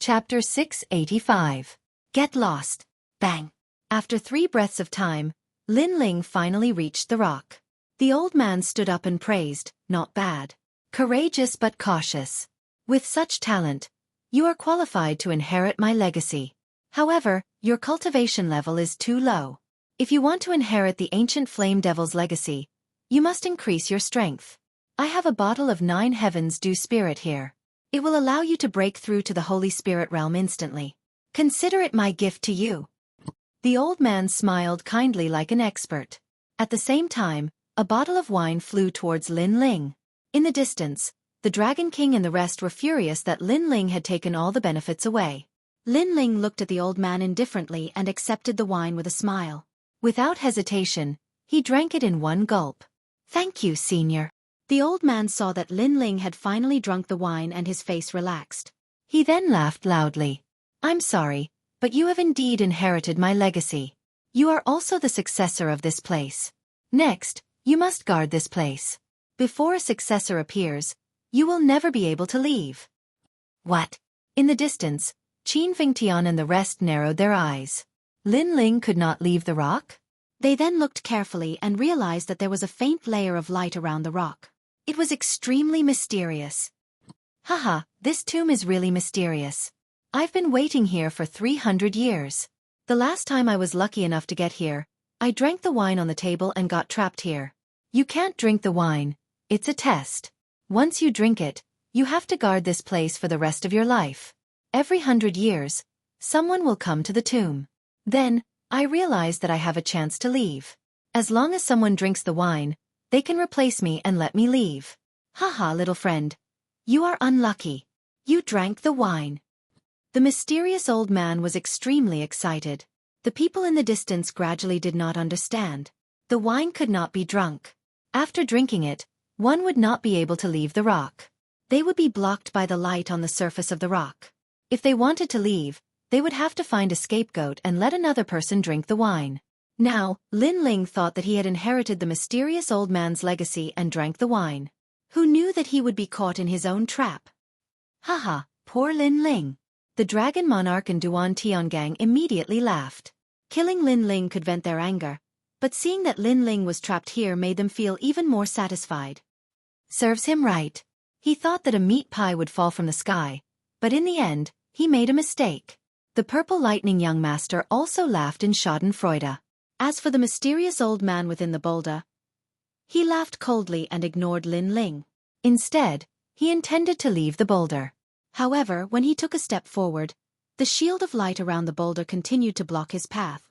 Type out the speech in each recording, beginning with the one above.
Chapter 685. Get Lost. Bang. After 3 breaths of time, Lin Ling finally reached the rock. The old man stood up and praised, "Not bad. Courageous but cautious. With such talent, you are qualified to inherit my legacy. However, your cultivation level is too low. If you want to inherit the ancient Flame Devil's legacy, you must increase your strength. I have a bottle of 9 Heavens Dew Spirit here. It will allow you to break through to the Holy Spirit realm instantly. Consider it my gift to you." The old man smiled kindly like an expert. At the same time, a bottle of wine flew towards Lin Ling. In the distance, the Dragon King and the rest were furious that Lin Ling had taken all the benefits away. Lin Ling looked at the old man indifferently and accepted the wine with a smile. Without hesitation, he drank it in one gulp. "Thank you, senior." The old man saw that Lin Ling had finally drunk the wine and his face relaxed. He then laughed loudly. "I'm sorry, but you have indeed inherited my legacy. You are also the successor of this place. Next, you must guard this place. Before a successor appears, you will never be able to leave." "What?" In the distance, Qin Fengtian and the rest narrowed their eyes. Lin Ling could not leave the rock? They then looked carefully and realized that there was a faint layer of light around the rock. It was extremely mysterious. "Haha, this tomb is really mysterious. I've been waiting here for 300 years. The last time I was lucky enough to get here, I drank the wine on the table and got trapped here. You can't drink the wine. It's a test. Once you drink it, you have to guard this place for the rest of your life. Every 100 years, someone will come to the tomb. Then, I realized that I have a chance to leave. As long as someone drinks the wine, they can replace me and let me leave. Haha, little friend. You are unlucky. You drank the wine." The mysterious old man was extremely excited. The people in the distance gradually did not understand. The wine could not be drunk. After drinking it, one would not be able to leave the rock. They would be blocked by the light on the surface of the rock. If they wanted to leave, they would have to find a scapegoat and let another person drink the wine. Now, Lin Ling thought that he had inherited the mysterious old man's legacy and drank the wine. Who knew that he would be caught in his own trap? Haha, poor Lin Ling. The Dragon Monarch and Duan Tiangang immediately laughed. Killing Lin Ling could vent their anger, but seeing that Lin Ling was trapped here made them feel even more satisfied. Serves him right. He thought that a meat pie would fall from the sky, but in the end, he made a mistake. The Purple Lightning young master also laughed in schadenfreude. As for the mysterious old man within the boulder, he laughed coldly and ignored Lin Ling. Instead, he intended to leave the boulder. However, when he took a step forward, the shield of light around the boulder continued to block his path.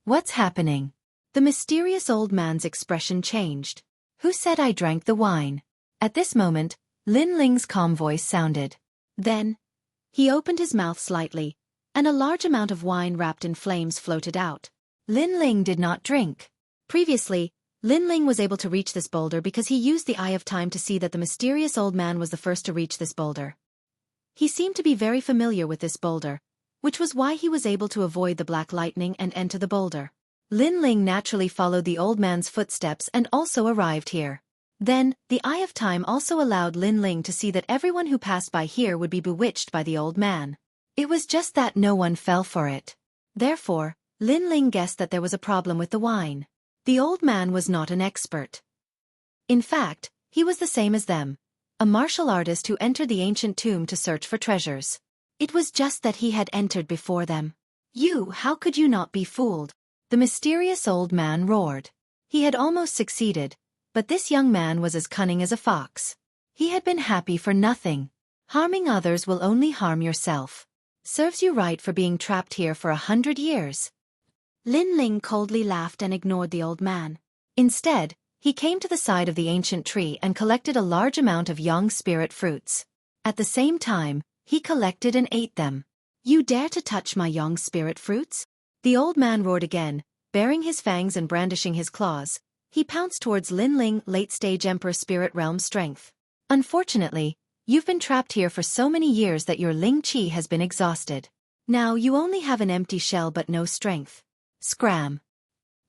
"What's happening?" The mysterious old man's expression changed. "Who said I drank the wine?" At this moment, Lin Ling's calm voice sounded. Then, he opened his mouth slightly, and a large amount of wine wrapped in flames floated out. Lin Ling did not drink. Previously, Lin Ling was able to reach this boulder because he used the Eye of Time to see that the mysterious old man was the first to reach this boulder. He seemed to be very familiar with this boulder, which was why he was able to avoid the black lightning and enter the boulder. Lin Ling naturally followed the old man's footsteps and also arrived here. Then, the Eye of Time also allowed Lin Ling to see that everyone who passed by here would be bewitched by the old man. It was just that no one fell for it. Therefore, Lin Ling guessed that there was a problem with the wine. The old man was not an expert. In fact, he was the same as them, a martial artist who entered the ancient tomb to search for treasures. It was just that he had entered before them. How could you not be fooled?" The mysterious old man roared. He had almost succeeded, but this young man was as cunning as a fox. He had been happy for nothing. Harming others will only harm yourself. Serves you right for being trapped here for 100 years. Lin Ling coldly laughed and ignored the old man. Instead, he came to the side of the ancient tree and collected a large amount of young spirit fruits. At the same time, he collected and ate them. "You dare to touch my young spirit fruits?" The old man roared again, baring his fangs and brandishing his claws. He pounced towards Lin Ling, late-stage Emperor Spirit Realm strength. "Unfortunately, you've been trapped here for so many years that your Ling Qi has been exhausted. Now you only have an empty shell but no strength. Scram!"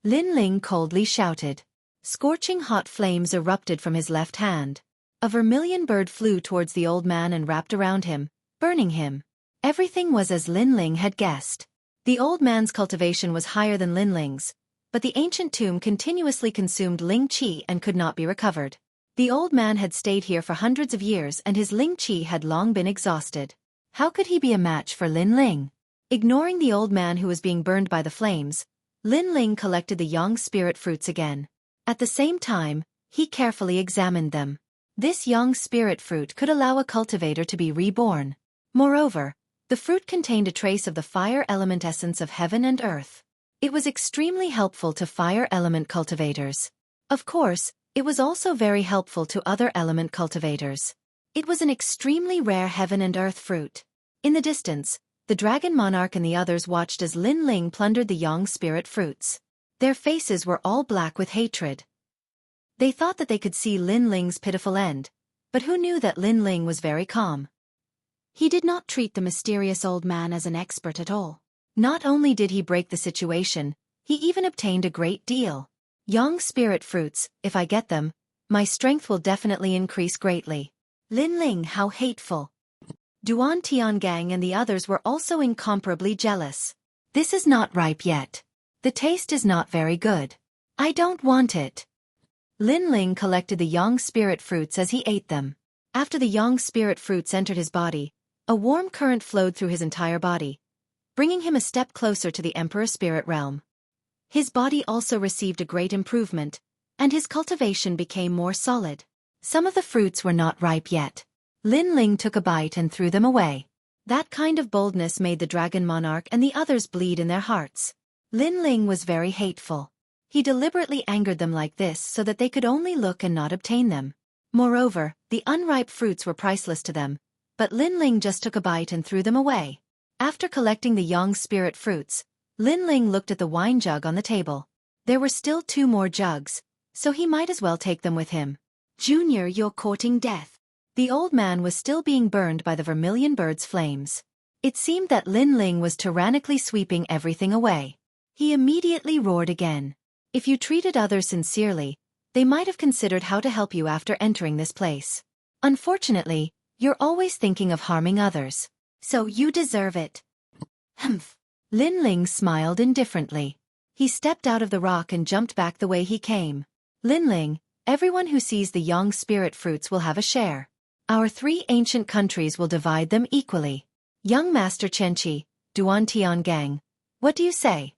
Lin Ling coldly shouted. Scorching hot flames erupted from his left hand. A vermilion bird flew towards the old man and wrapped around him, burning him. Everything was as Lin Ling had guessed. The old man's cultivation was higher than Lin Ling's, but the ancient tomb continuously consumed Ling Qi and could not be recovered. The old man had stayed here for hundreds of years and his Ling Qi had long been exhausted. How could he be a match for Lin Ling? Ignoring the old man who was being burned by the flames, Lin Ling collected the young spirit fruits again. At the same time, he carefully examined them. This young spirit fruit could allow a cultivator to be reborn. Moreover, the fruit contained a trace of the fire element essence of heaven and earth. It was extremely helpful to fire element cultivators. Of course, it was also very helpful to other element cultivators. It was an extremely rare heaven and earth fruit. In the distance, the dragon monarch and the others watched as Lin Ling plundered the young spirit fruits. Their faces were all black with hatred. They thought that they could see Lin Ling's pitiful end, but who knew that Lin Ling was very calm. He did not treat the mysterious old man as an expert at all. Not only did he break the situation, he even obtained a great deal. Young spirit fruits, if I get them, my strength will definitely increase greatly. Lin Ling, how hateful. Duan Tiangang and the others were also incomparably jealous. This is not ripe yet. The taste is not very good. I don't want it. Lin Ling collected the young spirit fruits as he ate them. After the young spirit fruits entered his body, a warm current flowed through his entire body, bringing him a step closer to the Emperor Spirit Realm. His body also received a great improvement, and his cultivation became more solid. Some of the fruits were not ripe yet. Lin Ling took a bite and threw them away. That kind of boldness made the dragon monarch and the others bleed in their hearts. Lin Ling was very hateful. He deliberately angered them like this so that they could only look and not obtain them. Moreover, the unripe fruits were priceless to them, but Lin Ling just took a bite and threw them away. After collecting the young spirit fruits, Lin Ling looked at the wine jug on the table. There were still 2 more jugs, so he might as well take them with him. Junior, you're courting death. The old man was still being burned by the vermilion bird's flames. It seemed that Lin Ling was tyrannically sweeping everything away. He immediately roared again. If you treated others sincerely, they might have considered how to help you after entering this place. Unfortunately, you're always thinking of harming others. So you deserve it. Humph. Lin Ling smiled indifferently. He stepped out of the rock and jumped back the way he came. Lin Ling, everyone who sees the young spirit fruits will have a share. Our 3 ancient countries will divide them equally. Young Master Xueqi, Duan Tiangang, what do you say?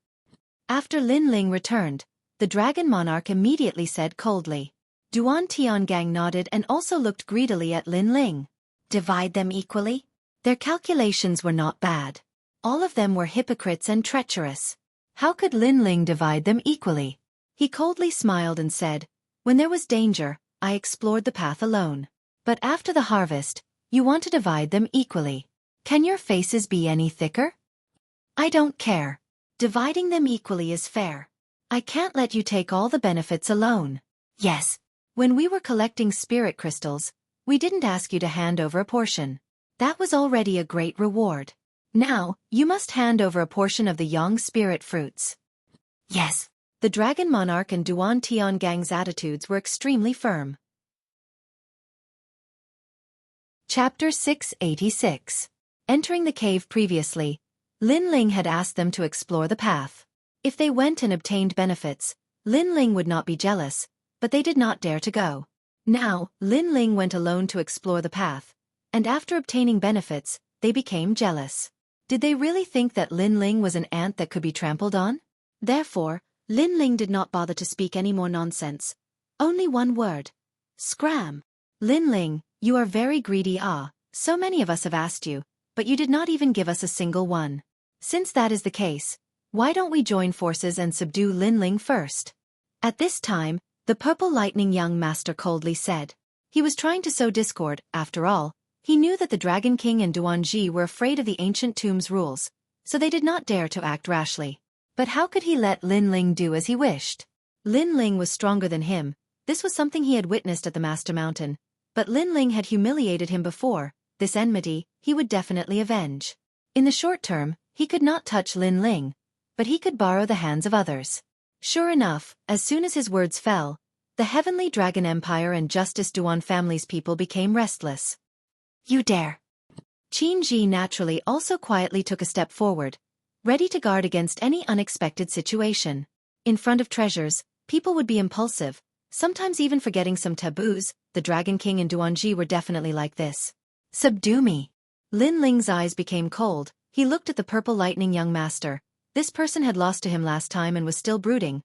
After Lin Ling returned, the dragon monarch immediately said coldly. Duan Tiangang nodded and also looked greedily at Lin Ling. Divide them equally? Their calculations were not bad. All of them were hypocrites and treacherous. How could Lin Ling divide them equally? He coldly smiled and said, when there was danger, I explored the path alone. But after the harvest, you want to divide them equally. Can your faces be any thicker? I don't care. Dividing them equally is fair. I can't let you take all the benefits alone. Yes. When we were collecting spirit crystals, we didn't ask you to hand over a portion. That was already a great reward. Now, you must hand over a portion of the young spirit fruits. Yes. The dragon monarch and Duan Tiangang's attitudes were extremely firm. Chapter 686. Entering the cave previously, Lin Ling had asked them to explore the path. If they went and obtained benefits, Lin Ling would not be jealous, but they did not dare to go. Now, Lin Ling went alone to explore the path, and after obtaining benefits, they became jealous. Did they really think that Lin Ling was an ant that could be trampled on? Therefore, Lin Ling did not bother to speak any more nonsense. Only one word. Scram. Lin Ling, you are very greedy. So many of us have asked you, but you did not even give us a single one. Since that is the case, why don't we join forces and subdue Lin Ling first? At this time, the purple lightning young master coldly said. He was trying to sow discord, after all. He knew that the Dragon King and Duanji were afraid of the ancient tomb's rules, so they did not dare to act rashly. But how could he let Lin Ling do as he wished? Lin Ling was stronger than him. This was something he had witnessed at the Master Mountain. But Lin Ling had humiliated him before. This enmity, he would definitely avenge. In the short term, he could not touch Lin Ling, but he could borrow the hands of others. Sure enough, as soon as his words fell, the Heavenly Dragon Empire and Justice Duan family's people became restless. You dare. Xueqi naturally also quietly took a step forward, ready to guard against any unexpected situation. In front of treasures, people would be impulsive, sometimes even forgetting some taboos. The Dragon King and Duanji were definitely like this. Subdue me. Lin Ling's eyes became cold. He looked at the purple lightning young master. This person had lost to him last time and was still brooding.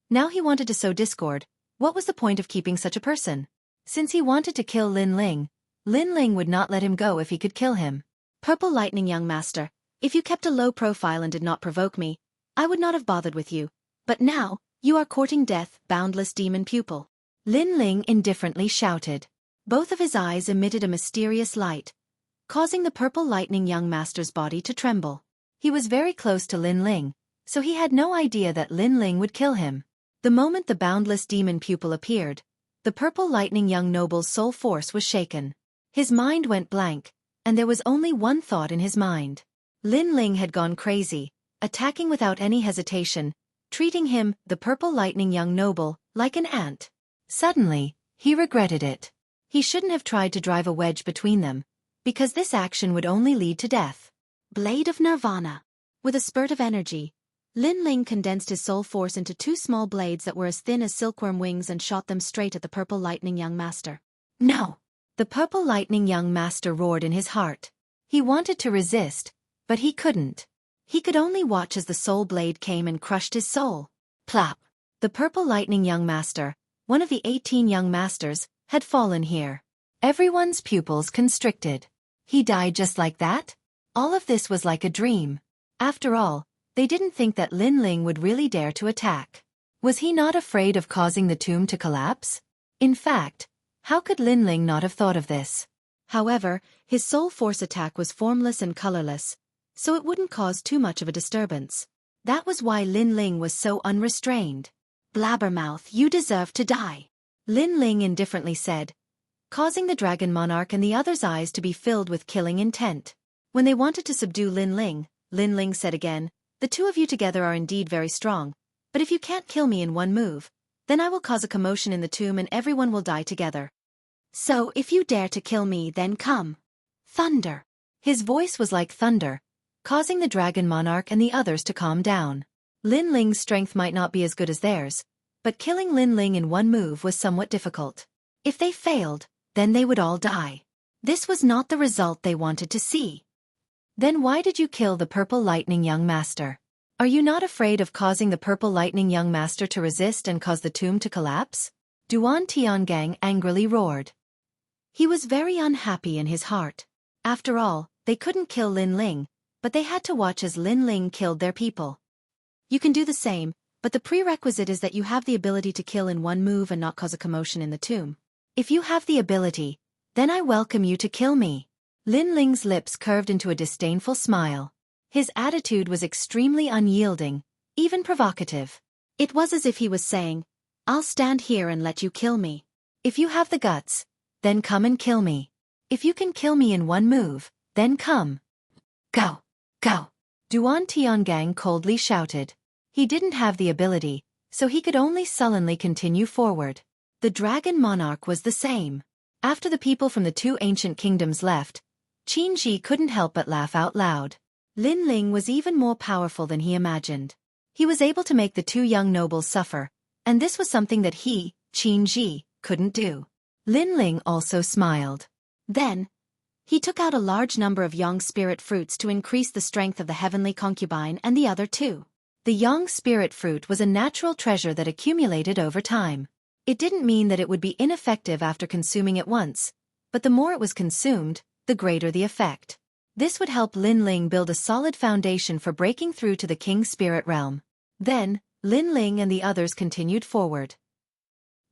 Now he wanted to sow discord. What was the point of keeping such a person? Since he wanted to kill Lin Ling would not let him go if he could kill him. Purple lightning young master, if you kept a low profile and did not provoke me, I would not have bothered with you. But now, you are courting death, boundless demon pupil. Lin Ling indifferently shouted. Both of his eyes emitted a mysterious light, causing the purple lightning young master's body to tremble. He was very close to Lin Ling, so he had no idea that Lin Ling would kill him. The moment the boundless demon pupil appeared, the purple lightning young noble's soul force was shaken. His mind went blank, and there was only one thought in his mind. Lin Ling had gone crazy, attacking without any hesitation, treating him, the purple lightning young noble, like an ant. Suddenly, he regretted it. He shouldn't have tried to drive a wedge between them, because this action would only lead to death. Blade of Nirvana. With a spurt of energy, Lin Ling condensed his soul force into two small blades that were as thin as silkworm wings and shot them straight at the purple lightning young master. No! The purple lightning young master roared in his heart. He wanted to resist, but he couldn't. He could only watch as the soul blade came and crushed his soul. Plop! The purple lightning young master, one of the 18 young masters, had fallen here. Everyone's pupils constricted. He died just like that? All of this was like a dream. After all, they didn't think that Lin Ling would really dare to attack. Was he not afraid of causing the tomb to collapse? In fact, how could Lin Ling not have thought of this? However, his soul force attack was formless and colorless, so it wouldn't cause too much of a disturbance. That was why Lin Ling was so unrestrained. Blabbermouth, you deserve to die. Lin Ling indifferently said, causing the dragon monarch and the others' eyes to be filled with killing intent. When they wanted to subdue Lin Ling said again, the two of you together are indeed very strong, but if you can't kill me in one move, then I will cause a commotion in the tomb and everyone will die together. So if you dare to kill me, then come. Thunder. His voice was like thunder, causing the dragon monarch and the others to calm down. Lin Ling's strength might not be as good as theirs, but killing Lin Ling in one move was somewhat difficult. If they failed, then they would all die. This was not the result they wanted to see. Then why did you kill the purple lightning young master? Are you not afraid of causing the purple lightning young master to resist and cause the tomb to collapse? Duan Tiangang angrily roared. He was very unhappy in his heart. After all, they couldn't kill Lin Ling, but they had to watch as Lin Ling killed their people. You can do the same, but the prerequisite is that you have the ability to kill in one move and not cause a commotion in the tomb. If you have the ability, then I welcome you to kill me. Lin Ling's lips curved into a disdainful smile. His attitude was extremely unyielding, even provocative. It was as if he was saying, I'll stand here and let you kill me. If you have the guts, then come and kill me. If you can kill me in one move, then come. Go! Go! Duan Tiangang coldly shouted. He didn't have the ability, so he could only sullenly continue forward. The dragon monarch was the same. After the people from the two ancient kingdoms left, Xueqi couldn't help but laugh out loud. Lin Ling was even more powerful than he imagined. He was able to make the two young nobles suffer, and this was something that he, Xueqi, couldn't do. Lin Ling also smiled. Then, he took out a large number of young spirit fruits to increase the strength of the heavenly concubine and the other two. The young spirit fruit was a natural treasure that accumulated over time. It didn't mean that it would be ineffective after consuming it once, but the more it was consumed, the greater the effect. This would help Lin Ling build a solid foundation for breaking through to the king's spirit realm. Then, Lin Ling and the others continued forward.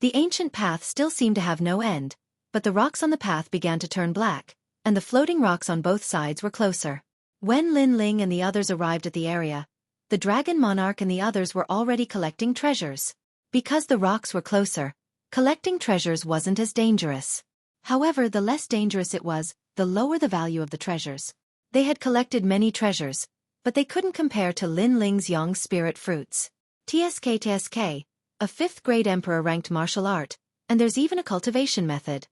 The ancient path still seemed to have no end, but the rocks on the path began to turn black, and the floating rocks on both sides were closer. When Lin Ling and the others arrived at the area, the dragon monarch and the others were already collecting treasures. Because the rocks were closer, collecting treasures wasn't as dangerous. However, the less dangerous it was, the lower the value of the treasures. They had collected many treasures, but they couldn't compare to Lin Ling's young spirit fruits. TSK, a 5th grade emperor ranked martial art, and there's even a cultivation method.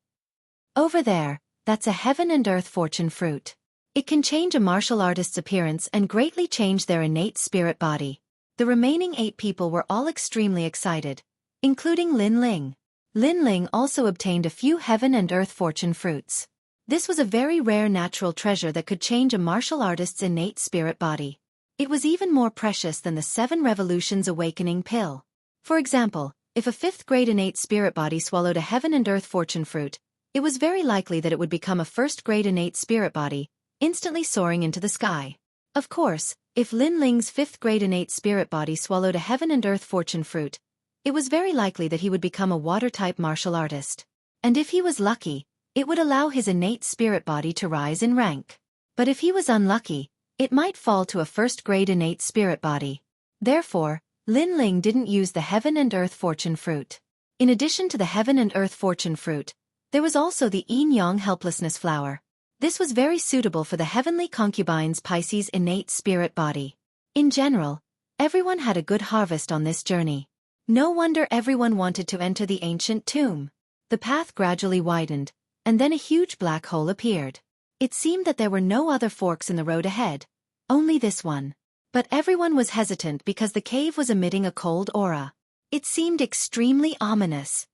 Over there, that's a heaven and earth fortune fruit. It can change a martial artist's appearance and greatly change their innate spirit body. The remaining 8 people were all extremely excited, including Lin Ling. Lin Ling also obtained a few heaven and earth fortune fruits. This was a very rare natural treasure that could change a martial artist's innate spirit body. It was even more precious than the 7 Revolutions Awakening pill. For example, if a 5th grade innate spirit body swallowed a heaven and earth fortune fruit, it was very likely that it would become a 1st grade innate spirit body, instantly soaring into the sky. Of course, if Lin Ling's 5th grade innate spirit body swallowed a heaven and earth fortune fruit, it was very likely that he would become a water-type martial artist. And if he was lucky, it would allow his innate spirit body to rise in rank. But if he was unlucky, it might fall to a 1st grade innate spirit body. Therefore, Lin Ling didn't use the heaven and earth fortune fruit. In addition to the heaven and earth fortune fruit, there was also the yin-yang helplessness flower. This was very suitable for the heavenly concubine's Pisces innate spirit body. In general, everyone had a good harvest on this journey. No wonder everyone wanted to enter the ancient tomb. The path gradually widened, and then a huge black hole appeared. It seemed that there were no other forks in the road ahead, only this one. But everyone was hesitant because the cave was emitting a cold aura. It seemed extremely ominous.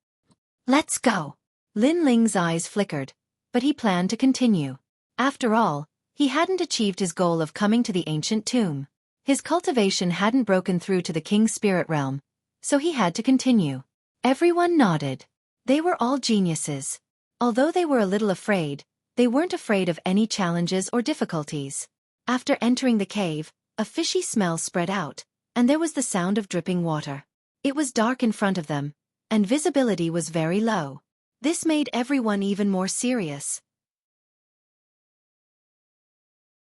Let's go. Lin Ling's eyes flickered, but he planned to continue. After all, he hadn't achieved his goal of coming to the ancient tomb. His cultivation hadn't broken through to the king's spirit realm, so he had to continue. Everyone nodded. They were all geniuses. Although they were a little afraid, they weren't afraid of any challenges or difficulties. After entering the cave, a fishy smell spread out, and there was the sound of dripping water. It was dark in front of them, and visibility was very low. This made everyone even more serious.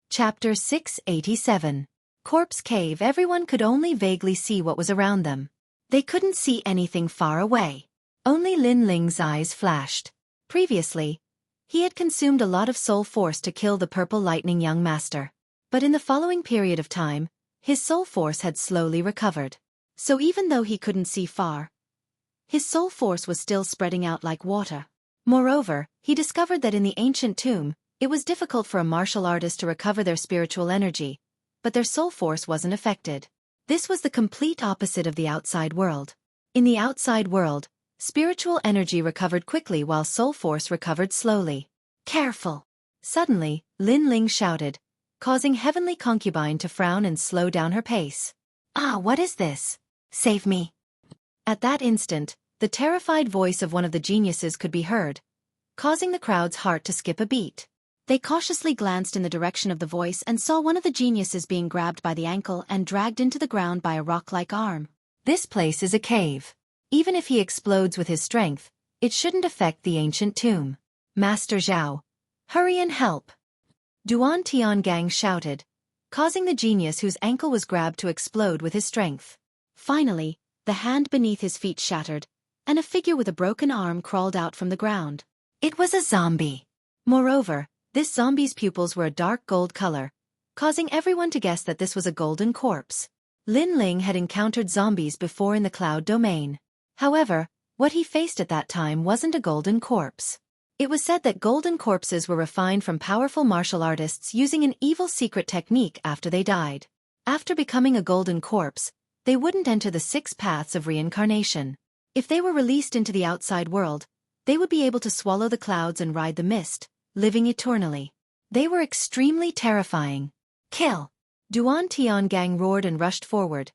Chapter 687. Corpse Cave. Everyone could only vaguely see what was around them. They couldn't see anything far away. Only Lin Ling's eyes flashed. Previously, he had consumed a lot of soul force to kill the purple lightning young master. But in the following period of time, his soul force had slowly recovered. So even though he couldn't see far, his soul force was still spreading out like water. Moreover, he discovered that in the ancient tomb, it was difficult for a martial artist to recover their spiritual energy, but their soul force wasn't affected. This was the complete opposite of the outside world. In the outside world, spiritual energy recovered quickly while soul force recovered slowly. Careful! Suddenly, Lin Ling shouted, causing Heavenly Concubine to frown and slow down her pace. Ah, what is this? Save me! At that instant, the terrified voice of one of the geniuses could be heard, causing the crowd's heart to skip a beat. They cautiously glanced in the direction of the voice and saw one of the geniuses being grabbed by the ankle and dragged into the ground by a rock-like arm. This place is a cave. Even if he explodes with his strength, it shouldn't affect the ancient tomb. Master Zhao, hurry and help! Duan Tiangang shouted, causing the genius whose ankle was grabbed to explode with his strength. Finally, the hand beneath his feet shattered, and a figure with a broken arm crawled out from the ground. It was a zombie. Moreover, this zombie's pupils were a dark gold color, causing everyone to guess that this was a golden corpse. Lin Ling had encountered zombies before in the cloud domain. However, what he faced at that time wasn't a golden corpse. It was said that golden corpses were refined from powerful martial artists using an evil secret technique after they died. After becoming a golden corpse, they wouldn't enter the 6 paths of reincarnation. If they were released into the outside world, they would be able to swallow the clouds and ride the mist, living eternally. They were extremely terrifying. Kill! Duan Tiangang roared and rushed forward,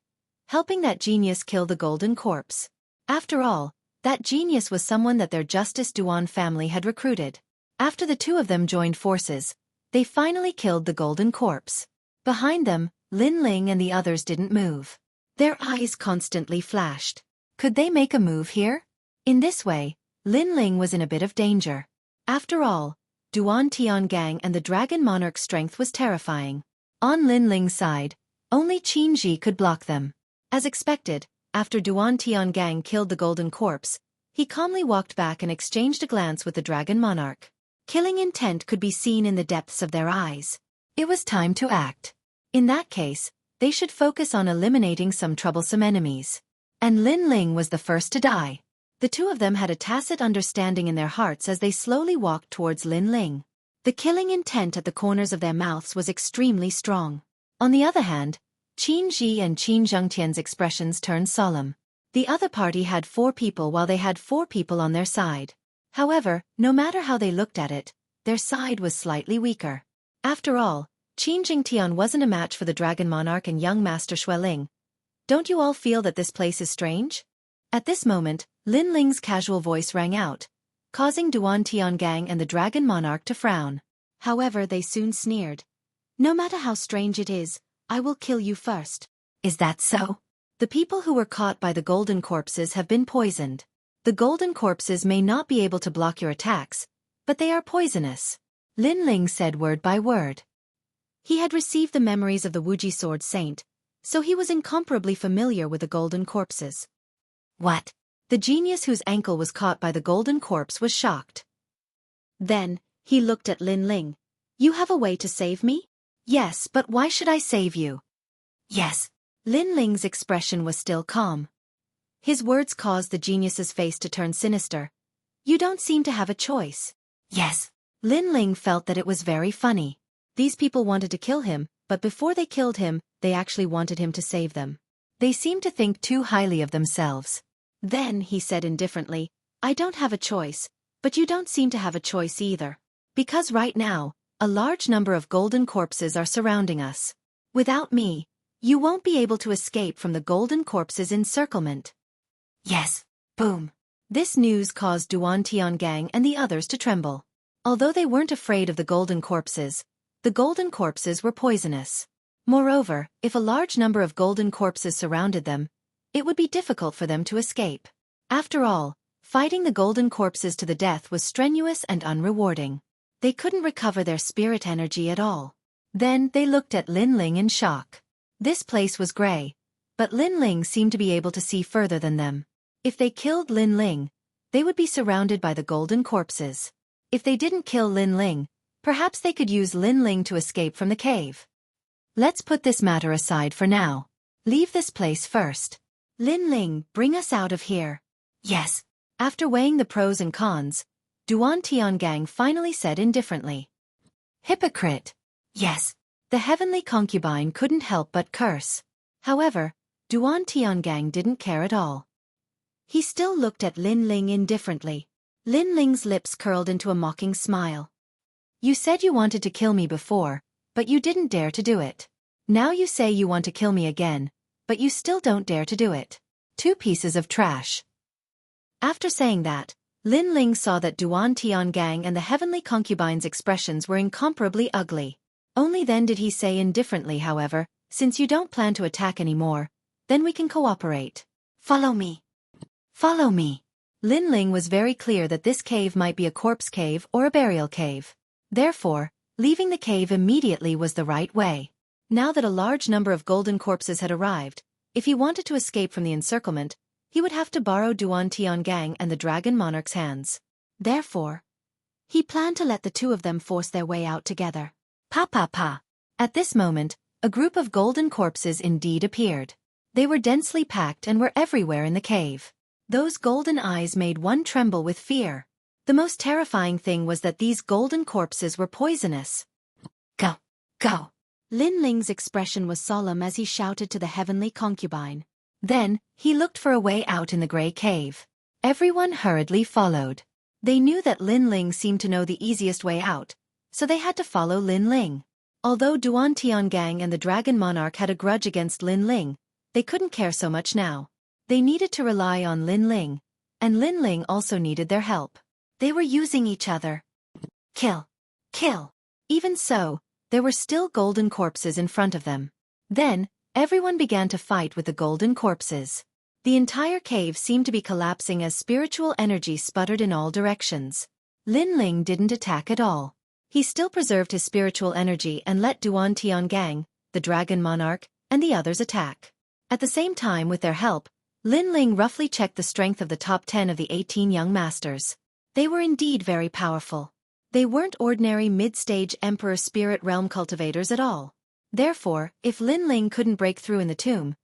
helping that genius kill the golden corpse. After all, that genius was someone that their Justice Duan family had recruited. After the 2 of them joined forces, they finally killed the golden corpse. Behind them, Lin Ling and the others didn't move. Their eyes constantly flashed. Could they make a move here? In this way, Lin Ling was in a bit of danger. After all, Duan Tiangang and the Dragon Monarch's strength was terrifying. On Lin Ling's side, only Qin Ji could block them. As expected, after Duan Tiangang killed the golden corpse, he calmly walked back and exchanged a glance with the Dragon Monarch. Killing intent could be seen in the depths of their eyes. It was time to act. In that case, they should focus on eliminating some troublesome enemies. And Lin Ling was the first to die. The 2 of them had a tacit understanding in their hearts as they slowly walked towards Lin Ling. The killing intent at the corners of their mouths was extremely strong. On the other hand, Qin Ji and Qin Zhengtian's expressions turned solemn. The other party had 4 people while they had 4 people on their side. However, no matter how they looked at it, their side was slightly weaker. After all, Qin Jingtian wasn't a match for the Dragon Monarch and young Master Xueling. Don't you all feel that this place is strange? At this moment, Lin Ling's casual voice rang out, causing Duan Tiangang and the Dragon Monarch to frown. However, they soon sneered. No matter how strange it is, I will kill you first. Is that so? The people who were caught by the golden corpses have been poisoned. The golden corpses may not be able to block your attacks, but they are poisonous. Lin Ling said word by word. He had received the memories of the Wuji Sword Saint, so he was incomparably familiar with the golden corpses. What? The genius whose ankle was caught by the golden corpse was shocked. Then, he looked at Lin Ling. You have a way to save me? Yes, but why should I save you? Yes. Lin Ling's expression was still calm. His words caused the genius's face to turn sinister. You don't seem to have a choice. Yes. Lin Ling felt that it was very funny. These people wanted to kill him, but before they killed him, they actually wanted him to save them. They seemed to think too highly of themselves. Then, he said indifferently, I don't have a choice, but you don't seem to have a choice either. Because right now, a large number of golden corpses are surrounding us. Without me, you won't be able to escape from the golden corpses' encirclement. Yes. Boom. This news caused Duan Tiangang and the others to tremble. Although they weren't afraid of the golden corpses were poisonous. Moreover, if a large number of golden corpses surrounded them, it would be difficult for them to escape. After all, fighting the golden corpses to the death was strenuous and unrewarding. They couldn't recover their spirit energy at all. Then they looked at Lin Ling in shock. This place was gray, but Lin Ling seemed to be able to see further than them. If they killed Lin Ling, they would be surrounded by the golden corpses. If they didn't kill Lin Ling, perhaps they could use Lin Ling to escape from the cave. Let's put this matter aside for now. Leave this place first. Lin Ling, bring us out of here. Yes. After weighing the pros and cons, Duan Tiangang finally said indifferently. Hypocrite. Yes. The heavenly concubine couldn't help but curse. However, Duan Tiangang didn't care at all. He still looked at Lin Ling indifferently. Lin Ling's lips curled into a mocking smile. You said you wanted to kill me before, but you didn't dare to do it. Now you say you want to kill me again, but you still don't dare to do it. 2 pieces of trash. After saying that, Lin Ling saw that Duan Tiangang and the heavenly concubine's expressions were incomparably ugly. Only then did he say indifferently, however, since you don't plan to attack anymore, then we can cooperate. Follow me. Follow me. Lin Ling was very clear that this cave might be a corpse cave or a burial cave. Therefore, leaving the cave immediately was the right way. Now that a large number of golden corpses had arrived, if he wanted to escape from the encirclement, he would have to borrow Duan Tiangang and the Dragon Monarch's hands. Therefore, he planned to let the 2 of them force their way out together. Pa pa pa. At this moment, a group of golden corpses indeed appeared. They were densely packed and were everywhere in the cave. Those golden eyes made one tremble with fear. The most terrifying thing was that these golden corpses were poisonous. Go. Go. Lin Ling's expression was solemn as he shouted to the heavenly concubine. Then, he looked for a way out in the gray cave. Everyone hurriedly followed. They knew that Lin Ling seemed to know the easiest way out, so they had to follow Lin Ling. Although Duan Tiangang and the Dragon Monarch had a grudge against Lin Ling, they couldn't care so much now. They needed to rely on Lin Ling, and Lin Ling also needed their help. They were using each other. Kill. Kill. Even so, there were still golden corpses in front of them. Then, everyone began to fight with the golden corpses. The entire cave seemed to be collapsing as spiritual energy sputtered in all directions. Lin Ling didn't attack at all. He still preserved his spiritual energy and let Duan Tiangang, the Dragon Monarch, and the others attack. At the same time, with their help, Lin Ling roughly checked the strength of the top 10 of the 18 young masters. They were indeed very powerful. They weren't ordinary mid-stage Emperor Spirit Realm cultivators at all. Therefore, if Lin Ling couldn't break through in the tomb,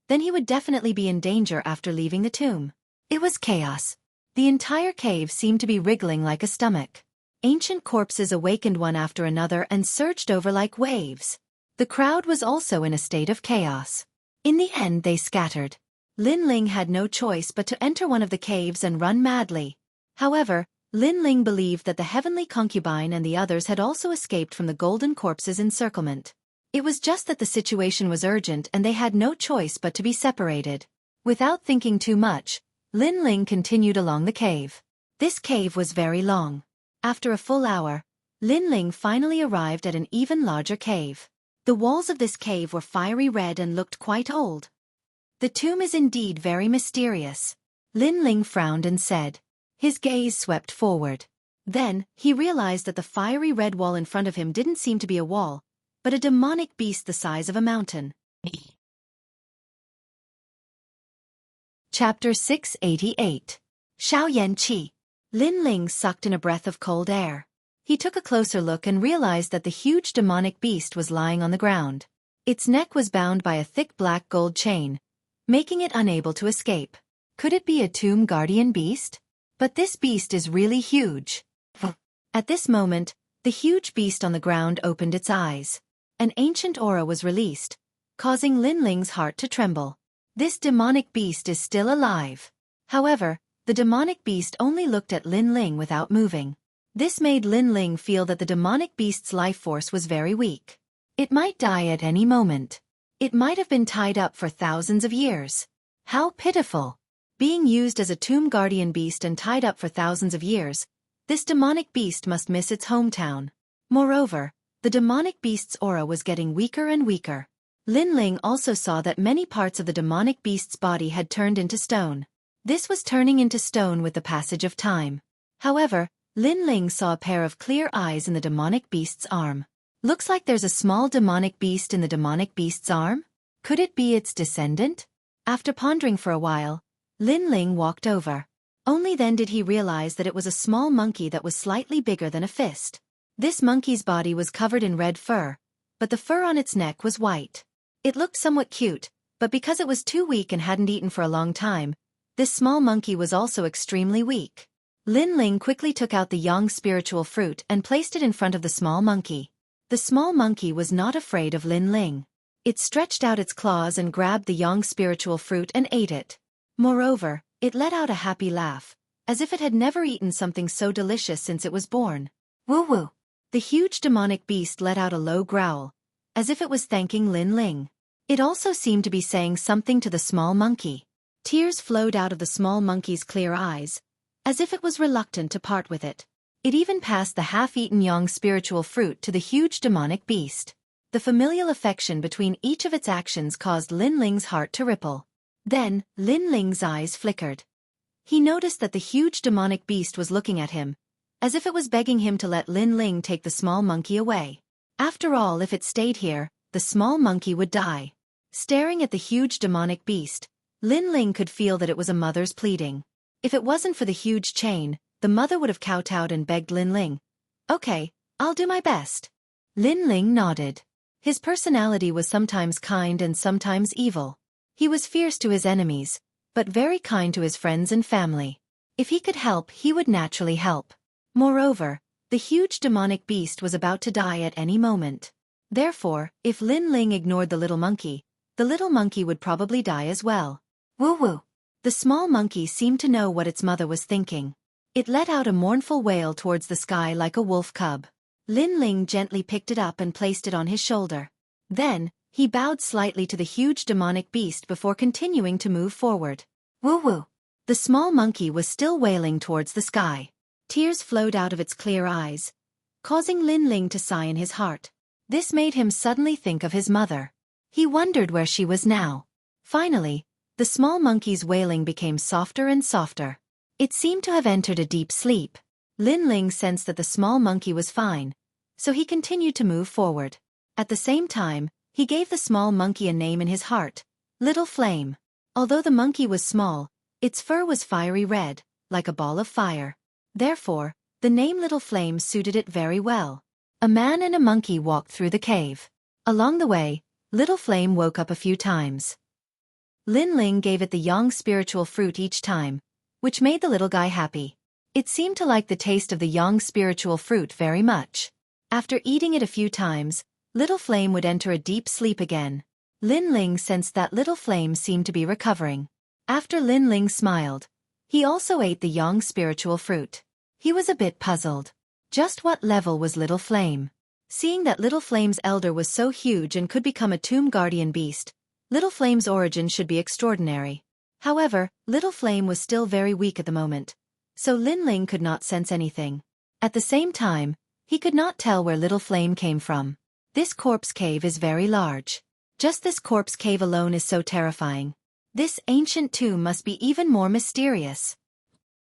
then he would definitely be in danger after leaving the tomb. It was chaos. The entire cave seemed to be wriggling like a stomach. Ancient corpses awakened one after another and surged over like waves. The crowd was also in a state of chaos. In the end they scattered. Lin Ling had no choice but to enter one of the caves and run madly. However, Lin Ling believed that the heavenly concubine and the others had also escaped from the golden corpse's encirclement. It was just that the situation was urgent and they had no choice but to be separated. Without thinking too much, Lin Ling continued along the cave. This cave was very long. After a full hour, Lin Ling finally arrived at an even larger cave. The walls of this cave were fiery red and looked quite old. The tomb is indeed very mysterious. Lin Ling frowned and said. His gaze swept forward. Then, he realized that the fiery red wall in front of him didn't seem to be a wall, but a demonic beast the size of a mountain. Chapter 688. Xueqi. Lin Ling sucked in a breath of cold air. He took a closer look and realized that the huge demonic beast was lying on the ground. Its neck was bound by a thick black gold chain, making it unable to escape. Could it be a tomb guardian beast? But this beast is really huge. At this moment, the huge beast on the ground opened its eyes. An ancient aura was released, causing Lin Ling's heart to tremble. This demonic beast is still alive. However, the demonic beast only looked at Lin Ling without moving. This made Lin Ling feel that the demonic beast's life force was very weak. It might die at any moment. It might have been tied up for thousands of years. How pitiful! Being used as a tomb guardian beast and tied up for thousands of years, this demonic beast must miss its hometown. Moreover, the demonic beast's aura was getting weaker and weaker. Lin Ling also saw that many parts of the demonic beast's body had turned into stone. This was turning into stone with the passage of time. However, Lin Ling saw a pair of clear eyes in the demonic beast's arm. Looks like there's a small demonic beast in the demonic beast's arm? Could it be its descendant? After pondering for a while, Lin Ling walked over. Only then did he realize that it was a small monkey that was slightly bigger than a fist. This monkey's body was covered in red fur, but the fur on its neck was white. It looked somewhat cute, but because it was too weak and hadn't eaten for a long time, this small monkey was also extremely weak. Lin Ling quickly took out the yang spiritual fruit and placed it in front of the small monkey. The small monkey was not afraid of Lin Ling. It stretched out its claws and grabbed the yang spiritual fruit and ate it. Moreover, it let out a happy laugh, as if it had never eaten something so delicious since it was born. Woo-woo! The huge demonic beast let out a low growl, as if it was thanking Lin Ling. It also seemed to be saying something to the small monkey. Tears flowed out of the small monkey's clear eyes, as if it was reluctant to part with it. It even passed the half-eaten yang spiritual fruit to the huge demonic beast. The familial affection between each of its actions caused Lin Ling's heart to ripple. Then, Lin Ling's eyes flickered. He noticed that the huge demonic beast was looking at him, as if it was begging him to let Lin Ling take the small monkey away. After all, if it stayed here, the small monkey would die. Staring at the huge demonic beast, Lin Ling could feel that it was a mother's pleading. If it wasn't for the huge chain, the mother would have kowtowed and begged Lin Ling. Okay, I'll do my best. Lin Ling nodded. His personality was sometimes kind and sometimes evil. He was fierce to his enemies, but very kind to his friends and family. If he could help, he would naturally help. Moreover, the huge demonic beast was about to die at any moment. Therefore, if Lin Ling ignored the little monkey would probably die as well. Woo-woo! The small monkey seemed to know what its mother was thinking. It let out a mournful wail towards the sky like a wolf cub. Lin Ling gently picked it up and placed it on his shoulder. Then, he bowed slightly to the huge demonic beast before continuing to move forward. Woo-woo! The small monkey was still wailing towards the sky. Tears flowed out of its clear eyes, causing Lin Ling to sigh in his heart. This made him suddenly think of his mother. He wondered where she was now. Finally, the small monkey's wailing became softer and softer. It seemed to have entered a deep sleep. Lin Ling sensed that the small monkey was fine, so he continued to move forward. At the same time, he gave the small monkey a name in his heart, Little Flame. Although the monkey was small, its fur was fiery red, like a ball of fire. Therefore, the name Little Flame suited it very well. A man and a monkey walked through the cave. Along the way, Little Flame woke up a few times. Lin Ling gave it the yang spiritual fruit each time, which made the little guy happy. It seemed to like the taste of the yang spiritual fruit very much. After eating it a few times, Little Flame would enter a deep sleep again. Lin Ling sensed that Little Flame seemed to be recovering. After Lin Ling smiled, he also ate the yang spiritual fruit. He was a bit puzzled. Just what level was Little Flame? Seeing that Little Flame's elder was so huge and could become a tomb guardian beast, Little Flame's origin should be extraordinary. However, Little Flame was still very weak at the moment, so Lin Ling could not sense anything. At the same time, he could not tell where Little Flame came from. This corpse cave is very large. Just this corpse cave alone is so terrifying. This ancient tomb must be even more mysterious.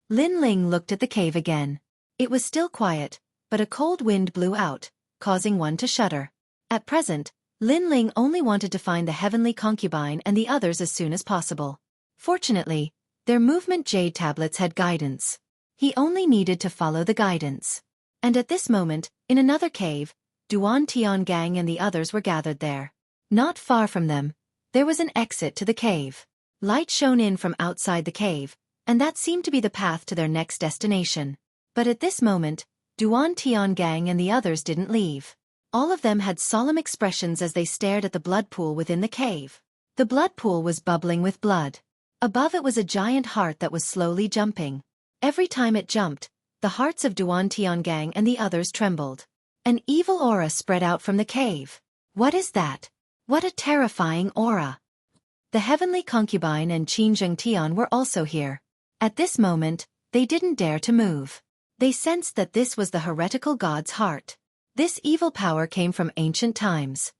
Lin Ling looked at the cave again. It was still quiet, but a cold wind blew out, causing one to shudder. At present, Lin Ling only wanted to find the heavenly concubine and the others as soon as possible. Fortunately, their movement jade tablets had guidance. He only needed to follow the guidance. And at this moment, in another cave, Duan Tiangang and the others were gathered there. Not far from them, there was an exit to the cave. Light shone in from outside the cave, and that seemed to be the path to their next destination. But at this moment, Duan Tiangang and the others didn't leave. All of them had solemn expressions as they stared at the blood pool within the cave. The blood pool was bubbling with blood. Above it was a giant heart that was slowly jumping. Every time it jumped, the hearts of Duan Tiangang and the others trembled. An evil aura spread out from the cave. What is that? What a terrifying aura! The heavenly concubine and Qin Zhengtian were also here. At this moment, they didn't dare to move. They sensed that this was the heretical god's heart. This evil power came from ancient times.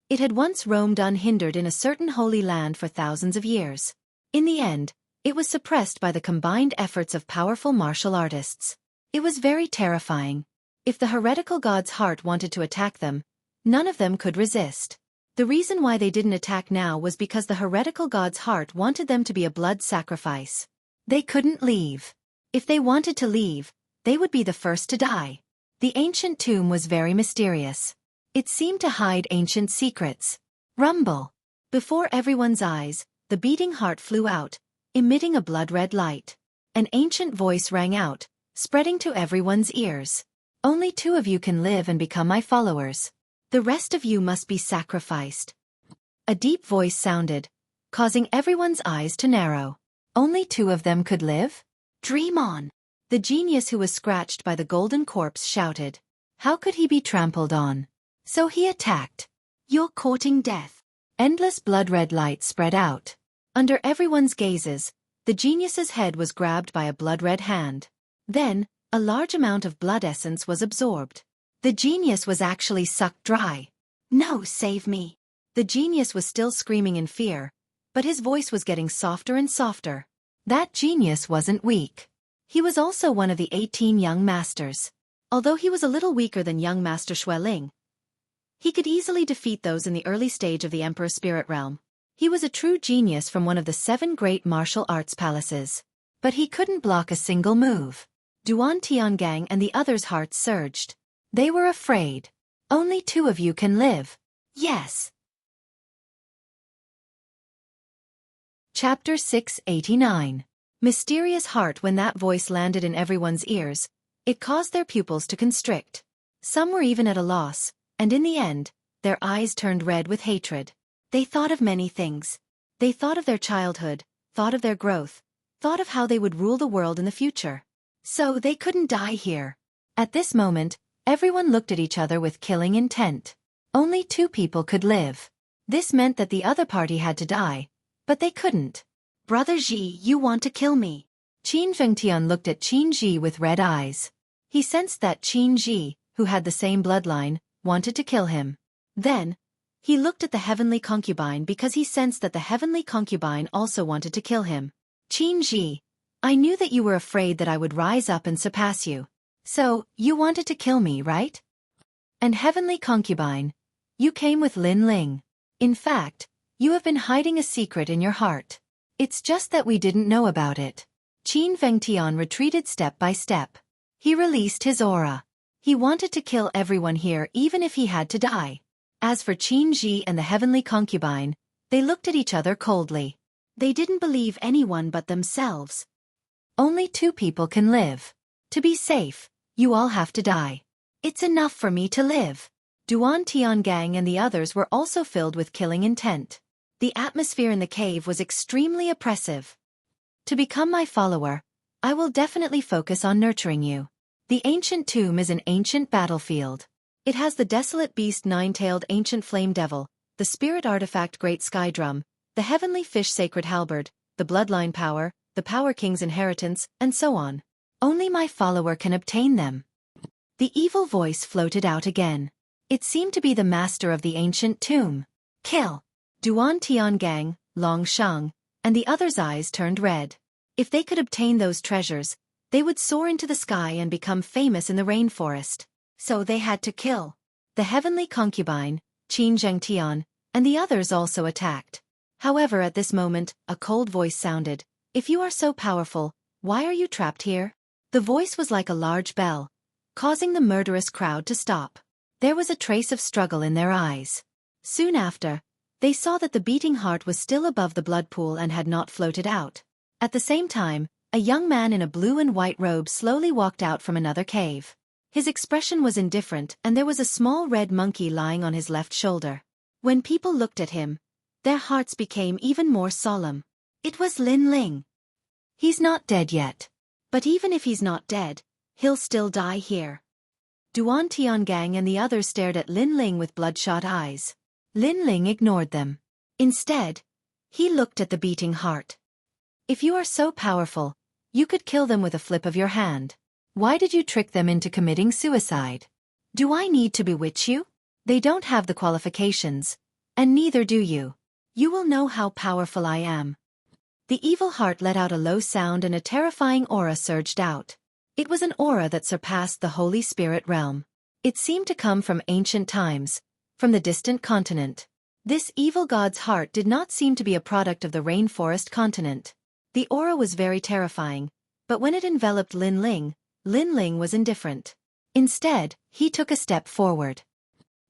It had once roamed unhindered in a certain holy land for thousands of years. In the end, it was suppressed by the combined efforts of powerful martial artists. It was very terrifying. If the heretical god's heart wanted to attack them, none of them could resist. The reason why they didn't attack now was because the heretical god's heart wanted them to be a blood sacrifice. They couldn't leave. If they wanted to leave, they would be the first to die. The ancient tomb was very mysterious. It seemed to hide ancient secrets. Rumble! Before everyone's eyes, the beating heart flew out, emitting a blood-red light. An ancient voice rang out, spreading to everyone's ears. Only 2 of you can live and become my followers. The rest of you must be sacrificed. A deep voice sounded, causing everyone's eyes to narrow. Only 2 of them could live? Dream on! The genius who was scratched by the golden corpse shouted. How could he be trampled on? So he attacked. You're courting death. Endless blood-red light spread out. Under everyone's gazes, the genius's head was grabbed by a blood-red hand. Then, a large amount of blood essence was absorbed. The genius was actually sucked dry. No, save me. The genius was still screaming in fear, but his voice was getting softer and softer. That genius wasn't weak. He was also one of the 18 young masters. Although he was a little weaker than young Master Xueqi, he could easily defeat those in the early stage of the Emperor's spirit realm. He was a true genius from one of the 7 great martial arts palaces. But he couldn't block a single move. Duan Tiangang and the others' hearts surged. They were afraid. Only 2 of you can live. Yes. Chapter 689. Mysterious heart. When that voice landed in everyone's ears, it caused their pupils to constrict. Some were even at a loss, and in the end, their eyes turned red with hatred. They thought of many things. They thought of their childhood, thought of their growth, thought of how they would rule the world in the future. So they couldn't die here. At this moment, everyone looked at each other with killing intent. Only 2 people could live. This meant that the other party had to die, but they couldn't. Brother Ji, you want to kill me? Qin Zhengtian looked at Qin Ji with red eyes. He sensed that Qin Ji, who had the same bloodline, wanted to kill him. Then, he looked at the heavenly concubine because he sensed that the heavenly concubine also wanted to kill him. Qin Ji, I knew that you were afraid that I would rise up and surpass you. So, you wanted to kill me, right? And heavenly concubine, you came with Lin Ling. In fact, you have been hiding a secret in your heart. It's just that we didn't know about it. Qin Zhengtian retreated step by step. He released his aura. He wanted to kill everyone here even if he had to die. As for Qin Ji and the heavenly concubine, they looked at each other coldly. They didn't believe anyone but themselves. Only 2 people can live. To be safe, you all have to die. It's enough for me to live. Duan Tiangang and the others were also filled with killing intent. The atmosphere in the cave was extremely oppressive. To become my follower, I will definitely focus on nurturing you. The ancient tomb is an ancient battlefield. It has the desolate beast 9-tailed ancient flame devil, the spirit artifact great sky drum, the heavenly fish sacred halberd, the bloodline power, the power king's inheritance, and so on. Only my follower can obtain them. The evil voice floated out again. It seemed to be the master of the ancient tomb. Kill! Duan Tiangang, Long Shang, and the others' eyes turned red. If they could obtain those treasures, they would soar into the sky and become famous in the rainforest. So they had to kill. The heavenly concubine, Qin Zhengtian, and the others also attacked. However, at this moment, a cold voice sounded. If you are so powerful, why are you trapped here? The voice was like a large bell, causing the murderous crowd to stop. There was a trace of struggle in their eyes. Soon after, they saw that the beating heart was still above the blood pool and had not floated out. At the same time, a young man in a blue and white robe slowly walked out from another cave. His expression was indifferent and there was a small red monkey lying on his left shoulder. When people looked at him, their hearts became even more solemn. It was Lin Ling. He's not dead yet. But even if he's not dead, he'll still die here. Duan Tiangang and the others stared at Lin Ling with bloodshot eyes. Lin Ling ignored them. Instead, he looked at the beating heart. If you are so powerful, you could kill them with a flip of your hand. Why did you trick them into committing suicide? Do I need to bewitch you? They don't have the qualifications, and neither do you. You will know how powerful I am. The evil heart let out a low sound and a terrifying aura surged out. It was an aura that surpassed the Holy Spirit realm. It seemed to come from ancient times, from the distant continent. This evil god's heart did not seem to be a product of the rainforest continent. The aura was very terrifying, but when it enveloped Lin Ling was indifferent. Instead, he took a step forward.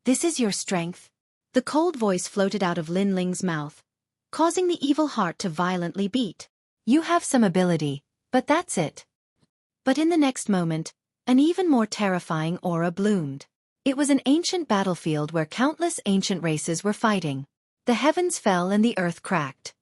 This is your strength? The cold voice floated out of Lin Ling's mouth, causing the evil heart to violently beat. You have some ability, but that's it. But in the next moment, an even more terrifying aura bloomed. It was an ancient battlefield where countless ancient races were fighting. The heavens fell and the earth cracked.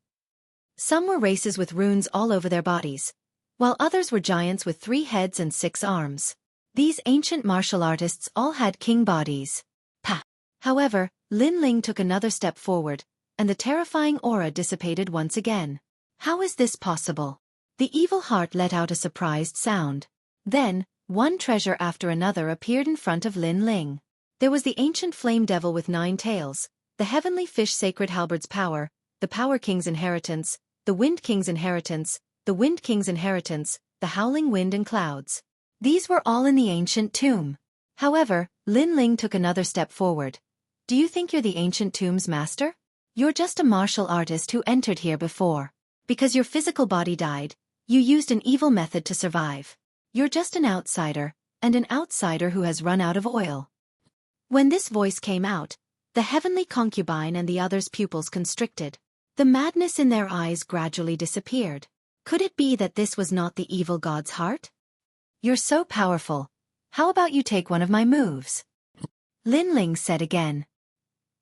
Some were races with runes all over their bodies, while others were giants with 3 heads and 6 arms. These ancient martial artists all had king bodies. Pa! However, Lin Ling took another step forward, and the terrifying aura dissipated once again. How is this possible? The evil heart let out a surprised sound. Then, one treasure after another appeared in front of Lin Ling. There was the ancient flame devil with 9 tails, the heavenly fish sacred halberd's power, the power king's inheritance, the wind king's inheritance, the wind king's inheritance, the howling wind and clouds. These were all in the ancient tomb. However, Lin Ling took another step forward. Do you think you're the ancient tomb's master? You're just a martial artist who entered here before. Because your physical body died, you used an evil method to survive. You're just an outsider, and an outsider who has run out of oil. When this voice came out, the heavenly concubine and the others' pupils constricted. The madness in their eyes gradually disappeared. Could it be that this was not the evil god's heart? You're so powerful. How about you take one of my moves? Lin Ling said again.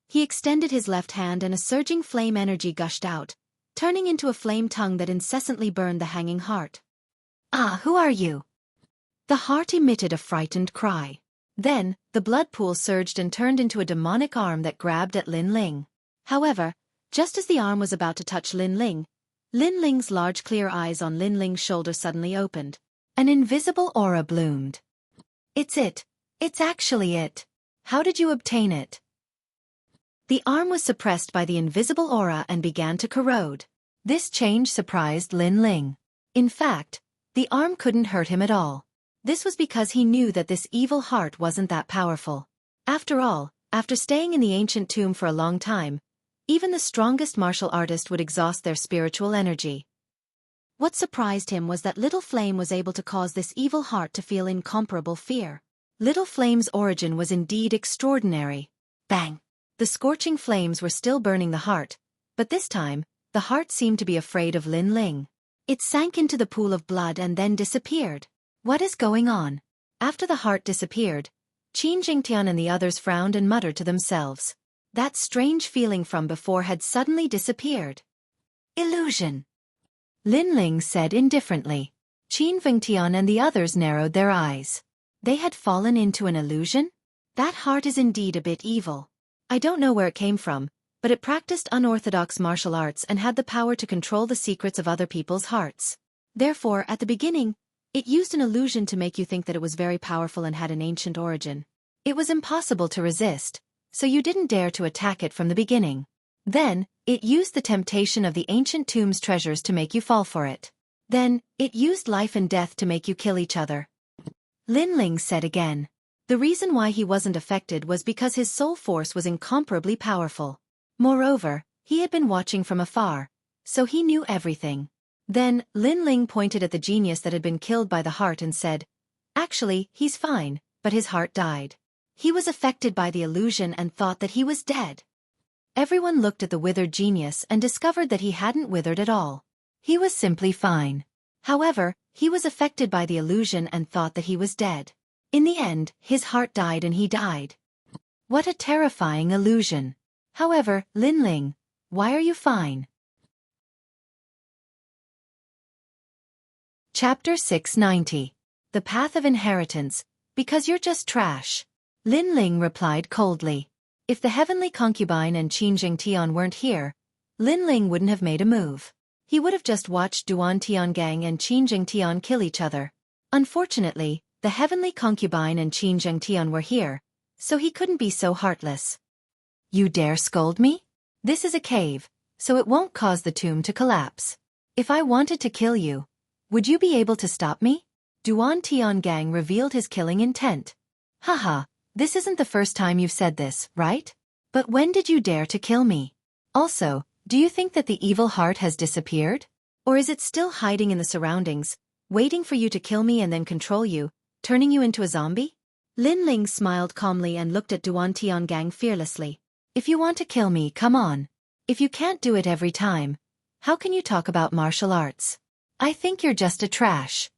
He extended his left hand and a surging flame energy gushed out, turning into a flame tongue that incessantly burned the hanging heart. Ah, who are you? The heart emitted a frightened cry. Then, the blood pool surged and turned into a demonic arm that grabbed at Lin Ling. However, just as the arm was about to touch Lin Ling's large clear eyes on Lin Ling's shoulder suddenly opened. An invisible aura bloomed. It's it. It's actually it. How did you obtain it? The arm was suppressed by the invisible aura and began to corrode. This change surprised Lin Ling. In fact, the arm couldn't hurt him at all. This was because he knew that this evil heart wasn't that powerful. After all, after staying in the ancient tomb for a long time, even the strongest martial artist would exhaust their spiritual energy. What surprised him was that Little Flame was able to cause this evil heart to feel incomparable fear. Little Flame's origin was indeed extraordinary. Bang! The scorching flames were still burning the heart, but this time, the heart seemed to be afraid of Lin Ling. It sank into the pool of blood and then disappeared. What is going on? After the heart disappeared, Qin Jingtian and the others frowned and muttered to themselves. That strange feeling from before had suddenly disappeared. Illusion. Lin Ling said indifferently. Qin Jingtian and the others narrowed their eyes. They had fallen into an illusion? That heart is indeed a bit evil. I don't know where it came from, but it practiced unorthodox martial arts and had the power to control the secrets of other people's hearts. Therefore, at the beginning, it used an illusion to make you think that it was very powerful and had an ancient origin. It was impossible to resist, so you didn't dare to attack it from the beginning. Then, it used the temptation of the ancient tomb's treasures to make you fall for it. Then, it used life and death to make you kill each other. Lin Ling said again. The reason why he wasn't affected was because his soul force was incomparably powerful. Moreover, he had been watching from afar, so he knew everything. Then, Lin Ling pointed at the genius that had been killed by the heart and said, "Actually, he's fine, but his heart died." He was affected by the illusion and thought that he was dead. Everyone looked at the withered genius and discovered that he hadn't withered at all. He was simply fine. However, he was affected by the illusion and thought that he was dead. In the end, his heart died and he died. What a terrifying illusion. However, Lin Ling, why are you fine? Chapter 690. The Path of Inheritance, because you're just trash. Lin Ling replied coldly. If the heavenly concubine and Qin Jingtian weren't here, Lin Ling wouldn't have made a move. He would have just watched Duan Tiangang and Qin Jingtian kill each other. Unfortunately, the heavenly concubine and Qin Jingtian were here, so he couldn't be so heartless. You dare scold me? This is a cave, so it won't cause the tomb to collapse. If I wanted to kill you, would you be able to stop me? Duan Tiangang revealed his killing intent. Haha, this isn't the first time you've said this, right? But when did you dare to kill me? Also, do you think that the evil heart has disappeared? Or is it still hiding in the surroundings, waiting for you to kill me and then control you, turning you into a zombie? Lin Ling smiled calmly and looked at Duan Tiangang fearlessly. If you want to kill me, come on. If you can't do it every time, how can you talk about martial arts? I think you're just a trash.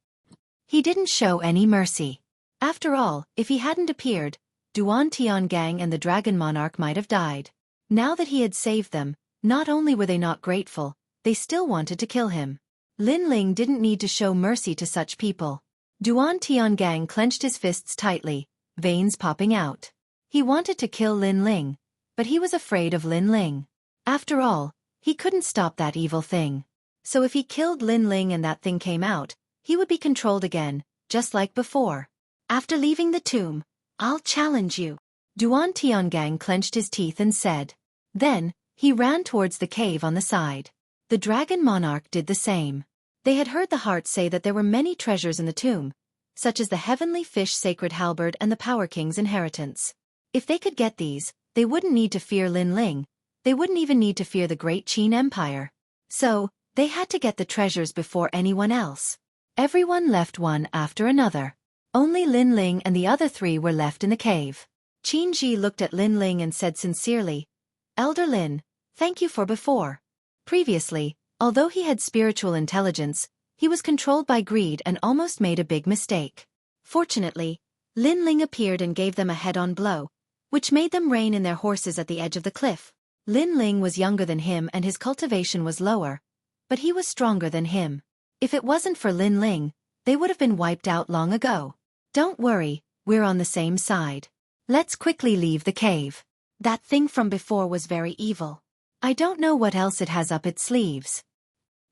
He didn't show any mercy. After all, if he hadn't appeared, Duan Tiangang and the Dragon Monarch might have died. Now that he had saved them, not only were they not grateful, they still wanted to kill him. Lin Ling didn't need to show mercy to such people. Duan Tiangang clenched his fists tightly, veins popping out. He wanted to kill Lin Ling, but he was afraid of Lin Ling. After all, he couldn't stop that evil thing. So if he killed Lin Ling and that thing came out, he would be controlled again, just like before. After leaving the tomb, I'll challenge you. Duan Tiangang clenched his teeth and said. Then, he ran towards the cave on the side. The Dragon Monarch did the same. They had heard the heart say that there were many treasures in the tomb, such as the heavenly fish sacred halberd and the Power King's inheritance. If they could get these, they wouldn't need to fear Lin Ling, they wouldn't even need to fear the great Qin Empire. So, they had to get the treasures before anyone else. Everyone left one after another. Only Lin Ling and the other three were left in the cave. Qin Ji looked at Lin Ling and said sincerely, Elder Lin, thank you for before. Previously, although he had spiritual intelligence, he was controlled by greed and almost made a big mistake. Fortunately, Lin Ling appeared and gave them a head-on blow, which made them rein in their horses at the edge of the cliff. Lin Ling was younger than him and his cultivation was lower, but he was stronger than him. If it wasn't for Lin Ling, they would have been wiped out long ago. Don't worry, we're on the same side. Let's quickly leave the cave. That thing from before was very evil. I don't know what else it has up its sleeves.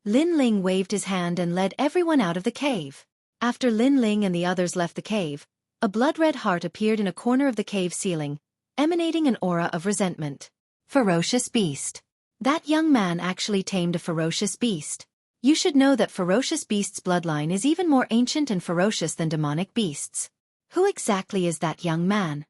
Lin Ling waved his hand and led everyone out of the cave. After Lin Ling and the others left the cave, a blood-red heart appeared in a corner of the cave ceiling, emanating an aura of resentment. Ferocious beast. That young man actually tamed a ferocious beast. You should know that ferocious beast's bloodline is even more ancient and ferocious than demonic beasts. Who exactly is that young man?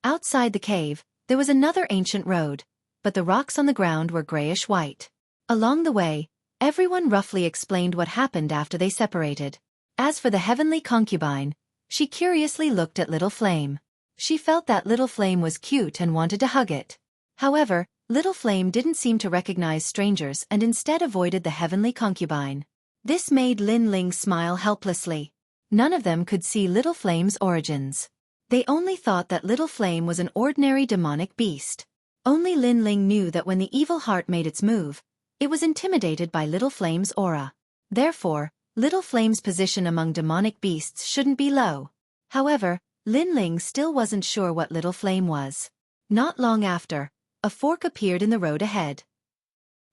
Outside the cave, there was another ancient road, but the rocks on the ground were grayish-white. Along the way, everyone roughly explained what happened after they separated. As for the heavenly concubine, she curiously looked at Little Flame. She felt that Little Flame was cute and wanted to hug it. However, Little Flame didn't seem to recognize strangers and instead avoided the heavenly concubine. This made Lin Ling smile helplessly. None of them could see Little Flame's origins. They only thought that Little Flame was an ordinary demonic beast. Only Lin Ling knew that when the evil heart made its move, it was intimidated by Little Flame's aura. Therefore, Little Flame's position among demonic beasts shouldn't be low. However, Lin Ling still wasn't sure what Little Flame was. Not long after, a fork appeared in the road ahead.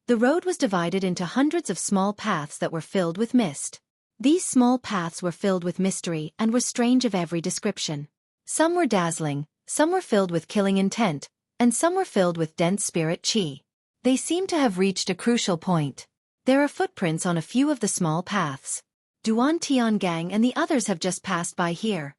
The road was divided into hundreds of small paths that were filled with mist. These small paths were filled with mystery and were strange of every description. Some were dazzling, some were filled with killing intent, and some were filled with dense spirit qi. They seemed to have reached a crucial point. There are footprints on a few of the small paths. Duan Tiangang and the others have just passed by here.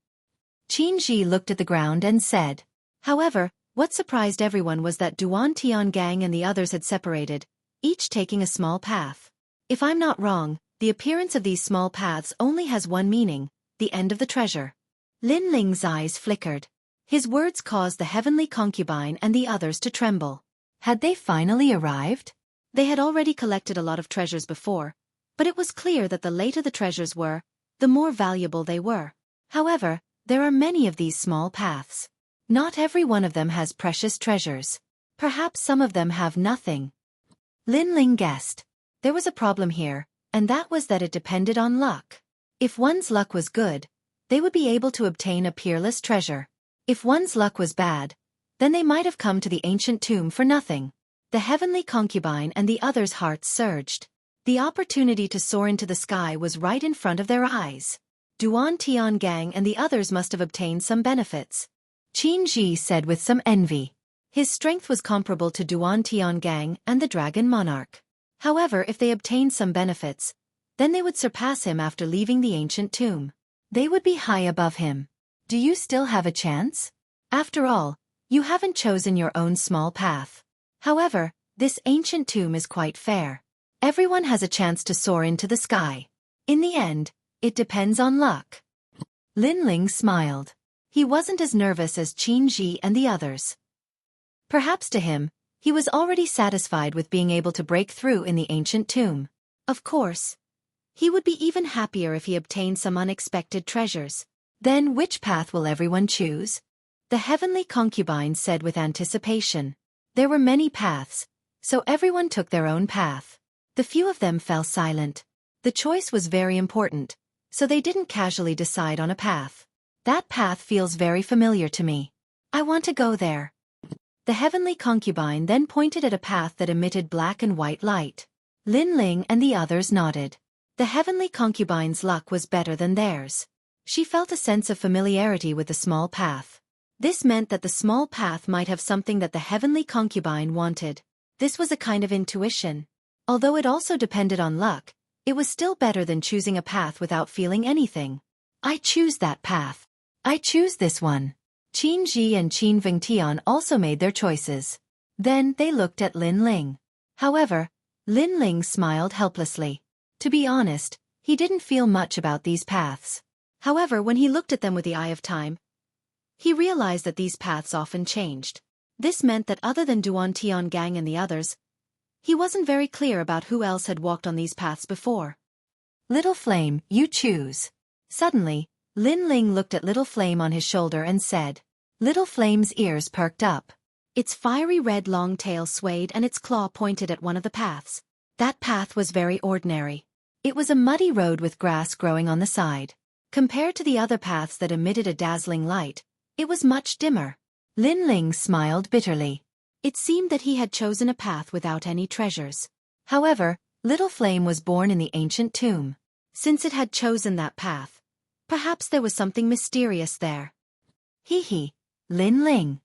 Qin Ji looked at the ground and said. However, what surprised everyone was that Duan Tiangang and the others had separated, each taking a small path. If I'm not wrong, the appearance of these small paths only has one meaning, the end of the treasure. Lin Ling's eyes flickered. His words caused the heavenly concubine and the others to tremble. Had they finally arrived? They had already collected a lot of treasures before, but it was clear that the later the treasures were, the more valuable they were. However, there are many of these small paths. Not every one of them has precious treasures. Perhaps some of them have nothing. Lin Ling guessed. There was a problem here, and that was that it depended on luck. If one's luck was good, they would be able to obtain a peerless treasure. If one's luck was bad, then they might have come to the ancient tomb for nothing. The heavenly concubine and the others' hearts surged. The opportunity to soar into the sky was right in front of their eyes. Duan Tiangang and the others must have obtained some benefits. Qin Ji said with some envy. His strength was comparable to Duan Tiangang and the Dragon Monarch. However, if they obtained some benefits, then they would surpass him after leaving the ancient tomb. They would be high above him. Do you still have a chance? After all, you haven't chosen your own small path. However, this ancient tomb is quite fair. Everyone has a chance to soar into the sky. In the end, it depends on luck. Lin Ling smiled. He wasn't as nervous as Qin Ji and the others. Perhaps to him, he was already satisfied with being able to break through in the ancient tomb. Of course, he would be even happier if he obtained some unexpected treasures. Then which path will everyone choose? The heavenly concubine said with anticipation. There were many paths, so everyone took their own path. The few of them fell silent. The choice was very important, so they didn't casually decide on a path. That path feels very familiar to me. I want to go there. The heavenly concubine then pointed at a path that emitted black and white light. Lin Ling and the others nodded. The heavenly concubine's luck was better than theirs. She felt a sense of familiarity with the small path. This meant that the small path might have something that the heavenly concubine wanted. This was a kind of intuition. Although it also depended on luck, it was still better than choosing a path without feeling anything. I choose that path. I choose this one. Qin Ji and Qin Vingtian also made their choices. Then they looked at Lin Ling. However, Lin Ling smiled helplessly. To be honest, he didn't feel much about these paths. However, when he looked at them with the eye of time, he realized that these paths often changed. This meant that other than Duan Tiangang and the others, he wasn't very clear about who else had walked on these paths before. Little Flame, you choose. Suddenly, Lin Ling looked at Little Flame on his shoulder and said. Little Flame's ears perked up. Its fiery red long tail swayed and its claw pointed at one of the paths. That path was very ordinary. It was a muddy road with grass growing on the side. Compared to the other paths that emitted a dazzling light, it was much dimmer. Lin Ling smiled bitterly. It seemed that he had chosen a path without any treasures. However, Little Flame was born in the ancient tomb. Since it had chosen that path, perhaps there was something mysterious there. Hee hee, Lin Ling.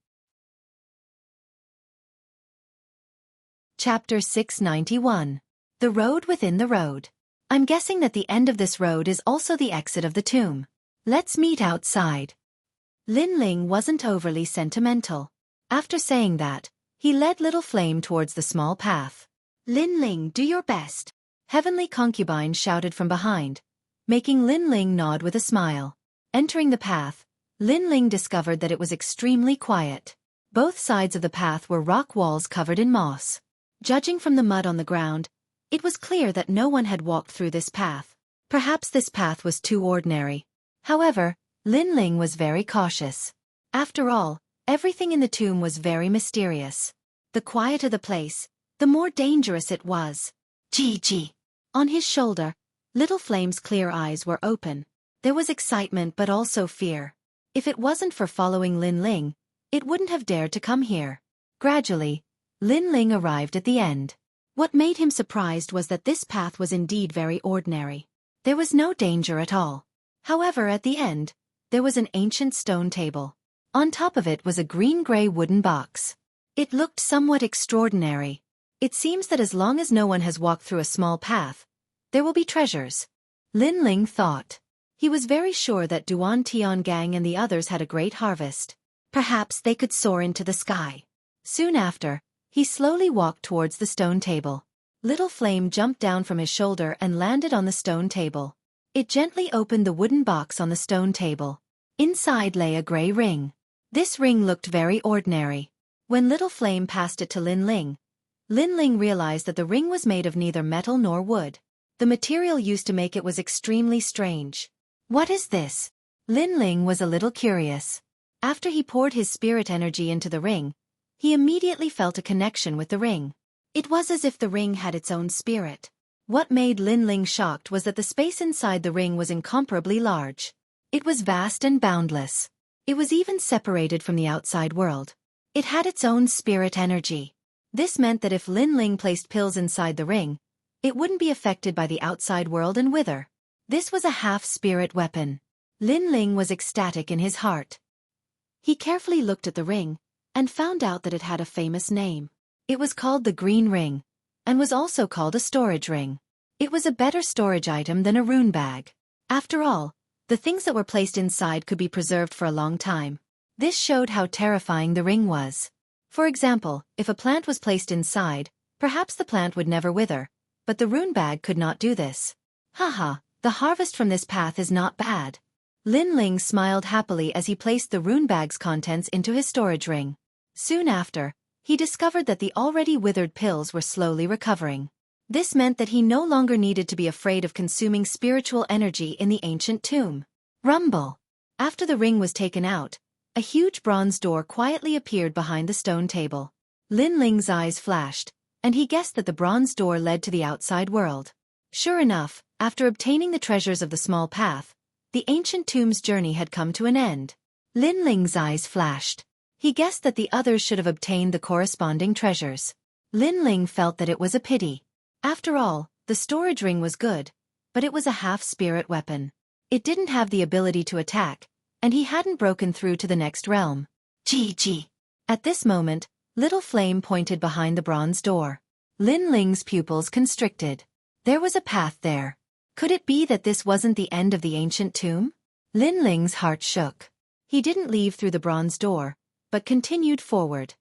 Chapter 691. The Road Within the Road. I'm guessing that the end of this road is also the exit of the tomb. Let's meet outside. Lin Ling wasn't overly sentimental. After saying that, he led Little Flame towards the small path. Lin Ling, do your best. Heavenly Concubine shouted from behind, making Lin Ling nod with a smile. Entering the path, Lin Ling discovered that it was extremely quiet. Both sides of the path were rock walls covered in moss. Judging from the mud on the ground, It was clear that no one had walked through this path. Perhaps this path was too ordinary. However, Lin Ling was very cautious. After all, everything in the tomb was very mysterious. The quieter the place, the more dangerous it was. Gigi. On his shoulder, Little Flame's clear eyes were open. There was excitement but also fear. If it wasn't for following Lin Ling, it wouldn't have dared to come here. Gradually, Lin Ling arrived at the end. What made him surprised was that this path was indeed very ordinary. There was no danger at all. However, at the end, there was an ancient stone table. On top of it was a green-gray wooden box. It looked somewhat extraordinary. It seems that as long as no one has walked through a small path, there will be treasures. Lin Ling thought. He was very sure that Duan Tiangang and the others had a great harvest. Perhaps they could soar into the sky. Soon after, he slowly walked towards the stone table. Little Flame jumped down from his shoulder and landed on the stone table. It gently opened the wooden box on the stone table. Inside lay a gray ring. This ring looked very ordinary. When Little Flame passed it to Lin Ling realized that the ring was made of neither metal nor wood. The material used to make it was extremely strange. What is this? Lin Ling was a little curious. After he poured his spirit energy into the ring, he immediately felt a connection with the ring. It was as if the ring had its own spirit. What made Lin Ling shocked was that the space inside the ring was incomparably large. It was vast and boundless. It was even separated from the outside world. It had its own spirit energy. This meant that if Lin Ling placed pills inside the ring, it wouldn't be affected by the outside world and wither. This was a half-spirit weapon. Lin Ling was ecstatic in his heart. He carefully looked at the ring, and found out that it had a famous name. It was called the Green Ring, and was also called a storage ring. It was a better storage item than a rune bag. After all, the things that were placed inside could be preserved for a long time. This showed how terrifying the ring was. For example, if a plant was placed inside, perhaps the plant would never wither, but the rune bag could not do this. Haha, the harvest from this path is not bad. Lin Ling smiled happily as he placed the rune bag's contents into his storage ring. Soon after, he discovered that the already withered pills were slowly recovering. This meant that he no longer needed to be afraid of consuming spiritual energy in the ancient tomb. Rumble. After the ring was taken out, a huge bronze door quietly appeared behind the stone table. Lin Ling's eyes flashed, and he guessed that the bronze door led to the outside world. Sure enough, after obtaining the treasures of the small path, the ancient tomb's journey had come to an end. Lin Ling's eyes flashed. He guessed that the others should have obtained the corresponding treasures. Lin Ling felt that it was a pity. After all, the storage ring was good, but it was a half-spirit weapon. It didn't have the ability to attack, and he hadn't broken through to the next realm. GG. At this moment, Little Flame pointed behind the bronze door. Lin Ling's pupils constricted. There was a path there. Could it be that this wasn't the end of the ancient tomb? Lin Ling's heart shook. He didn't leave through the bronze door, but continued forward.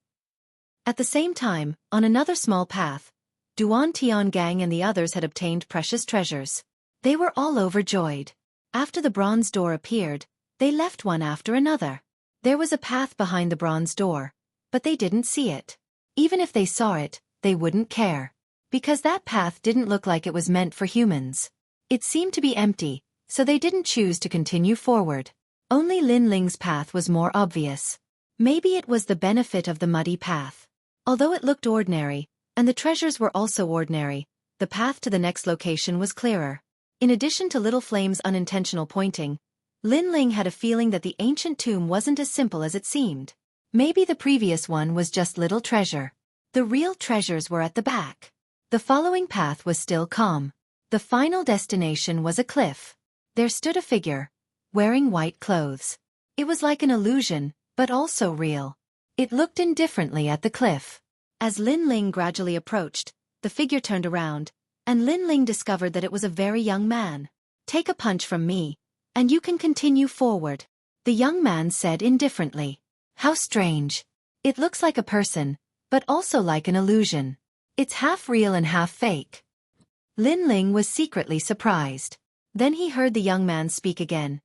At the same time, on another small path, Duan Tiangang and the others had obtained precious treasures. They were all overjoyed. After the bronze door appeared, they left one after another. There was a path behind the bronze door, but they didn't see it. Even if they saw it, they wouldn't care. Because that path didn't look like it was meant for humans. It seemed to be empty, so they didn't choose to continue forward. Only Lin Ling's path was more obvious. Maybe it was the benefit of the muddy path. Although it looked ordinary, and the treasures were also ordinary, the path to the next location was clearer. In addition to Little Flame's unintentional pointing, Lin Ling had a feeling that the ancient tomb wasn't as simple as it seemed. Maybe the previous one was just little treasure. The real treasures were at the back. The following path was still calm. The final destination was a cliff. There stood a figure, wearing white clothes. It was like an illusion, but also real. It looked indifferently at the cliff. As Lin Ling gradually approached, the figure turned around, and Lin Ling discovered that it was a very young man. "Take a punch from me, and you can continue forward," the young man said indifferently. "How strange. It looks like a person, but also like an illusion. It's half real and half fake." Lin Ling was secretly surprised. Then he heard the young man speak again.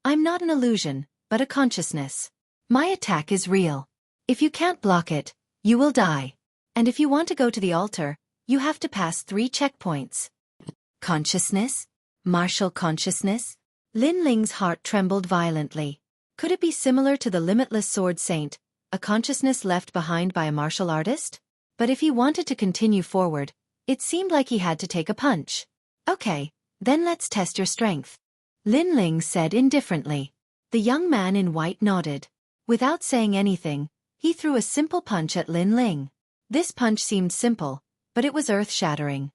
"I'm not an illusion, but a consciousness. My attack is real. If you can't block it, you will die. And if you want to go to the altar, You have to pass 3 checkpoints. Consciousness? Martial consciousness? Lin Ling's heart trembled violently. Could it be similar to the limitless sword saint, a consciousness left behind by a martial artist? But if he wanted to continue forward, it seemed like he had to take a punch. Okay, then let's test your strength. Lin Ling said indifferently. The young man in white nodded. Without saying anything, he threw a simple punch at Lin Ling. This punch seemed simple, but it was earth-shattering.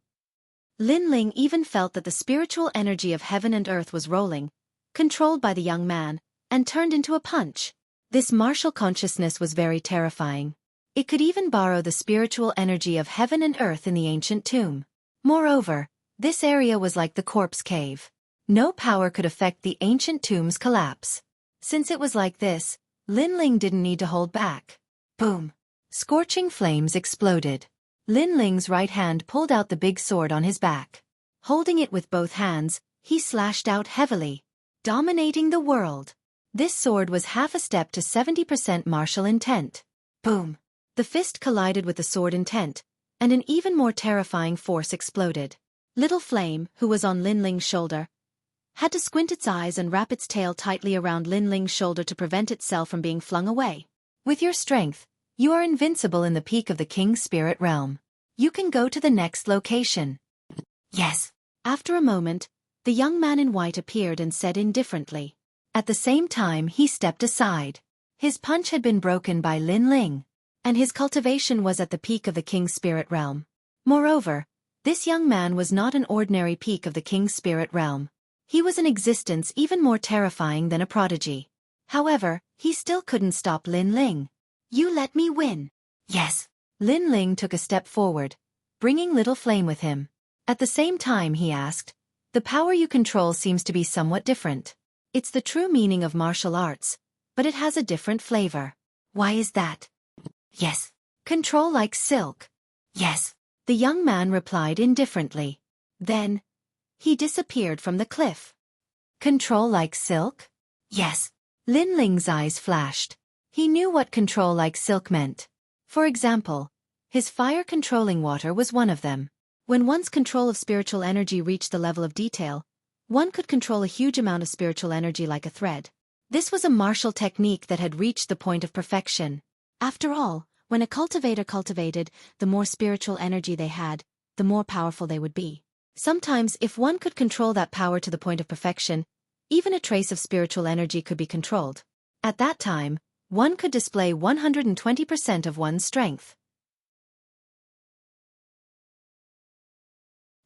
Lin Ling even felt that the spiritual energy of heaven and earth was rolling, controlled by the young man, and turned into a punch. This martial consciousness was very terrifying. It could even borrow the spiritual energy of heaven and earth in the ancient tomb. Moreover, this area was like the corpse cave. No power could affect the ancient tomb's collapse. Since it was like this, Lin Ling didn't need to hold back. Boom! Scorching flames exploded. Lin Ling's right hand pulled out the big sword on his back. Holding it with both hands, he slashed out heavily, dominating the world. This sword was half a step to 70% martial intent. Boom! The fist collided with the sword intent, and an even more terrifying force exploded. Little Flame, who was on Lin Ling's shoulder, had to squint its eyes and wrap its tail tightly around Lin Ling's shoulder to prevent itself from being flung away. With your strength, you are invincible in the peak of the King's Spirit Realm. You can go to the next location. Yes. After a moment, the young man in white appeared and said indifferently. At the same time he stepped aside. His punch had been broken by Lin Ling, and his cultivation was at the peak of the King's Spirit Realm. Moreover, this young man was not an ordinary peak of the King's Spirit Realm. He was an existence even more terrifying than a prodigy. However, he still couldn't stop Lin Ling. You let me win. Yes. Lin Ling took a step forward, bringing Little Flame with him. At the same time he asked, the power you control seems to be somewhat different. It's the true meaning of martial arts, but it has a different flavor. Why is that? Yes. Control like silk. Yes. The young man replied indifferently. Then, he disappeared from the cliff. Control like silk? Yes. Lin Ling's eyes flashed. He knew what control like silk meant. For example, his fire-controlling water was one of them. When one's control of spiritual energy reached the level of detail, one could control a huge amount of spiritual energy like a thread. This was a martial technique that had reached the point of perfection. After all, when a cultivator cultivated, the more spiritual energy they had, the more powerful they would be. Sometimes, if one could control that power to the point of perfection, even a trace of spiritual energy could be controlled. At that time, one could display 120% of one's strength.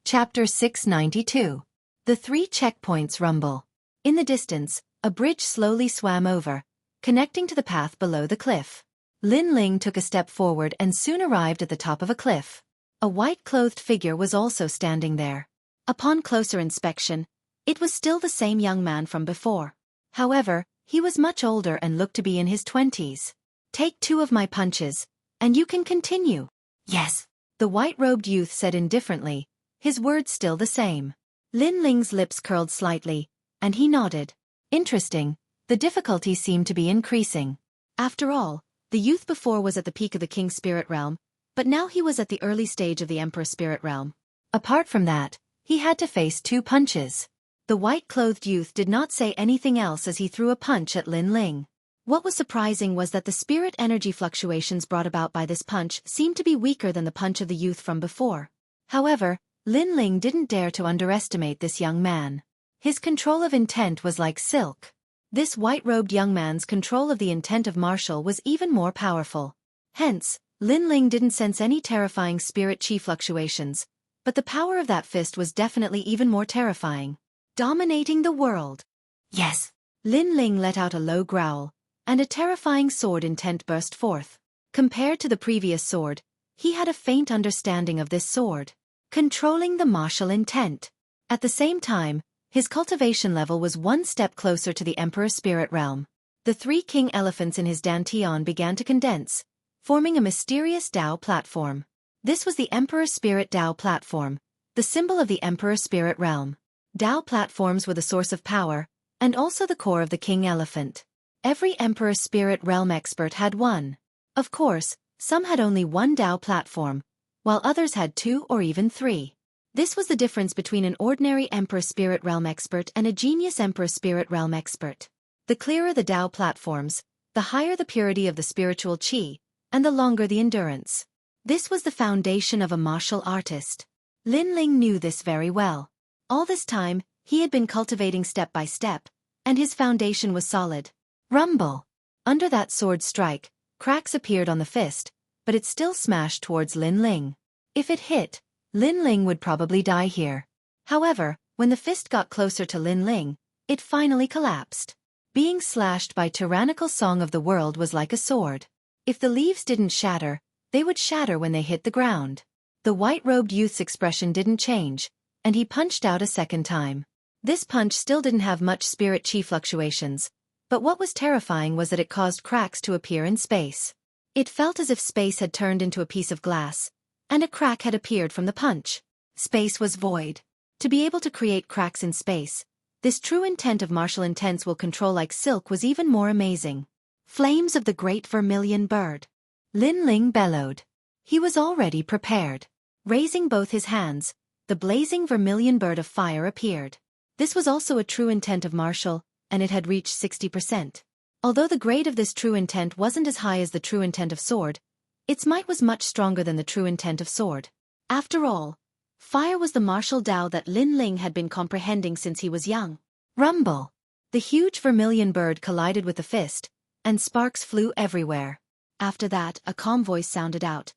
Chapter 692. The 3 Checkpoints Rumble. In the distance, a bridge slowly swam over, connecting to the path below the cliff. Lin Ling took a step forward and soon arrived at the top of a cliff. A white-clothed figure was also standing there. Upon closer inspection, it was still the same young man from before. However, he was much older and looked to be in his 20s. Take 2 of my punches, and you can continue. Yes. The white-robed youth said indifferently, his words still the same. Lin Ling's lips curled slightly, and he nodded. Interesting, the difficulty seemed to be increasing. After all, the youth before was at the peak of the King's Spirit Realm, but now he was at the early stage of the Emperor's Spirit Realm. Apart from that, he had to face 2 punches. The white-clothed youth did not say anything else as he threw a punch at Lin Ling. What was surprising was that the spirit energy fluctuations brought about by this punch seemed to be weaker than the punch of the youth from before. However, Lin Ling didn't dare to underestimate this young man. His control of intent was like silk. This white-robed young man's control of the intent of martial was even more powerful. Hence, Lin Ling didn't sense any terrifying spirit chi fluctuations, but the power of that fist was definitely even more terrifying. Dominating the world. Yes. Lin Ling let out a low growl, and a terrifying sword intent burst forth. Compared to the previous sword, he had a faint understanding of this sword. Controlling the martial intent. At the same time, his cultivation level was 1 step closer to the Emperor's Spirit Realm. The 3 king elephants in his dantian began to condense, forming a mysterious Tao platform. This was the Emperor's Spirit Tao platform, the symbol of the Emperor's Spirit Realm. Tao platforms were the source of power, and also the core of the king elephant. Every Emperor's Spirit Realm expert had one. Of course, some had only one Tao platform, while others had 2 or even 3. This was the difference between an ordinary Emperor Spirit Realm expert and a genius Emperor Spirit Realm expert. The clearer the Tao platforms, the higher the purity of the spiritual qi, and the longer the endurance. This was the foundation of a martial artist. Lin Ling knew this very well. All this time, he had been cultivating step by step, and his foundation was solid. Rumble! Under that sword strike, cracks appeared on the fist, but it still smashed towards Lin Ling. If it hit, Lin Ling would probably die here. However, when the fist got closer to Lin Ling, it finally collapsed. Being slashed by tyrannical Song of the World was like a sword. If the leaves didn't shatter, they would shatter when they hit the ground. The white-robed youth's expression didn't change, and he punched out a second time. This punch still didn't have much spirit chi fluctuations, but what was terrifying was that it caused cracks to appear in space. It felt as if space had turned into a piece of glass, and a crack had appeared from the punch. Space was void. To be able to create cracks in space, this true intent of martial intents will control like silk was even more amazing. Flames of the great vermilion bird. Lin Ling bellowed. He was already prepared. Raising both his hands, the blazing vermilion bird of fire appeared. This was also a true intent of martial, and it had reached 60%. Although the grade of this true intent wasn't as high as the true intent of sword, its might was much stronger than the true intent of sword. After all, fire was the martial Tao that Lin Ling had been comprehending since he was young. Rumble! The huge vermilion bird collided with the fist, and sparks flew everywhere. After that, a calm voice sounded out.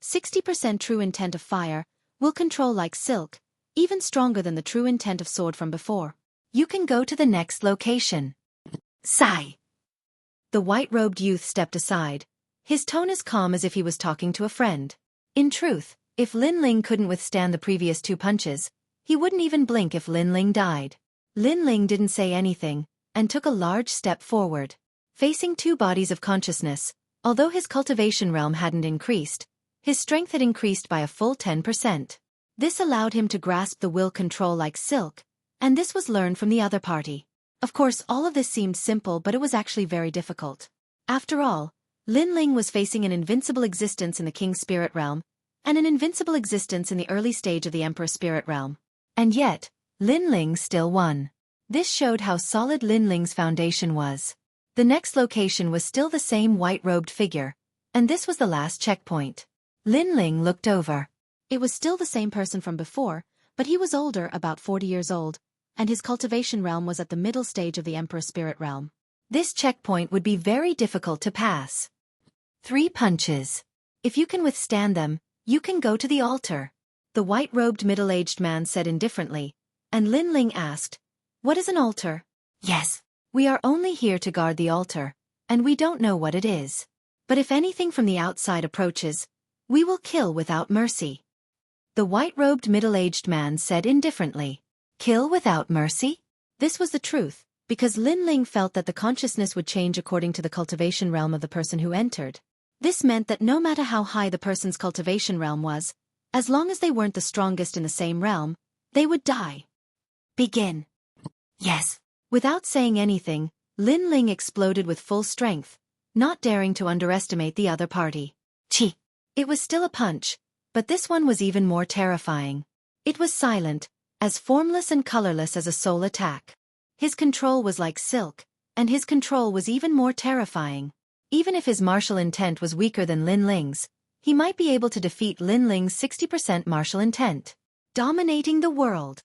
60% true intent of fire will control like silk, even stronger than the true intent of sword from before. You can go to the next location. Sigh. The white-robed youth stepped aside, his tone as calm as if he was talking to a friend. In truth, if Lin Ling couldn't withstand the previous 2 punches, he wouldn't even blink if Lin Ling died. Lin Ling didn't say anything, and took a large step forward. Facing 2 bodies of consciousness, although his cultivation realm hadn't increased, his strength had increased by a full 10%. This allowed him to grasp the will control like silk, and this was learned from the other party. Of course, all of this seemed simple, but it was actually very difficult. After all, Lin Ling was facing an invincible existence in the King's Spirit Realm, and an invincible existence in the early stage of the Emperor Spirit Realm. And yet, Lin Ling still won. This showed how solid Lin Ling's foundation was. The next location was still the same white-robed figure, and this was the last checkpoint. Lin Ling looked over. It was still the same person from before, but he was older, about 40 years old, and his cultivation realm was at the middle stage of the Emperor Spirit Realm. This checkpoint would be very difficult to pass. 3 punches. If you can withstand them, you can go to the altar. The white-robed middle-aged man said indifferently, and Lin Ling asked, "What is an altar?" "Yes, we are only here to guard the altar, and we don't know what it is. But if anything from the outside approaches, we will kill without mercy." The white-robed middle-aged man said indifferently, "Kill without mercy?" This was the truth, because Lin Ling felt that the consciousness would change according to the cultivation realm of the person who entered. This meant that no matter how high the person's cultivation realm was, as long as they weren't the strongest in the same realm, they would die. Begin. Yes. Without saying anything, Lin Ling exploded with full strength, not daring to underestimate the other party. Chi. It was still a punch, but this one was even more terrifying. It was silent, as formless and colorless as a soul attack. His control was like silk, and his control was even more terrifying. Even if his martial intent was weaker than Lin Ling's, he might be able to defeat Lin Ling's 60% martial intent. Dominating the world.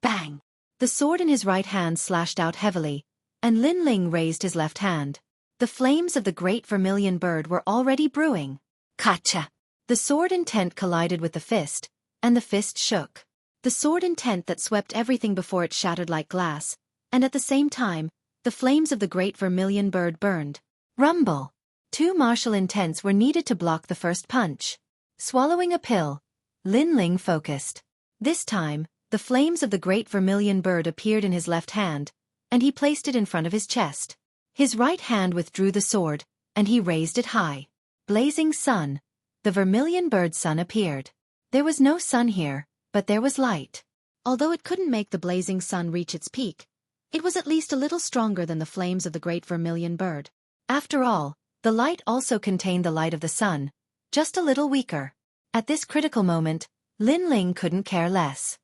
Bang! The sword in his right hand slashed out heavily, and Lin Ling raised his left hand. The flames of the great vermilion bird were already brewing. Kacha! The sword intent collided with the fist, and the fist shook. The sword intent that swept everything before it shattered like glass, and at the same time, the flames of the great vermilion bird burned. Rumble! 2 martial intents were needed to block the first punch. Swallowing a pill, Lin Ling focused. This time, the flames of the great vermilion bird appeared in his left hand, and he placed it in front of his chest. His right hand withdrew the sword, and he raised it high. Blazing sun. The vermilion bird's sun appeared. There was no sun here, but there was light. Although it couldn't make the blazing sun reach its peak, it was at least a little stronger than the flames of the great vermilion bird. After all, the light also contained the light of the sun, just a little weaker. At this critical moment, Lin Ling couldn't care less.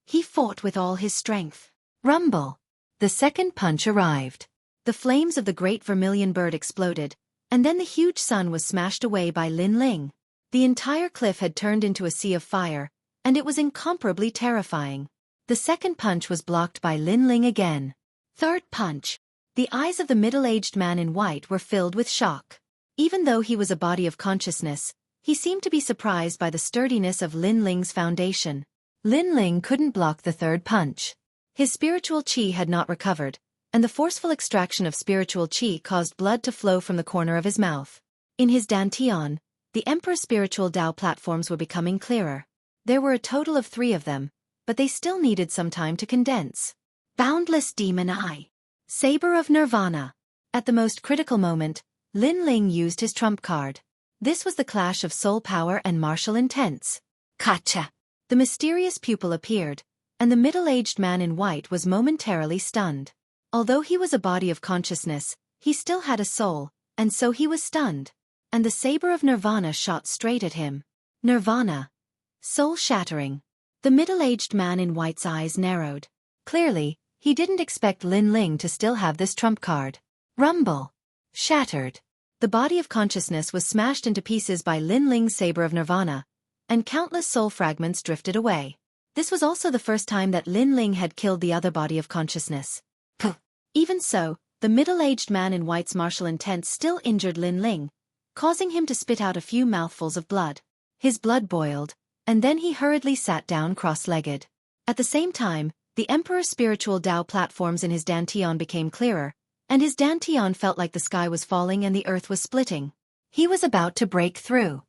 He fought with all his strength. Rumble! The second punch arrived. The flames of the great vermilion bird exploded, and then the huge sun was smashed away by Lin Ling. The entire cliff had turned into a sea of fire, and it was incomparably terrifying. The second punch was blocked by Lin Ling again. Third punch. The eyes of the middle-aged man in white were filled with shock. Even though he was a body of consciousness, he seemed to be surprised by the sturdiness of Lin Ling's foundation. Lin Ling couldn't block the third punch. His spiritual qi had not recovered, and the forceful extraction of spiritual qi caused blood to flow from the corner of his mouth. In his dantian, the Emperor's spiritual Tao platforms were becoming clearer. There were a total of 3 of them, but they still needed some time to condense. Boundless Demon Eye. Saber of Nirvana. At the most critical moment, Lin Ling used his trump card. This was the clash of soul power and martial intents. Kacha! The mysterious pupil appeared, and the middle-aged man in white was momentarily stunned. Although he was a body of consciousness, he still had a soul, and so he was stunned. And the saber of Nirvana shot straight at him. Nirvana. Soul-shattering. The middle-aged man in white's eyes narrowed. Clearly, he didn't expect Lin Ling to still have this trump card. Rumble. Shattered. The body of consciousness was smashed into pieces by Lin Ling's saber of Nirvana, and countless soul fragments drifted away. This was also the first time that Lin Ling had killed the other body of consciousness. Even so, the middle-aged man in white's martial intents still injured Lin Ling, causing him to spit out a few mouthfuls of blood. His blood boiled, and then he hurriedly sat down cross-legged. At the same time, the Emperor's spiritual Tao platforms in his dantian became clearer, and his dantian felt like the sky was falling and the earth was splitting. He was about to break through.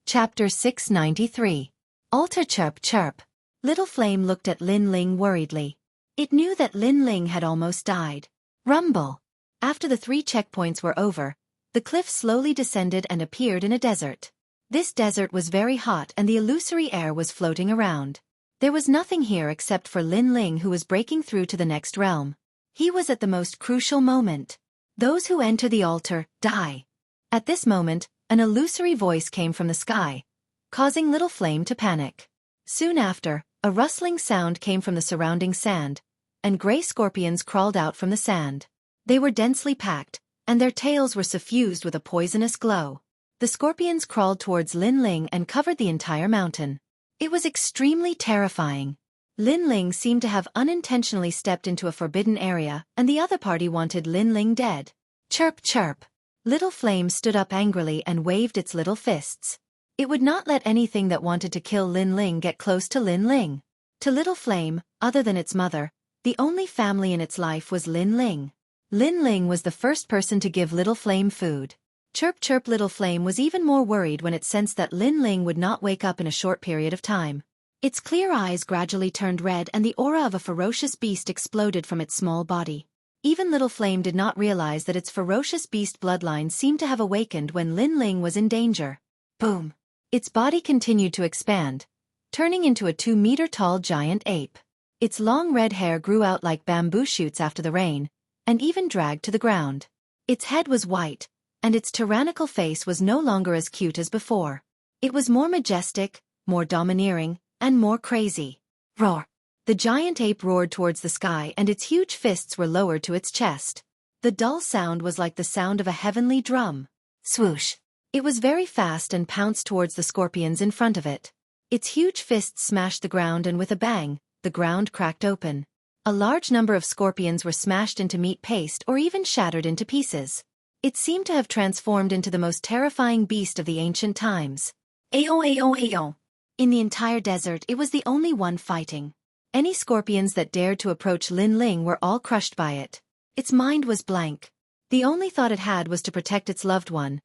Chapter 693. Altar Chirp Chirp. Little Flame looked at Lin Ling worriedly. It knew that Lin Ling had almost died. Rumble. After the 3 checkpoints were over, the cliff slowly descended and appeared in a desert. This desert was very hot and the illusory air was floating around. There was nothing here except for Lin Ling, who was breaking through to the next realm. He was at the most crucial moment. Those who enter the altar die. At this moment, an illusory voice came from the sky, causing Little Flame to panic. Soon after, a rustling sound came from the surrounding sand, and gray scorpions crawled out from the sand. They were densely packed, and their tails were suffused with a poisonous glow. The scorpions crawled towards Lin Ling and covered the entire mountain. It was extremely terrifying. Lin Ling seemed to have unintentionally stepped into a forbidden area, and the other party wanted Lin Ling dead. Chirp chirp. Little Flame stood up angrily and waved its little fists. It would not let anything that wanted to kill Lin Ling get close to Lin Ling. To Little Flame, other than its mother, the only family in its life was Lin Ling. Lin Ling was the first person to give Little Flame food. Chirp chirp. Little Flame was even more worried when it sensed that Lin Ling would not wake up in a short period of time. Its clear eyes gradually turned red and the aura of a ferocious beast exploded from its small body. Even Little Flame did not realize that its ferocious beast bloodline seemed to have awakened when Lin Ling was in danger. Boom! Its body continued to expand, turning into a 2-meter-tall giant ape. Its long red hair grew out like bamboo shoots after the rain, and even dragged to the ground. Its head was white, and its tyrannical face was no longer as cute as before. It was more majestic, more domineering, and more crazy. Roar! The giant ape roared towards the sky and its huge fists were lowered to its chest. The dull sound was like the sound of a heavenly drum. Swoosh! It was very fast and pounced towards the scorpions in front of it. Its huge fists smashed the ground and with a bang, the ground cracked open. A large number of scorpions were smashed into meat paste or even shattered into pieces. It seemed to have transformed into the most terrifying beast of the ancient times. Ayo ayo ayo! In the entire desert it was the only one fighting. Any scorpions that dared to approach Lin Ling were all crushed by it. Its mind was blank. The only thought it had was to protect its loved one.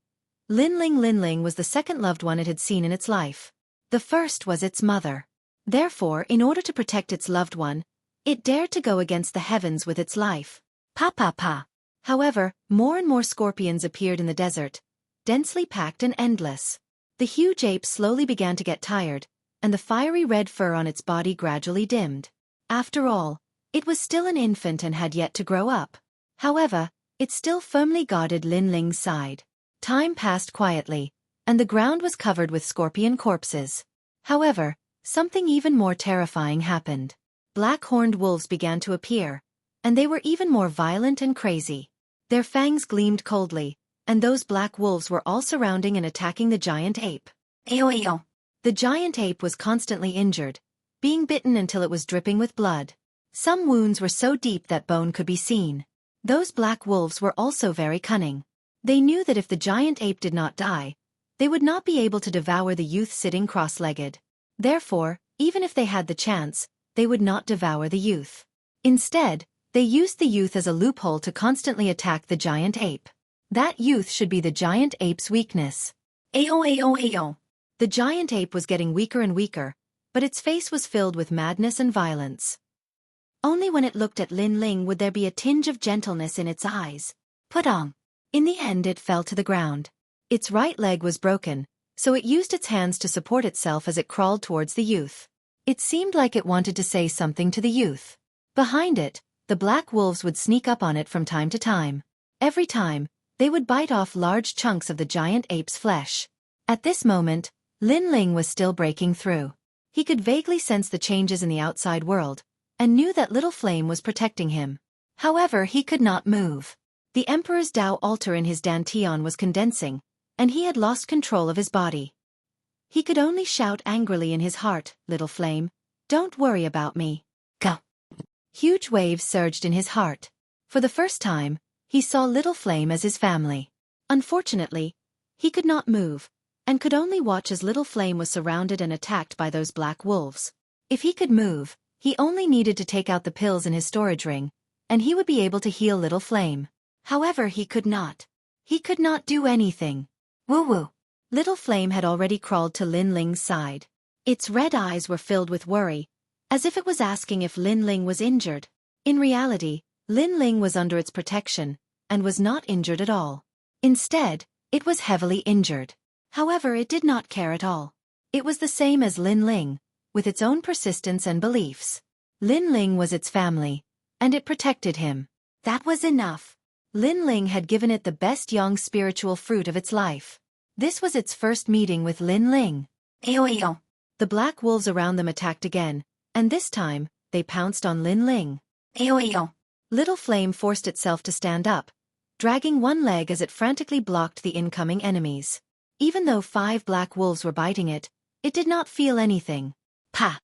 Lin Ling was the second loved one it had seen in its life. The first was its mother. Therefore, in order to protect its loved one, it dared to go against the heavens with its life. Pa pa pa. However, more and more scorpions appeared in the desert, densely packed and endless. The huge ape slowly began to get tired, and the fiery red fur on its body gradually dimmed. After all, it was still an infant and had yet to grow up. However, it still firmly guarded Lin Ling's side. Time passed quietly, and the ground was covered with scorpion corpses. However, something even more terrifying happened. Black-horned wolves began to appear, and they were even more violent and crazy. Their fangs gleamed coldly, and those black wolves were all surrounding and attacking the giant ape. Ayo ayo. The giant ape was constantly injured, being bitten until it was dripping with blood. Some wounds were so deep that bone could be seen. Those black wolves were also very cunning. They knew that if the giant ape did not die, they would not be able to devour the youth sitting cross-legged. Therefore, even if they had the chance, they would not devour the youth. Instead, they used the youth as a loophole to constantly attack the giant ape. That youth should be the giant ape's weakness. Ayo ayo ayo. The giant ape was getting weaker and weaker, but its face was filled with madness and violence. Only when it looked at Lin Ling would there be a tinge of gentleness in its eyes. Padong. In the end it fell to the ground. Its right leg was broken, so it used its hands to support itself as it crawled towards the youth. It seemed like it wanted to say something to the youth. Behind it, the black wolves would sneak up on it from time to time. Every time, they would bite off large chunks of the giant ape's flesh. At this moment, Lin Ling was still breaking through. He could vaguely sense the changes in the outside world, and knew that little flame was protecting him. However, he could not move. The Emperor's Tao altar in his dantian was condensing, and he had lost control of his body. He could only shout angrily in his heart, "Little flame, don't worry about me. Go." Huge waves surged in his heart. For the first time, he saw Little Flame as his family. Unfortunately, he could not move, and could only watch as Little Flame was surrounded and attacked by those black wolves. If he could move, he only needed to take out the pills in his storage ring, and he would be able to heal Little Flame. However, he could not. He could not do anything. Woo-woo. Little Flame had already crawled to Lin Ling's side. Its red eyes were filled with worry, as if it was asking if Lin Ling was injured. In reality, Lin Ling was under its protection, and was not injured at all. Instead, it was heavily injured. However, it did not care at all. It was the same as Lin Ling, with its own persistence and beliefs. Lin Ling was its family, and it protected him. That was enough. Lin Ling had given it the best young spiritual fruit of its life. This was its first meeting with Lin Ling. Ayo ayo. The black wolves around them attacked again, and this time, they pounced on Lin Ling. Ayo ayo. Little Flame forced itself to stand up, dragging one leg as it frantically blocked the incoming enemies. Even though 5 black wolves were biting it, it did not feel anything. Pa!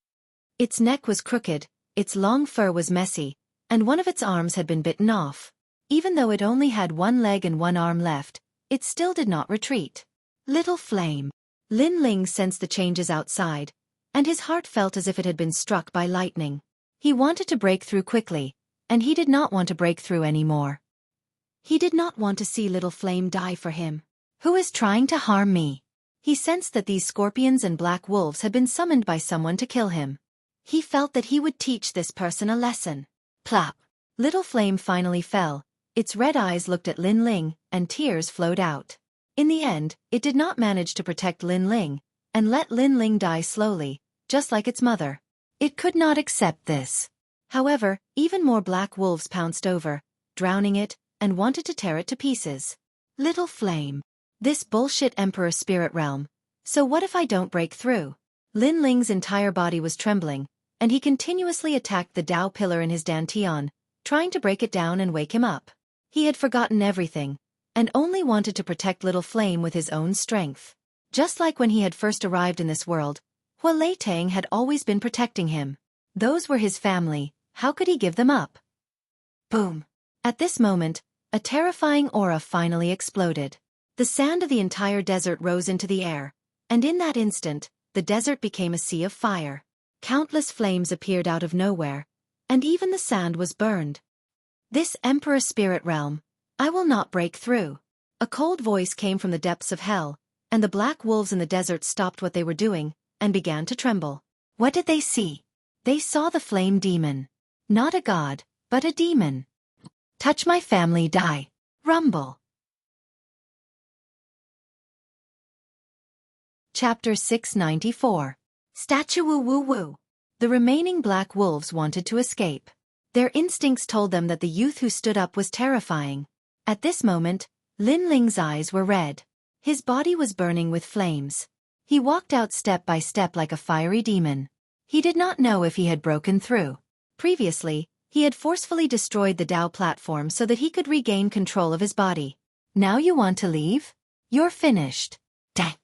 Its neck was crooked, its long fur was messy, and one of its arms had been bitten off. Even though it only had one leg and one arm left, it still did not retreat. Little Flame. Lin Ling sensed the changes outside, and his heart felt as if it had been struck by lightning. He wanted to break through quickly, and he did not want to break through anymore. He did not want to see Little Flame die for him. Who is trying to harm me? He sensed that these scorpions and black wolves had been summoned by someone to kill him. He felt that he would teach this person a lesson. Plop! Little Flame finally fell. Its red eyes looked at Lin Ling, and tears flowed out. In the end, it did not manage to protect Lin Ling, and let Lin Ling die slowly, just like its mother. It could not accept this. However, even more black wolves pounced over, drowning it, and wanted to tear it to pieces. Little Flame. This bullshit Emperor Spirit Realm. So what if I don't break through? Lin Ling's entire body was trembling, and he continuously attacked the Tao pillar in his dantian, trying to break it down and wake him up. He had forgotten everything, and only wanted to protect Little Flame with his own strength. Just like when he had first arrived in this world, Hua Tang had always been protecting him. Those were his family, how could he give them up? Boom! At this moment, a terrifying aura finally exploded. The sand of the entire desert rose into the air, and in that instant, the desert became a sea of fire. Countless flames appeared out of nowhere, and even the sand was burned. This Emperor Spirit Realm, I will not break through. A cold voice came from the depths of hell, and the black wolves in the desert stopped what they were doing, and began to tremble. What did they see? They saw the flame demon. Not a god, but a demon. Touch my family, die. Rumble. Chapter 694. Statue Woo Woo Woo. The remaining black wolves wanted to escape. Their instincts told them that the youth who stood up was terrifying. At this moment, Lin Ling's eyes were red. His body was burning with flames. He walked out step by step like a fiery demon. He did not know if he had broken through. Previously, he had forcefully destroyed the Dao platform so that he could regain control of his body. Now you want to leave? You're finished. Dang.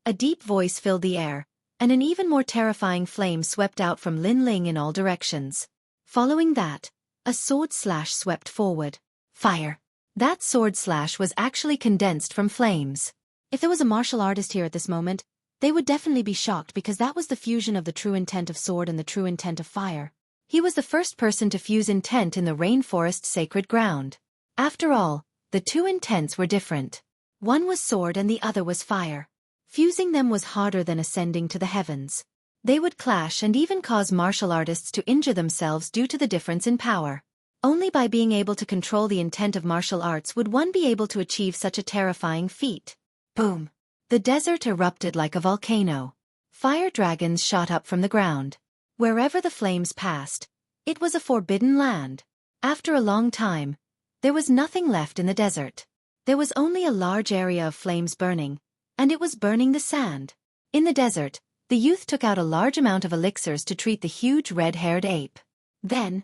A deep voice filled the air, and an even more terrifying flame swept out from Lin Ling in all directions. Following that, a sword slash swept forward. Fire. That sword slash was actually condensed from flames. If there was a martial artist here at this moment, they would definitely be shocked because that was the fusion of the true intent of sword and the true intent of fire. He was the first person to fuse intent in the rainforest sacred ground. After all, the two intents were different. One was sword and the other was fire. Fusing them was harder than ascending to the heavens. They would clash and even cause martial artists to injure themselves due to the difference in power. Only by being able to control the intent of martial arts would one be able to achieve such a terrifying feat. Boom! The desert erupted like a volcano. Fire dragons shot up from the ground. Wherever the flames passed, it was a forbidden land. After a long time, there was nothing left in the desert. There was only a large area of flames burning, and it was burning the sand. In the desert, the youth took out a large amount of elixirs to treat the huge red-haired ape. Then,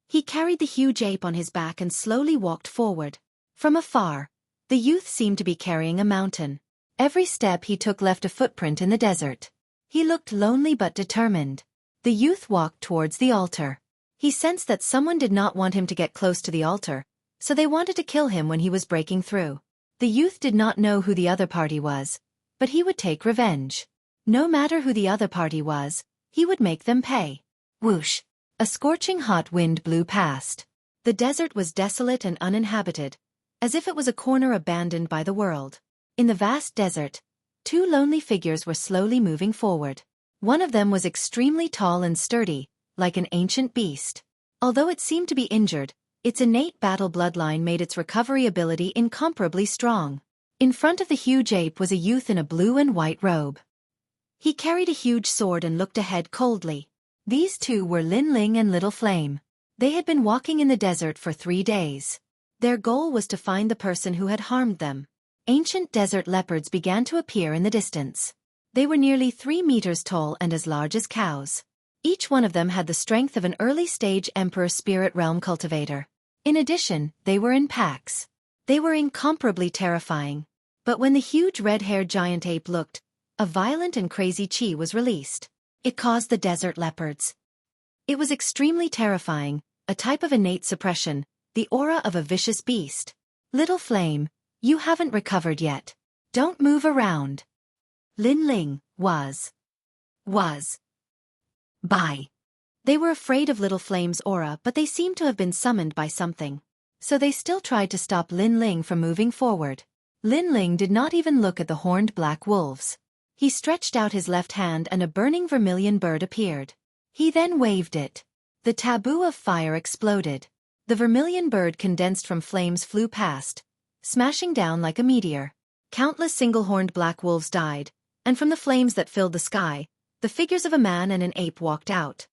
he carried the huge ape on his back and slowly walked forward. From afar, the youth seemed to be carrying a mountain. Every step he took left a footprint in the desert. He looked lonely but determined. The youth walked towards the altar. He sensed that someone did not want him to get close to the altar, so they wanted to kill him when he was breaking through. The youth did not know who the other party was, but he would take revenge. No matter who the other party was, he would make them pay. Whoosh! A scorching hot wind blew past. The desert was desolate and uninhabited, as if it was a corner abandoned by the world. In the vast desert, two lonely figures were slowly moving forward. One of them was extremely tall and sturdy, like an ancient beast. Although it seemed to be injured, its innate battle bloodline made its recovery ability incomparably strong. In front of the huge ape was a youth in a blue and white robe. He carried a huge sword and looked ahead coldly. These two were Lin Ling and Little Flame. They had been walking in the desert for 3 days. Their goal was to find the person who had harmed them. Ancient desert leopards began to appear in the distance. They were nearly 3 meters tall and as large as cows. Each one of them had the strength of an early-stage Emperor Spirit Realm cultivator. In addition, they were in packs. They were incomparably terrifying. But when the huge red-haired giant ape looked, a violent and crazy chi was released. It caused the desert leopards. It was extremely terrifying, a type of innate suppression, the aura of a vicious beast. Little Flame, you haven't recovered yet. Don't move around. Lin Ling was. Bye. They were afraid of Little Flame's aura, but they seemed to have been summoned by something. So they still tried to stop Lin Ling from moving forward. Lin Ling did not even look at the horned black wolves. He stretched out his left hand and a burning vermilion bird appeared. He then waved it. The taboo of fire exploded. The vermilion bird condensed from flames flew past, smashing down like a meteor. Countless single-horned black wolves died, and from the flames that filled the sky, the figures of a man and an ape walked out.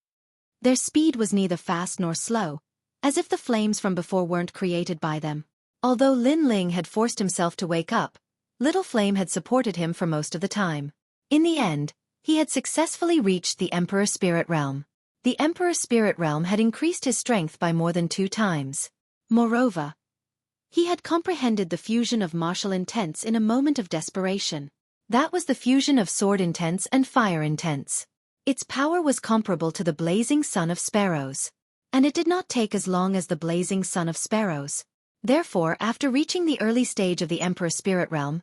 Their speed was neither fast nor slow, as if the flames from before weren't created by them. Although Lin Ling had forced himself to wake up, Little Flame had supported him for most of the time. In the end, he had successfully reached the Emperor Spirit Realm. The Emperor Spirit Realm had increased his strength by more than 2 times. Moreover, he had comprehended the fusion of martial intents in a moment of desperation. That was the fusion of sword intents and fire intents. Its power was comparable to the blazing sun of sparrows. And it did not take as long as the blazing sun of sparrows. Therefore, after reaching the early stage of the Emperor Spirit Realm,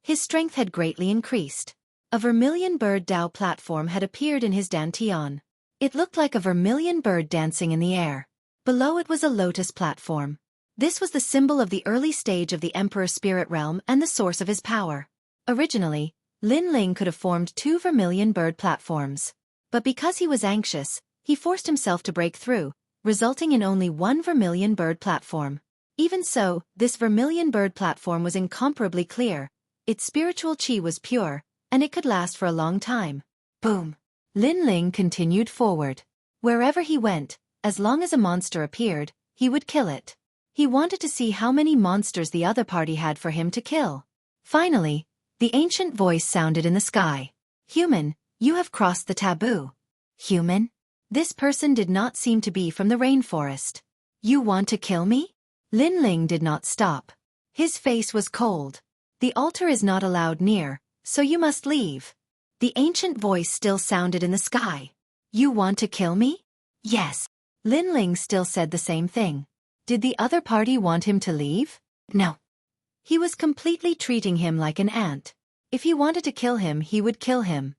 his strength had greatly increased. A vermilion bird Dao platform had appeared in his dantian. It looked like a vermilion bird dancing in the air. Below it was a lotus platform. This was the symbol of the early stage of the Emperor Spirit Realm and the source of his power. Originally, Lin Ling could have formed 2 vermilion bird platforms. But because he was anxious, he forced himself to break through, resulting in only 1 vermilion bird platform. Even so, this vermilion bird platform was incomparably clear. Its spiritual chi was pure, and it could last for a long time. Boom! Lin Ling continued forward. Wherever he went, as long as a monster appeared, he would kill it. He wanted to see how many monsters the other party had for him to kill. Finally, the ancient voice sounded in the sky. Human, you have crossed the taboo. Human? This person did not seem to be from the rainforest. You want to kill me? Lin Ling did not stop. His face was cold. The altar is not allowed near, so you must leave. The ancient voice still sounded in the sky. You want to kill me? Yes. Lin Ling still said the same thing. Did the other party want him to leave? No. He was completely treating him like an ant. If he wanted to kill him, he would kill him.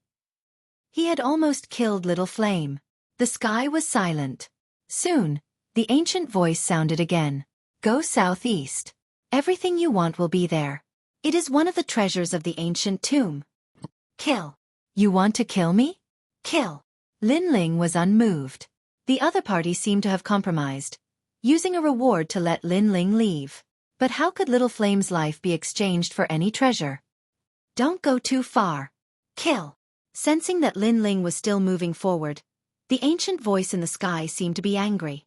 He had almost killed Little Flame. The sky was silent. Soon, the ancient voice sounded again. Go southeast. Everything you want will be there. It is one of the treasures of the ancient tomb. Kill. You want to kill me? Kill. Lin Ling was unmoved. The other party seemed to have compromised, using a reward to let Lin Ling leave. But how could Little Flame's life be exchanged for any treasure? Don't go too far. Kill. Sensing that Lin Ling was still moving forward, the ancient voice in the sky seemed to be angry.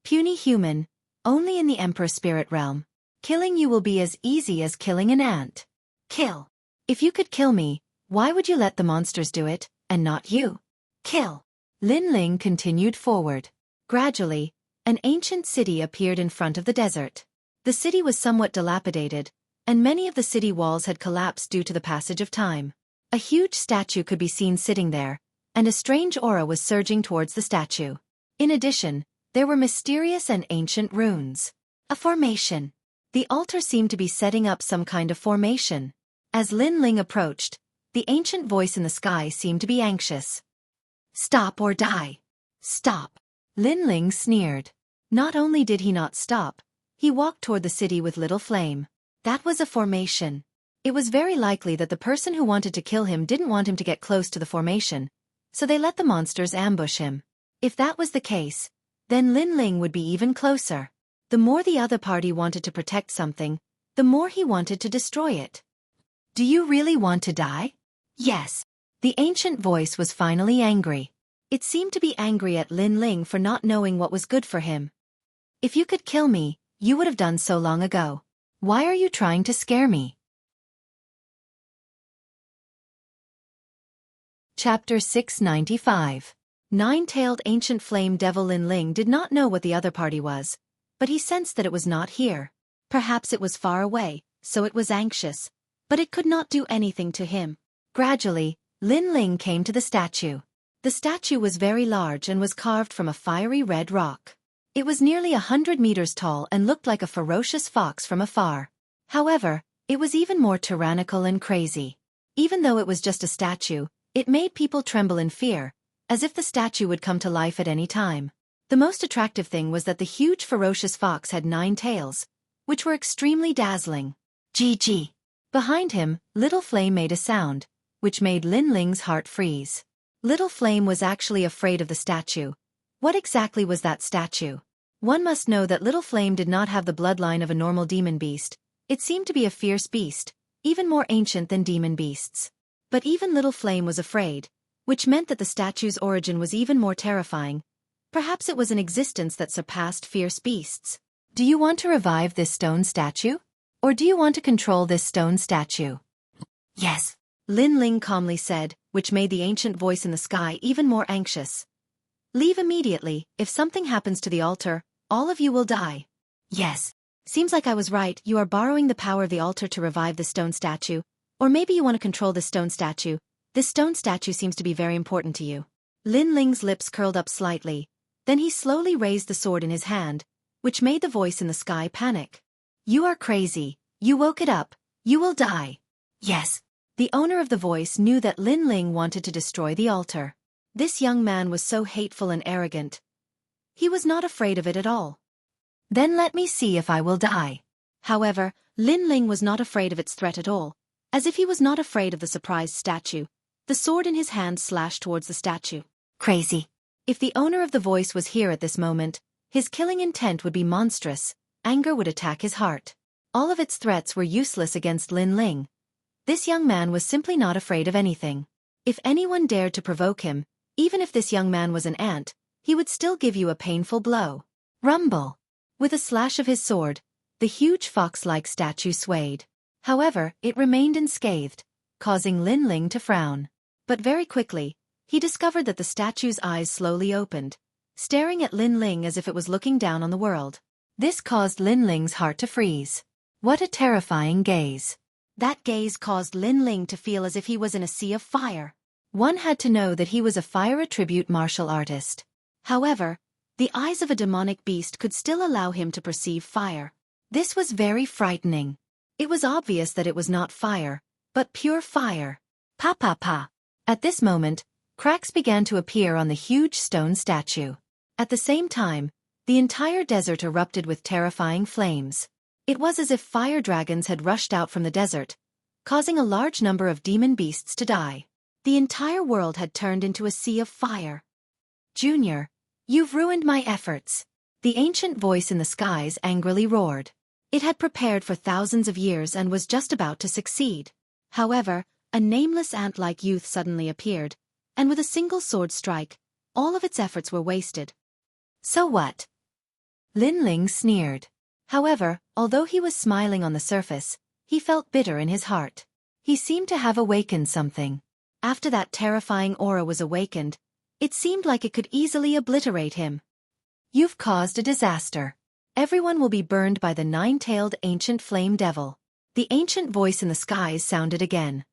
Puny human, only in the Emperor Spirit Realm. Killing you will be as easy as killing an ant. Kill. If you could kill me, why would you let the monsters do it, and not you? Kill. Lin Ling continued forward. Gradually, an ancient city appeared in front of the desert. The city was somewhat dilapidated, and many of the city walls had collapsed due to the passage of time. A huge statue could be seen sitting there, and a strange aura was surging towards the statue. In addition, there were mysterious and ancient runes. A formation. The altar seemed to be setting up some kind of formation. As Lin Ling approached, the ancient voice in the sky seemed to be anxious. Stop or die. Stop. Lin Ling sneered. Not only did he not stop, he walked toward the city with Little Flame. That was a formation. It was very likely that the person who wanted to kill him didn't want him to get close to the formation, so they let the monsters ambush him. If that was the case, then Lin Ling would be even closer. The more the other party wanted to protect something, the more he wanted to destroy it. Do you really want to die? Yes. The ancient voice was finally angry. It seemed to be angry at Lin Ling for not knowing what was good for him. If you could kill me, you would have done so long ago. Why are you trying to scare me? Chapter 695. Nine-tailed ancient flame devil Lin Ling did not know what the other party was, but he sensed that it was not here. Perhaps it was far away, so it was anxious, but it could not do anything to him. Gradually, Lin Ling came to the statue. The statue was very large and was carved from a fiery red rock. It was nearly 100 meters tall and looked like a ferocious fox from afar. However, it was even more tyrannical and crazy. Even though it was just a statue, it made people tremble in fear, as if the statue would come to life at any time. The most attractive thing was that the huge ferocious fox had 9 tails, which were extremely dazzling. GG. Behind him, Little Flame made a sound, which made Lin Ling's heart freeze. Little Flame was actually afraid of the statue. What exactly was that statue? One must know that Little Flame did not have the bloodline of a normal demon beast. It seemed to be a fierce beast, even more ancient than demon beasts. But even Little Flame was afraid, which meant that the statue's origin was even more terrifying. Perhaps it was an existence that surpassed fierce beasts. Do you want to revive this stone statue? Or do you want to control this stone statue? Yes, Lin Ling calmly said, which made the ancient voice in the sky even more anxious. Leave immediately. If something happens to the altar, all of you will die. Yes. Seems like I was right. You are borrowing the power of the altar to revive the stone statue. Or maybe you want to control this stone statue. This stone statue seems to be very important to you. Lin Ling's lips curled up slightly. Then he slowly raised the sword in his hand, which made the voice in the sky panic. You are crazy. You woke it up. You will die. Yes. The owner of the voice knew that Lin Ling wanted to destroy the altar. This young man was so hateful and arrogant. He was not afraid of it at all. Then let me see if I will die. However, Lin Ling was not afraid of its threat at all. As if he was not afraid of the surprised statue, the sword in his hand slashed towards the statue. Crazy. If the owner of the voice was here at this moment, his killing intent would be monstrous. Anger would attack his heart. All of its threats were useless against Lin Ling. This young man was simply not afraid of anything. If anyone dared to provoke him, even if this young man was an ant, he would still give you a painful blow. Rumble. With a slash of his sword, the huge fox-like statue swayed. However, it remained unscathed, causing Lin Ling to frown. But very quickly, he discovered that the statue's eyes slowly opened, staring at Lin Ling as if it was looking down on the world. This caused Lin Ling's heart to freeze. What a terrifying gaze. That gaze caused Lin Ling to feel as if he was in a sea of fire. One had to know that he was a fire attribute martial artist. However, the eyes of a demonic beast could still allow him to perceive fire. This was very frightening. It was obvious that it was not fire, but pure fire. Pa pa pa. At this moment, cracks began to appear on the huge stone statue. At the same time, the entire desert erupted with terrifying flames. It was as if fire dragons had rushed out from the desert, causing a large number of demon beasts to die. The entire world had turned into a sea of fire. Junior, you've ruined my efforts. The ancient voice in the skies angrily roared. It had prepared for thousands of years and was just about to succeed. However, a nameless ant-like youth suddenly appeared, and with a single sword strike, all of its efforts were wasted. So what? Lin Ling sneered. However, although he was smiling on the surface, he felt bitter in his heart. He seemed to have awakened something. After that terrifying aura was awakened, it seemed like it could easily obliterate him. You've caused a disaster. Everyone will be burned by the nine-tailed ancient flame devil. The ancient voice in the skies sounded again.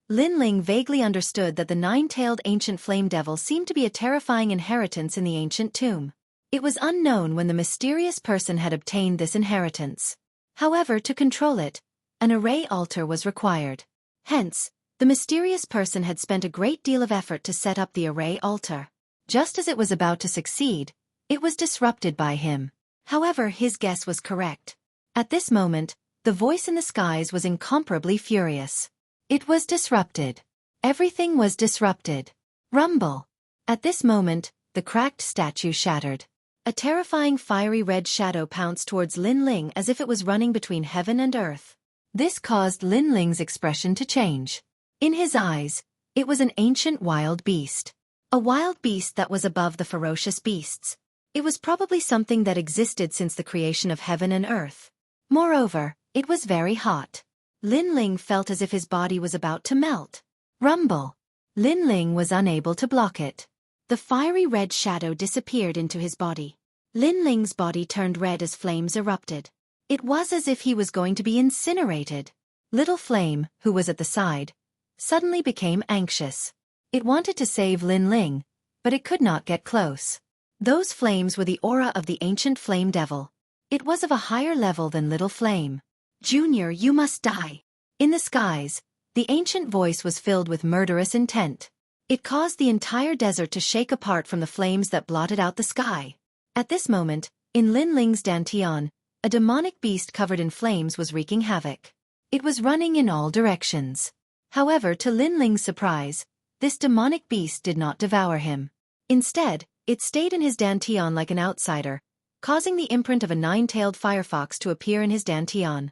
Lin Ling vaguely understood that the nine-tailed ancient flame devil seemed to be a terrifying inheritance in the ancient tomb. It was unknown when the mysterious person had obtained this inheritance. However, to control it, an array altar was required. Hence, the mysterious person had spent a great deal of effort to set up the array altar. Just as it was about to succeed, it was disrupted by him. However, his guess was correct. At this moment, the voice in the skies was incomparably furious. It was disrupted. Everything was disrupted. Rumble. At this moment, the cracked statue shattered. A terrifying fiery red shadow pounced towards Lin Ling as if it was running between heaven and earth. This caused Lin Ling's expression to change. In his eyes, it was an ancient wild beast. A wild beast that was above the ferocious beasts. It was probably something that existed since the creation of heaven and earth. Moreover, it was very hot. Lin Ling felt as if his body was about to melt. Rumble. Lin Ling was unable to block it. The fiery red shadow disappeared into his body. Lin Ling's body turned red as flames erupted. It was as if he was going to be incinerated. Little Flame, who was at the side, suddenly became anxious. It wanted to save Lin Ling, but it could not get close. Those flames were the aura of the ancient flame devil. It was of a higher level than Little Flame. Junior, you must die. In the skies, the ancient voice was filled with murderous intent. It caused the entire desert to shake apart from the flames that blotted out the sky. At this moment, in Lin Ling's dantian, a demonic beast covered in flames was wreaking havoc. It was running in all directions. However, to Lin Ling's surprise, this demonic beast did not devour him. Instead, it stayed in his dantian like an outsider, causing the imprint of a nine-tailed firefox to appear in his dantian.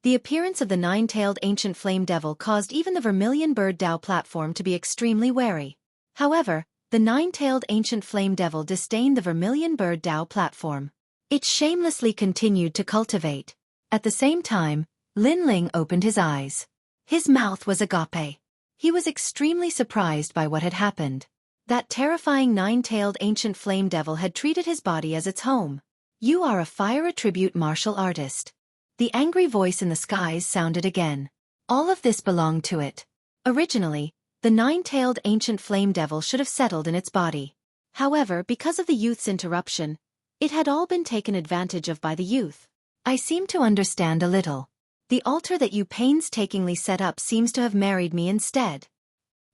The appearance of the nine-tailed ancient flame devil caused even the vermilion bird Dao platform to be extremely wary. However, the nine-tailed ancient flame devil disdained the vermilion bird Dao platform. It shamelessly continued to cultivate. At the same time, Lin Ling opened his eyes. His mouth was agape. He was extremely surprised by what had happened. That terrifying nine-tailed ancient flame devil had treated his body as its home. You are a fire attribute martial artist. The angry voice in the skies sounded again. All of this belonged to it. Originally, the nine-tailed ancient flame devil should have settled in its body. However, because of the youth's interruption, it had all been taken advantage of by the youth. I seem to understand a little. The altar that you painstakingly set up seems to have married me instead.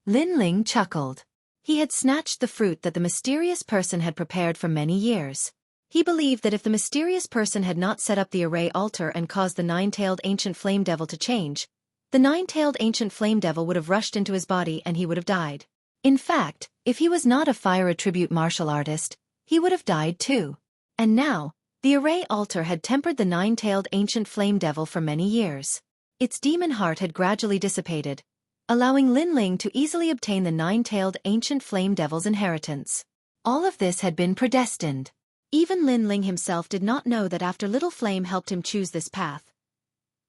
Lin Ling chuckled. He had snatched the fruit that the mysterious person had prepared for many years. He believed that if the mysterious person had not set up the array altar and caused the nine-tailed ancient flame devil to change, the nine-tailed ancient flame devil would have rushed into his body and he would have died. In fact, if he was not a fire attribute martial artist, he would have died too. And now, the array altar had tempered the nine-tailed ancient flame devil for many years. Its demon heart had gradually dissipated, allowing Lin Ling to easily obtain the nine-tailed ancient flame devil's inheritance. All of this had been predestined. Even Lin Ling himself did not know that after Little Flame helped him choose this path,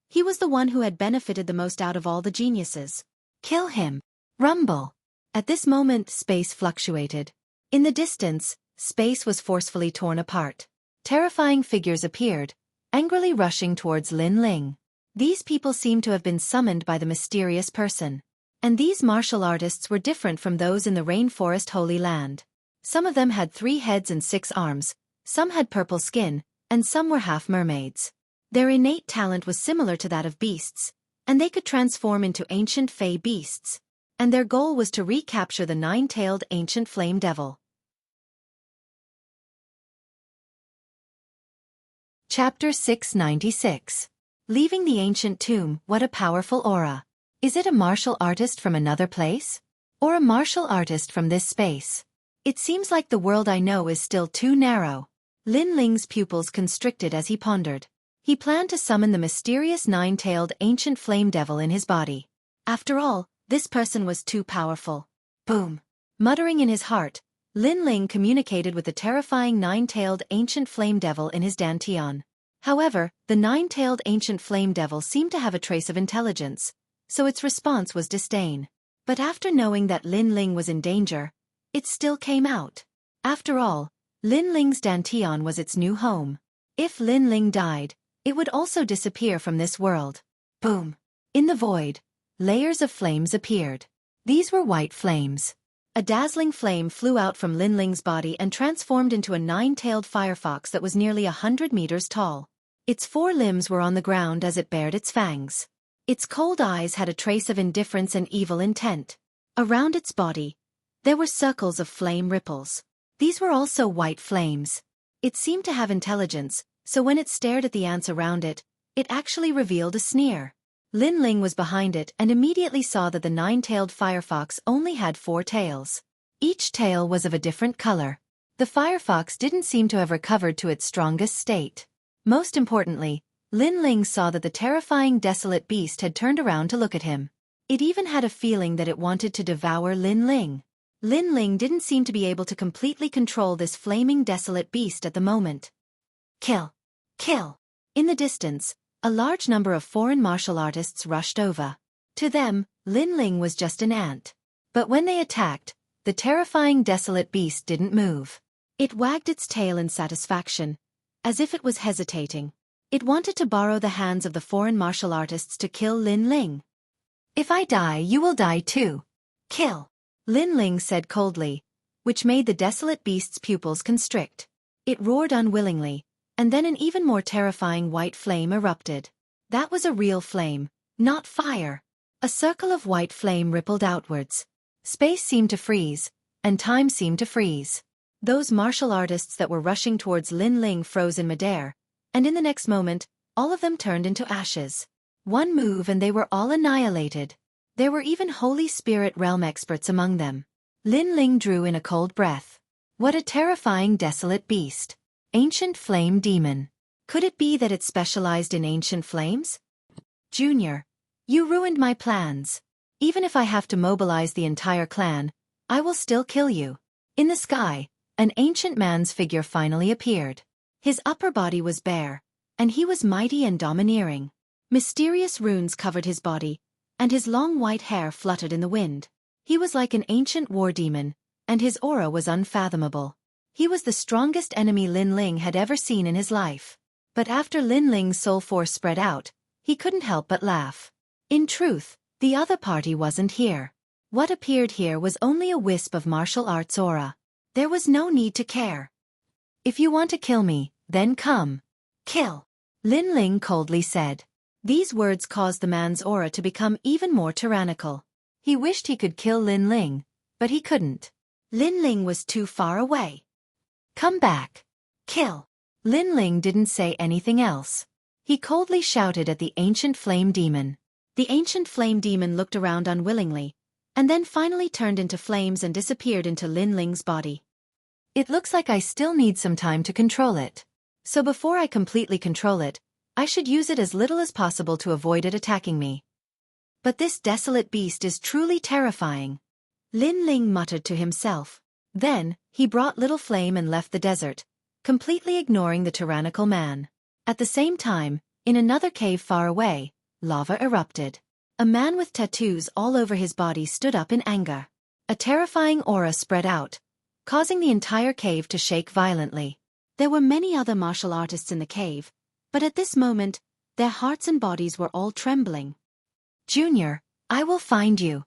he was the one who had benefited the most out of all the geniuses. Kill him. Rumble. At this moment, space fluctuated. In the distance, space was forcefully torn apart. Terrifying figures appeared, angrily rushing towards Lin Ling. These people seemed to have been summoned by the mysterious person. And these martial artists were different from those in the rainforest Holy Land. Some of them had 3 heads and 6 arms, some had purple skin, and some were half mermaids. Their innate talent was similar to that of beasts, and they could transform into ancient fey beasts. And their goal was to recapture the 9-tailed ancient flame devil. Chapter 696. Leaving the ancient tomb. What a powerful aura. Is it a martial artist from another place? Or a martial artist from this space? It seems like the world I know is still too narrow. Lin Ling's pupils constricted as he pondered. He planned to summon the mysterious 9-tailed ancient flame devil in his body. After all, this person was too powerful. Boom. Muttering in his heart, Lin Ling communicated with the terrifying 9-tailed ancient flame devil in his dantian. However, the 9-tailed ancient flame devil seemed to have a trace of intelligence, so its response was disdain. But after knowing that Lin Ling was in danger, it still came out. After all, Lin Ling's dantian was its new home. If Lin Ling died, it would also disappear from this world. Boom. In the void, layers of flames appeared. These were white flames. A dazzling flame flew out from Lin Ling's body and transformed into a 9-tailed firefox that was nearly 100 meters tall. Its 4 limbs were on the ground as it bared its fangs. Its cold eyes had a trace of indifference and evil intent. Around its body, there were circles of flame ripples. These were also white flames. It seemed to have intelligence, so when it stared at the ants around it, it actually revealed a sneer. Lin Ling was behind it and immediately saw that the 9-tailed firefox only had 4 tails. Each tail was of a different color. The firefox didn't seem to have recovered to its strongest state. Most importantly, Lin Ling saw that the terrifying desolate beast had turned around to look at him. It even had a feeling that it wanted to devour Lin Ling. Lin Ling didn't seem to be able to completely control this flaming desolate beast at the moment. Kill! Kill! In the distance, a large number of foreign martial artists rushed over. To them, Lin Ling was just an ant. But when they attacked, the terrifying desolate beast didn't move. It wagged its tail in satisfaction, as if it was hesitating. It wanted to borrow the hands of the foreign martial artists to kill Lin Ling. If I die, you will die too. Kill! Lin Ling said coldly, which made the desolate beast's pupils constrict. It roared unwillingly, and then an even more terrifying white flame erupted. That was a real flame, not fire. A circle of white flame rippled outwards. Space seemed to freeze, and time seemed to freeze. Those martial artists that were rushing towards Lin Ling froze in midair, and in the next moment, all of them turned into ashes. One move and they were all annihilated. There were even Holy Spirit realm experts among them. Lin Ling drew in a cold breath. What a terrifying desolate beast. Ancient flame demon. Could it be that it specialized in ancient flames? Junior, you ruined my plans. Even if I have to mobilize the entire clan, I will still kill you. In the sky, an ancient man's figure finally appeared. His upper body was bare, and he was mighty and domineering. Mysterious runes covered his body, and his long white hair fluttered in the wind. He was like an ancient war demon, and his aura was unfathomable. He was the strongest enemy Lin Ling had ever seen in his life. But after Lin Ling's soul force spread out, he couldn't help but laugh. In truth, the other party wasn't here. What appeared here was only a wisp of martial arts aura. There was no need to care. If you want to kill me, then come. Kill. Lin Ling coldly said. These words caused the man's aura to become even more tyrannical. He wished he could kill Lin Ling, but he couldn't. Lin Ling was too far away. Come back. Kill. Lin Ling didn't say anything else. He coldly shouted at the ancient flame demon. The ancient flame demon looked around unwillingly, and then finally turned into flames and disappeared into Lin Ling's body. It looks like I still need some time to control it. So before I completely control it, I should use it as little as possible to avoid it attacking me. But this desolate beast is truly terrifying. Lin Ling muttered to himself. Then, he brought Little Flame and left the desert, completely ignoring the tyrannical man. At the same time, in another cave far away, lava erupted. A man with tattoos all over his body stood up in anger. A terrifying aura spread out, causing the entire cave to shake violently. There were many other martial artists in the cave, but at this moment, their hearts and bodies were all trembling. Junior, I will find you.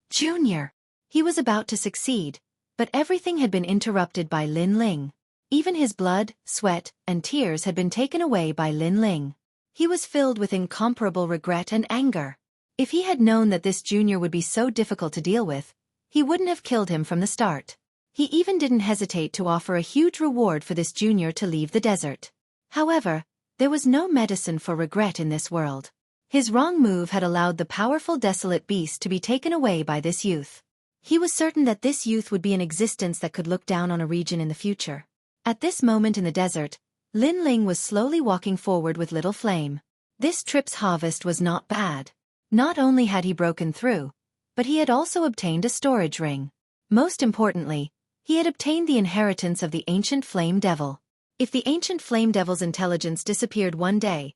Junior. He was about to succeed, but everything had been interrupted by Lin Ling. Even his blood, sweat, and tears had been taken away by Lin Ling. He was filled with incomparable regret and anger. If he had known that this junior would be so difficult to deal with, he wouldn't have killed him from the start. He even didn't hesitate to offer a huge reward for this junior to leave the desert. However, there was no medicine for regret in this world. His wrong move had allowed the powerful desolate beast to be taken away by this youth. He was certain that this youth would be an existence that could look down on a region in the future. At this moment in the desert, Lin Ling was slowly walking forward with little flame. This trip's harvest was not bad. Not only had he broken through, but he had also obtained a storage ring. Most importantly, he had obtained the inheritance of the ancient flame devil. If the ancient flame devil's intelligence disappeared one day,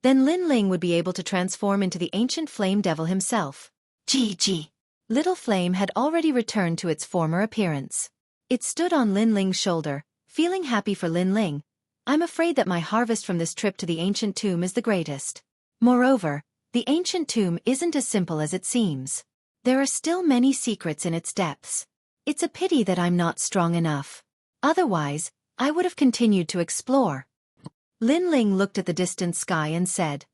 then Lin Ling would be able to transform into the ancient flame devil himself. GG. Little flame had already returned to its former appearance. It stood on Lin Ling's shoulder, feeling happy for Lin Ling. I'm afraid that my harvest from this trip to the ancient tomb is the greatest. Moreover, the ancient tomb isn't as simple as it seems. There are still many secrets in its depths. It's a pity that I'm not strong enough. Otherwise, I would have continued to explore. Lin Ling looked at the distant sky and said.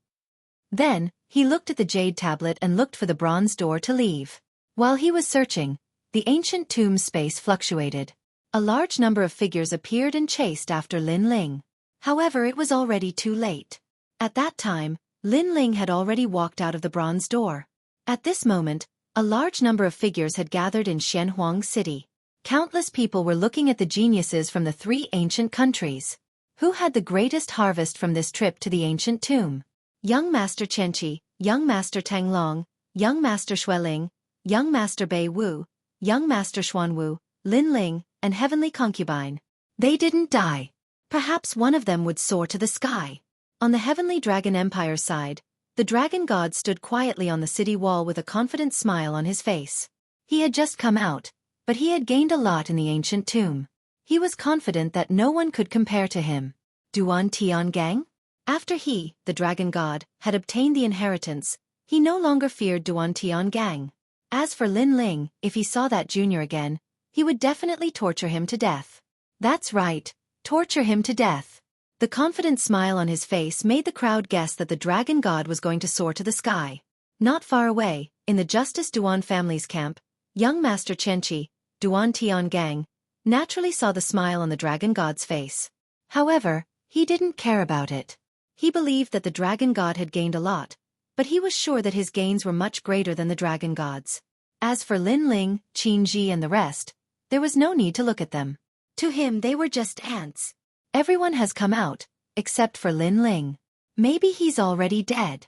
Then, he looked at the jade tablet and looked for the bronze door to leave. While he was searching, the ancient tomb's space fluctuated. A large number of figures appeared and chased after Lin Ling. However, it was already too late. At that time, Lin Ling had already walked out of the bronze door. At this moment, a large number of figures had gathered in Xianhuang City. Countless people were looking at the geniuses from the three ancient countries. Who had the greatest harvest from this trip to the ancient tomb? Young Master Xueqi, Young Master Tang Long, Young Master Xueling, Young Master Bei Wu, Young Master Xuanwu, Lin Ling, and Heavenly Concubine. They didn't die. Perhaps one of them would soar to the sky. On the Heavenly Dragon Empire side, the dragon god stood quietly on the city wall with a confident smile on his face. He had just come out, but he had gained a lot in the ancient tomb. He was confident that no one could compare to him. Duan Tiangang? After he, the dragon god, had obtained the inheritance, he no longer feared Duan Tiangang. As for Lin Ling, if he saw that junior again, he would definitely torture him to death. That's right, torture him to death. The confident smile on his face made the crowd guess that the dragon god was going to soar to the sky. Not far away, in the Justice Duan family's camp, young Master Xueqi, Duan Tiangang, naturally saw the smile on the dragon god's face. However, he didn't care about it. He believed that the dragon god had gained a lot, but he was sure that his gains were much greater than the dragon god's. As for Lin Ling, Qin Ji and the rest, there was no need to look at them. To him they were just ants. Everyone has come out, except for Lin Ling. Maybe he's already dead.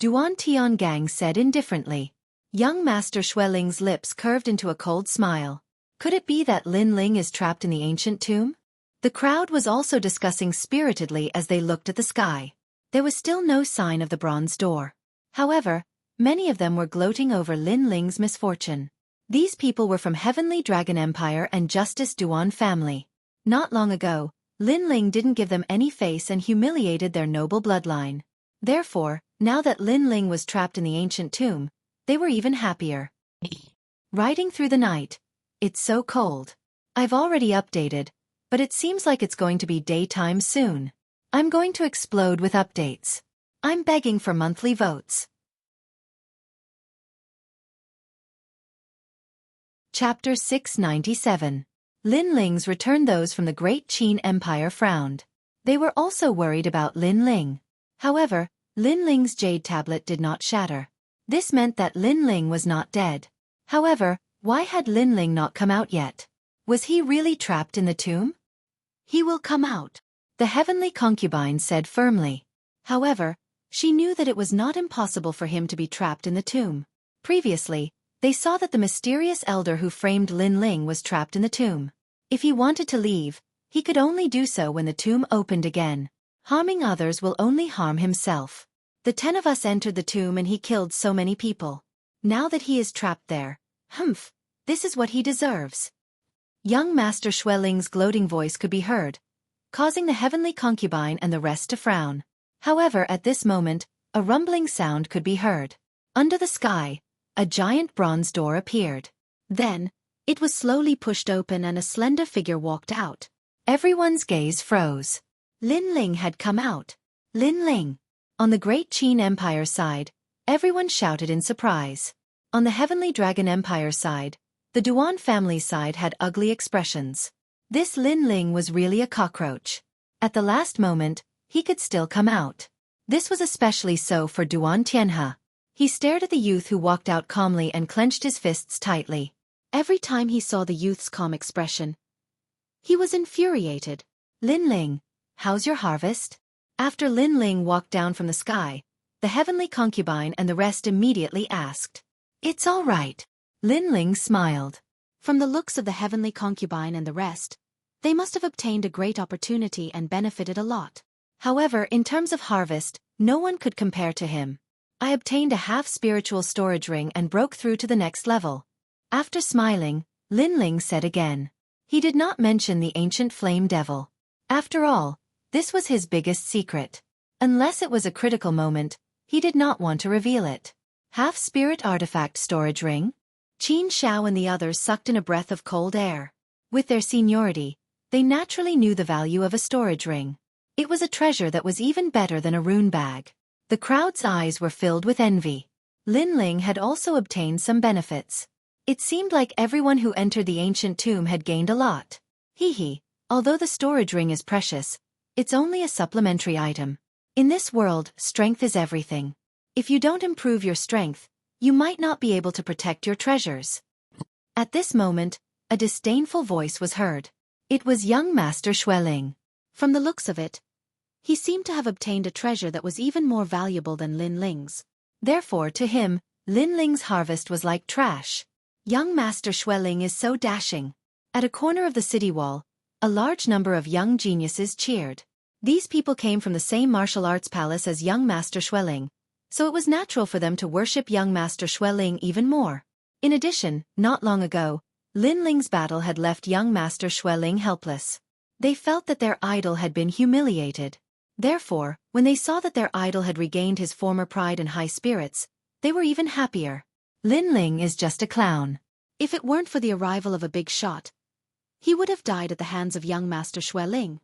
Duan Tiangang said indifferently. Young Master Xueling's lips curved into a cold smile. Could it be that Lin Ling is trapped in the ancient tomb? The crowd was also discussing spiritedly as they looked at the sky. There was still no sign of the bronze door. However, many of them were gloating over Lin Ling's misfortune. These people were from Heavenly Dragon Empire and Justice Duan family. Not long ago, Lin Ling didn't give them any face and humiliated their noble bloodline. Therefore, now that Lin Ling was trapped in the ancient tomb, they were even happier. Riding through the night. It's so cold. I've already updated, but it seems like it's going to be daytime soon. I'm going to explode with updates. I'm begging for monthly votes. Chapter 697. Lin Ling's return. Those from the Great Qin Empire frowned. They were also worried about Lin Ling. However, Lin Ling's jade tablet did not shatter. This meant that Lin Ling was not dead. However, why had Lin Ling not come out yet? Was he really trapped in the tomb? He will come out, the Heavenly Concubine said firmly. However, she knew that it was not impossible for him to be trapped in the tomb. Previously, they saw that the mysterious elder who framed Lin Ling was trapped in the tomb. If he wanted to leave, He could only do so when the tomb opened again. Harming others will only harm himself. The 10 of us entered the tomb and he killed so many people. Now that he is trapped there, this is what he deserves. Young Master Xueling's gloating voice could be heard, causing the heavenly concubine and the rest to frown. However, at this moment, a rumbling sound could be heard. Under the sky, a giant bronze door appeared. Then, it was slowly pushed open and a slender figure walked out. Everyone's gaze froze. Lin Ling had come out. Lin Ling. On the Great Qin Empire side, everyone shouted in surprise. On the Heavenly Dragon Empire side, the Duan family side had ugly expressions. This Lin Ling was really a cockroach. At the last moment, he could still come out. This was especially so for Duan Tianhe. He stared at the youth who walked out calmly and clenched his fists tightly. Every time he saw the youth's calm expression, he was infuriated. Lin Ling, how's your harvest? After Lin Ling walked down from the sky, the heavenly concubine and the rest immediately asked. It's all right. Lin Ling smiled. From the looks of the heavenly concubine and the rest, they must have obtained a great opportunity and benefited a lot. However, in terms of harvest, no one could compare to him. I obtained a half-spiritual storage ring and broke through to the next level. After smiling, Lin Ling said again. He did not mention the ancient flame devil. After all, this was his biggest secret. Unless it was a critical moment, he did not want to reveal it. Half-spirit artifact storage ring? Qin Xiao and the others sucked in a breath of cold air. With their seniority, they naturally knew the value of a storage ring. It was a treasure that was even better than a rune bag. The crowd's eyes were filled with envy. Lin Ling had also obtained some benefits. It seemed like everyone who entered the ancient tomb had gained a lot. Although the storage ring is precious, it's only a supplementary item. In this world, strength is everything. If you don't improve your strength, you might not be able to protect your treasures. At this moment, a disdainful voice was heard. It was young Master Xueling. From the looks of it, he seemed to have obtained a treasure that was even more valuable than Lin Ling's. Therefore, to him, Lin Ling's harvest was like trash. Young Master Xueling is so dashing. At a corner of the city wall, a large number of young geniuses cheered. These people came from the same martial arts palace as young Master Xueling, so it was natural for them to worship young Master Xueling even more. In addition, not long ago, Lin Ling's battle had left young Master Xueling helpless. They felt that their idol had been humiliated. Therefore, when they saw that their idol had regained his former pride and high spirits, they were even happier. Lin Ling is just a clown. If it weren't for the arrival of a big shot, he would have died at the hands of young Master Xueling.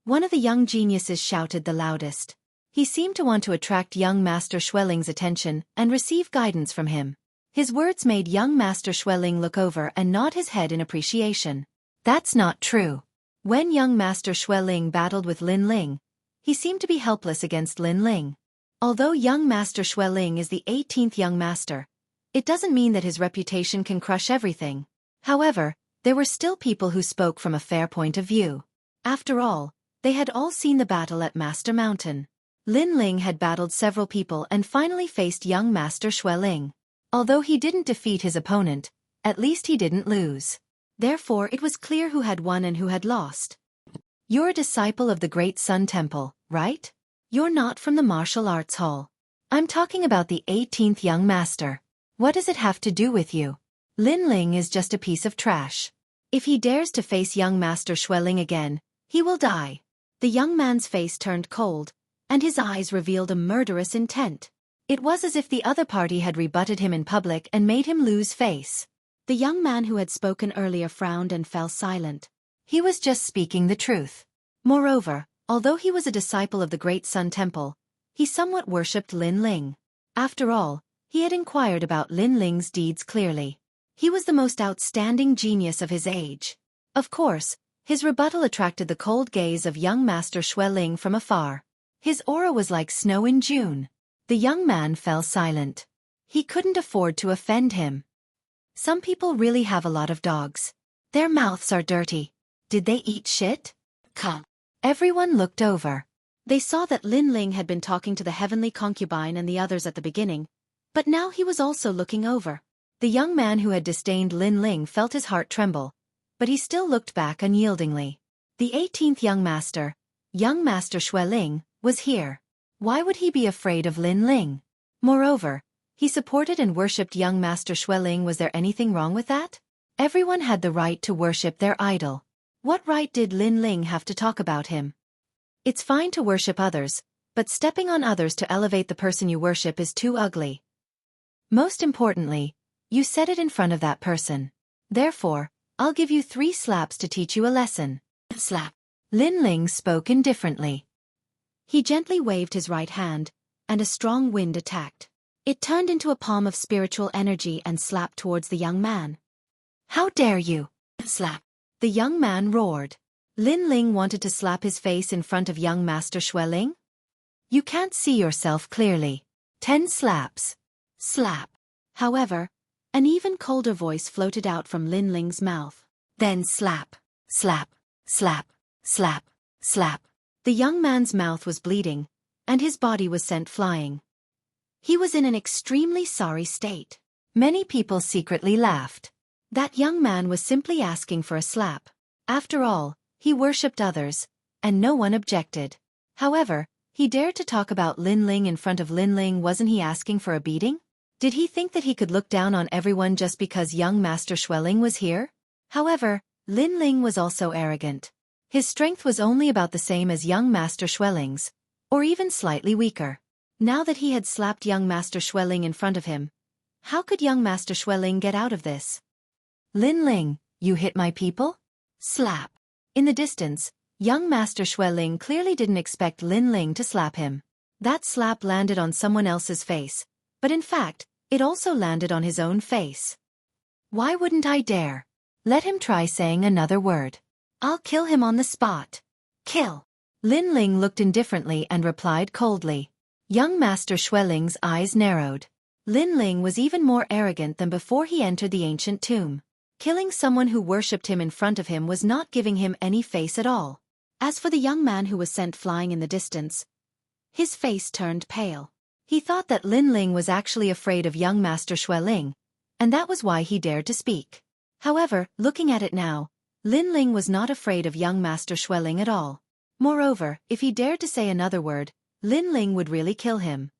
One of the young geniuses shouted the loudest. He seemed to want to attract young Master Xueling's attention and receive guidance from him. His words made young Master Xueling look over and nod his head in appreciation. That's not true. When young Master Xueling battled with Lin Ling, he seemed to be helpless against Lin Ling. Although young Master Xueling is the 18th young master, it doesn't mean that his reputation can crush everything. However, there were still people who spoke from a fair point of view. After all, they had all seen the battle at Master Mountain. Lin Ling had battled several people and finally faced young Master Xueling. Although he didn't defeat his opponent, at least he didn't lose. Therefore, it was clear who had won and who had lost. You're a disciple of the Great Sun Temple, right? You're not from the martial arts hall. I'm talking about the 18th young master. What does it have to do with you? Lin Ling is just a piece of trash. If he dares to face young Master Xueling again, he will die. The young man's face turned cold, and his eyes revealed a murderous intent. It was as if the other party had rebutted him in public and made him lose face. The young man who had spoken earlier frowned and fell silent. He was just speaking the truth. Moreover, although he was a disciple of the Great Sun Temple, he somewhat worshipped Lin Ling. After all, he had inquired about Lin Ling's deeds clearly. He was the most outstanding genius of his age. Of course, his rebuttal attracted the cold gaze of young Master Xueling from afar. His aura was like snow in June. The young man fell silent. He couldn't afford to offend him. Some people really have a lot of dogs. Their mouths are dirty. Did they eat shit? Everyone looked over. They saw that Lin Ling had been talking to the heavenly concubine and the others at the beginning, but now he was also looking over. The young man who had disdained Lin Ling felt his heart tremble, but he still looked back unyieldingly. The 18th young master Xueling, was here. Why would he be afraid of Lin Ling? Moreover, he supported and worshipped young master Xueling. Was there anything wrong with that? Everyone had the right to worship their idol. What right did Lin Ling have to talk about him? It's fine to worship others, but stepping on others to elevate the person you worship is too ugly. Most importantly, you said it in front of that person. Therefore, I'll give you 3 slaps to teach you a lesson. Slap. Lin Ling spoke indifferently. He gently waved his right hand, and a strong wind attacked. It turned into a palm of spiritual energy and slapped towards the young man. How dare you? Slap. The young man roared. Lin Ling wanted to slap his face in front of young master Xueling. You can't see yourself clearly. 10 slaps. Slap. However, an even colder voice floated out from Lin Ling's mouth. Then slap, slap, slap, slap, slap. The young man's mouth was bleeding, and his body was sent flying. He was in an extremely sorry state. Many people secretly laughed. That young man was simply asking for a slap. After all, he worshipped others, and no one objected. However, he dared to talk about Lin Ling in front of Lin Ling. Wasn't he asking for a beating? Did he think that he could look down on everyone just because young master Xueling was here? However, Lin Ling was also arrogant. His strength was only about the same as young master Xueling's, or even slightly weaker. Now that he had slapped young master Xueling in front of him, how could young master Xueling get out of this? Lin Ling, you hit my people? Slap. In the distance, young master Xueling clearly didn't expect Lin Ling to slap him. That slap landed on someone else's face, but in fact, it also landed on his own face. Why wouldn't I dare? Let him try saying another word. I'll kill him on the spot. Kill. Lin Ling looked indifferently and replied coldly. Young master Xueling's eyes narrowed. Lin Ling was even more arrogant than before he entered the ancient tomb. Killing someone who worshipped him in front of him was not giving him any face at all. As for the young man who was sent flying in the distance, his face turned pale. He thought that Lin Ling was actually afraid of young master Xueling, and that was why he dared to speak. However, looking at it now, Lin Ling was not afraid of young master Xueling at all. Moreover, if he dared to say another word, Lin Ling would really kill him.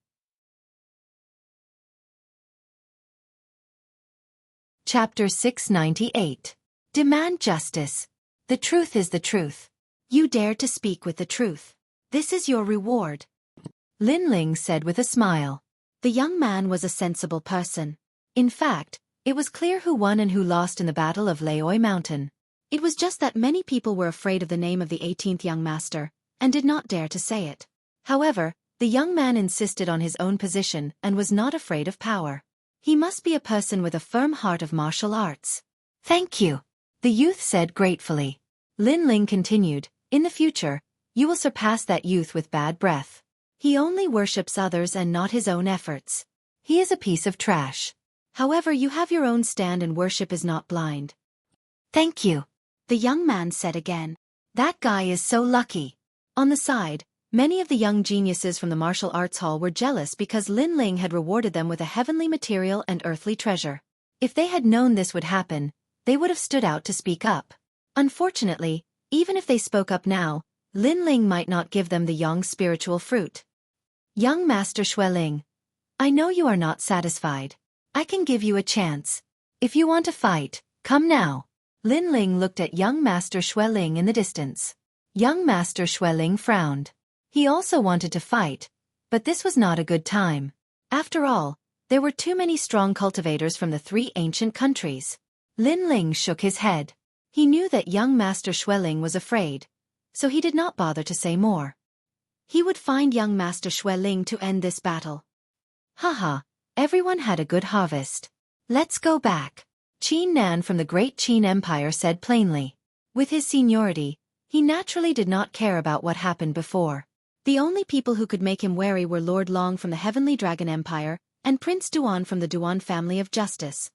Chapter 698. Demand justice. The truth is the truth. You dared to speak with the truth. This is your reward. Lin Ling said with a smile. The young man was a sensible person. In fact, it was clear who won and who lost in the Battle of Laoi Mountain. It was just that many people were afraid of the name of the 18th young master, and did not dare to say it. However, the young man insisted on his own position and was not afraid of power. He must be a person with a firm heart of martial arts. Thank you, the youth said gratefully. Lin Ling continued, in the future, you will surpass that youth with bad breath. He only worships others and not his own efforts. He is a piece of trash. However, you have your own stand and worship is not blind. Thank you, the young man said again. That guy is so lucky. On the side, many of the young geniuses from the martial arts hall were jealous because Lin Ling had rewarded them with a heavenly material and earthly treasure. If they had known this would happen, they would have stood out to speak up. Unfortunately, even if they spoke up now, Lin Ling might not give them the yang spiritual fruit. Young Master Xueling, I know you are not satisfied. I can give you a chance. If you want to fight, come now. Lin Ling looked at young Master Xueling in the distance. Young Master Xueling frowned. He also wanted to fight, but this was not a good time. After all, there were too many strong cultivators from the 3 ancient countries. Lin Ling shook his head. He knew that young Master Xueling was afraid, so he did not bother to say more. He would find young Master Xueling to end this battle. Haha, everyone had a good harvest. Let's go back. Qin Nan from the Great Qin Empire said plainly. With his seniority, he naturally did not care about what happened before. The only people who could make him wary were Lord Long from the Heavenly Dragon Empire, and Prince Duan from the Duan family of justice.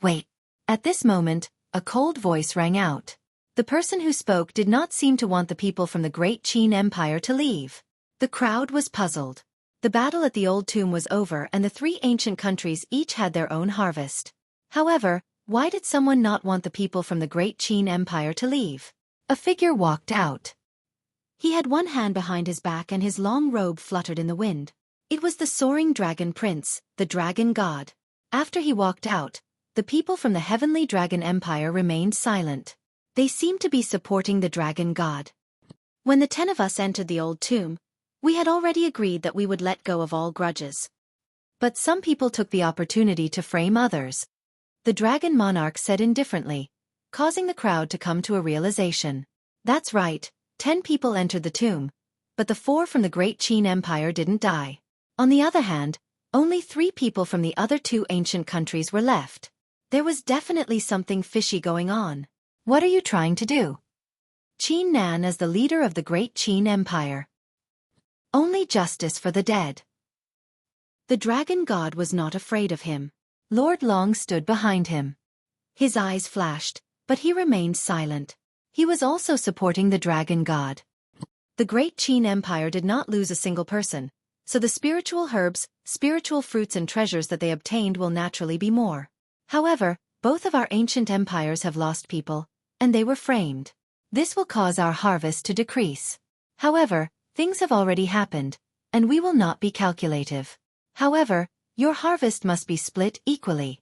Wait. At this moment, a cold voice rang out. The person who spoke did not seem to want the people from the Great Qin Empire to leave. The crowd was puzzled. The battle at the old tomb was over and the 3 ancient countries each had their own harvest. However, why did someone not want the people from the Great Qin Empire to leave? A figure walked out. He had one hand behind his back and his long robe fluttered in the wind. It was the soaring dragon prince, the dragon god. After he walked out, the people from the heavenly dragon empire remained silent. They seemed to be supporting the dragon god. When the 10 of us entered the old tomb, we had already agreed that we would let go of all grudges. But some people took the opportunity to frame others. The dragon monarch said indifferently, causing the crowd to come to a realization. That's right, 10 people entered the tomb, but the 4 from the Great Qin Empire didn't die. On the other hand, only 3 people from the other 2 ancient countries were left. There was definitely something fishy going on. What are you trying to do? Qin Nan as the leader of the Great Qin Empire. Only justice for the dead. The dragon god was not afraid of him. Lord Long stood behind him. His eyes flashed, but he remained silent. He was also supporting the dragon god. The Great Qin Empire did not lose a single person, so the spiritual herbs, spiritual fruits and treasures that they obtained will naturally be more. However, both of our ancient empires have lost people, and they were framed. This will cause our harvest to decrease. However, things have already happened, and we will not be calculative. However, your harvest must be split equally.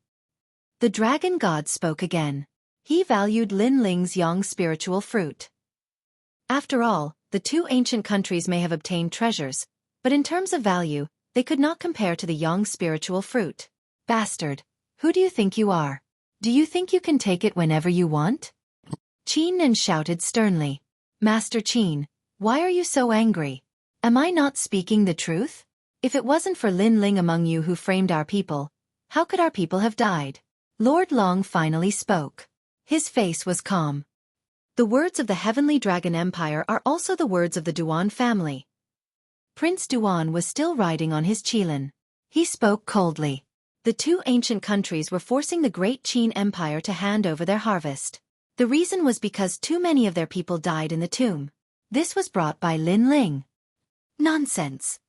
The dragon god spoke again. He valued Lin Ling's yang spiritual fruit. After all, the 2 ancient countries may have obtained treasures, but in terms of value, they could not compare to the yang spiritual fruit. Bastard, who do you think you are? Do you think you can take it whenever you want? Qin Nan shouted sternly. Master Qin, why are you so angry? Am I not speaking the truth? If it wasn't for Lin Ling among you who framed our people, how could our people have died? Lord Long finally spoke. His face was calm. The words of the Heavenly Dragon Empire are also the words of the Duan family. Prince Duan was still riding on his qilin. He spoke coldly. The 2 ancient countries were forcing the Great Qin Empire to hand over their harvest. The reason was because too many of their people died in the tomb. This was brought by Lin Ling. Nonsense.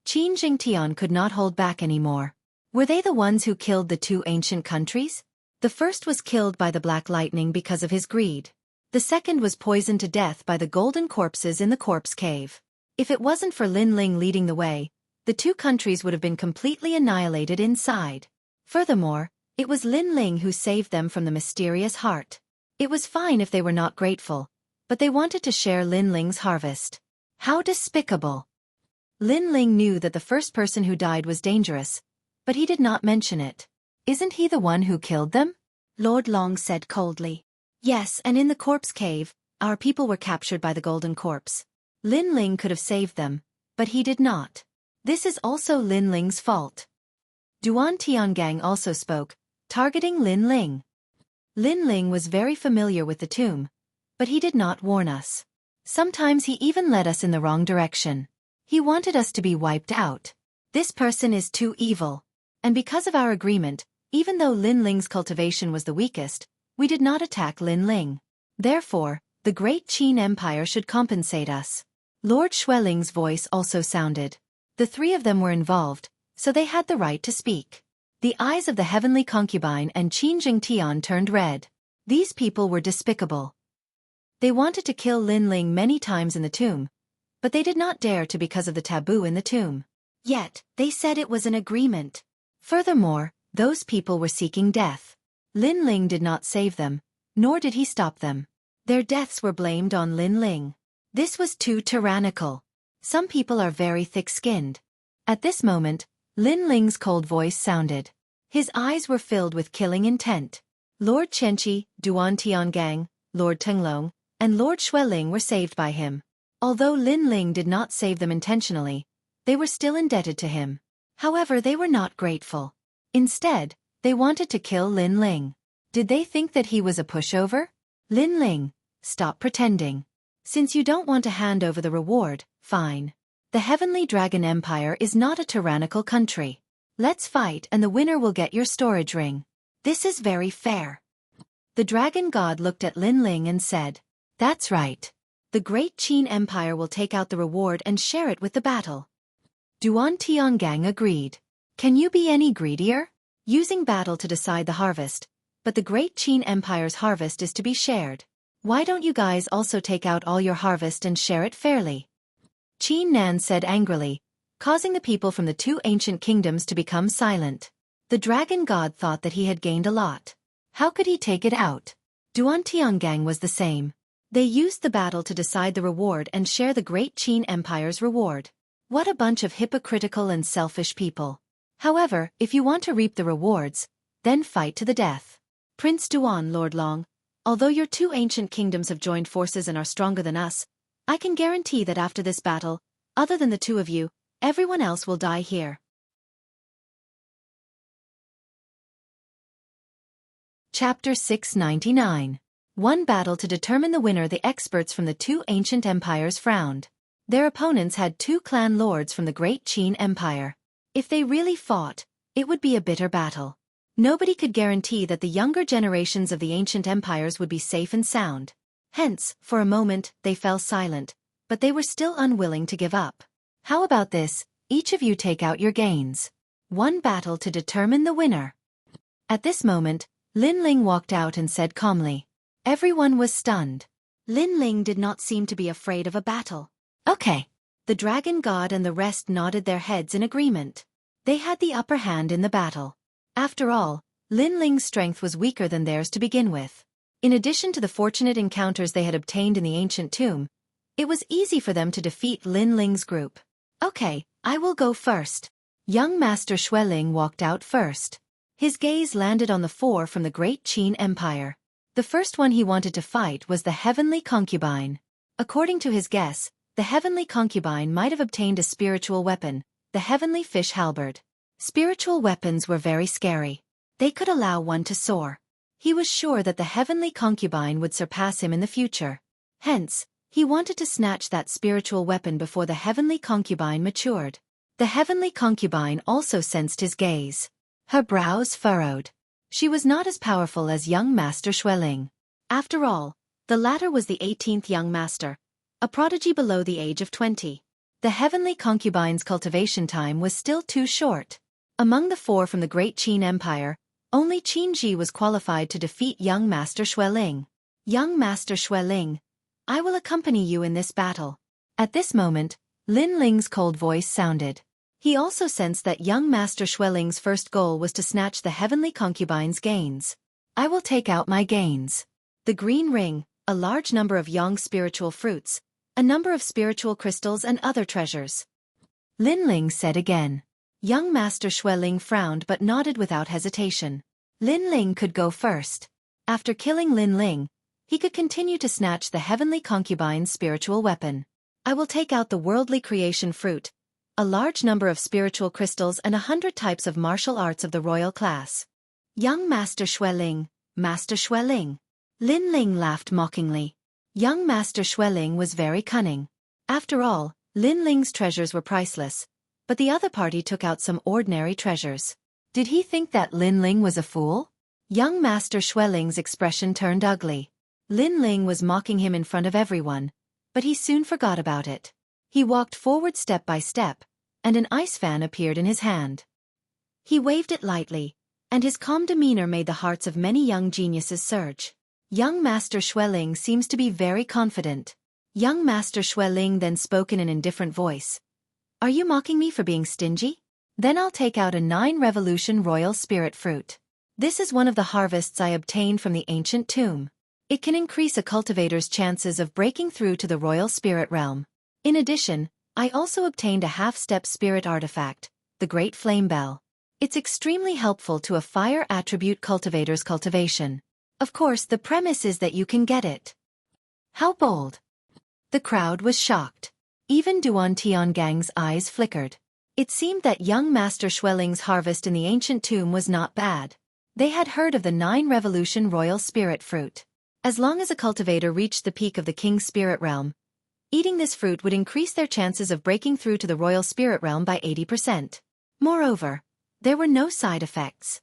Qin Jingtian could not hold back anymore. Were they the ones who killed the 2 ancient countries? The first was killed by the Black Lightning because of his greed. The second was poisoned to death by the golden corpses in the corpse cave. If it wasn't for Lin Ling leading the way, the 2 countries would have been completely annihilated inside. Furthermore, it was Lin Ling who saved them from the mysterious heart. It was fine if they were not grateful, but they wanted to share Lin Ling's harvest. How despicable! Lin Ling knew that the first person who died was dangerous, but he did not mention it. Isn't he the one who killed them? Lord Long said coldly. Yes, and in the corpse cave, our people were captured by the golden corpse. Lin Ling could have saved them, but he did not. This is also Lin Ling's fault. Duan Tiangang also spoke, targeting Lin Ling. Lin Ling was very familiar with the tomb, but he did not warn us. Sometimes he even led us in the wrong direction. He wanted us to be wiped out. This person is too evil. And because of our agreement, even though Lin Ling's cultivation was the weakest, we did not attack Lin Ling. Therefore, the Great Qin Empire should compensate us. Lord Xueling's voice also sounded. The 3 of them were involved, so they had the right to speak. The eyes of the heavenly concubine and Qin Jingtian turned red. These people were despicable. They wanted to kill Lin Ling many times in the tomb, but they did not dare to because of the taboo in the tomb. Yet, they said it was an agreement. Furthermore, those people were seeking death. Lin Ling did not save them, nor did he stop them. Their deaths were blamed on Lin Ling. This was too tyrannical. Some people are very thick-skinned. At this moment, Lin Ling's cold voice sounded. His eyes were filled with killing intent. Lord Qianqi, Duan Tiangang, Lord Tenglong, and Lord Xueling were saved by him. Although Lin Ling did not save them intentionally, they were still indebted to him. However, they were not grateful. Instead, they wanted to kill Lin Ling. Did they think that he was a pushover? Lin Ling, stop pretending. Since you don't want to hand over the reward, fine. The Heavenly Dragon Empire is not a tyrannical country. Let's fight and the winner will get your storage ring. This is very fair. The dragon god looked at Lin Ling and said, That's right. The Great Qin Empire will take out the reward and share it with the battle. Duan Tiangang agreed. Can you be any greedier? Using battle to decide the harvest, but the Great Qin Empire's harvest is to be shared. Why don't you guys also take out all your harvest and share it fairly? Qin Nan said angrily, causing the people from the two ancient kingdoms to become silent. The dragon god thought that he had gained a lot. How could he take it out? Duan Tiangang was the same. They used the battle to decide the reward and share the great Qin Empire's reward. What a bunch of hypocritical and selfish people. However, if you want to reap the rewards, then fight to the death. Prince Duan, Lord Long, although your two ancient kingdoms have joined forces and are stronger than us, I can guarantee that after this battle, other than the two of you, everyone else will die here. Chapter 699. One battle to determine the winner. The experts from the two ancient empires frowned. Their opponents had two clan lords from the great Qin Empire. If they really fought, it would be a bitter battle. Nobody could guarantee that the younger generations of the ancient empires would be safe and sound. Hence, for a moment, they fell silent, but they were still unwilling to give up. How about this? Each of you take out your gains. One battle to determine the winner. At this moment, Lin Ling walked out and said calmly. Everyone was stunned. Lin Ling did not seem to be afraid of a battle. Okay. The dragon god and the rest nodded their heads in agreement. They had the upper hand in the battle. After all, Lin Ling's strength was weaker than theirs to begin with. In addition to the fortunate encounters they had obtained in the ancient tomb, it was easy for them to defeat Lin Ling's group. Okay, I will go first. Young Master Xueqi walked out first. His gaze landed on the four from the great Qin Empire. The first one he wanted to fight was the heavenly concubine. According to his guess, the heavenly concubine might have obtained a spiritual weapon, the heavenly fish halberd. Spiritual weapons were very scary. They could allow one to soar. He was sure that the heavenly concubine would surpass him in the future. Hence, he wanted to snatch that spiritual weapon before the heavenly concubine matured. The heavenly concubine also sensed his gaze. Her brows furrowed. She was not as powerful as young Master Xueqi. After all, the latter was the 18th young master, a prodigy below the age of 20. The heavenly concubine's cultivation time was still too short. Among the four from the great Qin Empire, only Qin Ji was qualified to defeat young Master Xueqi. Young Master Xueqi, I will accompany you in this battle. At this moment, Lin Ling's cold voice sounded. He also sensed that young Master Xueqing's first goal was to snatch the heavenly concubine's gains. I will take out my gains. The green ring, a large number of yang spiritual fruits, a number of spiritual crystals and other treasures. Lin Ling said again. Young Master Xueqi frowned but nodded without hesitation. Lin Ling could go first. After killing Lin Ling, he could continue to snatch the heavenly concubine's spiritual weapon. I will take out the worldly creation fruit, a large number of spiritual crystals and 100 types of martial arts of the royal class. Young Master Xueqi, Master Xueqi. Lin Ling laughed mockingly. Young Master Xueqi was very cunning. After all, Lin Ling's treasures were priceless, but the other party took out some ordinary treasures. Did he think that Lin Ling was a fool? Young Master Xueqing's expression turned ugly. Lin Ling was mocking him in front of everyone, but he soon forgot about it. He walked forward step by step, and an ice fan appeared in his hand. He waved it lightly, and his calm demeanor made the hearts of many young geniuses surge. Young Master Xueqi seems to be very confident. Young Master Xueqi then spoke in an indifferent voice. Are you mocking me for being stingy? Then I'll take out a 9-revolution royal spirit fruit. This is one of the harvests I obtained from the ancient tomb. It can increase a cultivator's chances of breaking through to the royal spirit realm. In addition, I also obtained a half-step spirit artifact, the Great Flame Bell. It's extremely helpful to a fire attribute cultivator's cultivation. Of course, the premise is that you can get it. How bold! The crowd was shocked. Even Duan Tiangang's eyes flickered. It seemed that young Master Xueqing's harvest in the ancient tomb was not bad. They had heard of the 9-revolution royal spirit fruit. As long as a cultivator reached the peak of the king's spirit realm, eating this fruit would increase their chances of breaking through to the royal spirit realm by 80%. Moreover, there were no side effects.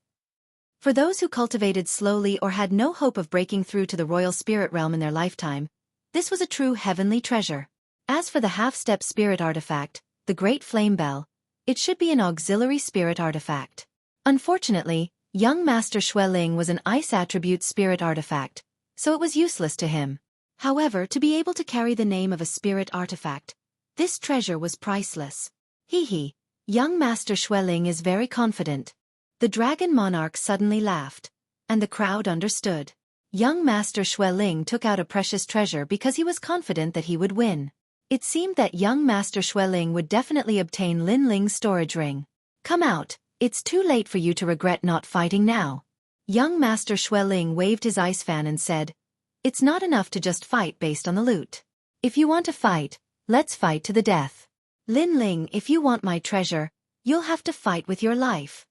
For those who cultivated slowly or had no hope of breaking through to the royal spirit realm in their lifetime, this was a true heavenly treasure. As for the half-step spirit artifact, the Great Flame Bell, it should be an auxiliary spirit artifact. Unfortunately, young Master Xueqi was an ice attribute spirit artifact, so it was useless to him. However, to be able to carry the name of a spirit artifact, this treasure was priceless. Hee. Young Master Xueling is very confident. The dragon monarch suddenly laughed, and the crowd understood. Young Master Xueling took out a precious treasure because he was confident that he would win. It seemed that young Master Xueling would definitely obtain Lin Ling's storage ring. Come out, it's too late for you to regret not fighting now. Young Master Xueling waved his ice fan and said, it's not enough to just fight based on the loot. If you want to fight, let's fight to the death. Lin Ling, if you want my treasure, you'll have to fight with your life.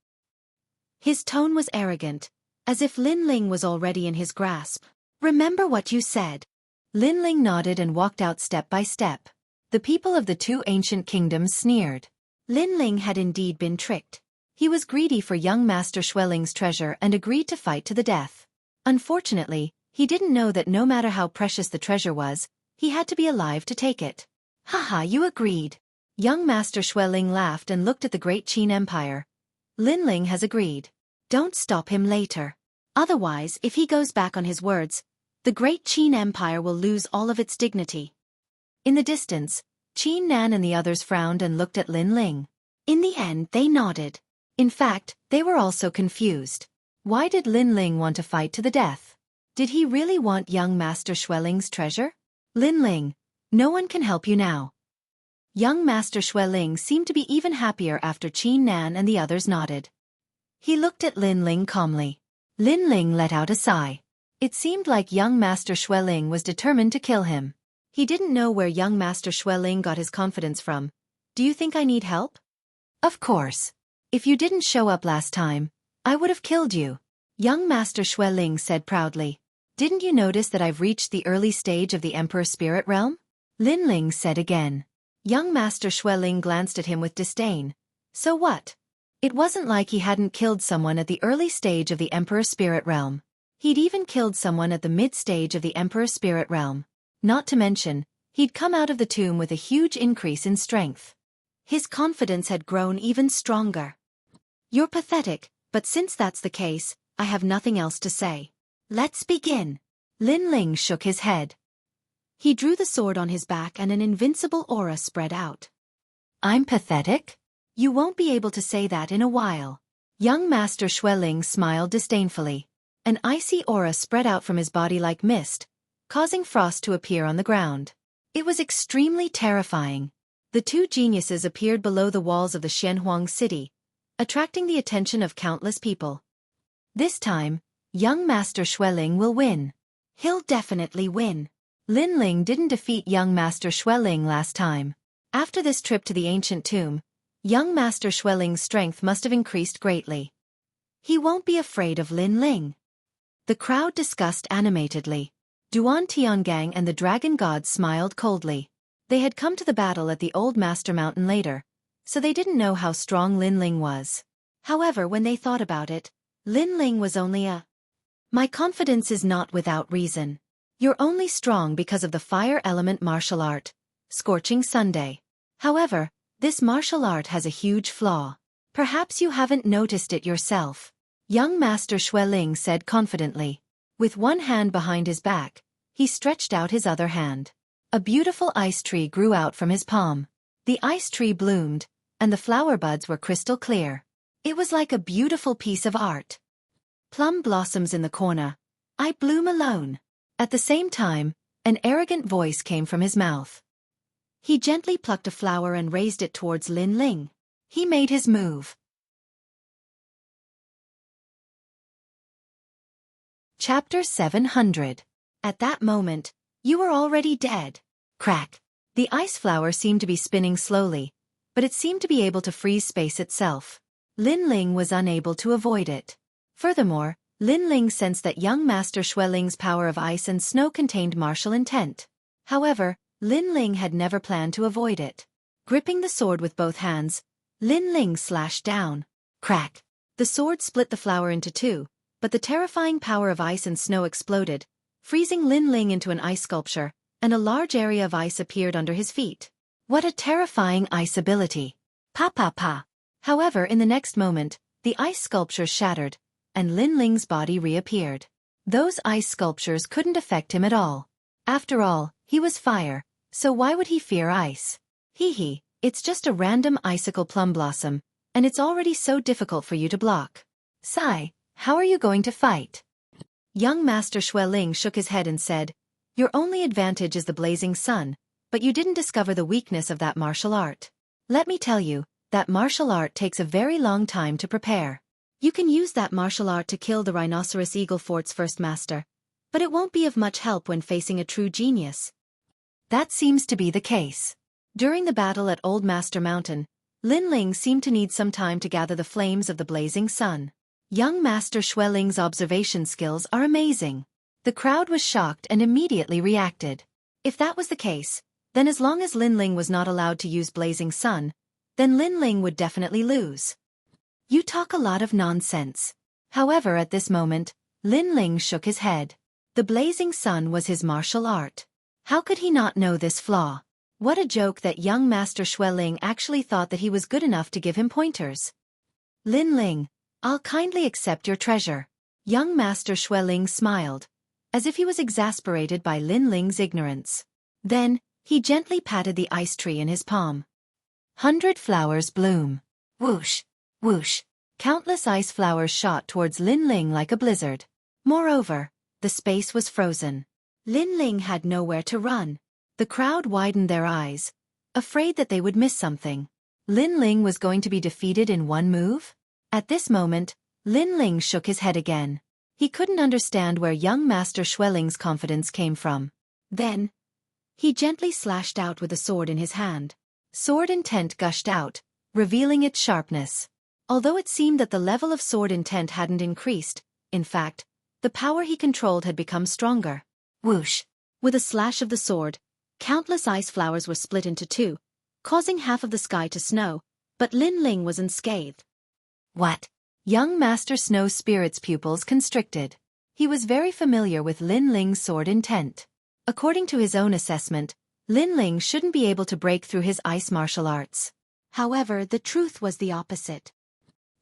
His tone was arrogant, as if Lin Ling was already in his grasp. Remember what you said. Lin Ling nodded and walked out step by step. The people of the two ancient kingdoms sneered. Lin Ling had indeed been tricked. He was greedy for young Master Xueling's treasure and agreed to fight to the death. Unfortunately, he didn't know that no matter how precious the treasure was, he had to be alive to take it. Haha, you agreed. Young Master Xueling laughed and looked at the great Qin Empire. Lin Ling has agreed. Don't stop him later. Otherwise, if he goes back on his words, the great Qin Empire will lose all of its dignity. In the distance, Qin Nan and the others frowned and looked at Lin Ling. In the end, they nodded. In fact, they were also confused. Why did Lin Ling want to fight to the death? Did he really want young Master Xueling's treasure? Lin Ling, no one can help you now. Young Master Xueling seemed to be even happier after Qin Nan and the others nodded. He looked at Lin Ling calmly. Lin Ling let out a sigh. It seemed like young Master Xueling was determined to kill him. He didn't know where young Master Xueling got his confidence from. Do you think I need help? Of course. If you didn't show up last time, I would have killed you. Young Master Xueling said proudly. Didn't you notice that I've reached the early stage of the Emperor Spirit Realm? Lin Ling said again. Young Master Xueling glanced at him with disdain. So what? It wasn't like he hadn't killed someone at the early stage of the Emperor Spirit Realm. He'd even killed someone at the mid-stage of the Emperor Spirit Realm. Not to mention, he'd come out of the tomb with a huge increase in strength. His confidence had grown even stronger. You're pathetic, but since that's the case, I have nothing else to say. Let's begin. Lin Ling shook his head. He drew the sword on his back and an invincible aura spread out. I'm pathetic? You won't be able to say that in a while. Young Master Xueling smiled disdainfully. An icy aura spread out from his body like mist, causing frost to appear on the ground. It was extremely terrifying. The two geniuses appeared below the walls of the Xianhuang city, attracting the attention of countless people. This time, young Master Xueling will win. He'll definitely win. Lin Ling didn't defeat young Master Xueling last time. After this trip to the ancient tomb, young Master Xueling's strength must have increased greatly. He won't be afraid of Lin Ling. The crowd discussed animatedly. Duan Tiangang and the dragon gods smiled coldly. They had come to the battle at the old Master Mountain later, so they didn't know how strong Lin Ling was. However, when they thought about it, Lin Ling was only a... My confidence is not without reason. You're only strong because of the fire element martial art, Scorching Sunday. However, this martial art has a huge flaw. Perhaps you haven't noticed it yourself. Young Master Xueling said confidently. With one hand behind his back, he stretched out his other hand. A beautiful ice tree grew out from his palm. The ice tree bloomed, and the flower buds were crystal clear. It was like a beautiful piece of art. Plum blossoms in the corner. I bloom alone. At the same time, an arrogant voice came from his mouth. He gently plucked a flower and raised it towards Lin Ling. He made his move. Chapter 700. At that moment, you were already dead. Crack. The ice flower seemed to be spinning slowly, but it seemed to be able to freeze space itself. Lin Ling was unable to avoid it. Furthermore, Lin Ling sensed that young Master Xueling's power of ice and snow contained martial intent. However, Lin Ling had never planned to avoid it. Gripping the sword with both hands, Lin Ling slashed down. Crack! The sword split the flower into two, but the terrifying power of ice and snow exploded, freezing Lin Ling into an ice sculpture, and a large area of ice appeared under his feet. What a terrifying ice ability! Pa pa pa! However, in the next moment, the ice sculpture shattered, and Lin Ling's body reappeared. Those ice sculptures couldn't affect him at all. After all, he was fire, so why would he fear ice? Hee, it's just a random icicle plum blossom, and it's already so difficult for you to block. Sigh, how are you going to fight? Young Master Xueqi shook his head and said, your only advantage is the blazing sun, but you didn't discover the weakness of that martial art. Let me tell you, that martial art takes a very long time to prepare. You can use that martial art to kill the rhinoceros eagle fort's first master, but it won't be of much help when facing a true genius. That seems to be the case. During the battle at Old Master Mountain, Linling seemed to need some time to gather the flames of the blazing sun. Young Master Xueqing's observation skills are amazing. The crowd was shocked and immediately reacted. If that was the case, then as long as Linling was not allowed to use blazing sun, then Linling would definitely lose. You talk a lot of nonsense. However, at this moment, Linling shook his head. The blazing sun was his martial art. How could he not know this flaw? What a joke that young Master Xueqi actually thought that he was good enough to give him pointers. Linling, I'll kindly accept your treasure. Young Master Xueqi smiled, as if he was exasperated by Linling's ignorance. Then, he gently patted the ice tree in his palm. 100 flowers bloom. Whoosh, whoosh. Countless ice flowers shot towards Linling like a blizzard. Moreover, the space was frozen. Linling had nowhere to run. The crowd widened their eyes, afraid that they would miss something. Linling was going to be defeated in one move? At this moment, Linling shook his head again. He couldn't understand where young Master Xueqing's confidence came from. Then, he gently slashed out with a sword in his hand. Sword intent gushed out, revealing its sharpness. Although it seemed that the level of sword intent hadn't increased, in fact, the power he controlled had become stronger. Whoosh! With a slash of the sword, countless ice flowers were split into two, causing half of the sky to snow, but Linling was unscathed. What? Young Master Snow Spirit's pupils constricted. He was very familiar with Linling's sword intent. According to his own assessment, Linling shouldn't be able to break through his ice martial arts. However, the truth was the opposite.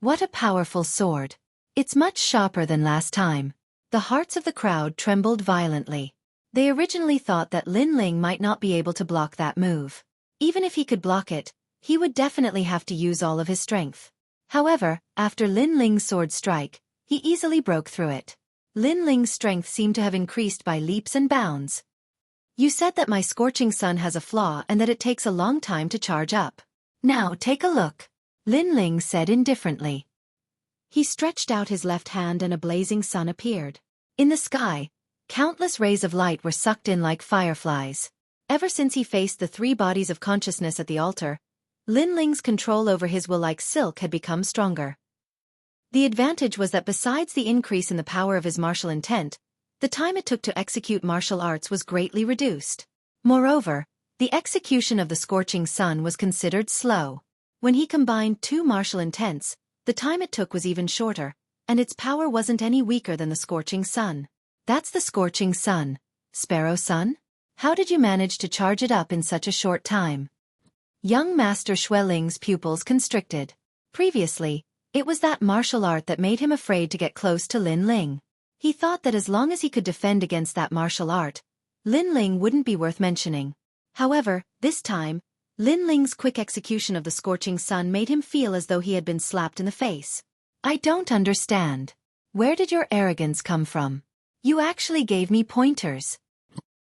What a powerful sword. It's much sharper than last time. The hearts of the crowd trembled violently. They originally thought that Linling might not be able to block that move. Even if he could block it, he would definitely have to use all of his strength. However, after Linling's sword strike, he easily broke through it. Linling's strength seemed to have increased by leaps and bounds. You said that my scorching sun has a flaw and that it takes a long time to charge up. Now take a look, Linling said indifferently. He stretched out his left hand and a blazing sun appeared. In the sky, countless rays of light were sucked in like fireflies. Ever since he faced the three bodies of consciousness at the altar, Linling's control over his will like silk had become stronger. The advantage was that besides the increase in the power of his martial intent, the time it took to execute martial arts was greatly reduced. Moreover, the execution of the scorching sun was considered slow. When he combined two martial intents, the time it took was even shorter, and its power wasn't any weaker than the scorching sun. That's the scorching sun, Sparrow Sun? How did you manage to charge it up in such a short time? Young Master Xueqing's pupils constricted. Previously, it was that martial art that made him afraid to get close to Linling. He thought that as long as he could defend against that martial art, Linling wouldn't be worth mentioning. However, this time, Linling's quick execution of the scorching sun made him feel as though he had been slapped in the face. I don't understand. Where did your arrogance come from? You actually gave me pointers.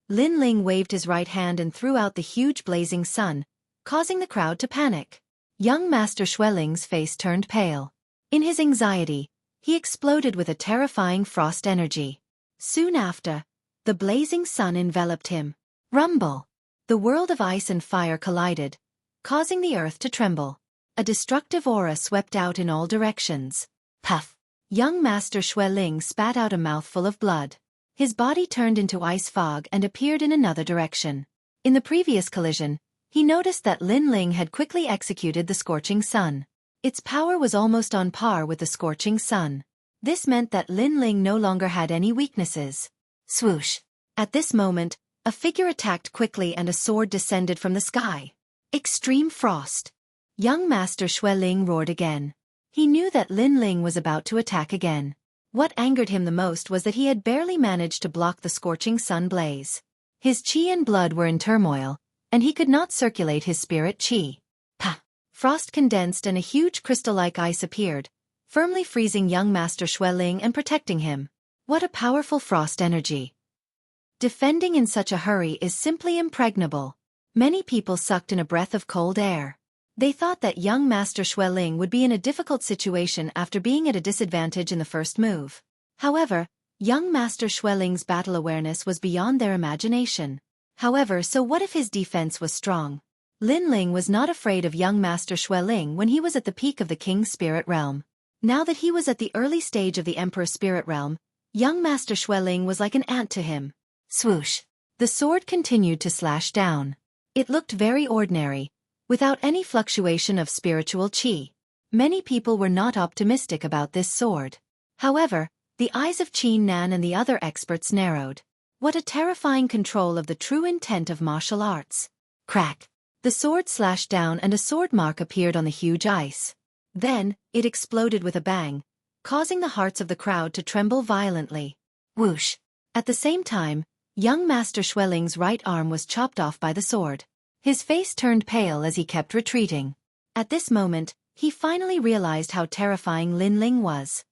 Linling waved his right hand and threw out the huge blazing sun, causing the crowd to panic. Young Master Xueqing's face turned pale. In his anxiety, he exploded with a terrifying frost energy. Soon after, the blazing sun enveloped him. Rumble! The world of ice and fire collided, causing the earth to tremble. A destructive aura swept out in all directions. Puff! Young Master Xueqi spat out a mouthful of blood. His body turned into ice fog and appeared in another direction. In the previous collision, he noticed that Linling had quickly executed the scorching sun. Its power was almost on par with the scorching sun. This meant that Linling no longer had any weaknesses. Swoosh! At this moment, a figure attacked quickly and a sword descended from the sky. Extreme frost! Young Master Xueqi roared again. He knew that Linling was about to attack again. What angered him the most was that he had barely managed to block the scorching sun blaze. His qi and blood were in turmoil, and he could not circulate his spirit qi. Pa! Frost condensed and a huge crystal-like ice appeared, firmly freezing young Master Xueqi and protecting him. What a powerful frost energy! Defending in such a hurry is simply impregnable. Many people sucked in a breath of cold air. They thought that young Master Xueqi would be in a difficult situation after being at a disadvantage in the first move. However, young Master Xueqing's battle awareness was beyond their imagination. However, so what if his defense was strong? Lin Ling was not afraid of young Master Xueqi when he was at the peak of the King's Spirit Realm. Now that he was at the early stage of the Emperor's Spirit Realm, young Master Xueqi was like an ant to him. Swoosh! The sword continued to slash down. It looked very ordinary, without any fluctuation of spiritual qi. Many people were not optimistic about this sword. However, the eyes of Qin Nan and the other experts narrowed. What a terrifying control of the true intent of martial arts. Crack! The sword slashed down and a sword mark appeared on the huge ice. Then, it exploded with a bang, causing the hearts of the crowd to tremble violently. Whoosh! At the same time, young Master Xueqing's right arm was chopped off by the sword. His face turned pale as he kept retreating. At this moment, he finally realized how terrifying Lin Ling was.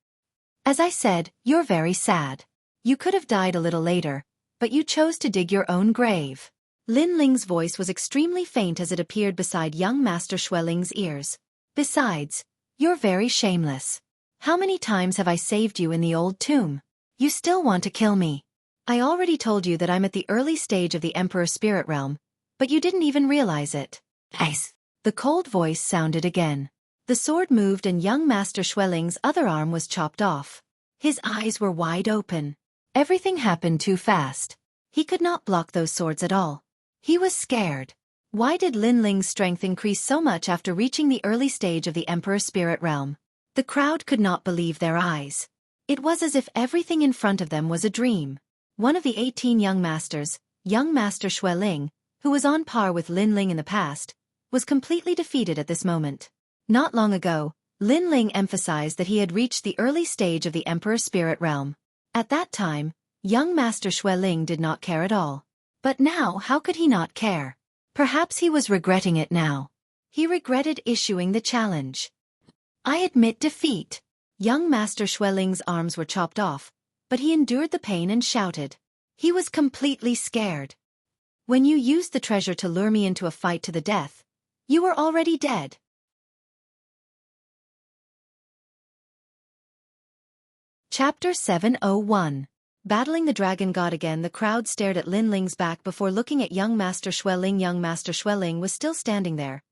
As I said, you're very sad. You could have died a little later, but you chose to dig your own grave. Lin Ling's voice was extremely faint as it appeared beside young Master Xueqing's ears. Besides, you're very shameless. How many times have I saved you in the old tomb? You still want to kill me. I already told you that I'm at the early stage of the Emperor's Spirit Realm, but you didn't even realize it. Ice. The cold voice sounded again. The sword moved and young Master Xueqing's other arm was chopped off. His eyes were wide open. Everything happened too fast. He could not block those swords at all. He was scared. Why did Lin Ling's strength increase so much after reaching the early stage of the Emperor's Spirit Realm? The crowd could not believe their eyes. It was as if everything in front of them was a dream. One of the 18 young masters, young Master Xueqi, who was on par with Lin Ling in the past, was completely defeated at this moment. Not long ago, Lin Ling emphasized that he had reached the early stage of the Emperor's Spirit Realm. At that time, young Master Xueqi did not care at all. But now how could he not care? Perhaps he was regretting it now. He regretted issuing the challenge. I admit defeat. Young Master Xueqing's arms were chopped off, but he endured the pain and shouted. He was completely scared. When you used the treasure to lure me into a fight to the death, you were already dead. Chapter 701. Battling the Dragon God again. The crowd stared at Lin Ling's back before looking at young Master Xueqi. Young Master Xueqi was still standing there,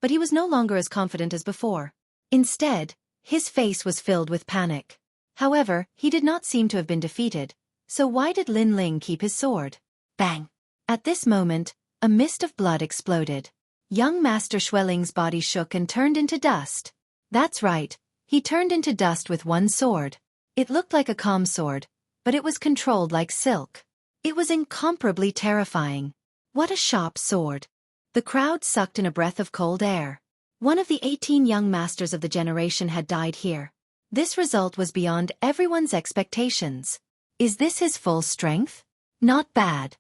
but he was no longer as confident as before. Instead, his face was filled with panic. However, he did not seem to have been defeated, so why did Lin Ling keep his sword? Bang! At this moment, a mist of blood exploded. Young Master Xueqing's body shook and turned into dust. That's right, he turned into dust with one sword. It looked like a calm sword, but it was controlled like silk. It was incomparably terrifying. What a sharp sword! The crowd sucked in a breath of cold air. One of the 18 young masters of the generation had died here. This result was beyond everyone's expectations. Is this his full strength? Not bad.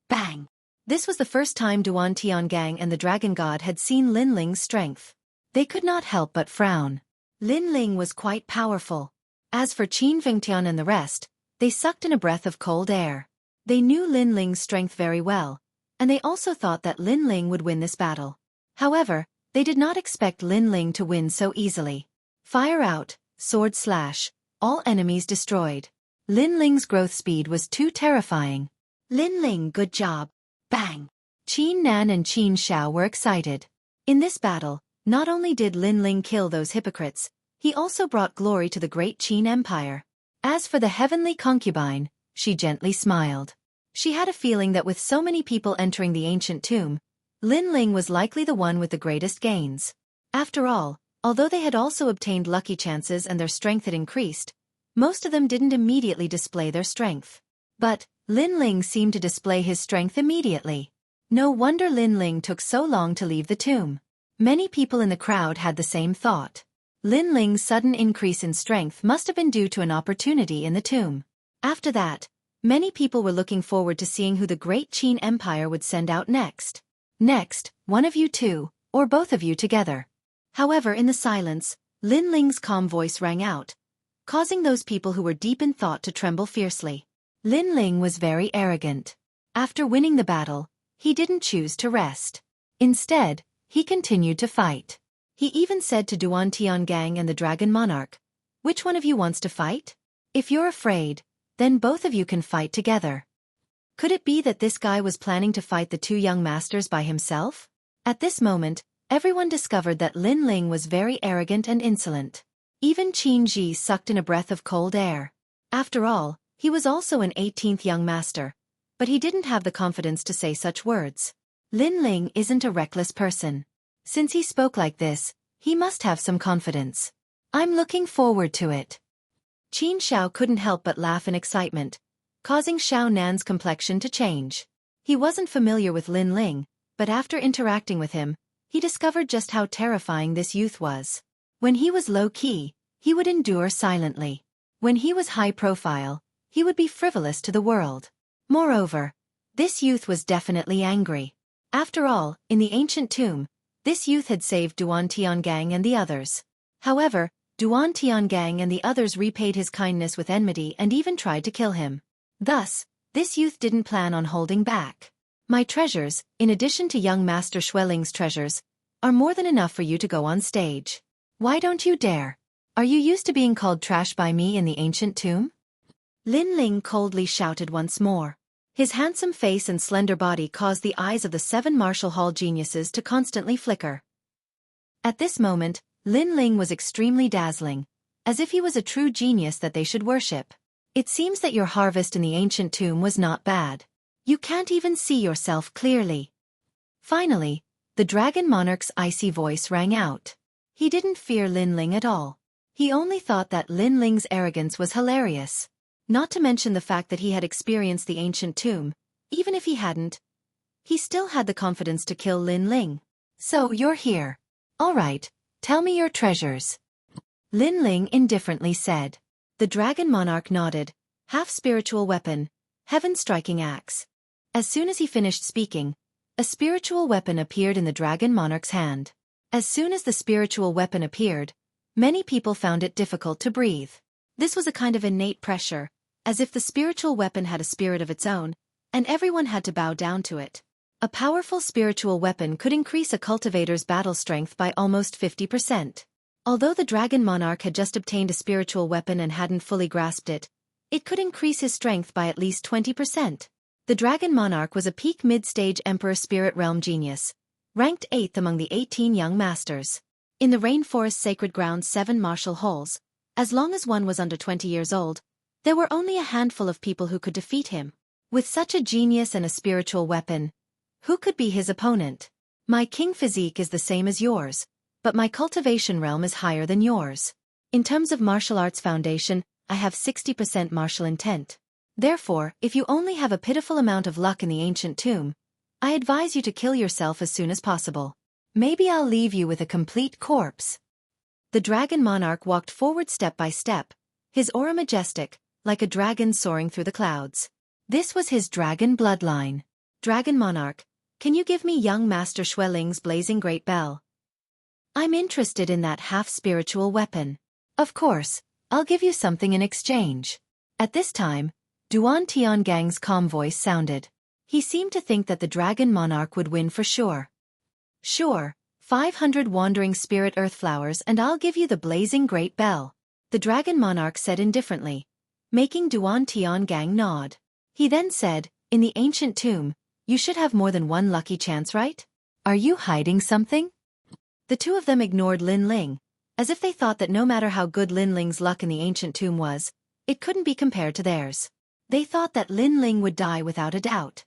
Bang! This was the first time Duan Tiangang and the Dragon God had seen Lin Ling's strength. They could not help but frown. Lin Ling was quite powerful. As for Qin Vingtian and the rest, they sucked in a breath of cold air. They knew Lin Ling's strength very well, and they also thought that Lin Ling would win this battle. However, they did not expect Lin Ling to win so easily. Fire out, sword slash, all enemies destroyed. Lin Ling's growth speed was too terrifying. Lin Ling, good job. Bang! Qin Nan and Qin Xiao were excited. In this battle, not only did Lin Ling kill those hypocrites, he also brought glory to the great Qin Empire. As for the heavenly concubine, she gently smiled. She had a feeling that with so many people entering the ancient tomb, Lin Ling was likely the one with the greatest gains. After all, although they had also obtained lucky chances and their strength had increased, most of them didn't immediately display their strength. But Lin Ling seemed to display his strength immediately. No wonder Lin Ling took so long to leave the tomb. Many people in the crowd had the same thought. Lin Ling's sudden increase in strength must have been due to an opportunity in the tomb. After that, Many people were looking forward to seeing who the great Qin Empire would send out next. Next, one of you two, or both of you together. However, in the silence, Lin Ling's calm voice rang out, causing those people who were deep in thought to tremble fiercely. Lin Ling was very arrogant. After winning the battle, he didn't choose to rest. Instead, he continued to fight. He even said to Duan Tiangang and the Dragon Monarch, "Which one of you wants to fight? If you're afraid, then both of you can fight together." Could it be that this guy was planning to fight the two young masters by himself? At this moment, everyone discovered that Lin Ling was very arrogant and insolent. Even Qin Ji sucked in a breath of cold air. After all, he was also an 18th young master, but he didn't have the confidence to say such words. Lin Ling isn't a reckless person. Since he spoke like this, he must have some confidence. I'm looking forward to it. Qin Xiao couldn't help but laugh in excitement, causing Xiao Nan's complexion to change. He wasn't familiar with Lin Ling, but after interacting with him, he discovered just how terrifying this youth was. When he was low-key, he would endure silently. When he was high-profile, he would be frivolous to the world. Moreover, this youth was definitely angry. After all, in the ancient tomb, this youth had saved Duan Tiangang and the others. However, Duan Tiangang and the others repaid his kindness with enmity and even tried to kill him. Thus, this youth didn't plan on holding back. My treasures, in addition to young Master Xueling's treasures, are more than enough for you to go on stage. Why don't you dare? Are you used to being called trash by me in the ancient tomb? Lin Ling coldly shouted once more. His handsome face and slender body caused the eyes of the 7 Martial Hall geniuses to constantly flicker. At this moment, Lin Ling was extremely dazzling, as if he was a true genius that they should worship. It seems that your harvest in the ancient tomb was not bad. You can't even see yourself clearly. Finally, the Dragon Monarch's icy voice rang out. He didn't fear Lin Ling at all. He only thought that Lin Ling's arrogance was hilarious. Not to mention the fact that he had experienced the ancient tomb. Even if he hadn't, he still had the confidence to kill Lin Ling. So you're here. All right, tell me your treasures. Lin Ling indifferently said. The Dragon Monarch nodded. Half-spiritual weapon, heaven-striking axe. As soon as he finished speaking, a spiritual weapon appeared in the Dragon Monarch's hand. As soon as the spiritual weapon appeared, many people found it difficult to breathe. This was a kind of innate pressure, as if the spiritual weapon had a spirit of its own, and everyone had to bow down to it. A powerful spiritual weapon could increase a cultivator's battle strength by almost 50%. Although the Dragon Monarch had just obtained a spiritual weapon and hadn't fully grasped it, it could increase his strength by at least 20%. The Dragon Monarch was a peak mid-stage Emperor Spirit Realm genius, ranked 8th among the 18 young masters. In the Rainforest Sacred Ground's 7 martial halls, as long as one was under 20 years old, there were only a handful of people who could defeat him. With such a genius and a spiritual weapon, who could be his opponent? My king physique is the same as yours, but my cultivation realm is higher than yours. In terms of martial arts foundation, I have 60% martial intent. Therefore, if you only have a pitiful amount of luck in the ancient tomb, I advise you to kill yourself as soon as possible. Maybe I'll leave you with a complete corpse. The Dragon Monarch walked forward step by step, his aura majestic, like a dragon soaring through the clouds. This was his dragon bloodline. Dragon Monarch, can you give me young Master Xueling's blazing great bell? I'm interested in that half-spiritual weapon. Of course, I'll give you something in exchange. At this time, Duan Tiangang's calm voice sounded. He seemed to think that the Dragon Monarch would win for sure. Sure, 500 wandering spirit earth flowers and I'll give you the blazing great bell. The Dragon Monarch said indifferently, making Duan Tiangang nod. He then said, in the ancient tomb, you should have more than one lucky chance, right? Are you hiding something? The two of them ignored Lin Ling, as if they thought that no matter how good Lin Ling's luck in the ancient tomb was, it couldn't be compared to theirs. They thought that Lin Ling would die without a doubt.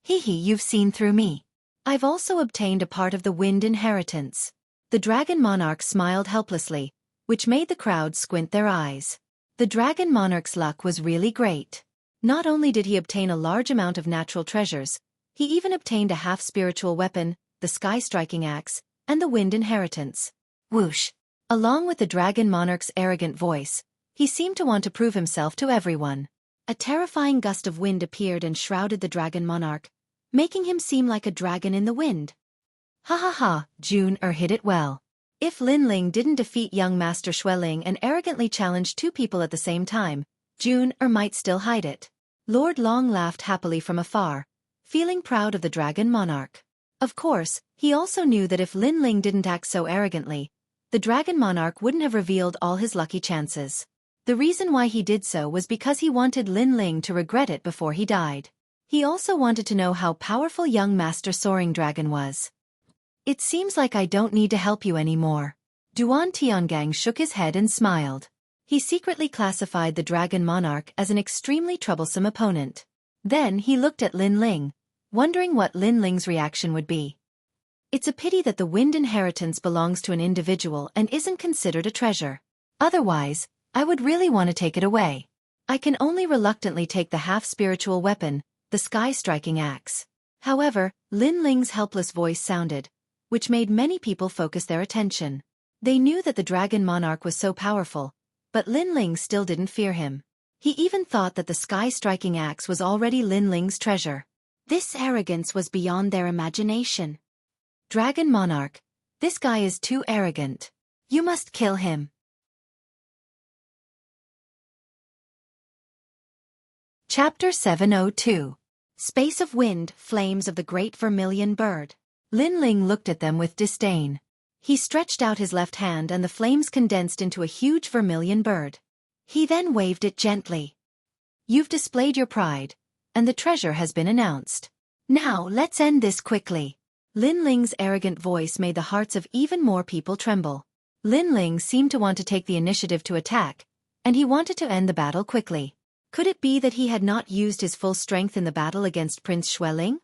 Hee hee, you've seen through me. I've also obtained a part of the wind inheritance. The Dragon Monarch smiled helplessly, which made the crowd squint their eyes. The Dragon Monarch's luck was really great. Not only did he obtain a large amount of natural treasures, he even obtained a half-spiritual weapon, the sky-striking axe, and the wind inheritance. Whoosh! Along with the Dragon Monarch's arrogant voice, he seemed to want to prove himself to everyone. A terrifying gust of wind appeared and shrouded the dragon monarch, making him seem like a dragon in the wind. Ha ha ha, June hit it well. If Lin Ling didn't defeat young Master Xueling and arrogantly challenge two people at the same time, June might still hide it. Lord Long laughed happily from afar, feeling proud of the dragon monarch. Of course, he also knew that if Lin Ling didn't act so arrogantly, the dragon monarch wouldn't have revealed all his lucky chances. The reason why he did so was because he wanted Lin Ling to regret it before he died. He also wanted to know how powerful young Master Soaring Dragon was. It seems like I don't need to help you anymore. Duan Tiangang shook his head and smiled. He secretly classified the dragon monarch as an extremely troublesome opponent. Then he looked at Lin Ling, wondering what Lin Ling's reaction would be. It's a pity that the wind inheritance belongs to an individual and isn't considered a treasure. Otherwise, I would really want to take it away. I can only reluctantly take the half-spiritual weapon, the sky-striking axe. However, Lin Ling's helpless voice sounded, which made many people focus their attention. They knew that the dragon monarch was so powerful, but Lin Ling still didn't fear him. He even thought that the sky-striking axe was already Lin Ling's treasure. This arrogance was beyond their imagination. Dragon monarch, this guy is too arrogant. You must kill him. Chapter 702. Space of Wind, Flames of the Great Vermilion Bird. Lin Ling looked at them with disdain. He stretched out his left hand and the flames condensed into a huge vermilion bird. He then waved it gently. You've displayed your pride, and the treasure has been announced. Now let's end this quickly. Lin Ling's arrogant voice made the hearts of even more people tremble. Lin Ling seemed to want to take the initiative to attack, and he wanted to end the battle quickly. Could it be that he had not used his full strength in the battle against Prince Xueling?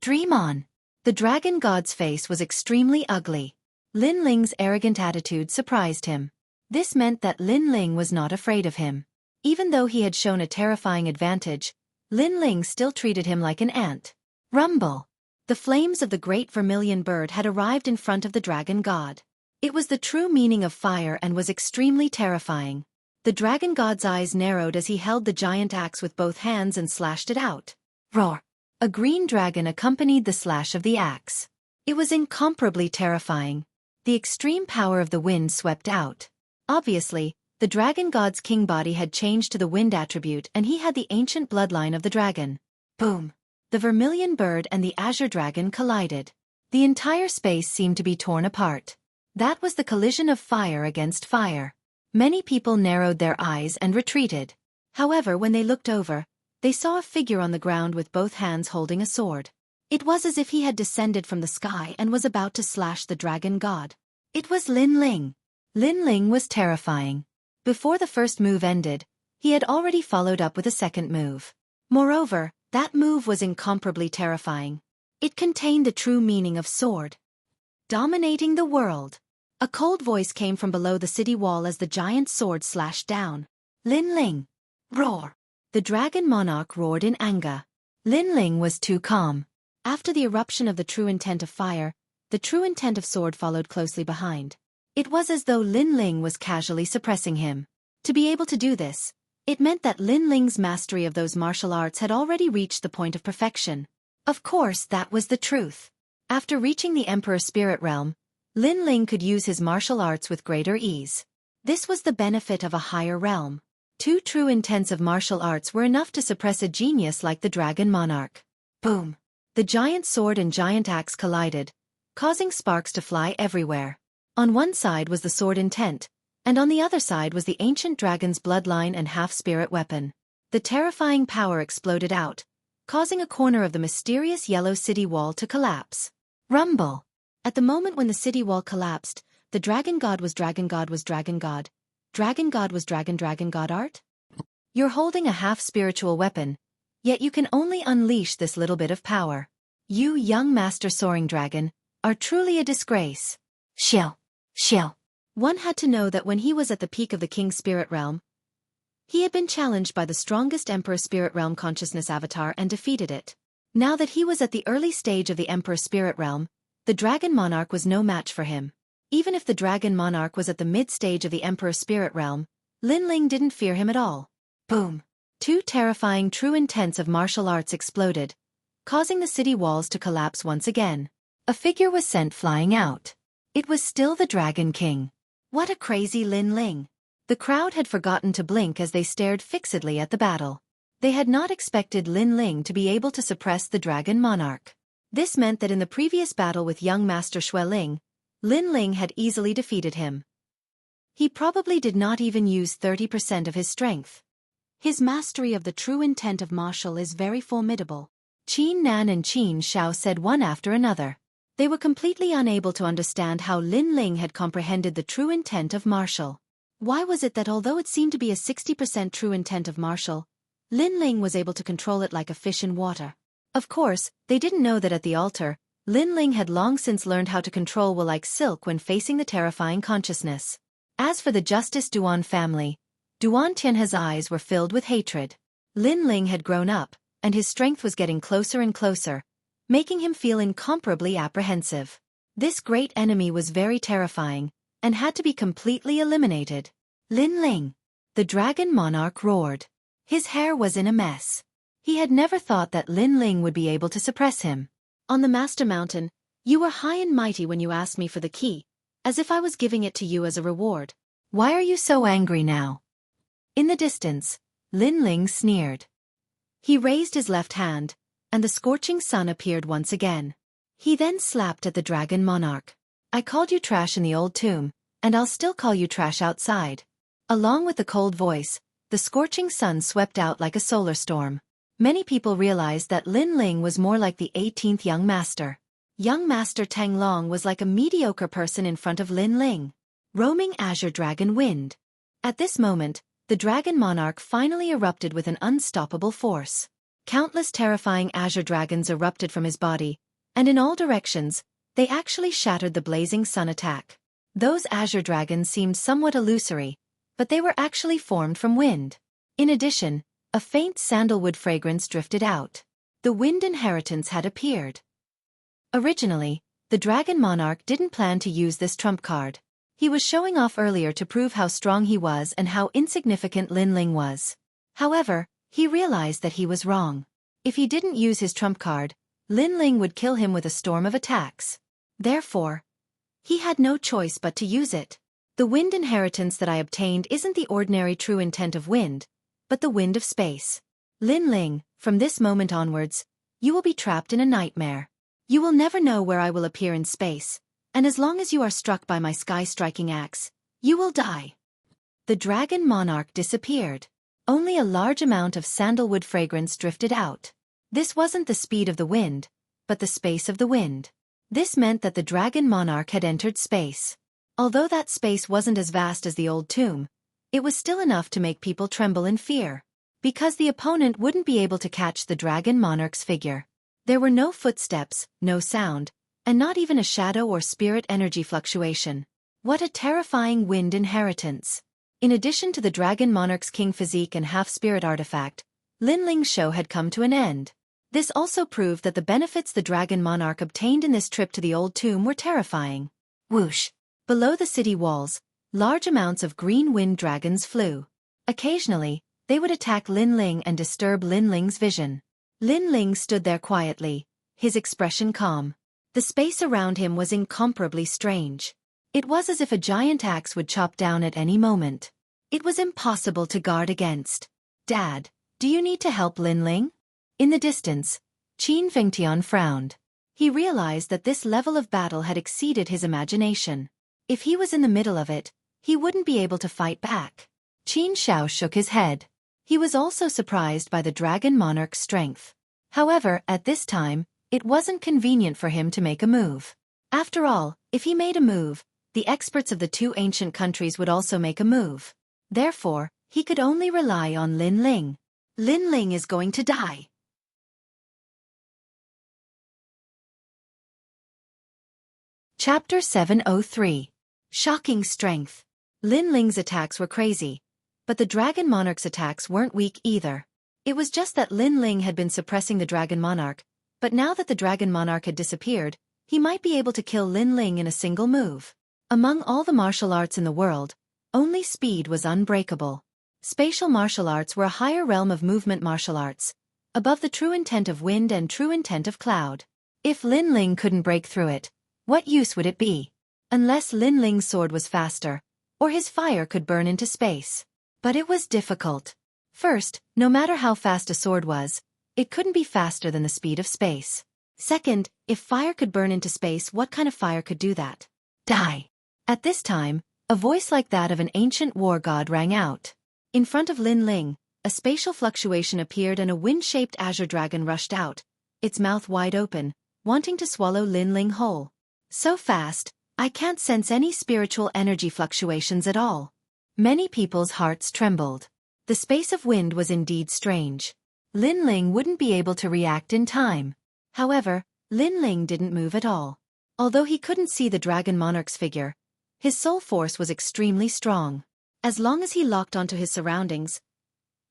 Dream on. The dragon god's face was extremely ugly. Lin Ling's arrogant attitude surprised him. This meant that Lin Ling was not afraid of him. Even though he had shown a terrifying advantage, Lin Ling still treated him like an ant. Rumble. The flames of the great vermilion bird had arrived in front of the dragon god. It was the true meaning of fire and was extremely terrifying. The dragon god's eyes narrowed as he held the giant axe with both hands and slashed it out. Roar! A green dragon accompanied the slash of the axe. It was incomparably terrifying. The extreme power of the wind swept out. Obviously, the dragon god's king body had changed to the wind attribute and he had the ancient bloodline of the dragon. Boom! The vermilion bird and the azure dragon collided. The entire space seemed to be torn apart. That was the collision of fire against fire. Many people narrowed their eyes and retreated. However, when they looked over, they saw a figure on the ground with both hands holding a sword. It was as if he had descended from the sky and was about to slash the dragon god. It was Lin Ling. Lin Ling was terrifying. Before the first move ended, he had already followed up with a second move. Moreover, that move was incomparably terrifying. It contained the true meaning of sword. Dominating the world. A cold voice came from below the city wall as the giant sword slashed down. Lin Ling. Roar. The dragon monarch roared in anger. Lin Ling was too calm. After the eruption of the true intent of fire, the true intent of sword followed closely behind. It was as though Lin Ling was casually suppressing him. To be able to do this, it meant that Lin Ling's mastery of those martial arts had already reached the point of perfection. Of course, that was the truth. After reaching the Emperor's spirit realm, Lin Ling could use his martial arts with greater ease. This was the benefit of a higher realm. 2 true intents of martial arts were enough to suppress a genius like the dragon monarch. Boom! The giant sword and giant axe collided, causing sparks to fly everywhere. On one side was the sword intent, and on the other side was the ancient dragon's bloodline and half-spirit weapon. The terrifying power exploded out, causing a corner of the mysterious yellow city wall to collapse. Rumble! At the moment when the city wall collapsed, the dragon god was dragon god was dragon god. Dragon god was dragon god art? You're holding a half-spiritual weapon, yet you can only unleash this little bit of power. You, young Master Soaring Dragon, are truly a disgrace. Shill. One had to know that when he was at the peak of the King's Spirit Realm, he had been challenged by the strongest Emperor Spirit Realm consciousness avatar and defeated it. Now that he was at the early stage of the Emperor Spirit Realm, the Dragon Monarch was no match for him. Even if the Dragon Monarch was at the mid-stage of the Emperor Spirit Realm, Lin Ling didn't fear him at all. Boom! Two terrifying true intents of martial arts exploded, causing the city walls to collapse once again. A figure was sent flying out. It was still the Dragon King. What a crazy Lin Ling! The crowd had forgotten to blink as they stared fixedly at the battle. They had not expected Lin Ling to be able to suppress the Dragon Monarch. This meant that in the previous battle with young Master Xueqi, Lin Ling had easily defeated him. He probably did not even use 30% of his strength. His mastery of the true intent of martial is very formidable. Qin Nan and Qin Xiao said one after another. They were completely unable to understand how Lin Ling had comprehended the true intent of martial. Why was it that although it seemed to be a 60% true intent of martial, Lin Ling was able to control it like a fish in water? Of course, they didn't know that at the altar, Lin Ling had long since learned how to control will like silk when facing the terrifying consciousness. As for the Justice Duan family, Duan Tianhe's eyes were filled with hatred. Lin Ling had grown up, and his strength was getting closer and closer, making him feel incomparably apprehensive. This great enemy was very terrifying, and had to be completely eliminated. Lin Ling! The Dragon Monarch roared. His hair was in a mess. He had never thought that Lin Ling would be able to suppress him. On the Master Mountain, you were high and mighty when you asked me for the key, as if I was giving it to you as a reward. Why are you so angry now? In the distance, Lin Ling sneered. He raised his left hand, and the scorching sun appeared once again. He then slapped at the Dragon Monarch. I called you trash in the old tomb, and I'll still call you trash outside. Along with the cold voice, the scorching sun swept out like a solar storm. Many people realized that Lin Ling was more like the 18th young master. Young Master Tang Long was like a mediocre person in front of Lin Ling. Roaming Azure Dragon Wind. At this moment, the Dragon Monarch finally erupted with an unstoppable force. Countless terrifying azure dragons erupted from his body, and in all directions, they actually shattered the blazing sun attack. Those azure dragons seemed somewhat illusory, but they were actually formed from wind. In addition, a faint sandalwood fragrance drifted out. The wind inheritance had appeared. Originally, the Dragon Monarch didn't plan to use this trump card. He was showing off earlier to prove how strong he was and how insignificant Lin Ling was. However, he realized that he was wrong. If he didn't use his trump card, Lin Ling would kill him with a storm of attacks. Therefore, he had no choice but to use it. The wind inheritance that I obtained isn't the ordinary true intent of wind, but the wind of space. Lin Ling, from this moment onwards, you will be trapped in a nightmare. You will never know where I will appear in space, and as long as you are struck by my sky-striking axe, you will die. The Dragon Monarch disappeared. Only a large amount of sandalwood fragrance drifted out. This wasn't the speed of the wind, but the space of the wind. This meant that the Dragon Monarch had entered space. Although that space wasn't as vast as the old tomb, it was still enough to make people tremble in fear. Because the opponent wouldn't be able to catch the Dragon Monarch's figure. There were no footsteps, no sound, and not even a shadow or spirit energy fluctuation. What a terrifying wind inheritance! In addition to the Dragon Monarch's king physique and half-spirit artifact, Lin Ling's show had come to an end. This also proved that the benefits the Dragon Monarch obtained in this trip to the old tomb were terrifying. Whoosh! Below the city walls, large amounts of green wind dragons flew. Occasionally, they would attack Lin Ling and disturb Lin Ling's vision. Lin Ling stood there quietly, his expression calm. The space around him was incomparably strange. It was as if a giant axe would chop down at any moment. It was impossible to guard against. Dad, do you need to help Lin Ling? In the distance, Qin Fengtian frowned. He realized that this level of battle had exceeded his imagination. If he was in the middle of it, he wouldn't be able to fight back. Qin Xiao shook his head. He was also surprised by the Dragon Monarch's strength. However, at this time, it wasn't convenient for him to make a move. After all, if he made a move, the experts of the two ancient countries would also make a move. Therefore, he could only rely on Lin Ling. Lin Ling is going to die. Chapter 703. Shocking Strength. Lin Ling's attacks were crazy, but the Dragon Monarch's attacks weren't weak either. It was just that Lin Ling had been suppressing the Dragon Monarch, but now that the Dragon Monarch had disappeared, he might be able to kill Lin Ling in a single move. Among all the martial arts in the world, only speed was unbreakable. Spatial martial arts were a higher realm of movement martial arts, above the true intent of wind and true intent of cloud. If Lin Ling couldn't break through it, what use would it be? Unless Lin Ling's sword was faster, or his fire could burn into space. But it was difficult. First, no matter how fast a sword was, it couldn't be faster than the speed of space. Second, if fire could burn into space, what kind of fire could do that? Die. At this time, a voice like that of an ancient war god rang out. In front of Lin Ling, a spatial fluctuation appeared and a wind-shaped azure dragon rushed out, its mouth wide open, wanting to swallow Lin Ling whole. So fast, I can't sense any spiritual energy fluctuations at all. Many people's hearts trembled. The space of wind was indeed strange. Lin Ling wouldn't be able to react in time. However, Lin Ling didn't move at all. Although he couldn't see the dragon monarch's figure, his soul force was extremely strong. As long as he locked onto his surroundings,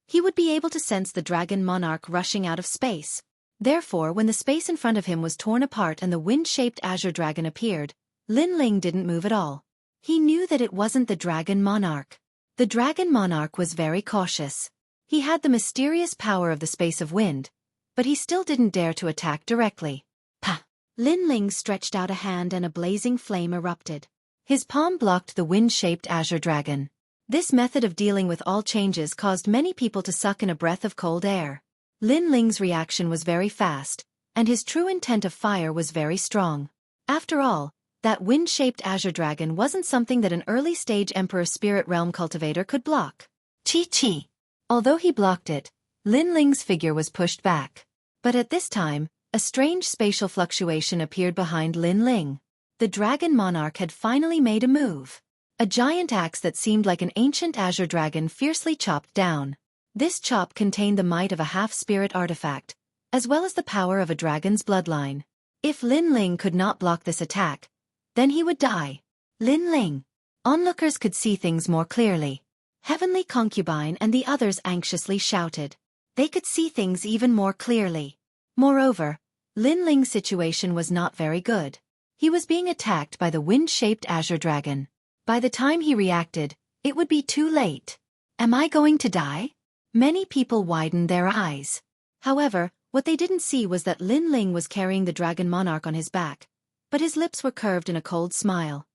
he would be able to sense the dragon monarch rushing out of space. Therefore, when the space in front of him was torn apart and the wind-shaped azure dragon appeared, Lin Ling didn't move at all. He knew that it wasn't the dragon monarch. The dragon monarch was very cautious. He had the mysterious power of the space of wind, but he still didn't dare to attack directly. Pa! Lin Ling stretched out a hand and a blazing flame erupted. His palm blocked the wind-shaped azure dragon. This method of dealing with all changes caused many people to suck in a breath of cold air. Lin Ling's reaction was very fast, and his true intent of fire was very strong. After all, that wind-shaped azure dragon wasn't something that an early-stage Emperor Spirit Realm cultivator could block. Chi. Although he blocked it, Lin Ling's figure was pushed back. But at this time, a strange spatial fluctuation appeared behind Lin Ling. The dragon monarch had finally made a move. A giant axe that seemed like an ancient azure dragon fiercely chopped down. This chop contained the might of a half-spirit artifact, as well as the power of a dragon's bloodline. If Lin Ling could not block this attack, then he would die. Lin Ling. Onlookers could see things more clearly. Heavenly Concubine and the others anxiously shouted. They could see things even more clearly. Moreover, Lin Ling's situation was not very good. He was being attacked by the wind-shaped azure dragon. By the time he reacted, it would be too late. Am I going to die? Many people widened their eyes. However, what they didn't see was that Lin Ling was carrying the dragon monarch on his back, but his lips were curved in a cold smile.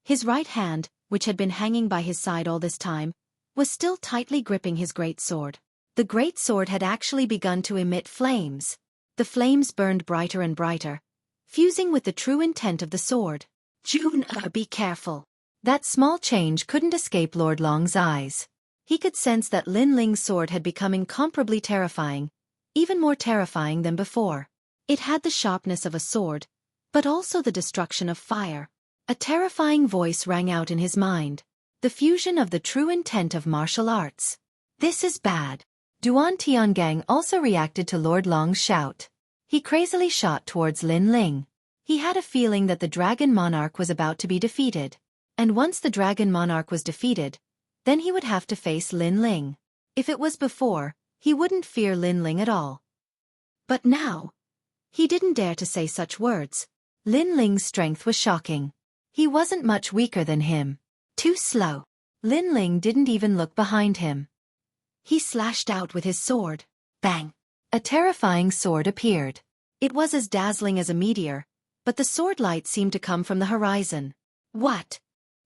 His right hand, which had been hanging by his side all this time, was still tightly gripping his great sword. The great sword had actually begun to emit flames. The flames burned brighter and brighter, fusing with the true intent of the sword. June, be careful. That small change couldn't escape Lord Long's eyes. He could sense that Lin Ling's sword had become incomparably terrifying, even more terrifying than before. It had the sharpness of a sword, but also the destruction of fire. A terrifying voice rang out in his mind. The fusion of the true intent of martial arts. This is bad. Duan Tiangang also reacted to Lord Long's shout. He crazily shot towards Lin Ling. He had a feeling that the dragon monarch was about to be defeated. And once the dragon monarch was defeated, then he would have to face Lin Ling. If it was before, he wouldn't fear Lin Ling at all. But now, he didn't dare to say such words. Lin Ling's strength was shocking. He wasn't much weaker than him. Too slow. Lin Ling didn't even look behind him. He slashed out with his sword. Bang! A terrifying sword appeared. It was as dazzling as a meteor, but the sword light seemed to come from the horizon. What?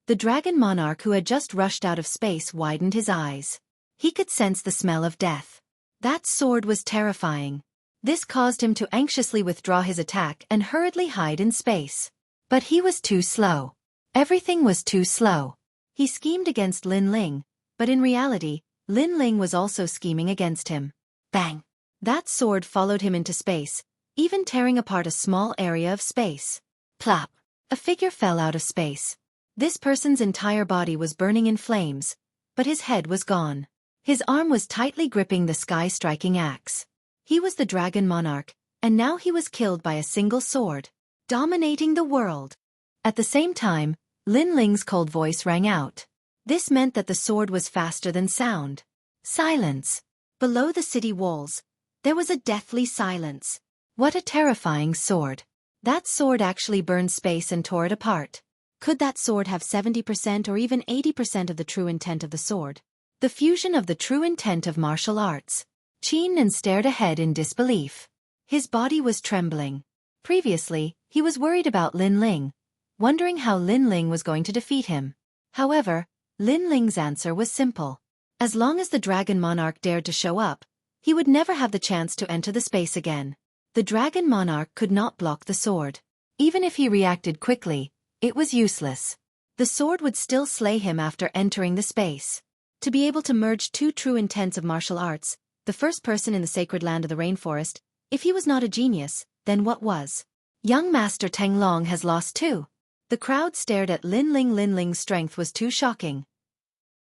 The dragon monarch who had just rushed out of space widened his eyes. He could sense the smell of death. That sword was terrifying. This caused him to anxiously withdraw his attack and hurriedly hide in space. But he was too slow. Everything was too slow. He schemed against Lin Ling, but in reality, Lin Ling was also scheming against him. Bang! That sword followed him into space, even tearing apart a small area of space. Plop! A figure fell out of space. This person's entire body was burning in flames, but his head was gone. His arm was tightly gripping the sky-striking axe. He was the dragon monarch, and now he was killed by a single sword, dominating the world. At the same time, Lin Ling's cold voice rang out. This meant that the sword was faster than sound. Silence. Below the city walls, there was a deathly silence. What a terrifying sword. That sword actually burned space and tore it apart. Could that sword have 70% or even 80% of the true intent of the sword? The fusion of the true intent of martial arts. Qin stared ahead in disbelief. His body was trembling. Previously, he was worried about Lin Ling, wondering how Lin Ling was going to defeat him. However, Lin Ling's answer was simple. As long as the Dragon Monarch dared to show up, he would never have the chance to enter the space again. The Dragon Monarch could not block the sword. Even if he reacted quickly, it was useless. The sword would still slay him after entering the space. To be able to merge two true intents of martial arts, the first person in the sacred land of the rainforest, if he was not a genius, then what was? Young Master Teng Long has lost too. The crowd stared at Lin Ling. Lin Ling's strength was too shocking.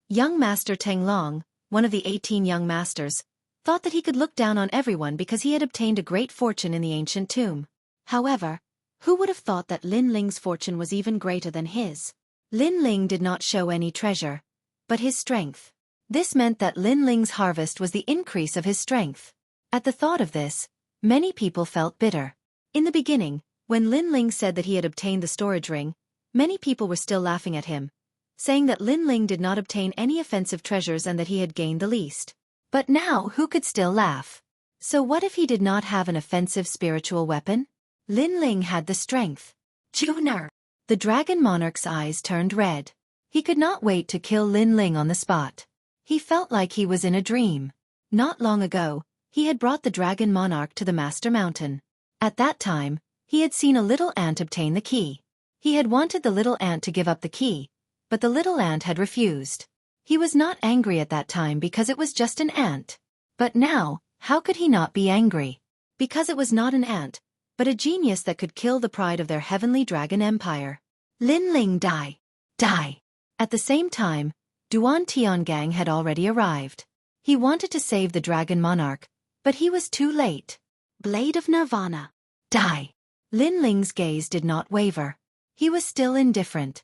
Young Master Teng Long, one of the 18 young masters, thought that he could look down on everyone because he had obtained a great fortune in the ancient tomb. However, who would have thought that Lin Ling's fortune was even greater than his? Lin Ling did not show any treasure, but his strength. This meant that Lin Ling's harvest was the increase of his strength. At the thought of this, many people felt bitter. In the beginning, when Lin Ling said that he had obtained the storage ring, many people were still laughing at him, saying that Lin Ling did not obtain any offensive treasures and that he had gained the least. But now who could still laugh? So what if he did not have an offensive spiritual weapon? Lin Ling had the strength. Junior! The Dragon Monarch's eyes turned red. He could not wait to kill Lin Ling on the spot. He felt like he was in a dream. Not long ago, he had brought the Dragon Monarch to the Master Mountain. At that time, he had seen a little ant obtain the key. He had wanted the little ant to give up the key, but the little ant had refused. He was not angry at that time because it was just an ant. But now, how could he not be angry? Because it was not an ant, but a genius that could kill the pride of their heavenly dragon empire. Lin Ling die. Die. At the same time, Duan Tiangang had already arrived. He wanted to save the Dragon Monarch, but he was too late. Blade of Nirvana. Die. Lin Ling's gaze did not waver. He was still indifferent.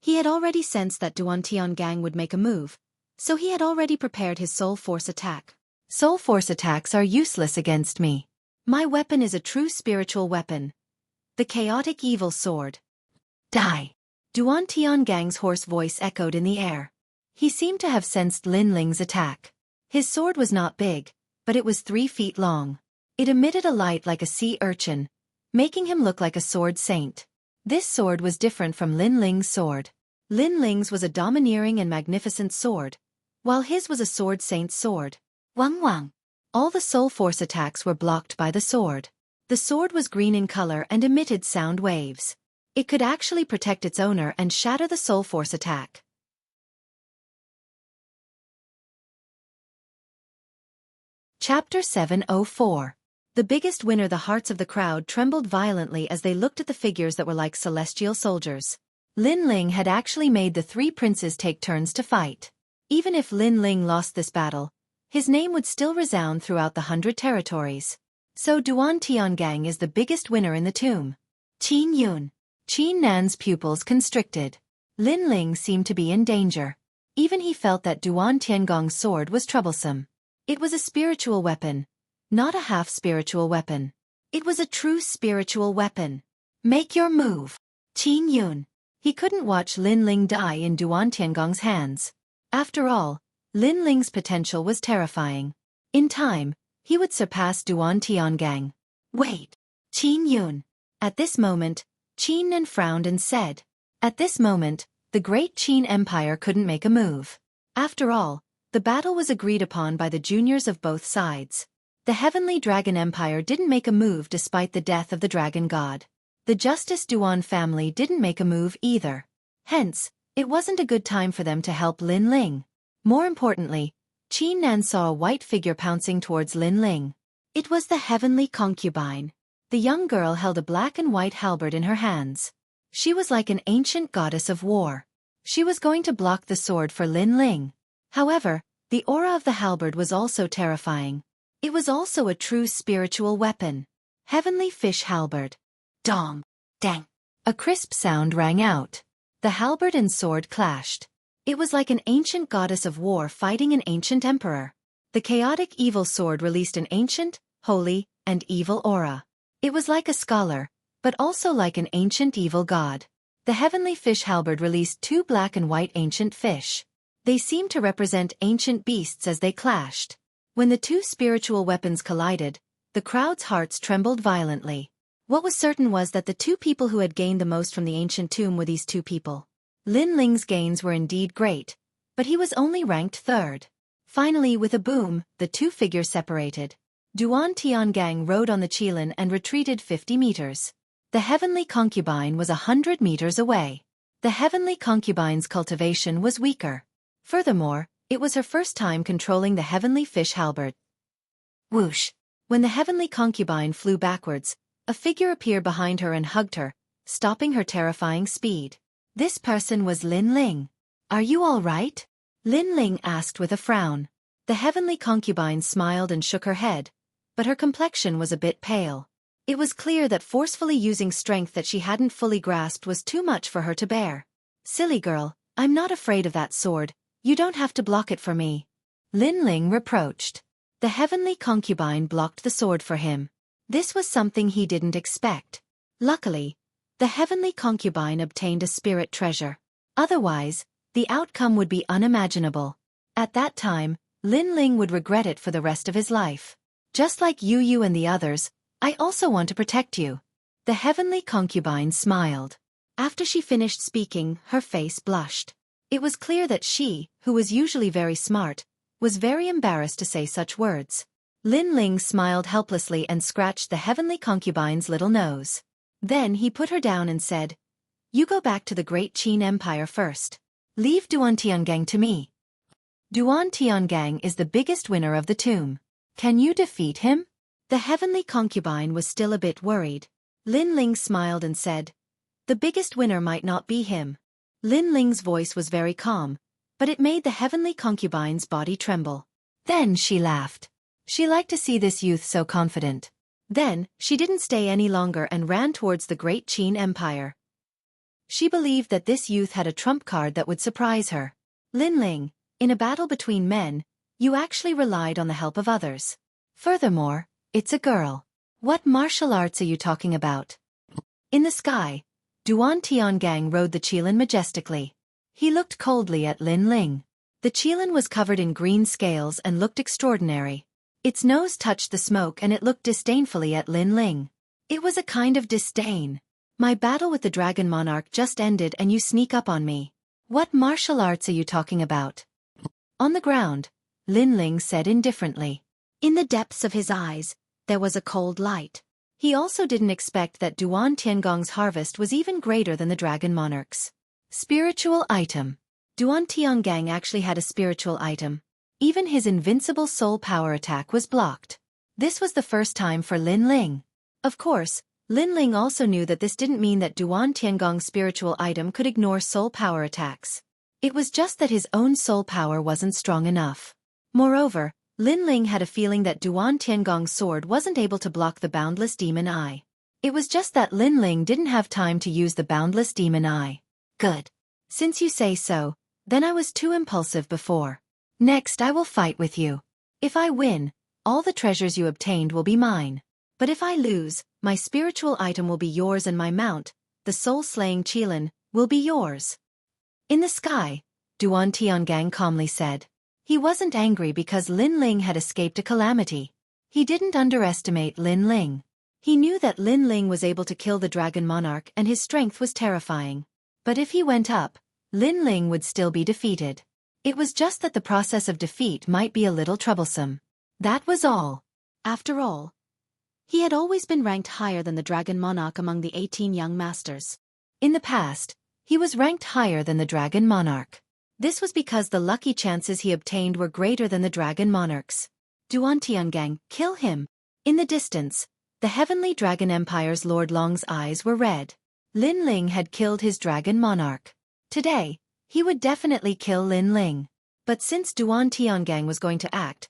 He had already sensed that Duan Tiangang would make a move, so he had already prepared his soul force attack. Soul force attacks are useless against me. My weapon is a true spiritual weapon. The chaotic evil sword. Die. Duan Tiangang's hoarse voice echoed in the air. He seemed to have sensed Lin Ling's attack. His sword was not big, but it was 3 feet long. It emitted a light like a sea urchin, making him look like a sword saint. This sword was different from Lin Ling's sword. Lin Ling's was a domineering and magnificent sword, while his was a sword saint's sword. Wang Wang. All the soul force attacks were blocked by the sword. The sword was green in color and emitted sound waves. It could actually protect its owner and shatter the soul force attack. Chapter 704. The biggest winner. The hearts of the crowd trembled violently as they looked at the figures that were like celestial soldiers. Lin Ling had actually made the 3 princes take turns to fight. Even if Lin Ling lost this battle, his name would still resound throughout the 100 territories. So Duan Tiangang is the biggest winner in the tomb. Qin Yun. Qin Nan's pupils constricted. Lin Ling seemed to be in danger. Even he felt that Duan Tiangong's sword was troublesome. It was a spiritual weapon, not a half-spiritual weapon. It was a true spiritual weapon. Make your move. Qin Yun. He couldn't watch Lin Ling die in Duan Tiangong's hands. After all, Lin Ling's potential was terrifying. In time, he would surpass Duan Tiangang. Wait. Qin Yun. At this moment, Qin Nan frowned and said. At this moment, the great Qin Empire couldn't make a move. After all, the battle was agreed upon by the juniors of both sides. The Heavenly Dragon Empire didn't make a move despite the death of the Dragon God. The Justice Duan family didn't make a move either. Hence, it wasn't a good time for them to help Lin Ling. More importantly, Qin Nan saw a white figure pouncing towards Lin Ling. It was the Heavenly Concubine. The young girl held a black and white halberd in her hands. She was like an ancient goddess of war. She was going to block the sword for Lin Ling. However, the aura of the halberd was also terrifying. It was also a true spiritual weapon. Heavenly Fish Halberd. Dong. Dang. A crisp sound rang out. The halberd and sword clashed. It was like an ancient goddess of war fighting an ancient emperor. The chaotic evil sword released an ancient, holy, and evil aura. It was like a scholar, but also like an ancient evil god. The Heavenly Fish Halberd released 2 black and white ancient fish. They seemed to represent ancient beasts as they clashed. When the two spiritual weapons collided, the crowd's hearts trembled violently. What was certain was that the two people who had gained the most from the ancient tomb were these two people. Lin Ling's gains were indeed great, but he was only ranked third. Finally, with a boom, the two figures separated. Duan Tiangang rode on the Qilin and retreated 50 meters. The heavenly concubine was 100 meters away. The heavenly concubine's cultivation was weaker. Furthermore, it was her first time controlling the heavenly fish halberd. Whoosh! When the heavenly concubine flew backwards, a figure appeared behind her and hugged her, stopping her terrifying speed. This person was Lin Ling. "Are you all right?" Lin Ling asked with a frown. The heavenly concubine smiled and shook her head, but her complexion was a bit pale. It was clear that forcefully using strength that she hadn't fully grasped was too much for her to bear. "Silly girl, I'm not afraid of that sword. You don't have to block it for me," Lin Ling reproached. The heavenly concubine blocked the sword for him. This was something he didn't expect. Luckily, the heavenly concubine obtained a spirit treasure. Otherwise, the outcome would be unimaginable. At that time, Lin Ling would regret it for the rest of his life. "Just like you and the others, I also want to protect you." The heavenly concubine smiled. After she finished speaking, her face blushed. It was clear that she, who was usually very smart, was very embarrassed to say such words. Lin Ling smiled helplessly and scratched the heavenly concubine's little nose. Then he put her down and said, "You go back to the Great Qin Empire first. Leave Duan Tiangang to me." Duan Tiangang is the biggest winner of the tomb. Can you defeat him? The heavenly concubine was still a bit worried. Lin Ling smiled and said, "The biggest winner might not be him." Lin Ling's voice was very calm, but it made the heavenly concubine's body tremble. Then she laughed. She liked to see this youth so confident. Then, she didn't stay any longer and ran towards the Great Qin Empire. She believed that this youth had a trump card that would surprise her. "Lin Ling, in a battle between men, you actually relied on the help of others. Furthermore, it's a girl. What martial arts are you talking about?" In the sky, Duan Tiangang rode the Qilin majestically. He looked coldly at Lin Ling. The Qilin was covered in green scales and looked extraordinary. Its nose touched the smoke and it looked disdainfully at Lin Ling. It was a kind of disdain. "My battle with the Dragon Monarch just ended and you sneak up on me. What martial arts are you talking about?" On the ground, Lin Ling said indifferently. In the depths of his eyes, there was a cold light. He also didn't expect that Duan Tiangong's harvest was even greater than the Dragon Monarch's. Spiritual item. Duan Tiangang actually had a spiritual item. Even his invincible soul power attack was blocked. This was the first time for Lin Ling. Of course, Lin Ling also knew that this didn't mean that Duan Tiangong's spiritual item could ignore soul power attacks. It was just that his own soul power wasn't strong enough. Moreover, Lin Ling had a feeling that Duan Tiangong's sword wasn't able to block the boundless demon eye. It was just that Lin Ling didn't have time to use the boundless demon eye. Good. Since you say so, then I was too impulsive before. Next I will fight with you. If I win, all the treasures you obtained will be mine. But if I lose, my spiritual item will be yours and my mount, the soul-slaying Qilin, will be yours. In the sky, Duan Tiangang calmly said. He wasn't angry because Lin Ling had escaped a calamity. He didn't underestimate Lin Ling. He knew that Lin Ling was able to kill the Dragon Monarch and his strength was terrifying. But if he went up, Lin Ling would still be defeated. It was just that the process of defeat might be a little troublesome. That was all. After all, he had always been ranked higher than the Dragon Monarch among the 18 young masters. In the past, he was ranked higher than the Dragon Monarch. This was because the lucky chances he obtained were greater than the Dragon Monarch's. Duan Tiangang, kill him. In the distance, the Heavenly Dragon Empire's Lord Long's eyes were red. Lin Ling had killed his Dragon Monarch. Today, he would definitely kill Lin Ling. But since Duan Tiangang was going to act,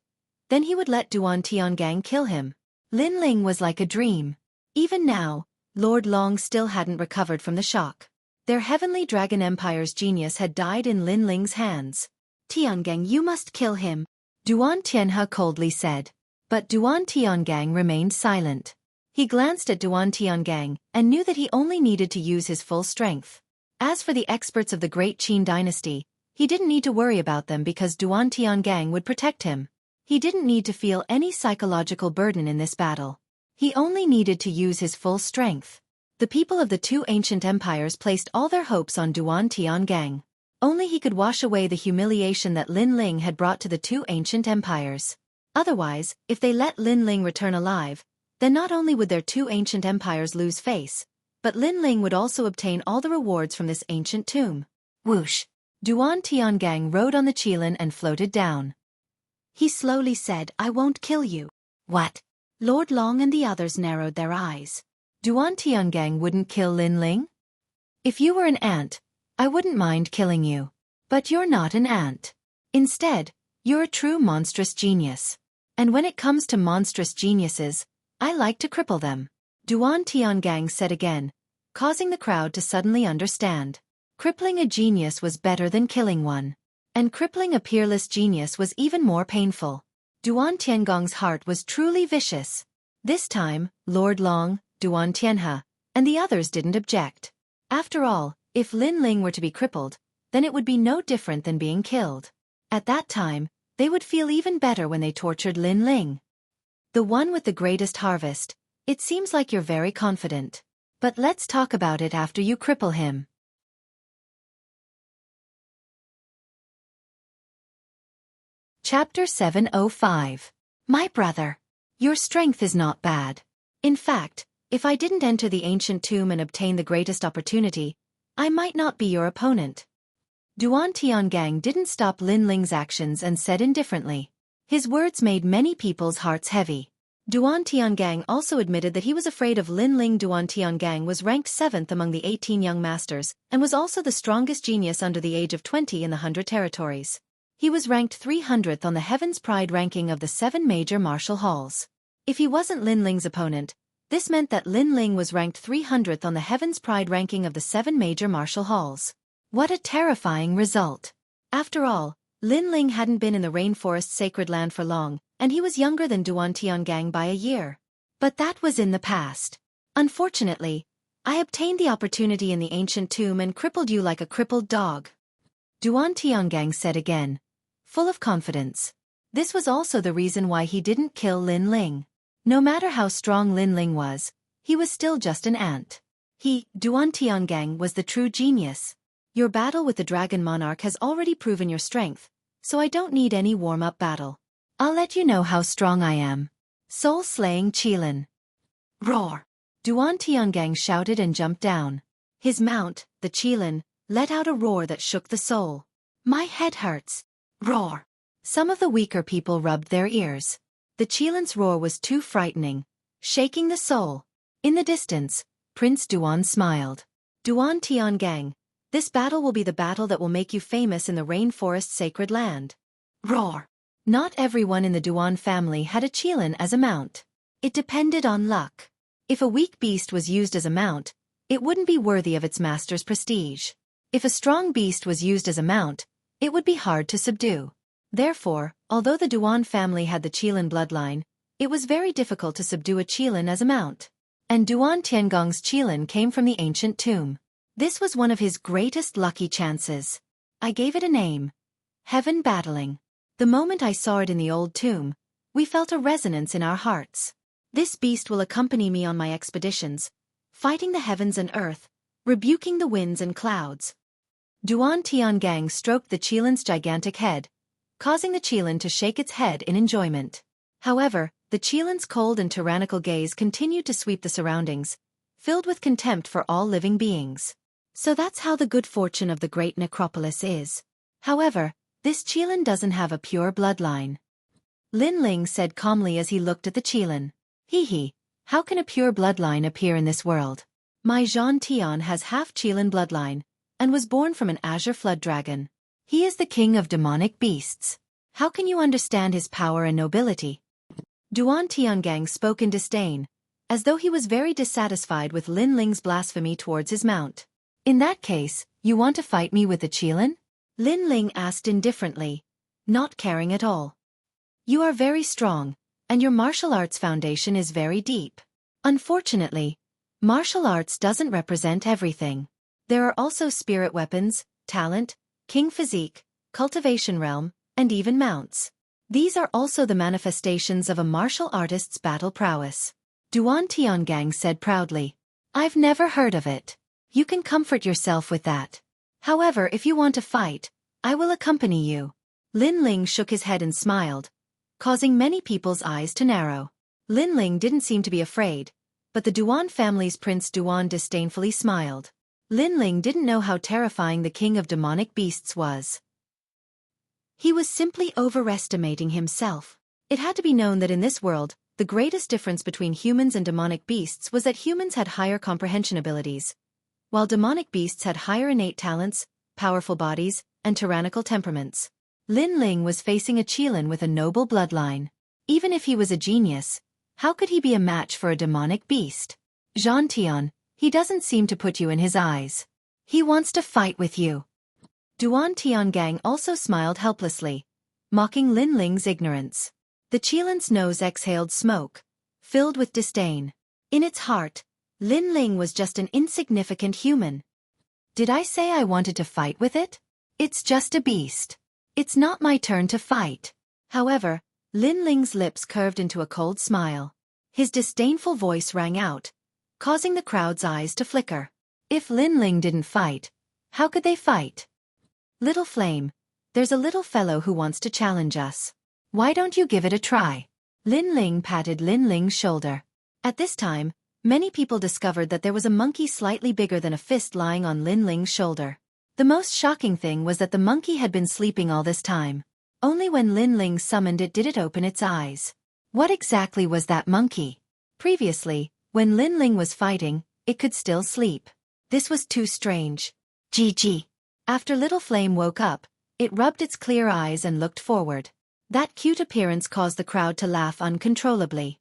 then he would let Duan Tiangang kill him. Lin Ling was like a dream. Even now, Lord Long still hadn't recovered from the shock. Their Heavenly Dragon Empire's genius had died in Lin Ling's hands. Tiangang, you must kill him, Duan Tianhe coldly said. But Duan Tiangang remained silent. He glanced at Duan Tiangang and knew that he only needed to use his full strength. As for the experts of the Great Qin dynasty, He didn't need to worry about them because Duan Tiangang would protect him. He didn't need to feel any psychological burden in this battle. He only needed to use his full strength. The people of the two ancient empires placed all their hopes on Duan Tiangang. Only he could wash away the humiliation that Lin Ling had brought to the two ancient empires. Otherwise, if they let Lin Ling return alive, then not only would their two ancient empires lose face, but Lin Ling would also obtain all the rewards from this ancient tomb. Whoosh! Duan Tiangang rode on the qilin and floated down. He slowly said, "I won't kill you." What? Lord Long and the others narrowed their eyes. Duan Tiangang wouldn't kill Lin Ling? If you were an ant, I wouldn't mind killing you. But you're not an ant. Instead, you're a true monstrous genius. And when it comes to monstrous geniuses, I like to cripple them. Duan Tiangang said again, causing the crowd to suddenly understand. Crippling a genius was better than killing one. And crippling a peerless genius was even more painful. Duan Tiangong's heart was truly vicious. This time, Lord Long, Duan Tianhe, and the others didn't object. After all, if Lin Ling were to be crippled, then it would be no different than being killed. At that time, they would feel even better when they tortured Lin Ling. The one with the greatest harvest. It seems like you're very confident. But let's talk about it after you cripple him. Chapter 705. My brother. Your strength is not bad. In fact, if I didn't enter the ancient tomb and obtain the greatest opportunity, I might not be your opponent. Duan Tiangang didn't stop Lin Ling's actions and said indifferently. His words made many people's hearts heavy. Duan Tiangang also admitted that he was afraid of Lin Ling. Duan Tiangang was ranked 7th among the 18 young masters, and was also the strongest genius under the age of 20 in the 100 territories. He was ranked 300th on the Heaven's Pride ranking of the 7 major martial halls. If he wasn't Lin Ling's opponent, this meant that Lin Ling was ranked 300th on the Heaven's Pride ranking of the 7 major martial halls. What a terrifying result. After all, Lin Ling hadn't been in the rainforest sacred land for long, and he was younger than Duan Tiangang by a year. But that was in the past. Unfortunately, I obtained the opportunity in the ancient tomb and crippled you like a crippled dog. Duan Tiangang said again, full of confidence. This was also the reason why he didn't kill Lin Ling. No matter how strong Lin Ling was, he was still just an ant. He, Duan Tiangang, was the true genius. Your battle with the Dragon Monarch has already proven your strength, so I don't need any warm-up battle. I'll let you know how strong I am. Soul-slaying qilin. Roar! Duan Tiangang shouted and jumped down. His mount, the qilin, let out a roar that shook the soul. My head hurts. Roar! Some of the weaker people rubbed their ears. The qilin's roar was too frightening, shaking the soul. In the distance, Prince Duan smiled. Duan Tiangang, this battle will be the battle that will make you famous in the rainforest sacred land. Roar! Not everyone in the Duan family had a qilin as a mount. It depended on luck. If a weak beast was used as a mount, it wouldn't be worthy of its master's prestige. If a strong beast was used as a mount, it would be hard to subdue. Therefore, although the Duan family had the qilin bloodline, it was very difficult to subdue a qilin as a mount. And Duan Tiangong's qilin came from the ancient tomb. This was one of his greatest lucky chances. I gave it a name. Heaven Battling. The moment I saw it in the old tomb, we felt a resonance in our hearts. This beast will accompany me on my expeditions, fighting the heavens and earth, rebuking the winds and clouds. Duan Tiangang stroked the qilin's gigantic head, causing the qilin to shake its head in enjoyment. However, the qilin's cold and tyrannical gaze continued to sweep the surroundings, filled with contempt for all living beings. So that's how the good fortune of the great necropolis is. However, this qilin doesn't have a pure bloodline. Lin Ling said calmly as he looked at the qilin. Hee, how can a pure bloodline appear in this world? My Zhan Tian has half qilin bloodline, and was born from an azure flood dragon. He is the king of demonic beasts. How can you understand his power and nobility? Duan Tiangang spoke in disdain, as though he was very dissatisfied with Lin Ling's blasphemy towards his mount. In that case, you want to fight me with the qilin? Lin Ling asked indifferently, not caring at all. You are very strong, and your martial arts foundation is very deep. Unfortunately, martial arts doesn't represent everything. There are also spirit weapons, talent, king physique, cultivation realm, and even mounts. These are also the manifestations of a martial artist's battle prowess. Duan Tiangang said proudly. I've never heard of it. You can comfort yourself with that. However, if you want to fight, I will accompany you. Lin Ling shook his head and smiled, causing many people's eyes to narrow. Lin Ling didn't seem to be afraid, but the Duan family's Prince Duan disdainfully smiled. Lin Ling didn't know how terrifying the king of demonic beasts was. He was simply overestimating himself. It had to be known that in this world, the greatest difference between humans and demonic beasts was that humans had higher comprehension abilities, while demonic beasts had higher innate talents, powerful bodies, and tyrannical temperaments. Lin Ling was facing a Qilin with a noble bloodline. Even if he was a genius, how could he be a match for a demonic beast? Zhan Tian, he doesn't seem to put you in his eyes. He wants to fight with you. Duan Tiangang also smiled helplessly, mocking Lin Ling's ignorance. The Qilin's nose exhaled smoke, filled with disdain. In its heart, Lin Ling was just an insignificant human. Did I say I wanted to fight with it? It's just a beast. It's not my turn to fight. However, Lin Ling's lips curved into a cold smile. His disdainful voice rang out, causing the crowd's eyes to flicker. If Lin Ling didn't fight, how could they fight? Little Flame, there's a little fellow who wants to challenge us. Why don't you give it a try? Lin Ling patted Lin Ling's shoulder. At this time, many people discovered that there was a monkey slightly bigger than a fist lying on Lin Ling's shoulder. The most shocking thing was that the monkey had been sleeping all this time. Only when Lin Ling summoned it did it open its eyes. What exactly was that monkey? Previously, when Lin Ling was fighting, it could still sleep. This was too strange. GG. After Little Flame woke up, it rubbed its clear eyes and looked forward. That cute appearance caused the crowd to laugh uncontrollably.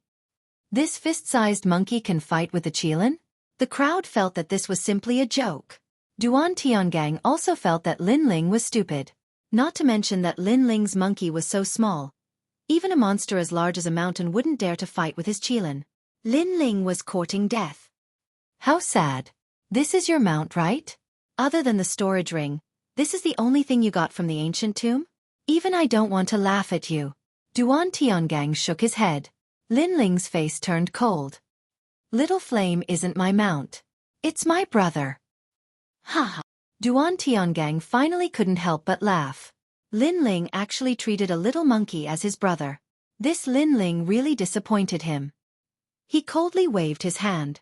This fist-sized monkey can fight with the Qilin? The crowd felt that this was simply a joke. Duan Tiangang also felt that Lin Ling was stupid. Not to mention that Lin Ling's monkey was so small. Even a monster as large as a mountain wouldn't dare to fight with his Qilin. Lin Ling was courting death. How sad. This is your mount, right? Other than the storage ring, this is the only thing you got from the ancient tomb? Even I don't want to laugh at you. Duan Tiangang shook his head. Lin Ling's face turned cold. Little Flame isn't my mount. It's my brother. Ha ha. Duan Tiangang finally couldn't help but laugh. Lin Ling actually treated a little monkey as his brother. This Lin Ling really disappointed him. He coldly waved his hand.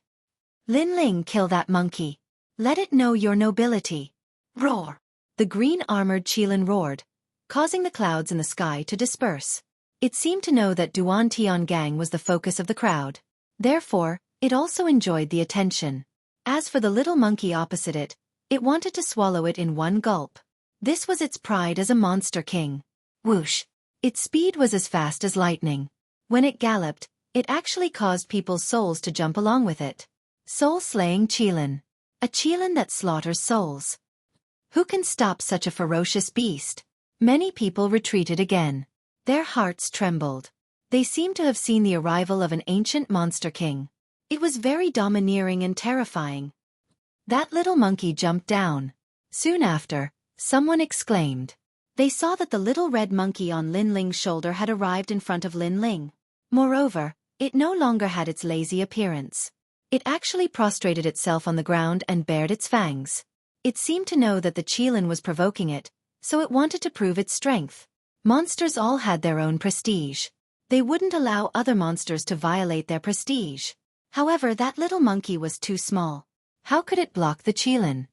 Lin Ling, kill that monkey. Let it know your nobility. Roar. The green-armored Qilin roared, causing the clouds in the sky to disperse. It seemed to know that Duan Tiangang was the focus of the crowd. Therefore, it also enjoyed the attention. As for the little monkey opposite it, it wanted to swallow it in one gulp. This was its pride as a monster king. Whoosh! Its speed was as fast as lightning. When it galloped, it actually caused people's souls to jump along with it. Soul-slaying Qilin. A Qilin that slaughters souls. Who can stop such a ferocious beast? Many people retreated again. Their hearts trembled. They seemed to have seen the arrival of an ancient monster king. It was very domineering and terrifying. That little monkey jumped down. Soon after, someone exclaimed. They saw that the little red monkey on Lin Ling's shoulder had arrived in front of Lin Ling. Moreover, it no longer had its lazy appearance. It actually prostrated itself on the ground and bared its fangs. It seemed to know that the Qilin was provoking it, so it wanted to prove its strength. Monsters all had their own prestige. They wouldn't allow other monsters to violate their prestige. However, that little monkey was too small. How could it block the Qilin?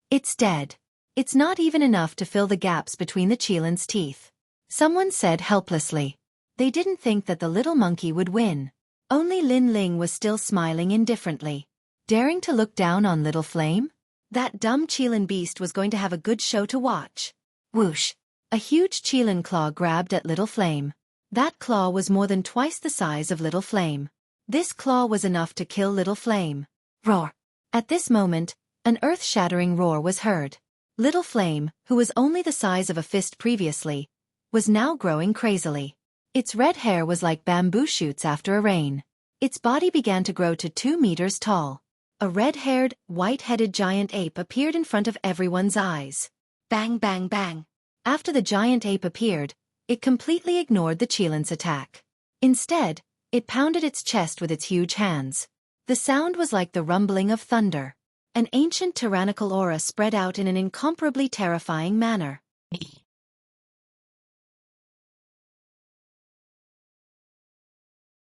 It's dead. It's not even enough to fill the gaps between the Qilin's teeth. Someone said helplessly. They didn't think that the little monkey would win. Only Lin Ling was still smiling indifferently. Daring to look down on Little Flame? That dumb Qilin beast was going to have a good show to watch. Whoosh! A huge Qilin claw grabbed at Little Flame. That claw was more than twice the size of Little Flame. This claw was enough to kill Little Flame. Roar! At this moment, an earth-shattering roar was heard. Little Flame, who was only the size of a fist previously, was now growing crazily. Its red hair was like bamboo shoots after a rain. Its body began to grow to 2 meters tall. A red-haired, white-headed giant ape appeared in front of everyone's eyes. Bang bang bang. After the giant ape appeared, it completely ignored the Chilin's attack. Instead, it pounded its chest with its huge hands. The sound was like the rumbling of thunder. An ancient tyrannical aura spread out in an incomparably terrifying manner.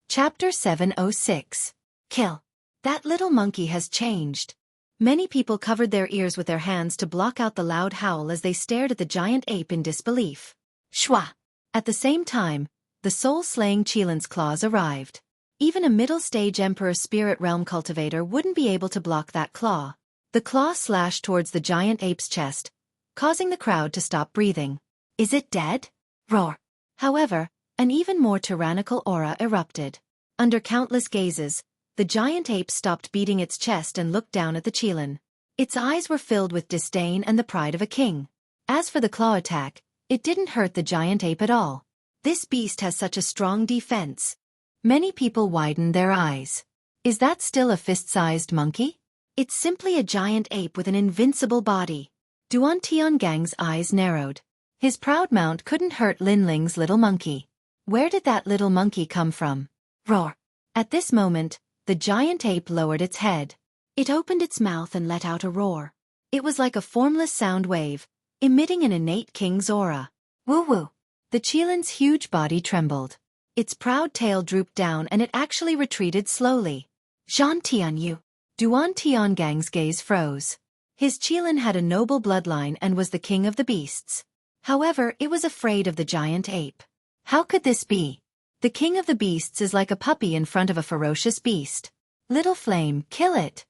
Chapter 706. Kill. That little monkey has changed. Many people covered their ears with their hands to block out the loud howl as they stared at the giant ape in disbelief. Shwa! At the same time, the soul-slaying Chilin's claws arrived. Even a middle-stage Emperor Spirit Realm cultivator wouldn't be able to block that claw. The claw slashed towards the giant ape's chest, causing the crowd to stop breathing. Is it dead? Roar. However, an even more tyrannical aura erupted. Under countless gazes, the giant ape stopped beating its chest and looked down at the Chilin. Its eyes were filled with disdain and the pride of a king. As for the claw attack, it didn't hurt the giant ape at all. This beast has such a strong defense. Many people widened their eyes. Is that still a fist-sized monkey? It's simply a giant ape with an invincible body. Duan Tiangang's eyes narrowed. His proud mount couldn't hurt Lin Ling's little monkey. Where did that little monkey come from? Roar. At this moment, the giant ape lowered its head. It opened its mouth and let out a roar. It was like a formless sound wave, emitting an innate king's aura. Woo-woo. The Chilin's huge body trembled. Its proud tail drooped down and it actually retreated slowly. Zhan Tianyu. Duan Tiangang's gaze froze. His Chilin had a noble bloodline and was the king of the beasts. However, it was afraid of the giant ape. How could this be? The king of the beasts is like a puppy in front of a ferocious beast. Little flame, kill it.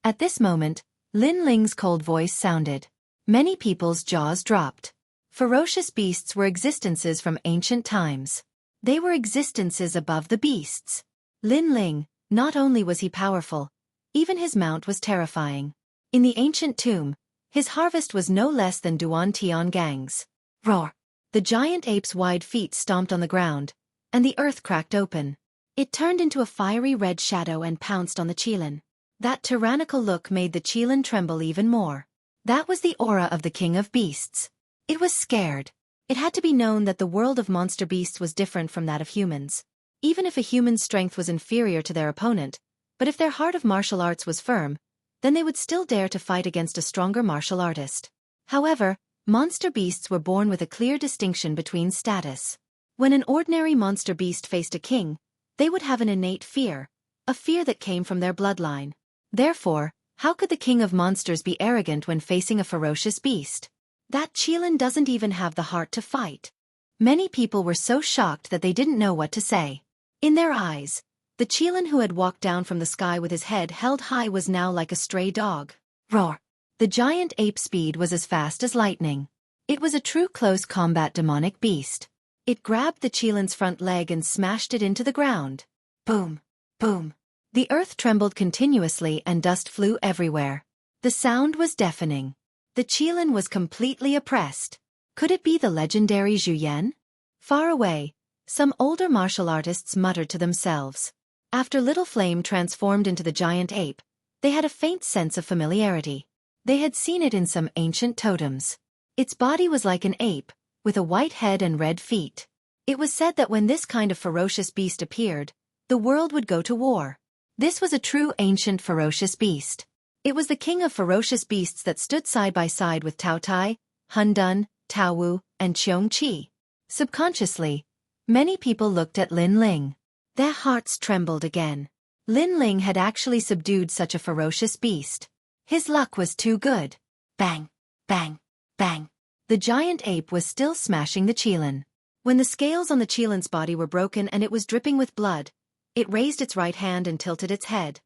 At this moment, Lin Ling's cold voice sounded. Many people's jaws dropped. Ferocious beasts were existences from ancient times. They were existences above the beasts. Lin Ling, not only was he powerful, even his mount was terrifying. In the ancient tomb, his harvest was no less than Duan Tiangang's. Roar! The giant ape's wide feet stomped on the ground, and the earth cracked open. It turned into a fiery red shadow and pounced on the Chilin. That tyrannical look made the Chilin tremble even more. That was the aura of the king of beasts. It was scared. It had to be known that the world of monster beasts was different from that of humans. Even if a human's strength was inferior to their opponent, but if their heart of martial arts was firm, then they would still dare to fight against a stronger martial artist. However, monster beasts were born with a clear distinction between status. When an ordinary monster beast faced a king, they would have an innate fear, a fear that came from their bloodline. Therefore, how could the king of monsters be arrogant when facing a ferocious beast? That Chilin doesn't even have the heart to fight. Many people were so shocked that they didn't know what to say. In their eyes, the Chilin who had walked down from the sky with his head held high was now like a stray dog. Roar! The giant ape's speed was as fast as lightning. It was a true close combat demonic beast. It grabbed the Chilin's front leg and smashed it into the ground. Boom! Boom! The earth trembled continuously and dust flew everywhere. The sound was deafening. The Chilin was completely oppressed. Could it be the legendary Xueqi? Far away, some older martial artists muttered to themselves. After Little Flame transformed into the giant ape, they had a faint sense of familiarity. They had seen it in some ancient totems. Its body was like an ape, with a white head and red feet. It was said that when this kind of ferocious beast appeared, the world would go to war. This was a true ancient ferocious beast. It was the king of ferocious beasts that stood side by side with Tao Tai, Hun Dun, Tao Wu, and Xueqi. Subconsciously, many people looked at Lin Ling. Their hearts trembled again. Lin Ling had actually subdued such a ferocious beast. His luck was too good. Bang! Bang! Bang! The giant ape was still smashing the Chilin. When the scales on the Chilin's body were broken and it was dripping with blood, it raised its right hand and tilted its head.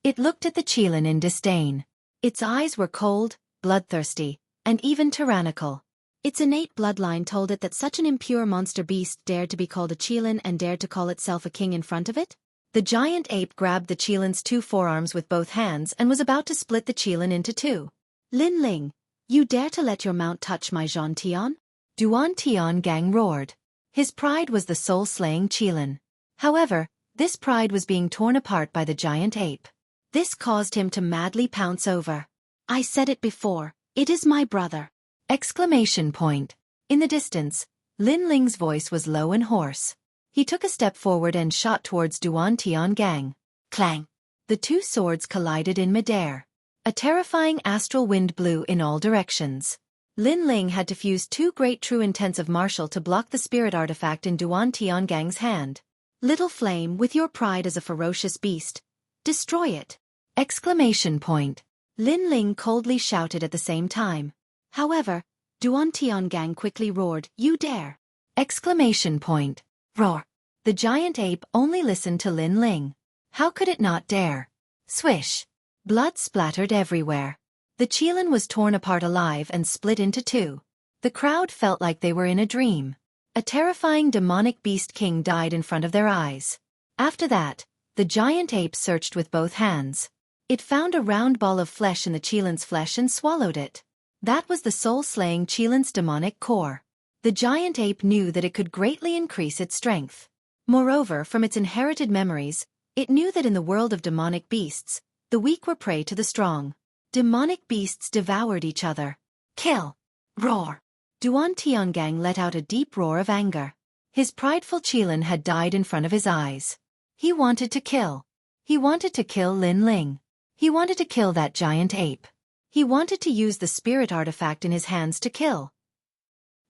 It looked at the Chilin in disdain. Its eyes were cold, bloodthirsty, and even tyrannical. Its innate bloodline told it that such an impure monster beast dared to be called a Chilin and dared to call itself a king in front of it. The giant ape grabbed the Chilin's two forearms with both hands and was about to split the Chilin into two. Lin Ling, you dare to let your mount touch my Zhan Tian? Duan Tiangang roared. His pride was the soul-slaying Chilin. However, this pride was being torn apart by the giant ape. This caused him to madly pounce over. I said it before, it is my brother. Exclamation point. In the distance, Lin Ling's voice was low and hoarse. He took a step forward and shot towards Duan Tiangang. Clang! The two swords collided in midair. A terrifying astral wind blew in all directions. Lin Ling had to fuse two great true intensive martial to block the spirit artifact in Duan Tiangang's hand. Little flame, with your pride as a ferocious beast, destroy it! Exclamation point. Lin Ling coldly shouted at the same time. However, Duan Tiangang quickly roared, "You dare!" Exclamation point. Roar. The giant ape only listened to Lin Ling. How could it not dare? Swish. Blood splattered everywhere. The Qilin was torn apart alive and split into two. The crowd felt like they were in a dream. A terrifying demonic beast king died in front of their eyes. After that, the giant ape searched with both hands. It found a round ball of flesh in the Qilin's flesh and swallowed it. That was the soul-slaying Qilin's demonic core. The giant ape knew that it could greatly increase its strength. Moreover, from its inherited memories, it knew that in the world of demonic beasts, the weak were prey to the strong. Demonic beasts devoured each other. Kill! Roar! Duan Tiangang let out a deep roar of anger. His prideful Qilin had died in front of his eyes. He wanted to kill. He wanted to kill Lin Ling. He wanted to kill that giant ape. He wanted to use the spirit artifact in his hands to kill.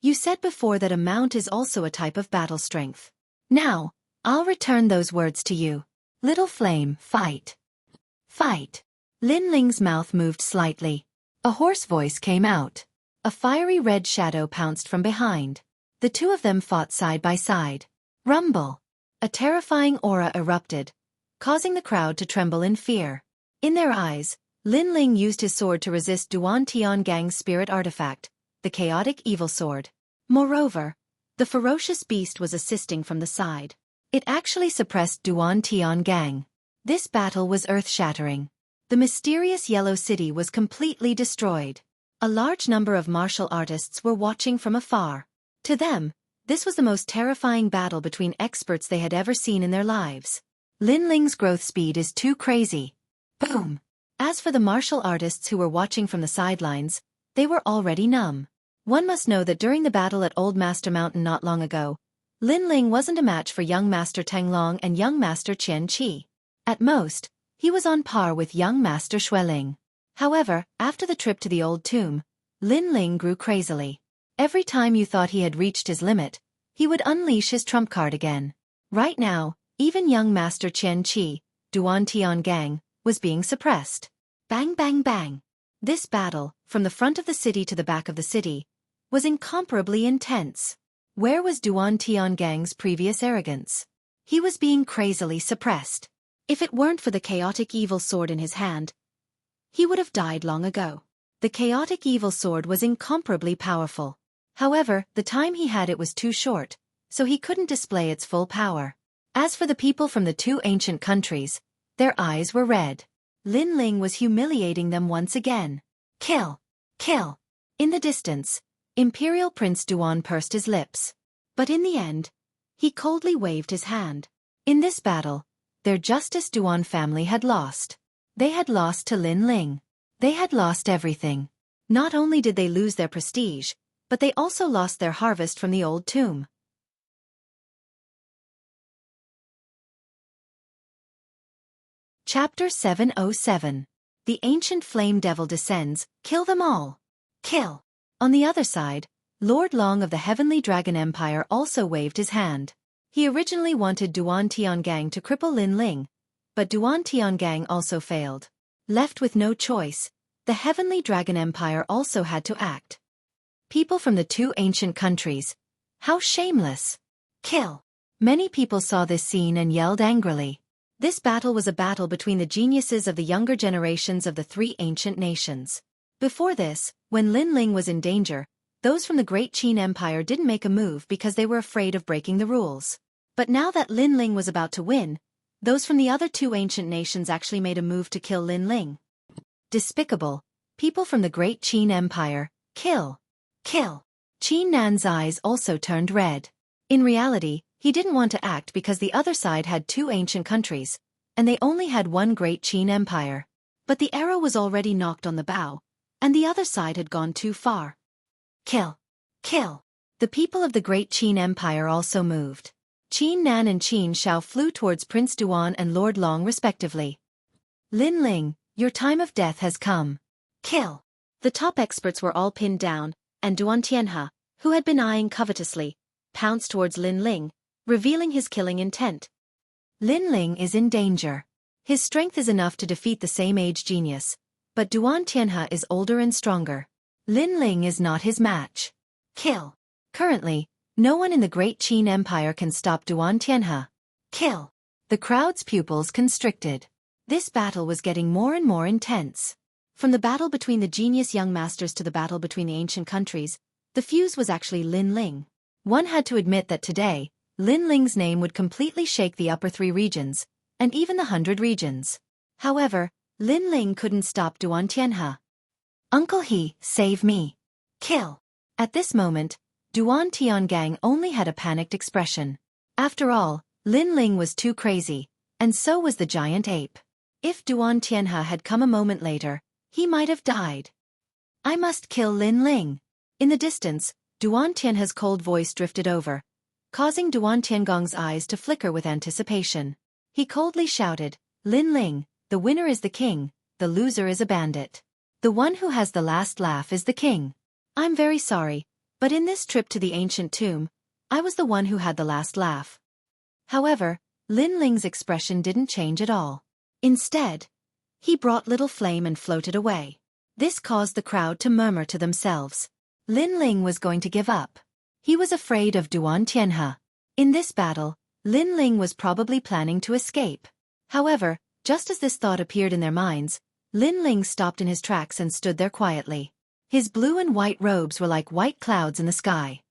You said before that a mount is also a type of battle strength. Now, I'll return those words to you. Little flame, fight. Fight. Lin Ling's mouth moved slightly. A hoarse voice came out. A fiery red shadow pounced from behind. The two of them fought side by side. Rumble. A terrifying aura erupted, causing the crowd to tremble in fear. In their eyes, Lin Ling used his sword to resist Duan Tiangang's spirit artifact, the chaotic evil sword. Moreover, the ferocious beast was assisting from the side. It actually suppressed Duan Tiangang. This battle was earth-shattering. The mysterious Yellow City was completely destroyed. A large number of martial artists were watching from afar. To them, this was the most terrifying battle between experts they had ever seen in their lives. Lin Ling's growth speed is too crazy. Boom! As for the martial artists who were watching from the sidelines, they were already numb. One must know that during the battle at Old Master Mountain not long ago, Lin Ling wasn't a match for young Master Teng Long and young Master Qian Qi. At most, he was on par with young Master Xueling. However, after the trip to the old tomb, Lin Ling grew crazily. Every time you thought he had reached his limit, he would unleash his trump card again. Right now, even young Master Qian Qi, Duan Tiangang, was being suppressed. Bang bang bang. This battle, from the front of the city to the back of the city, was incomparably intense. Where was Duan Tiangang's previous arrogance? He was being crazily suppressed. If it weren't for the chaotic evil sword in his hand, he would have died long ago. The chaotic evil sword was incomparably powerful. However, the time he had it was too short, so he couldn't display its full power. As for the people from the two ancient countries, their eyes were red. Lin Ling was humiliating them once again. Kill! Kill! In the distance, Imperial Prince Duan pursed his lips. But in the end, he coldly waved his hand. In this battle, their Justice Duan family had lost. They had lost to Lin Ling. They had lost everything. Not only did they lose their prestige, but they also lost their harvest from the old tomb. Chapter 707. The Ancient Flame Devil Descends, Kill Them All! Kill! On the other side, Lord Long of the Heavenly Dragon Empire also waved his hand. He originally wanted Duan Tiangang to cripple Lin Ling, but Duan Tiangang also failed. Left with no choice, the Heavenly Dragon Empire also had to act. People from the two ancient countries. How shameless! Kill! Many people saw this scene and yelled angrily. This battle was a battle between the geniuses of the younger generations of the three ancient nations. Before this, when Lin Ling was in danger, those from the Great Qin Empire didn't make a move because they were afraid of breaking the rules. But now that Lin Ling was about to win, those from the other two ancient nations actually made a move to kill Lin Ling. Despicable. People from the Great Qin Empire, kill! Kill! Qin Nan's eyes also turned red. In reality, he didn't want to act because the other side had two ancient countries, and they only had one Great Qin Empire. But the arrow was already knocked on the bow, and the other side had gone too far. Kill! Kill! The people of the great Qin Empire also moved. Qin Nan and Qin Shao flew towards Prince Duan and Lord Long respectively. Lin Ling, your time of death has come. Kill! The top experts were all pinned down, and Duan Tianhe, who had been eyeing covetously, pounced towards Lin Ling, revealing his killing intent. Lin Ling is in danger. His strength is enough to defeat the same-age genius, but Duan Tianhe is older and stronger. Lin Ling is not his match. Kill! Currently, no one in the great Qin Empire can stop Duan Tianhe. Kill! The crowd's pupils constricted. This battle was getting more and more intense. From the battle between the genius young masters to the battle between the ancient countries, the fuse was actually Lin Ling. One had to admit that today, Lin Ling's name would completely shake the upper 3 regions, and even the 100 regions. However, Lin Ling couldn't stop Duan Tianhe. Uncle He, save me. Kill! At this moment, Duan Tiangang only had a panicked expression. After all, Lin Ling was too crazy, and so was the giant ape. If Duan Tianhe had come a moment later, he might have died. I must kill Lin Ling. In the distance, Duan Tianhe's cold voice drifted over, causing Duan Tiangong's eyes to flicker with anticipation. He coldly shouted, Lin Ling, the winner is the king, the loser is a bandit. The one who has the last laugh is the king. I'm very sorry, but in this trip to the ancient tomb, I was the one who had the last laugh. However, Lin Ling's expression didn't change at all. Instead, he brought little flame and floated away. This caused the crowd to murmur to themselves. Lin Ling was going to give up. He was afraid of Duan Tianhe. In this battle, Lin Ling was probably planning to escape. However, just as this thought appeared in their minds, Lin Ling stopped in his tracks and stood there quietly. His blue and white robes were like white clouds in the sky.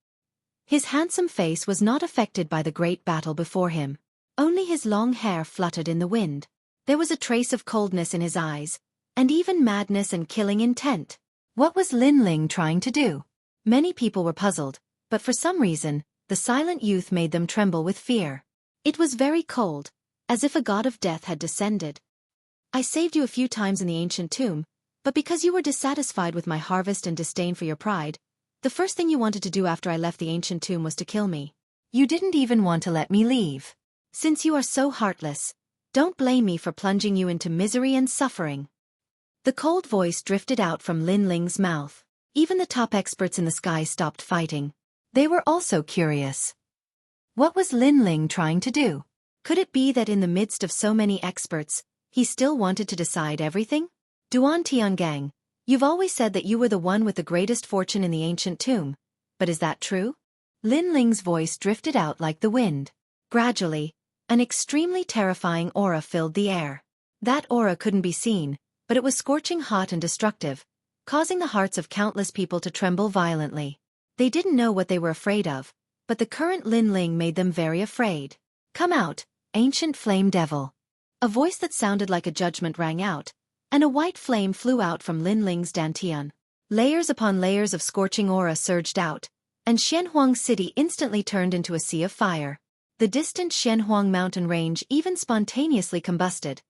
His handsome face was not affected by the great battle before him. Only his long hair fluttered in the wind. There was a trace of coldness in his eyes, and even madness and killing intent. What was Lin Ling trying to do? Many people were puzzled, but for some reason, the silent youth made them tremble with fear. It was very cold, as if a god of death had descended. I saved you a few times in the ancient tomb, but because you were dissatisfied with my harvest and disdain for your pride, the first thing you wanted to do after I left the ancient tomb was to kill me. You didn't even want to let me leave. Since you are so heartless, don't blame me for plunging you into misery and suffering. The cold voice drifted out from Lin Ling's mouth. Even the top experts in the sky stopped fighting. They were also curious. What was Lin Ling trying to do? Could it be that in the midst of so many experts, he still wanted to decide everything? Duan Tiangang, you've always said that you were the one with the greatest fortune in the ancient tomb, but is that true? Lin Ling's voice drifted out like the wind. Gradually, an extremely terrifying aura filled the air. That aura couldn't be seen, but it was scorching hot and destructive, causing the hearts of countless people to tremble violently. They didn't know what they were afraid of, but the current Lin Ling made them very afraid. Come out, ancient flame devil. A voice that sounded like a judgment rang out, and a white flame flew out from Lin Ling's dantian. Layers upon layers of scorching aura surged out, and Xianhuang City instantly turned into a sea of fire. The distant Xianhuang mountain range even spontaneously combusted,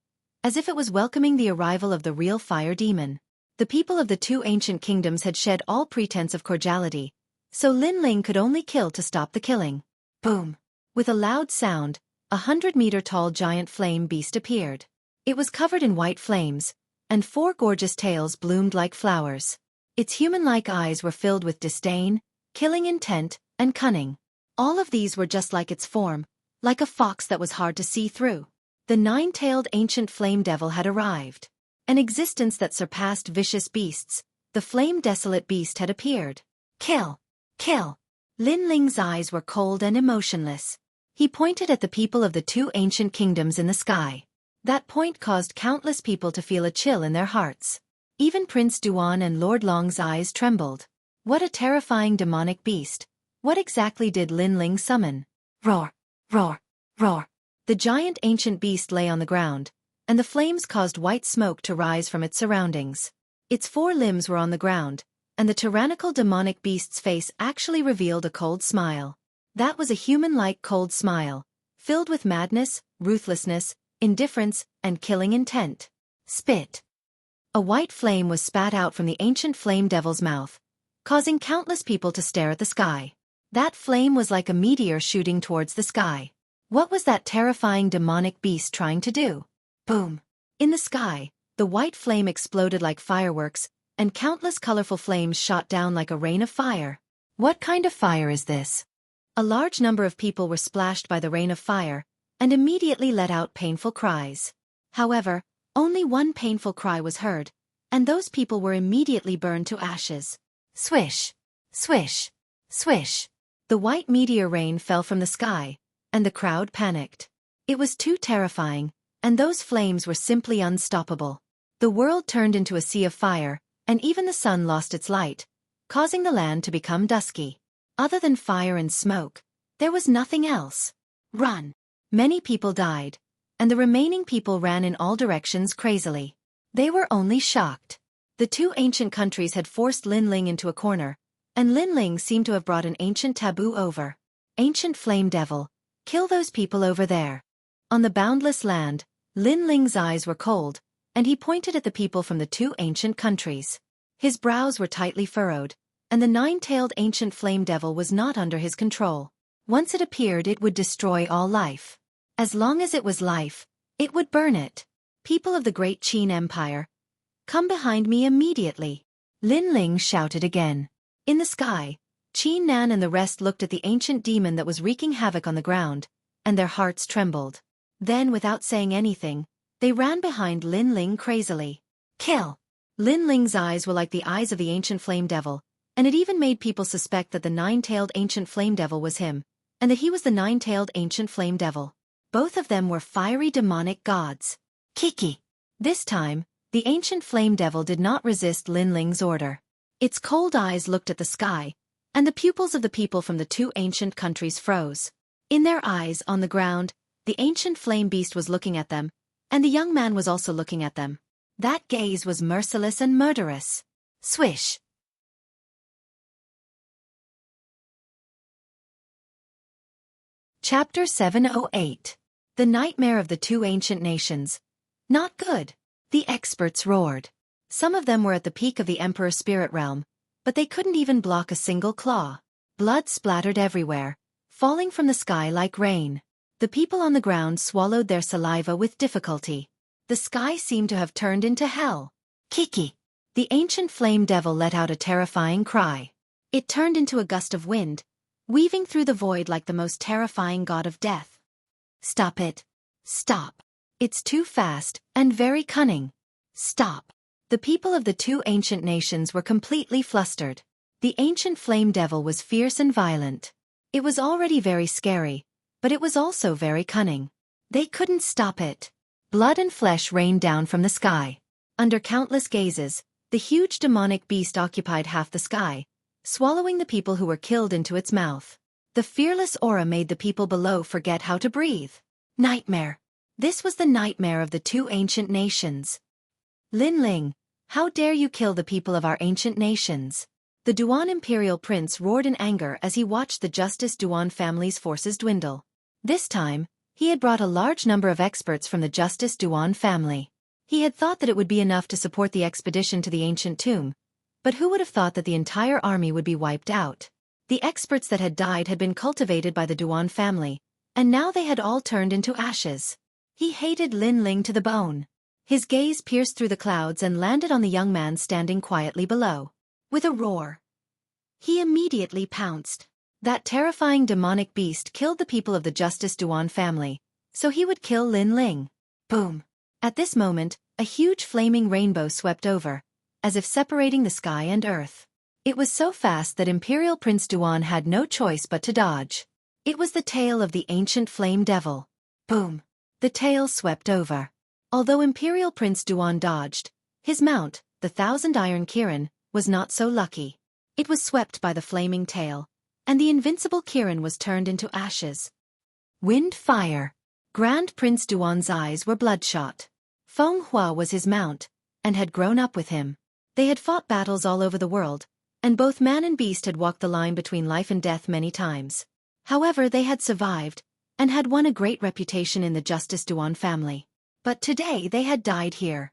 as if it was welcoming the arrival of the real fire demon. The people of the 2 ancient kingdoms had shed all pretense of cordiality, so Lin Ling could only kill to stop the killing. Boom! With a loud sound, 100-meter-tall giant flame beast appeared. It was covered in white flames, and 4 gorgeous tails bloomed like flowers. Its human-like eyes were filled with disdain, killing intent, and cunning. All of these were just like its form, like a fox that was hard to see through. The 9-tailed ancient flame devil had arrived. An existence that surpassed vicious beasts, the flame-desolate beast had appeared. Kill! Kill! Lin Ling's eyes were cold and emotionless. He pointed at the people of the 2 ancient kingdoms in the sky. That point caused countless people to feel a chill in their hearts. Even Prince Duan and Lord Long's eyes trembled. What a terrifying demonic beast! What exactly did Lin Ling summon? Roar! Roar! Roar! The giant ancient beast lay on the ground, and the flames caused white smoke to rise from its surroundings. Its 4 limbs were on the ground, and the tyrannical demonic beast's face actually revealed a cold smile. That was a human-like cold smile, filled with madness, ruthlessness, indifference, and killing intent. Spit! A white flame was spat out from the ancient flame devil's mouth, causing countless people to stare at the sky. That flame was like a meteor shooting towards the sky. What was that terrifying demonic beast trying to do? Boom! In the sky, the white flame exploded like fireworks, and countless colorful flames shot down like a rain of fire. What kind of fire is this? A large number of people were splashed by the rain of fire, and immediately let out painful cries. However, only one painful cry was heard, and those people were immediately burned to ashes. Swish! Swish! Swish! The white meteor rain fell from the sky, and the crowd panicked. It was too terrifying, and those flames were simply unstoppable. The world turned into a sea of fire, and even the sun lost its light, causing the land to become dusky. Other than fire and smoke, there was nothing else. Run! Many people died, and the remaining people ran in all directions crazily. They were only shocked. The two ancient countries had forced Lin Ling into a corner, and Lin Ling seemed to have brought an ancient taboo over. Ancient flame devil, kill those people over there. On the boundless land, Lin Ling's eyes were cold, and he pointed at the people from the two ancient countries. His brows were tightly furrowed, and the nine-tailed ancient flame devil was not under his control. Once it appeared, it would destroy all life. As long as it was life, it would burn it. People of the great Qin Empire, come behind me immediately. Lin Ling shouted again. In the sky, Qin Nan and the rest looked at the ancient demon that was wreaking havoc on the ground, and their hearts trembled. Then, without saying anything, they ran behind Lin Ling crazily. Kill! Lin Ling's eyes were like the eyes of the ancient flame devil, and it even made people suspect that the nine-tailed ancient flame devil was him, and that he was the nine-tailed ancient flame devil. Both of them were fiery demonic gods. Xueqi! This time, the ancient flame devil did not resist Lin Ling's order. Its cold eyes looked at the sky, and the pupils of the people from the two ancient countries froze. In their eyes, on the ground, the ancient flame beast was looking at them, and the young man was also looking at them. That gaze was merciless and murderous. Swish! Chapter 708. The Nightmare of the Two Ancient Nations. Not good. The experts roared. Some of them were at the peak of the Emperor's spirit realm, but they couldn't even block a single claw. Blood splattered everywhere, falling from the sky like rain. The people on the ground swallowed their saliva with difficulty. The sky seemed to have turned into hell. Xueqi! The ancient flame devil let out a terrifying cry. It turned into a gust of wind, weaving through the void like the most terrifying god of death. Stop it! Stop! It's too fast, and very cunning. Stop! The people of the two ancient nations were completely flustered. The ancient flame devil was fierce and violent. It was already very scary, but it was also very cunning. They couldn't stop it. Blood and flesh rained down from the sky. Under countless gazes, the huge demonic beast occupied half the sky, swallowing the people who were killed into its mouth. The fearless aura made the people below forget how to breathe. Nightmare! This was the nightmare of the two ancient nations. Lin Ling, how dare you kill the people of our ancient nations? The Duan imperial prince roared in anger as he watched the Justice Duan family's forces dwindle. This time, he had brought a large number of experts from the Justice Duan family. He had thought that it would be enough to support the expedition to the ancient tomb, but who would have thought that the entire army would be wiped out? The experts that had died had been cultivated by the Duan family, and now they had all turned into ashes. He hated Lin Ling to the bone. His gaze pierced through the clouds and landed on the young man standing quietly below. With a roar, he immediately pounced. That terrifying demonic beast killed the people of the Justice Duan family, so he would kill Lin Ling. Boom! At this moment, a huge flaming rainbow swept over, as if separating the sky and earth. It was so fast that Imperial Prince Duan had no choice but to dodge. It was the tail of the ancient flame devil. Boom! The tail swept over. Although Imperial Prince Duan dodged, his mount, the 1,000 Iron Kirin, was not so lucky. It was swept by the flaming tail, and the invincible Kirin was turned into ashes. Wind fire. Grand Prince Duan's eyes were bloodshot. Feng Hua was his mount, and had grown up with him. They had fought battles all over the world, and both man and beast had walked the line between life and death many times. However, they had survived, and had won a great reputation in the Justice Duan family. But today they had died here.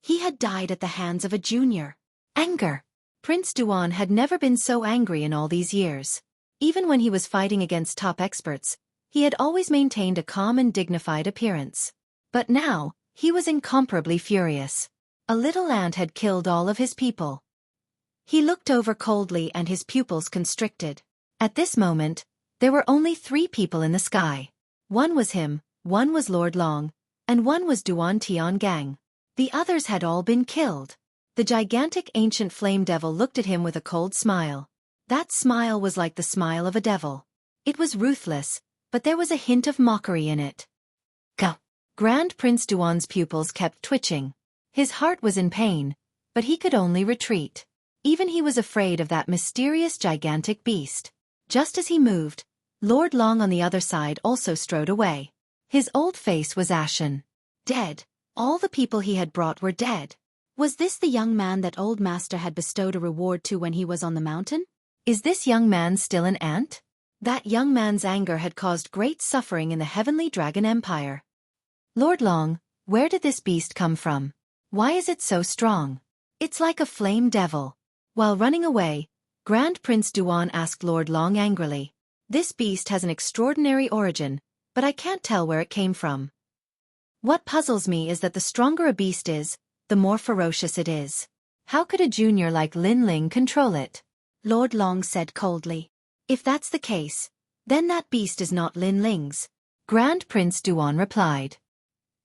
He had died at the hands of a junior. Anger. Prince Duan had never been so angry in all these years. Even when he was fighting against top experts, he had always maintained a calm and dignified appearance. But now, he was incomparably furious. A little ant had killed all of his people. He looked over coldly and his pupils constricted. At this moment, there were only 3 people in the sky. One was him, one was Lord Long, and one was Duan Tiangang. The others had all been killed. The gigantic ancient flame devil looked at him with a cold smile. That smile was like the smile of a devil. It was ruthless, but there was a hint of mockery in it. Go! Grand Prince Duan's pupils kept twitching. His heart was in pain, but he could only retreat. Even he was afraid of that mysterious gigantic beast. Just as he moved, Lord Long on the other side also strode away. His old face was ashen. Dead. All the people he had brought were dead. Was this the young man that old master had bestowed a reward to when he was on the mountain? Is this young man still an ant? That young man's anger had caused great suffering in the Heavenly Dragon Empire. Lord Long, where did this beast come from? Why is it so strong? It's like a flame devil. While running away, Grand Prince Duan asked Lord Long angrily. This beast has an extraordinary origin, but I can't tell where it came from. What puzzles me is that the stronger a beast is, the more ferocious it is. How could a junior like Lin Ling control it? Lord Long said coldly. If that's the case, then that beast is not Lin Ling's. Grand Prince Duan replied.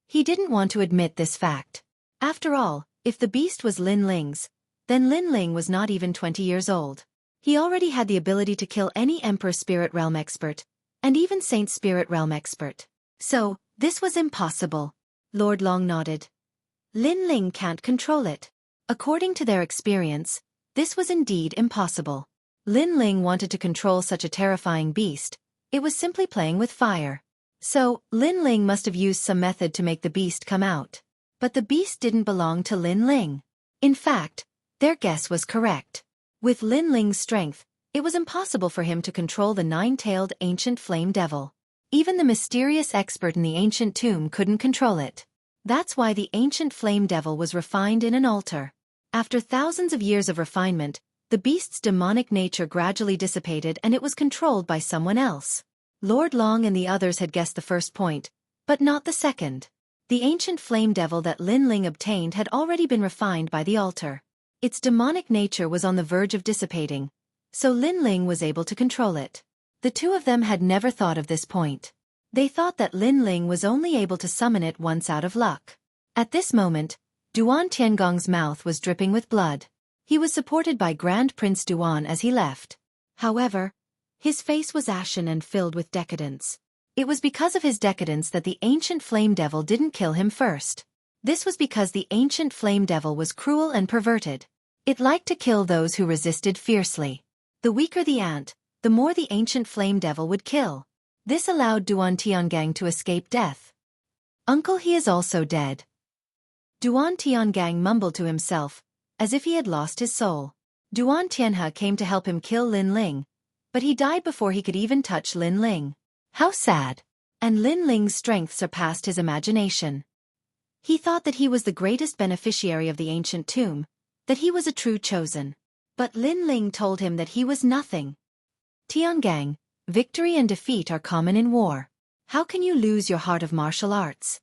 He didn't want to admit this fact. After all, if the beast was Lin Ling's, then Lin Ling was not even 20 years old. He already had the ability to kill any Emperor Spirit Realm expert, and even Saint Spirit Realm expert. So, this was impossible. Lord Long nodded. Lin Ling can't control it. According to their experience, this was indeed impossible. Lin Ling wanted to control such a terrifying beast. It was simply playing with fire. So, Lin Ling must have used some method to make the beast come out. But the beast didn't belong to Lin Ling. In fact, their guess was correct. With Lin Ling's strength, it was impossible for him to control the 9-tailed ancient flame devil. Even the mysterious expert in the ancient tomb couldn't control it. That's why the ancient flame devil was refined in an altar. After thousands of years of refinement, the beast's demonic nature gradually dissipated and it was controlled by someone else. Lord Long and the others had guessed the first point, but not the second. The ancient flame devil that Lin Ling obtained had already been refined by the altar. Its demonic nature was on the verge of dissipating, so Lin Ling was able to control it. The two of them had never thought of this point. They thought that Lin Ling was only able to summon it once out of luck. At this moment, Duan Tiangong's mouth was dripping with blood. He was supported by Grand Prince Duan as he left. However, his face was ashen and filled with decadence. It was because of his decadence that the ancient flame devil didn't kill him first. This was because the ancient flame devil was cruel and perverted. It liked to kill those who resisted fiercely. The weaker the ant, the more the ancient flame devil would kill. This allowed Duan Tiangang to escape death. Uncle, he is also dead. Duan Tiangang mumbled to himself, as if he had lost his soul. Duan Tianhe came to help him kill Lin Ling, but he died before he could even touch Lin Ling. How sad! And Lin Ling's strength surpassed his imagination. He thought that he was the greatest beneficiary of the ancient tomb, that he was a true chosen. But Lin Ling told him that he was nothing. Tiangang, victory and defeat are common in war. How can you lose your heart of martial arts?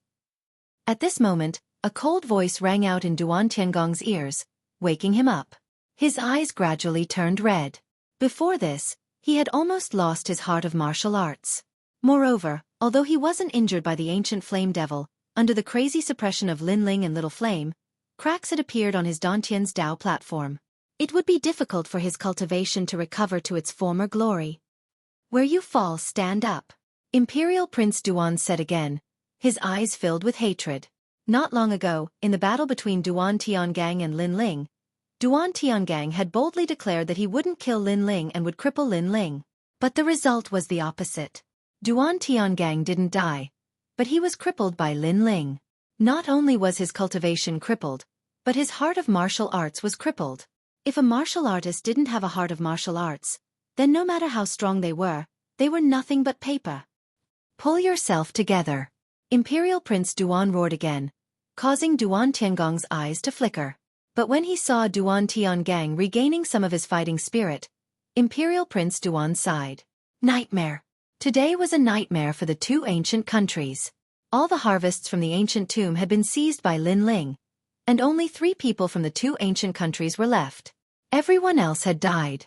At this moment, a cold voice rang out in Duan Tiangong's ears, waking him up. His eyes gradually turned red. Before this, he had almost lost his heart of martial arts. Moreover, although he wasn't injured by the ancient flame devil, under the crazy suppression of Lin Ling and Little Flame, cracks had appeared on his Dantian's Dao platform. It would be difficult for his cultivation to recover to its former glory. Where you fall, stand up. Imperial Prince Duan said again, his eyes filled with hatred. Not long ago, in the battle between Duan Tiangang and Lin Ling, Duan Tiangang had boldly declared that he wouldn't kill Lin Ling and would cripple Lin Ling. But the result was the opposite. Duan Tiangang didn't die, but he was crippled by Lin Ling. Not only was his cultivation crippled, but his heart of martial arts was crippled. If a martial artist didn't have a heart of martial arts, then no matter how strong they were nothing but paper. Pull yourself together. Imperial Prince Duan roared again, causing Duan Tiangong's eyes to flicker. But when he saw Duan Tiangang regaining some of his fighting spirit, Imperial Prince Duan sighed. Nightmare. Today was a nightmare for the two ancient countries. All the harvests from the ancient tomb had been seized by Lin Ling, and only 3 people from the two ancient countries were left. Everyone else had died.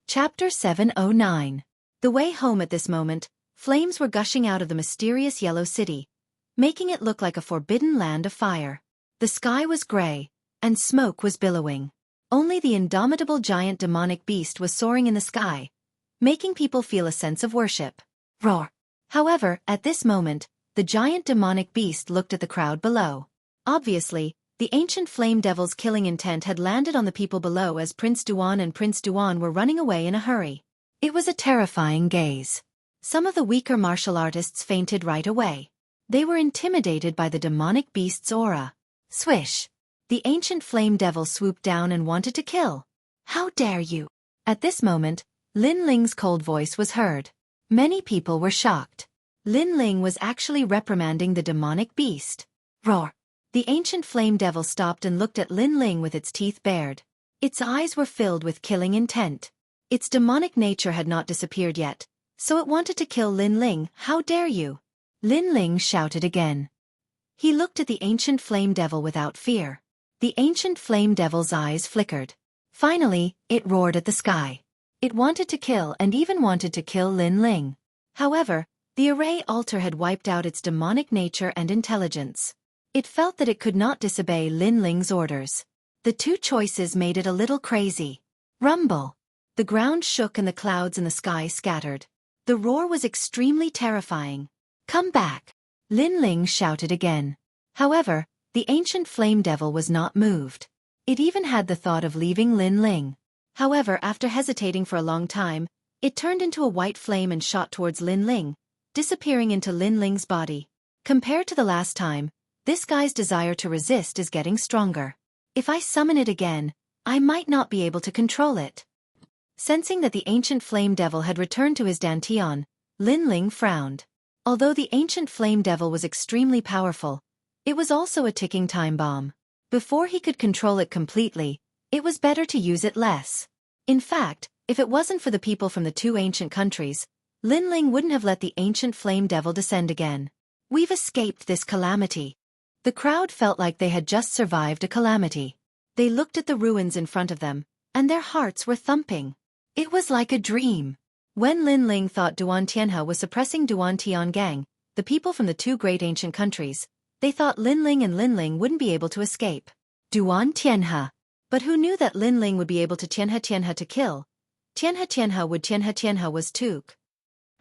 Chapter 709. The way home at this moment, flames were gushing out of the mysterious yellow city, making it look like a forbidden land of fire. The sky was gray, and smoke was billowing. Only the indomitable giant demonic beast was soaring in the sky, making people feel a sense of worship. Roar! However, at this moment, the giant demonic beast looked at the crowd below. Obviously, the ancient flame devil's killing intent had landed on the people below as Prince Duan and Prince Duan were running away in a hurry. It was a terrifying gaze. Some of the weaker martial artists fainted right away. They were intimidated by the demonic beast's aura. Swish! The ancient flame devil swooped down and wanted to kill. How dare you! At this moment, Lin Ling's cold voice was heard. Many people were shocked. Lin Ling was actually reprimanding the demonic beast. Roar! The ancient flame devil stopped and looked at Lin Ling with its teeth bared. Its eyes were filled with killing intent. Its demonic nature had not disappeared yet, so it wanted to kill Lin Ling. How dare you! Lin Ling shouted again. He looked at the ancient flame devil without fear. The ancient flame devil's eyes flickered. Finally, it roared at the sky. It wanted to kill and even wanted to kill Lin Ling. However, the array altar had wiped out its demonic nature and intelligence. It felt that it could not disobey Lin Ling's orders. The two choices made it a little crazy. Rumble! The ground shook and the clouds in the sky scattered. The roar was extremely terrifying. Come back! Lin Ling shouted again. However, the ancient flame devil was not moved. It even had the thought of leaving Lin Ling. However, after hesitating for a long time, it turned into a white flame and shot towards Lin Ling, disappearing into Lin Ling's body. Compared to the last time, this guy's desire to resist is getting stronger. If I summon it again, I might not be able to control it. Sensing that the ancient flame devil had returned to his dantian, Lin Ling frowned. Although the ancient flame devil was extremely powerful, it was also a ticking time bomb. Before he could control it completely, it was better to use it less. In fact, if it wasn't for the people from the two ancient countries, Lin Ling wouldn't have let the ancient flame devil descend again. We've escaped this calamity. The crowd felt like they had just survived a calamity. They looked at the ruins in front of them, and their hearts were thumping. It was like a dream. When Lin Ling thought Duan Tianhe was suppressing Duan Tiangang, the people from the two great ancient countries, they thought Lin Ling and Lin Ling wouldn't be able to escape. Duan Tianhe. But who knew that Lin Ling would be able to Tianhe to kill? Tianhe would Tianhe was Tuk.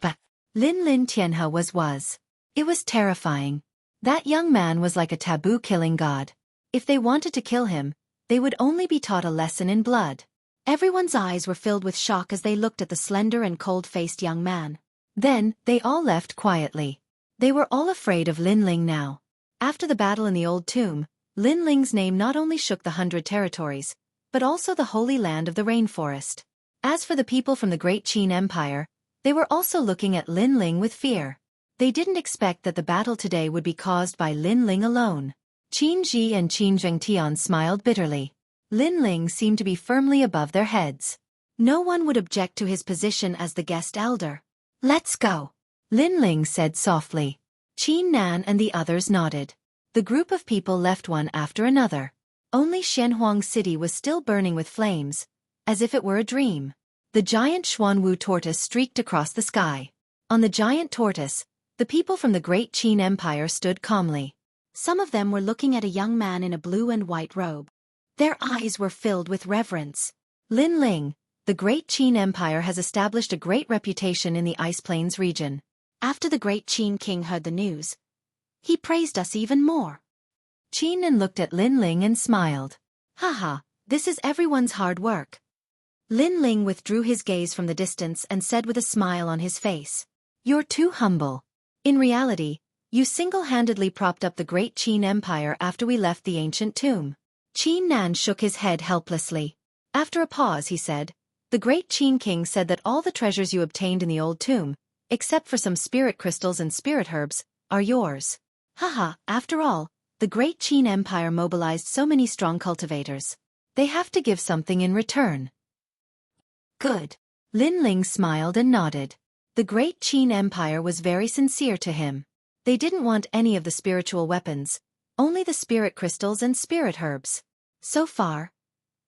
But Lin Tianhe was. It was terrifying. That young man was like a taboo killing god. If they wanted to kill him, they would only be taught a lesson in blood. Everyone's eyes were filled with shock as they looked at the slender and cold-faced young man. Then, they all left quietly. They were all afraid of Lin Ling now. After the battle in the old tomb, Lin Ling's name not only shook the 100 territories, but also the holy land of the rainforest. As for the people from the Great Qin Empire, they were also looking at Lin Ling with fear. They didn't expect that the battle today would be caused by Lin Ling alone. Qin Ji and Qin Zhengtian smiled bitterly. Lin Ling seemed to be firmly above their heads. No one would object to his position as the guest elder. Let's go, Lin Ling said softly. Qin Nan and the others nodded. The group of people left one after another. Only Xianhuang City was still burning with flames, as if it were a dream. The giant Xuanwu tortoise streaked across the sky. On the giant tortoise, the people from the Great Qin Empire stood calmly. Some of them were looking at a young man in a blue and white robe. Their eyes were filled with reverence. Lin Ling, the Great Qin Empire has established a great reputation in the Ice Plains region. After the Great Qin King heard the news, he praised us even more. Qin Nan looked at Lin Ling and smiled. Haha, this is everyone's hard work. Lin Ling withdrew his gaze from the distance and said with a smile on his face, "You're too humble. In reality, you single-handedly propped up the Great Qin Empire after we left the ancient tomb." Qin Nan shook his head helplessly. After a pause he said, "The Great Qin King said that all the treasures you obtained in the old tomb, except for some spirit crystals and spirit herbs, are yours. Haha, after all, the great Qin Empire mobilized so many strong cultivators. They have to give something in return. Good. Lin Ling smiled and nodded. The great Qin Empire was very sincere to him. They didn't want any of the spiritual weapons, only the spirit crystals and spirit herbs. So far,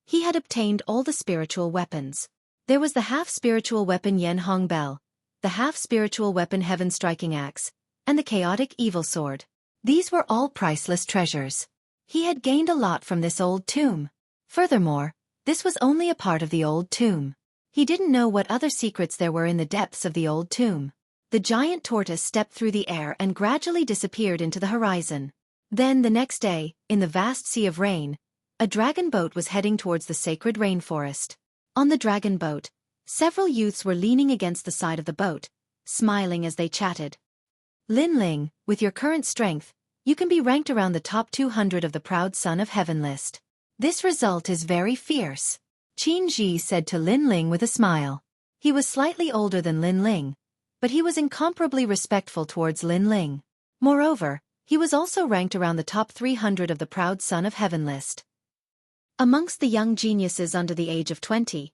he had obtained all the spiritual weapons. There was the half-spiritual weapon Yen Hong Bell, the half-spiritual weapon Heaven Striking Axe, and the chaotic evil sword. These were all priceless treasures. He had gained a lot from this old tomb. Furthermore, this was only a part of the old tomb. He didn't know what other secrets there were in the depths of the old tomb. The giant tortoise stepped through the air and gradually disappeared into the horizon. Then the next day, in the vast sea of rain, a dragon boat was heading towards the sacred rainforest. On the dragon boat, several youths were leaning against the side of the boat, smiling as they chatted. Lin Ling, with your current strength, you can be ranked around the top 200 of the Proud Son of Heaven list. This result is very fierce, Qin Ji said to Lin Ling with a smile. He was slightly older than Lin Ling, but he was incomparably respectful towards Lin Ling. Moreover, he was also ranked around the top 300 of the Proud Son of Heaven list. Amongst the young geniuses under the age of 20,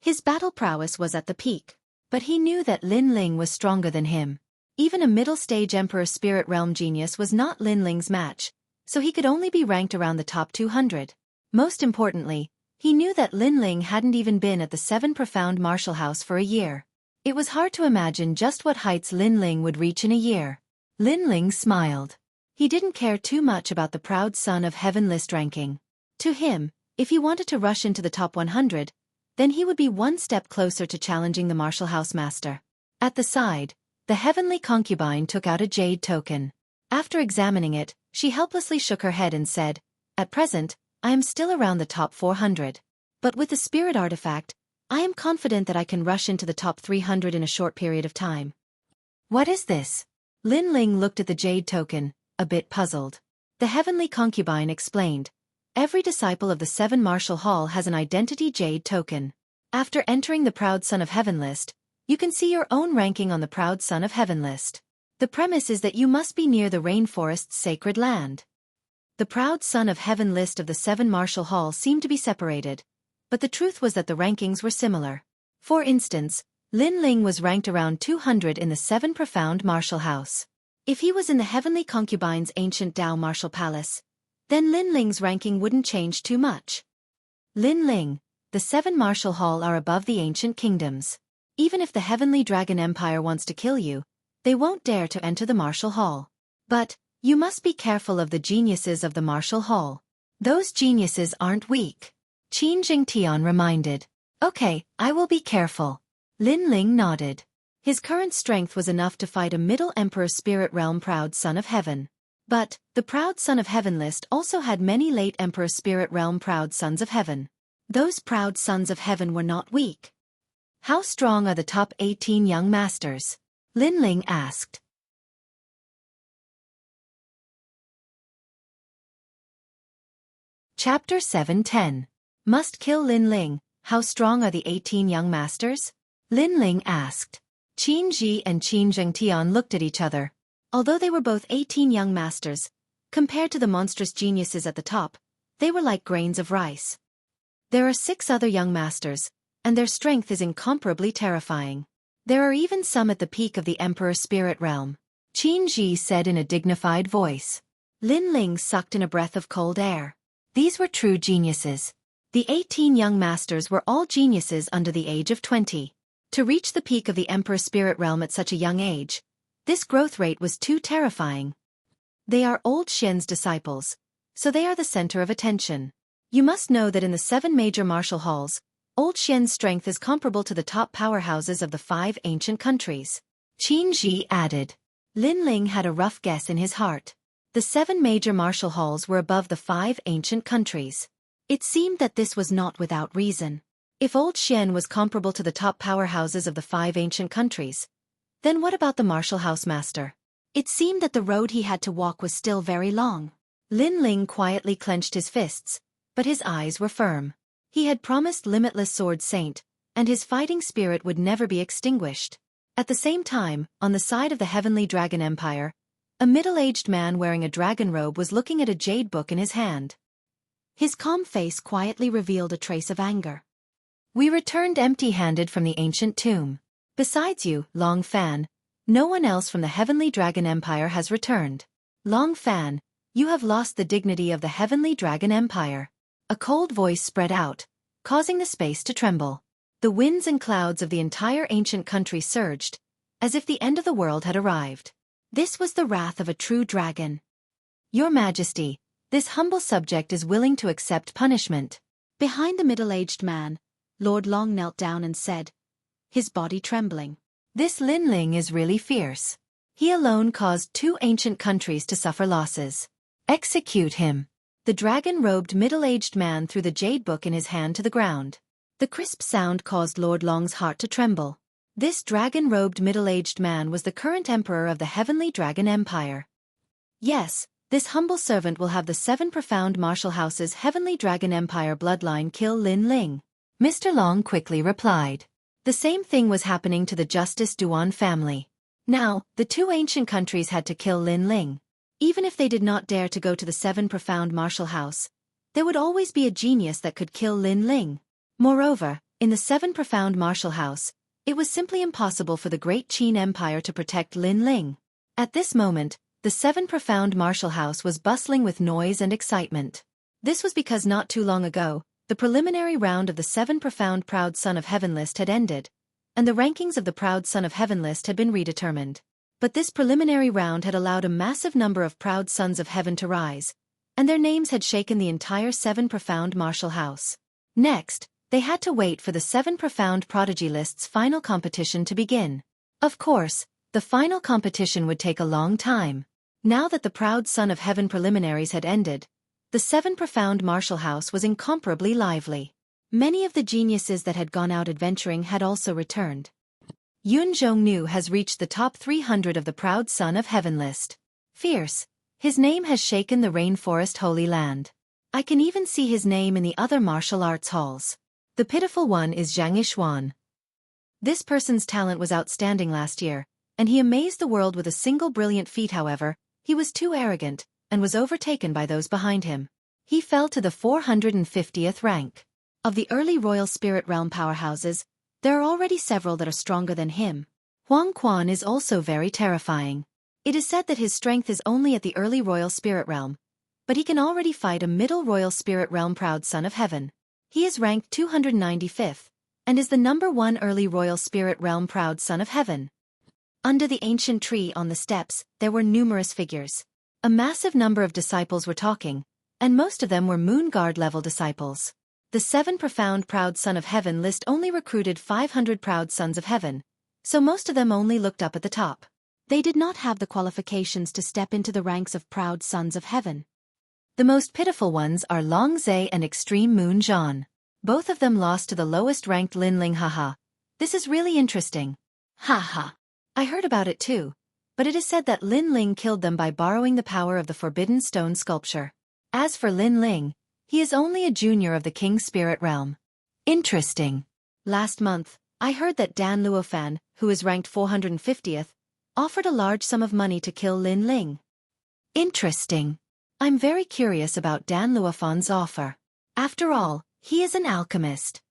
his battle prowess was at the peak, but he knew that Lin Ling was stronger than him. Even a middle-stage Emperor Spirit Realm genius was not Lin Ling's match, so he could only be ranked around the top 200. Most importantly, he knew that Lin Ling hadn't even been at the 7 Profound Martial House for a year. It was hard to imagine just what heights Lin Ling would reach in a year. Lin Ling smiled. He didn't care too much about the Proud Son of Heaven list ranking. To him, if he wanted to rush into the top 100, then he would be one step closer to challenging the Martial House Master. At the side, the heavenly concubine took out a jade token. After examining it, she helplessly shook her head and said, "At present, I am still around the top 400. But with the spirit artifact, I am confident that I can rush into the top 300 in a short period of time." What is this? Lin Ling looked at the jade token, a bit puzzled. The heavenly concubine explained, "Every disciple of the 7 Martial Hall has an identity jade token. After entering the Proud Son of Heaven list, you can see your own ranking on the Proud Son of Heaven list. The premise is that you must be near the rainforest's sacred land." The Proud Son of Heaven list of the 7 Martial Hall seemed to be separated, but the truth was that the rankings were similar. For instance, Lin Ling was ranked around 200 in the 7 Profound Martial House. If he was in the heavenly concubine's ancient Dao Martial Palace, then Lin Ling's ranking wouldn't change too much. Lin Ling, the 7 Martial Hall are above the ancient kingdoms. Even if the Heavenly Dragon Empire wants to kill you, they won't dare to enter the Martial Hall. But, you must be careful of the geniuses of the Martial Hall. Those geniuses aren't weak, Qin Jingtian reminded. Okay, I will be careful. Lin Ling nodded. His current strength was enough to fight a Middle Emperor Spirit Realm Proud Son of Heaven. But, the Proud Son of Heaven list also had many late Emperor Spirit Realm Proud Sons of Heaven. Those Proud Sons of Heaven were not weak. How strong are the top 18 young masters? Lin Ling asked. Chapter 7:10. Must kill Lin Ling. How strong are the 18 young masters? Lin Ling asked. Qin Ji and Qin Zhengtian looked at each other. Although they were both 18 young masters, compared to the monstrous geniuses at the top, they were like grains of rice. There are 6 other young masters, and their strength is incomparably terrifying. There are even some at the peak of the Emperor Spirit Realm, Qin Ji said in a dignified voice. Lin Ling sucked in a breath of cold air. These were true geniuses. The 18 young masters were all geniuses under the age of 20. To reach the peak of the Emperor Spirit Realm at such a young age, this growth rate was too terrifying. They are old Xian's disciples, so they are the center of attention. You must know that in the 7 major martial halls, old Xian's strength is comparable to the top powerhouses of the 5 ancient countries. Qin Ji added. Lin Ling had a rough guess in his heart. The 7 major martial halls were above the 5 ancient countries. It seemed that this was not without reason. If old Xian was comparable to the top powerhouses of the 5 ancient countries, then what about the martial house master? It seemed that the road he had to walk was still very long. Lin Ling quietly clenched his fists, but his eyes were firm. He had promised Limitless Sword Saint, and his fighting spirit would never be extinguished. At the same time, on the side of the Heavenly Dragon Empire, A middle-aged man wearing a dragon robe was looking at a jade book in his hand. His calm face quietly revealed a trace of anger. We returned empty-handed from the ancient tomb. Besides you, Long Fan, no one else from the Heavenly Dragon Empire has returned. Long Fan, you have lost the dignity of the Heavenly Dragon Empire. A cold voice spread out, causing the space to tremble. The winds and clouds of the entire ancient country surged, as if the end of the world had arrived. This was the wrath of a true dragon. Your Majesty, this humble subject is willing to accept punishment. Behind the middle-aged man, Lord Long knelt down and said, his body trembling. This Lin Ling is really fierce. He alone caused 2 ancient countries to suffer losses. Execute him. The dragon-robed middle-aged man threw the jade book in his hand to the ground. The crisp sound caused Lord Long's heart to tremble. This dragon-robed middle-aged man was the current emperor of the Heavenly Dragon Empire. Yes, this humble servant will have the 7 profound martial houses Heavenly Dragon Empire bloodline kill Lin Ling. Mr. Long quickly replied. The same thing was happening to the Justice Duan family. Now, the 2 ancient countries had to kill Lin Ling. Even if they did not dare to go to the 7 profound martial house, there would always be a genius that could kill Lin Ling. Moreover, in the 7 profound martial house, it was simply impossible for the Great Qin Empire to protect Lin Ling. At this moment, the 7 profound martial house was bustling with noise and excitement. This was because not too long ago, the preliminary round of the 7 profound Proud Son of Heaven list had ended, and the rankings of the Proud Son of Heaven list had been redetermined. But this preliminary round had allowed a massive number of Proud Sons of Heaven to rise, and their names had shaken the entire 7 profound martial house. Next, they had to wait for the 7 profound prodigy list's final competition to begin. Of course, the final competition would take a long time. Now that the Proud Son of Heaven preliminaries had ended, the 7 profound martial house was incomparably lively. Many of the geniuses that had gone out adventuring had also returned. Yun Zhongnu has reached the top 300 of the Proud Son of Heaven list. Fierce, his name has shaken the Rainforest Holy Land. I can even see his name in the other martial arts halls. The pitiful one is Zhang Yishuan. This person's talent was outstanding last year, and he amazed the world with a single brilliant feat. However, he was too arrogant, and was overtaken by those behind him. He fell to the 450th rank. Of the early Royal Spirit Realm powerhouses, there are already several that are stronger than him. Huang Quan is also very terrifying. It is said that his strength is only at the early Royal Spirit Realm, but he can already fight a middle Royal Spirit Realm Proud Son of Heaven. He is ranked 295th, and is the #1 early Royal Spirit Realm Proud Son of Heaven. Under the ancient tree on the steps, there were numerous figures. A massive number of disciples were talking, and most of them were Moon Guard level disciples. The 7 profound Proud Son of Heaven list only recruited 500 Proud Sons of Heaven, so most of them only looked up at the top. They did not have the qualifications to step into the ranks of Proud Sons of Heaven. The most pitiful ones are Long Zhe and Extreme Moon Zhan. Both of them lost to the lowest-ranked Lin Ling. Haha. This is really interesting. Haha. I heard about it too, but it is said that Lin Ling killed them by borrowing the power of the Forbidden Stone sculpture. As for Lin Ling, he is only a junior of the King's Spirit Realm. Interesting. Last month, I heard that Dan Luofan, who is ranked 450th, offered a large sum of money to kill Lin Ling. Interesting. I'm very curious about Dan Luofan's offer. After all, he is an alchemist.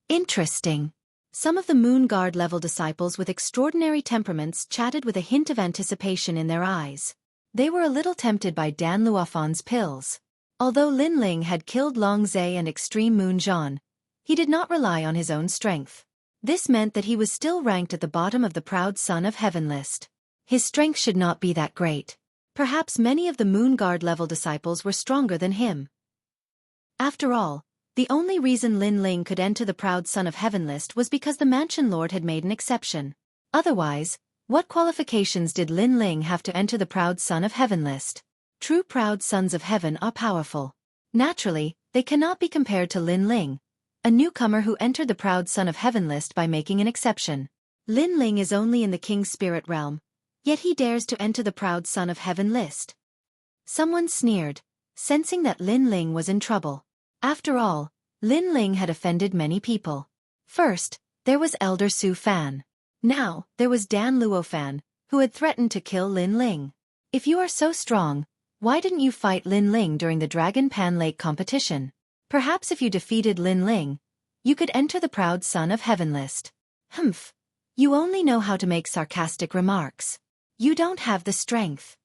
Interesting. Some of the Moon Guard level disciples with extraordinary temperaments chatted with a hint of anticipation in their eyes. They were a little tempted by Dan Luofan's pills. Although Lin Ling had killed Long Zhe and Extreme Moon Zhan, he did not rely on his own strength. This meant that he was still ranked at the bottom of the Proud Son of Heaven list. His strength should not be that great. Perhaps many of the Moon Guard level disciples were stronger than him. After all, the only reason Lin Ling could enter the Proud Son of Heaven list was because the Mansion Lord had made an exception. Otherwise, what qualifications did Lin Ling have to enter the Proud Son of Heaven list? True Proud Sons of Heaven are powerful. Naturally, they cannot be compared to Lin Ling, a newcomer who entered the Proud Son of Heaven list by making an exception. Lin Ling is only in the King's Spirit Realm, yet he dares to enter the Proud Son of Heaven list. Someone sneered, sensing that Lin Ling was in trouble. After all, Lin Ling had offended many people. First, there was Elder Su Fan. Now, there was Dan Luofan, who had threatened to kill Lin Ling. If you are so strong, why didn't you fight Lin Ling during the Dragon Pan Lake competition? Perhaps if you defeated Lin Ling, you could enter the Proud Son of Heaven list. Humph. You only know how to make sarcastic remarks. You don't have the strength.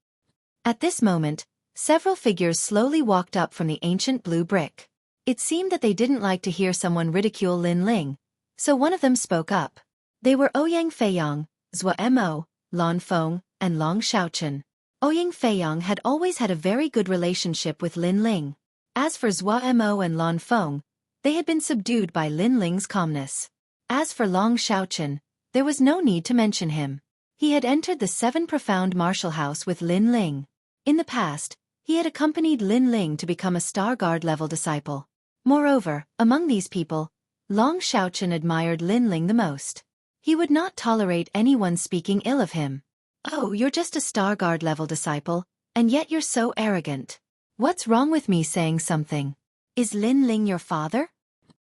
At this moment, several figures slowly walked up from the ancient blue brick. It seemed that they didn't like to hear someone ridicule Lin Ling, so one of them spoke up. They were Ouyang Feiyang, Xueqi, Lan Feng, and Long Xiaochen. Ouyang Feiyang had always had a very good relationship with Lin Ling. As for Xueqi and Lan Feng, they had been subdued by Lin Ling's calmness. As for Long Xiaochen, there was no need to mention him. He had entered the 7 Profound Martial House with Lin Ling. In the past, he had accompanied Lin Ling to become a Star Guard level disciple. Moreover, among these people, Long Xiaochen admired Lin Ling the most. He would not tolerate anyone speaking ill of him. Oh, you're just a Star Guard level disciple, and yet you're so arrogant. What's wrong with me saying something? Is Lin Ling your father?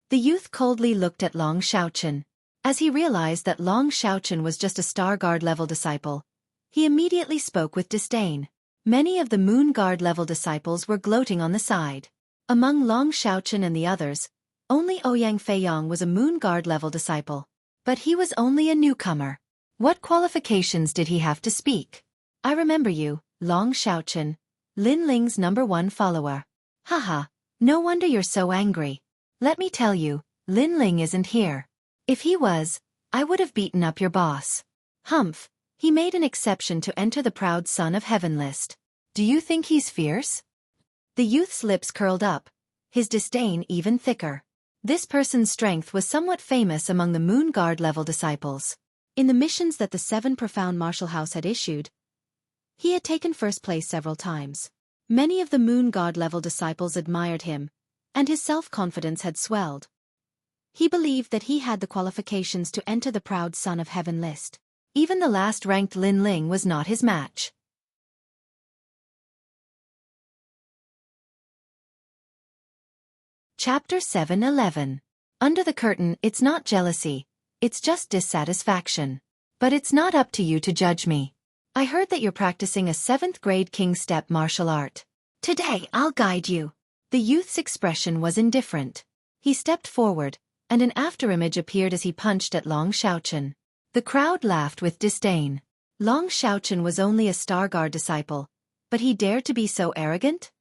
The youth coldly looked at Long Xiaochen. As he realized that Long Xiaochen was just a Star Guard level disciple, he immediately spoke with disdain. Many of the Moon Guard level disciples were gloating on the side. Among Long Xiaochen and the others, only Ouyang Feiyang was a Moon Guard level disciple. But he was only a newcomer. What qualifications did he have to speak? I remember you, Long Xiaochen, Lin Ling's #1 follower. Haha, no wonder you're so angry. Let me tell you, Lin Ling isn't here. If he was, I would have beaten up your boss. Humph, he made an exception to enter the Proud Son of Heaven list. Do you think he's fierce? The youth's lips curled up, his disdain even thicker. This person's strength was somewhat famous among the Moon Guard level disciples. In the missions that the 7 Profound Martial House had issued, he had taken first place several times. Many of the Moon God level disciples admired him, and his self-confidence had swelled. He believed that he had the qualifications to enter the Proud Son of Heaven list. Even the last-ranked Lin Ling was not his match. Chapter 7:11. Under the curtain, it's not jealousy, it's just dissatisfaction. But it's not up to you to judge me. I heard that you're practicing a 7th grade king step martial art. Today I'll guide you. The youth's expression was indifferent. He stepped forward, and an afterimage appeared as he punched at Long Xiaochen. The crowd laughed with disdain. Long Xiaochen was only a Star Guard disciple, but he dared to be so arrogant?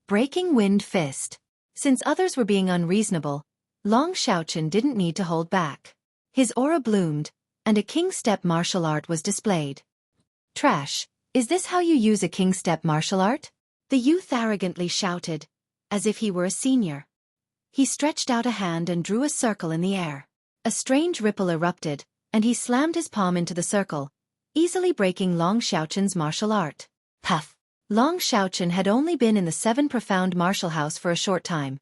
Breaking Wind Fist. Since others were being unreasonable, Long Xiaochen didn't need to hold back. His aura bloomed, and a king step martial art was displayed. Trash, is this how you use a king step martial art? The youth arrogantly shouted, as if he were a senior. He stretched out a hand and drew a circle in the air. A strange ripple erupted, and he slammed his palm into the circle, easily breaking Long Xiaochen's martial art. Puff! Long Xiaochen had only been in the 7 Profound Martial House for a short time,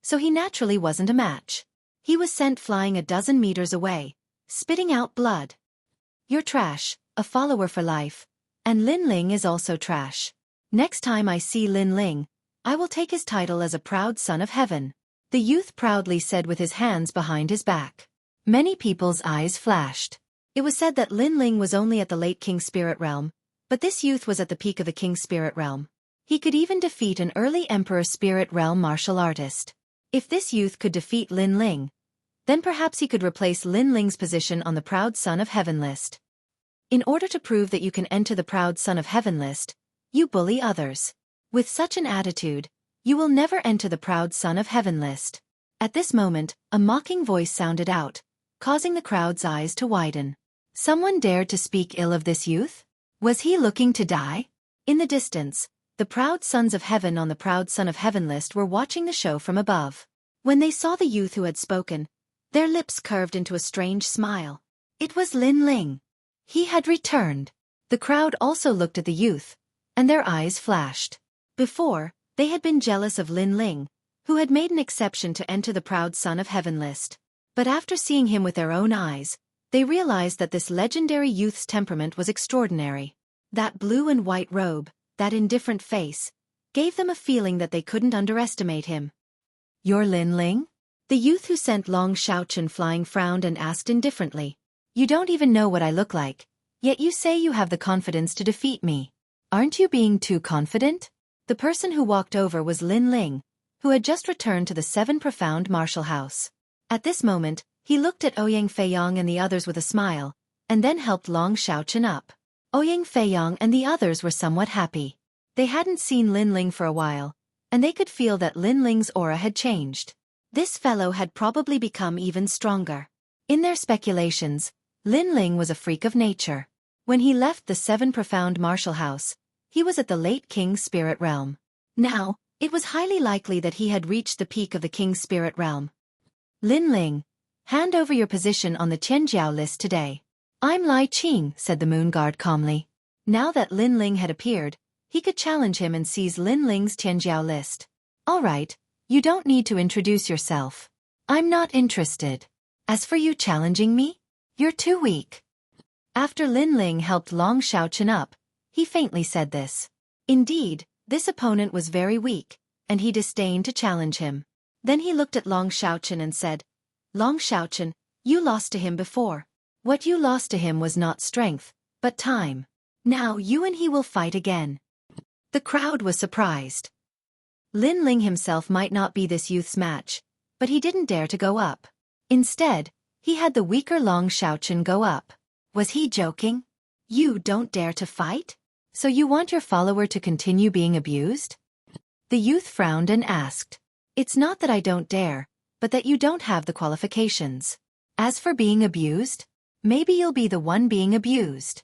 so he naturally wasn't a match. He was sent flying a dozen meters away, spitting out blood. You're trash, a follower for life, and Lin Ling is also trash. Next time I see Lin Ling, I will take his title as a Proud Son of Heaven. The youth proudly said with his hands behind his back. Many people's eyes flashed. It was said that Lin Ling was only at the late King Spirit Realm, but this youth was at the peak of the King Spirit Realm. He could even defeat an early Emperor Spirit Realm martial artist. If this youth could defeat Lin Ling, then perhaps he could replace Lin Ling's position on the Proud Son of Heaven list. In order to prove that you can enter the Proud Son of Heaven list, you bully others. With such an attitude, you will never enter the Proud Son of Heaven list. At this moment, a mocking voice sounded out, causing the crowd's eyes to widen. Someone dared to speak ill of this youth? Was he looking to die? In the distance, the Proud Sons of Heaven on the Proud Son of Heaven list were watching the show from above. When they saw the youth who had spoken, their lips curved into a strange smile. It was Lin Ling. He had returned. The crowd also looked at the youth, and their eyes flashed. Before, they had been jealous of Lin Ling, who had made an exception to enter the Proud Son of Heaven list. But after seeing him with their own eyes, they realized that this legendary youth's temperament was extraordinary. That blue and white robe, that indifferent face, gave them a feeling that they couldn't underestimate him. You're Lin Ling? The youth who sent Long Xiaochen flying frowned and asked indifferently. You don't even know what I look like, yet you say you have the confidence to defeat me. Aren't you being too confident? The person who walked over was Lin Ling, who had just returned to the Seven Profound Martial House. At this moment, he looked at Ouyang Feiyong and the others with a smile, and then helped Long Xiaochen up. Ouyang Feiyong and the others were somewhat happy. They hadn't seen Lin Ling for a while, and they could feel that Lin Ling's aura had changed. This fellow had probably become even stronger. In their speculations, Lin Ling was a freak of nature. When he left the Seven Profound Martial House, he was at the late King's Spirit Realm. Now, it was highly likely that he had reached the peak of the King's Spirit Realm. Lin Ling, hand over your position on the Tianjiao list today. I'm Lai Qing, said the Moon Guard calmly. Now that Lin Ling had appeared, he could challenge him and seize Lin Ling's Tianjiao list. All right, you don't need to introduce yourself. I'm not interested. As for you challenging me, you're too weak. After Lin Ling helped Long Xiaochen up, he faintly said this. Indeed, this opponent was very weak, and he disdained to challenge him. Then he looked at Long Xiaochen and said, Long Xiaochen, you lost to him before. What you lost to him was not strength, but time. Now you and he will fight again. The crowd was surprised. Lin Ling himself might not be this youth's match, but he didn't dare to go up. Instead, he had the weaker Long Xiaochen go up. Was he joking? You don't dare to fight? So you want your follower to continue being abused? The youth frowned and asked. It's not that I don't dare, but that you don't have the qualifications. As for being abused, maybe you'll be the one being abused.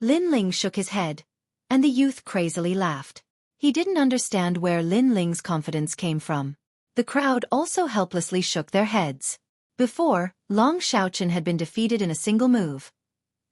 Lin Ling shook his head, and the youth crazily laughed. He didn't understand where Lin Ling's confidence came from. The crowd also helplessly shook their heads. Before, Long Xiaochen had been defeated in a single move.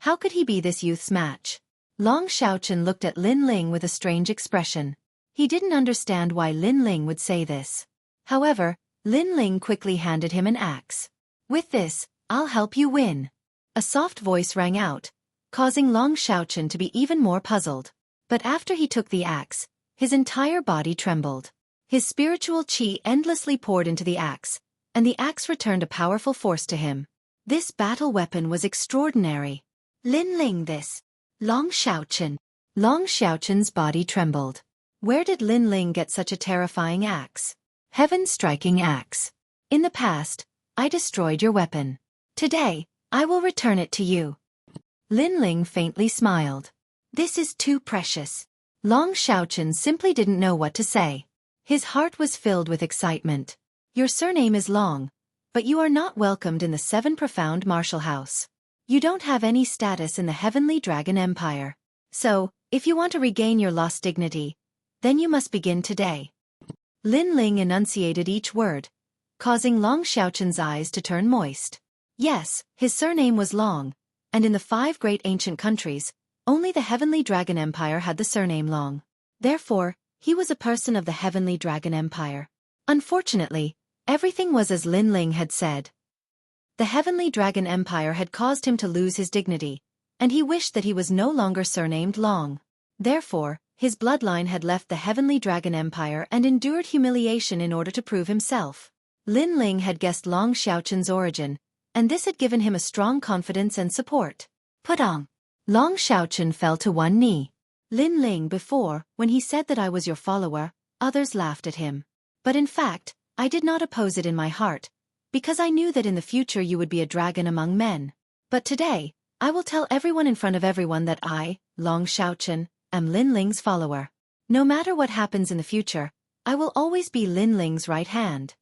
How could he be this youth's match? Long Xiaochen looked at Lin Ling with a strange expression. He didn't understand why Lin Ling would say this. However, Lin Ling quickly handed him an axe. With this, I'll help you win. A soft voice rang out, causing Long Xiaochen to be even more puzzled. But after he took the axe, his entire body trembled. His spiritual qi endlessly poured into the axe, and the axe returned a powerful force to him. This battle weapon was extraordinary. Lin Ling this. Long Xiaochen. Long Xiaochen's body trembled. Where did Lin Ling get such a terrifying axe? Heaven-striking axe. In the past, I destroyed your weapon. Today, I will return it to you. Lin Ling faintly smiled. This is too precious. Long Xiaochen simply didn't know what to say. His heart was filled with excitement. Your surname is Long, but you are not welcomed in the Seven Profound Martial House. You don't have any status in the Heavenly Dragon Empire. So, if you want to regain your lost dignity, then you must begin today. Lin Ling enunciated each word, causing Long Xiaochen's eyes to turn moist. Yes, his surname was Long, and in the 5 great ancient countries, only the Heavenly Dragon Empire had the surname Long. Therefore, he was a person of the Heavenly Dragon Empire. Unfortunately, everything was as Lin Ling had said. The Heavenly Dragon Empire had caused him to lose his dignity, and he wished that he was no longer surnamed Long. Therefore, his bloodline had left the Heavenly Dragon Empire and endured humiliation in order to prove himself. Lin Ling had guessed Long Xiaochen's origin, and this had given him a strong confidence and support. Put on. Long Xiaochen fell to one knee. Lin Ling before, when he said that I was your follower, others laughed at him. But in fact, I did not oppose it in my heart, because I knew that in the future you would be a dragon among men. But today, I will tell everyone in front of everyone that I, Long Xiaochen, am Lin Ling's follower. No matter what happens in the future, I will always be Lin Ling's right hand.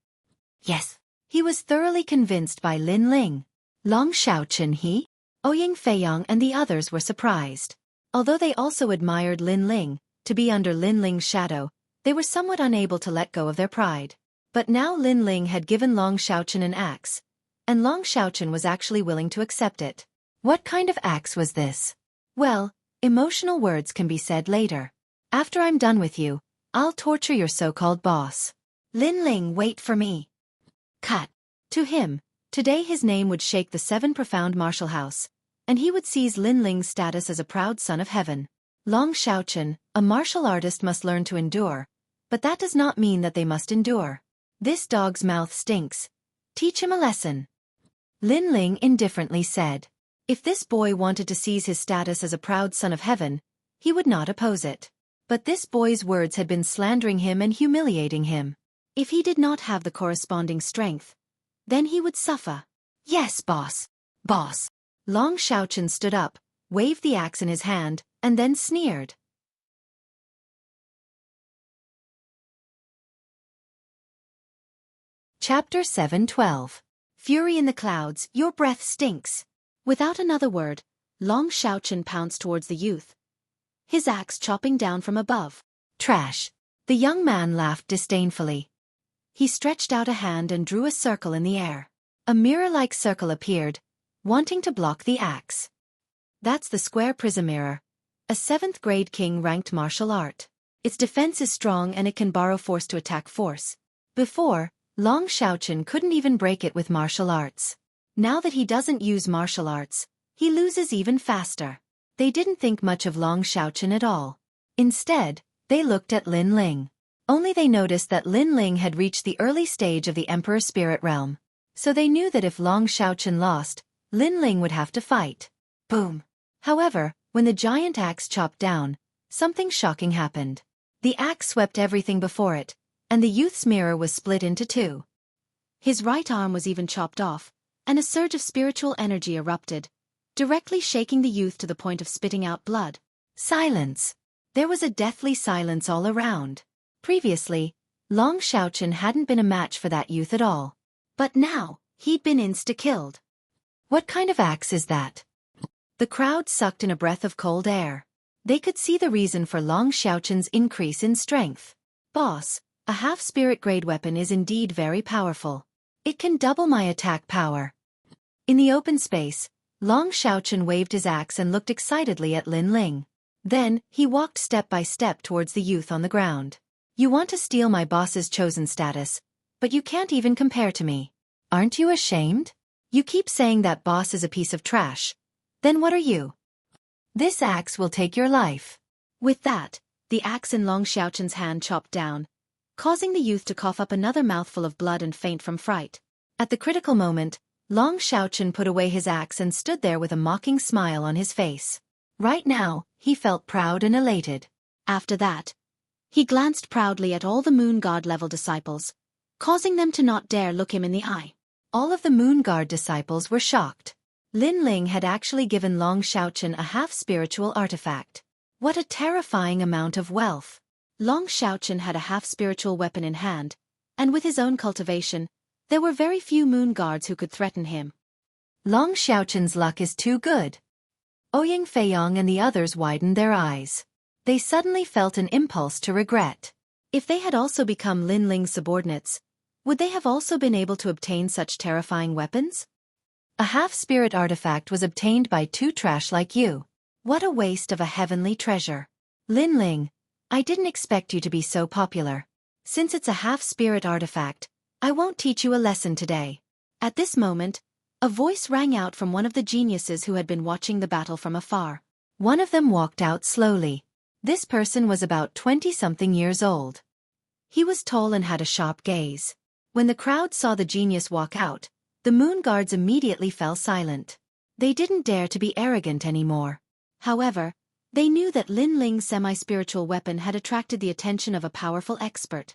Yes. He was thoroughly convinced by Lin Ling. Long Xiaochen he? Ouyang Feiyong and the others were surprised. Although they also admired Lin Ling, to be under Lin Ling's shadow, they were somewhat unable to let go of their pride. But now Lin Ling had given Long Xiaochen an axe, and Long Xiaochen was actually willing to accept it. What kind of axe was this? Well, emotional words can be said later. After I'm done with you, I'll torture your so-called boss. Lin Ling, wait for me. Cut. To him, today his name would shake the Seven Profound Martial House, and he would seize Lin Ling's status as a proud son of heaven. Long Xiaochen, a martial artist must learn to endure, but that does not mean that they must endure. This dog's mouth stinks. Teach him a lesson. Lin Ling indifferently said. If this boy wanted to seize his status as a proud son of heaven, he would not oppose it. But this boy's words had been slandering him and humiliating him. If he did not have the corresponding strength, then he would suffer. Yes, boss. Boss. Long Xiaochen stood up, waved the axe in his hand, and then sneered. Chapter 7:12. Fury in the clouds, your breath stinks. Without another word, Long Xiaochen pounced towards the youth, his axe chopping down from above. Trash. The young man laughed disdainfully. He stretched out a hand and drew a circle in the air. A mirror-like circle appeared, wanting to block the axe. That's the square prism mirror, a 7th grade king-ranked martial art. Its defense is strong and it can borrow force to attack force. Before, Long Xiaochen couldn't even break it with martial arts. Now that he doesn't use martial arts, he loses even faster. They didn't think much of Long Xiaochen at all. Instead, they looked at Lin Ling. Only they noticed that Lin Ling had reached the early stage of the Emperor Spirit Realm. So they knew that if Long Xiaochen lost, Lin Ling would have to fight. Boom. However, when the giant axe chopped down, something shocking happened. The axe swept everything before it, and the youth's mirror was split into two. His right arm was even chopped off, and a surge of spiritual energy erupted, directly shaking the youth to the point of spitting out blood. Silence. There was a deathly silence all around. Previously, Long Xiaochen hadn't been a match for that youth at all. But now, he'd been insta-killed. What kind of axe is that? The crowd sucked in a breath of cold air. They could see the reason for Long Xiaochen's increase in strength. Boss, a half-spirit grade weapon is indeed very powerful. It can double my attack power. In the open space, Long Xiaochen waved his axe and looked excitedly at Lin Ling. Then, he walked step by step towards the youth on the ground. You want to steal my boss's chosen status, but you can't even compare to me. Aren't you ashamed? You keep saying that boss is a piece of trash. Then what are you? This axe will take your life. With that, the axe in Long Xiaochen's hand chopped down, causing the youth to cough up another mouthful of blood and faint from fright. At the critical moment, Long Xiaochen put away his axe and stood there with a mocking smile on his face. Right now, he felt proud and elated. After that, he glanced proudly at all the Moon Guard level disciples, causing them to not dare look him in the eye. All of the Moon Guard disciples were shocked. Lin Ling had actually given Long Xiaochen a half-spiritual artifact. What a terrifying amount of wealth. Long Xiaochen had a half-spiritual weapon in hand, and with his own cultivation, there were very few Moon Guards who could threaten him. Long Xiaochen's luck is too good. Ouyang Feiyong and the others widened their eyes. They suddenly felt an impulse to regret. If they had also become Lin Ling's subordinates, would they have also been able to obtain such terrifying weapons? A half-spirit artifact was obtained by two trash like you. What a waste of a heavenly treasure. Lin Ling, I didn't expect you to be so popular. Since it's a half-spirit artifact, I won't teach you a lesson today. At this moment, a voice rang out from one of the geniuses who had been watching the battle from afar. One of them walked out slowly. This person was about 20-something years old. He was tall and had a sharp gaze. When the crowd saw the genius walk out, the Moon Guards immediately fell silent. They didn't dare to be arrogant anymore. However, they knew that Lin Ling's semi-spiritual weapon had attracted the attention of a powerful expert.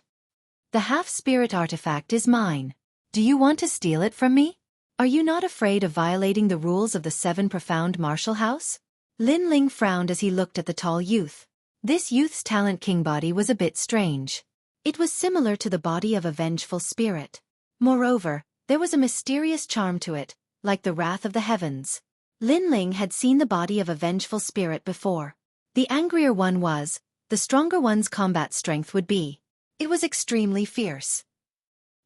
The half-spirit artifact is mine. Do you want to steal it from me? Are you not afraid of violating the rules of the 7 Profound Martial House? Lin Ling frowned as he looked at the tall youth. This youth's talent king body was a bit strange. It was similar to the body of a vengeful spirit. Moreover, there was a mysterious charm to it, like the wrath of the heavens. Lin Ling had seen the body of a vengeful spirit before. The angrier one was, the stronger one's combat strength would be. It was extremely fierce.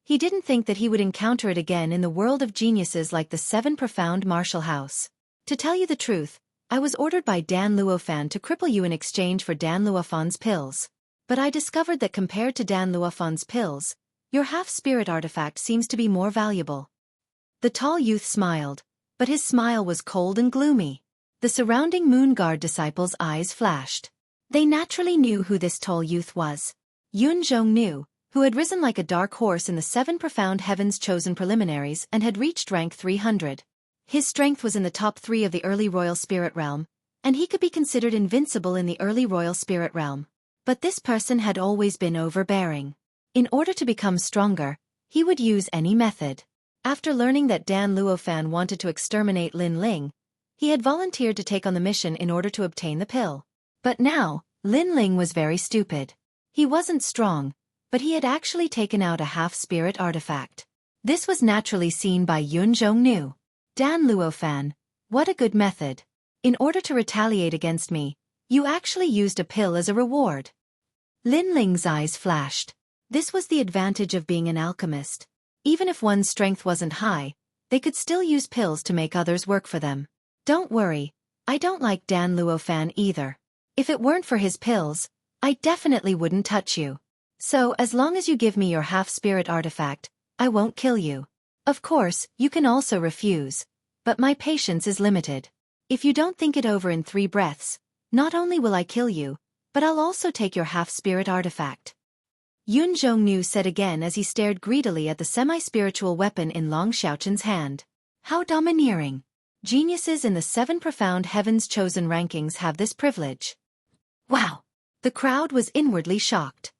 He didn't think that he would encounter it again in the world of geniuses like the 7 Profound Martial House. To tell you the truth, I was ordered by Dan Luofan to cripple you in exchange for Dan Luofan's pills. But I discovered that compared to Dan Luofan's pills, your half-spirit artifact seems to be more valuable. The tall youth smiled, but his smile was cold and gloomy. The surrounding Moon Guard disciples' eyes flashed. They naturally knew who this tall youth was. Yun Zhong knew, who had risen like a dark horse in the 7 Profound Heavens chosen preliminaries and had reached rank 300. His strength was in the top 3 of the early royal spirit realm, and he could be considered invincible in the early royal spirit realm. But this person had always been overbearing. In order to become stronger, he would use any method. After learning that Dan Luofan wanted to exterminate Lin Ling, he had volunteered to take on the mission in order to obtain the pill. But now, Lin Ling was very stupid. He wasn't strong, but he had actually taken out a half-spirit artifact. This was naturally seen by Yun Zhongnu. Dan Luofan, what a good method. In order to retaliate against me, you actually used a pill as a reward. Lin Ling's eyes flashed. This was the advantage of being an alchemist. Even if one's strength wasn't high, they could still use pills to make others work for them. Don't worry, I don't like Dan Luofan either. If it weren't for his pills, I definitely wouldn't touch you. So as long as you give me your half-spirit artifact, I won't kill you. Of course, you can also refuse, but my patience is limited. If you don't think it over in 3 breaths, not only will I kill you, but I'll also take your half-spirit artifact. Yun Zhongnu said again as he stared greedily at the semi-spiritual weapon in Long Xiaochen's hand. How domineering. Geniuses in the 7 profound heavens chosen rankings have this privilege. Wow! The crowd was inwardly shocked.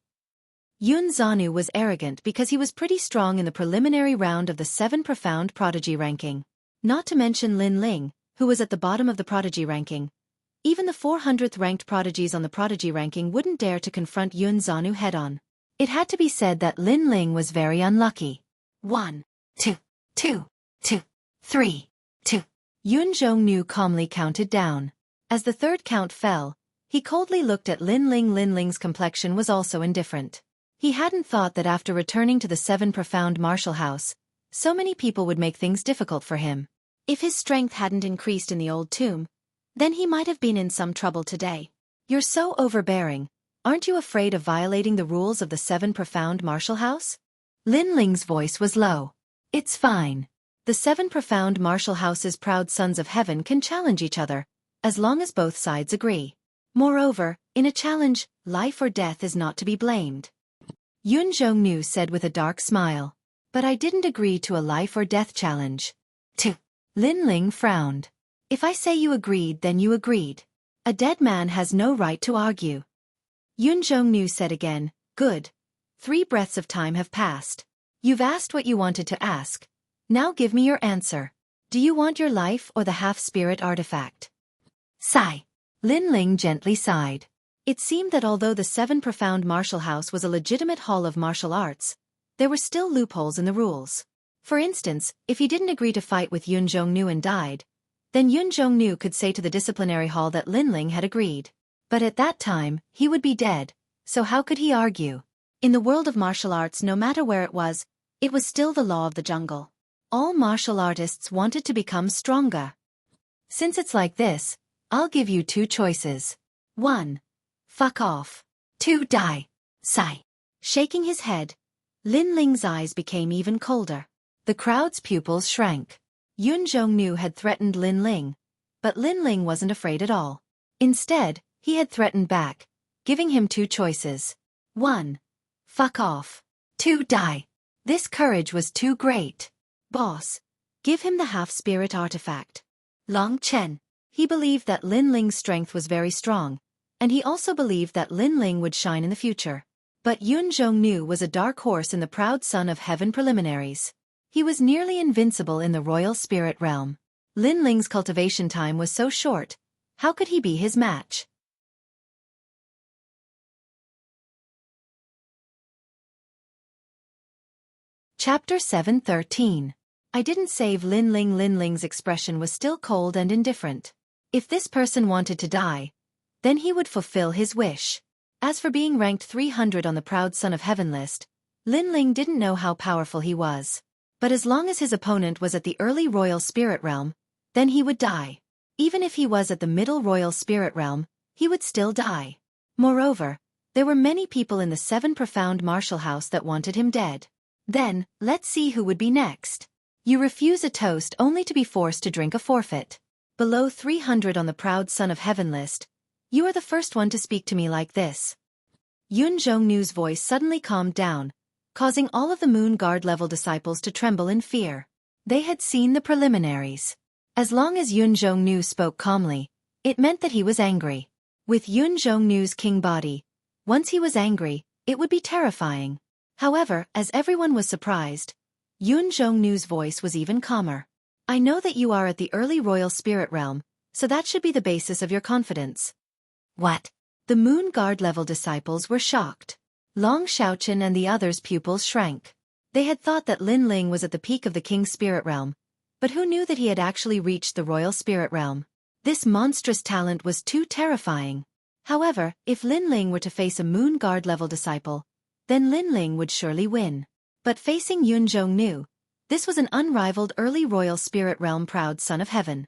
Yun Zhanu was arrogant because he was pretty strong in the preliminary round of the 7 profound prodigy ranking. Not to mention Lin Ling, who was at the bottom of the prodigy ranking. Even the 400th ranked prodigies on the prodigy ranking wouldn't dare to confront Yun Zhanu head-on. It had to be said that Lin Ling was very unlucky. 1, 2, 2, 2, 3, 2. Yun Zhongnu calmly counted down. As the 3rd count fell, he coldly looked at Lin Ling. Lin Ling's complexion was also indifferent. He hadn't thought that after returning to the 7 profound martial house, so many people would make things difficult for him. If his strength hadn't increased in the old tomb, then he might have been in some trouble today. You're so overbearing. Aren't you afraid of violating the rules of the 7 profound martial house? Lin Ling's voice was low. It's fine. The 7 profound martial house's proud sons of heaven can challenge each other, as long as both sides agree. Moreover, in a challenge, life or death is not to be blamed. Yun Zhongnu said with a dark smile. But I didn't agree to a life or death challenge. 2. Lin Ling frowned. If I say you agreed, then you agreed. A dead man has no right to argue. Yun Zhongnu said again, good. 3 breaths of time have passed. You've asked what you wanted to ask. Now give me your answer. Do you want your life or the half-spirit artifact? Sigh. Lin Ling gently sighed. It seemed that although the 7 profound martial house was a legitimate hall of martial arts, there were still loopholes in the rules. For instance, if he didn't agree to fight with Yun Zhongnu and died, then Yun Zhongnu could say to the disciplinary hall that Lin Ling had agreed. But at that time, he would be dead, so how could he argue? In the world of martial arts, no matter where it was still the law of the jungle. All martial artists wanted to become stronger. Since it's like this, I'll give you 2 choices. 1. Fuck off. 2. Die. Sigh. Shaking his head, Lin Ling's eyes became even colder. The crowd's pupils shrank. Yun Zhongnu had threatened Lin Ling, but Lin Ling wasn't afraid at all. Instead, he had threatened back, giving him 2 choices. 1. Fuck off. 2. Die. This courage was too great. Boss, give him the half-spirit artifact. Long Chen. He believed that Lin Ling's strength was very strong, and he also believed that Lin Ling would shine in the future. But Yun Zhongnu was a dark horse in the proud son of heaven preliminaries. He was nearly invincible in the royal spirit realm. Lin Ling's cultivation time was so short, how could he be his match? Chapter 7:13. I didn't save Lin Ling. Lin Ling's expression was still cold and indifferent. If this person wanted to die, then he would fulfill his wish. As for being ranked 300 on the proud son of heaven list, Lin Ling didn't know how powerful he was. But as long as his opponent was at the early royal spirit realm, then he would die. Even if he was at the middle royal spirit realm, he would still die. Moreover, there were many people in the 7 profound martial house that wanted him dead. Then, let's see who would be next. You refuse a toast only to be forced to drink a forfeit. Below 300 on the proud son of heaven list, you are the first one to speak to me like this. Yun Zhongnu's voice suddenly calmed down, causing all of the Moon Guard level disciples to tremble in fear. They had seen the preliminaries. As long as Yun Zhongnu spoke calmly, It meant that he was angry. With Yun Zhongnu's king body, once he was angry, it would be terrifying. However, as everyone was surprised, Yun Zhongnu's voice was even calmer. I know that you are at the early royal spirit realm, so that should be the basis of your confidence. What? The Moon Guard level disciples were shocked. Long Xiaochen and the others' pupils shrank. They had thought that Lin Ling was at the peak of the king's spirit realm, but who knew that he had actually reached the royal spirit realm? This monstrous talent was too terrifying. However, if Lin Ling were to face a Moon Guard level disciple, then Lin Ling would surely win. But facing Yun Zhongnu, this was an unrivaled early royal spirit realm proud son of heaven.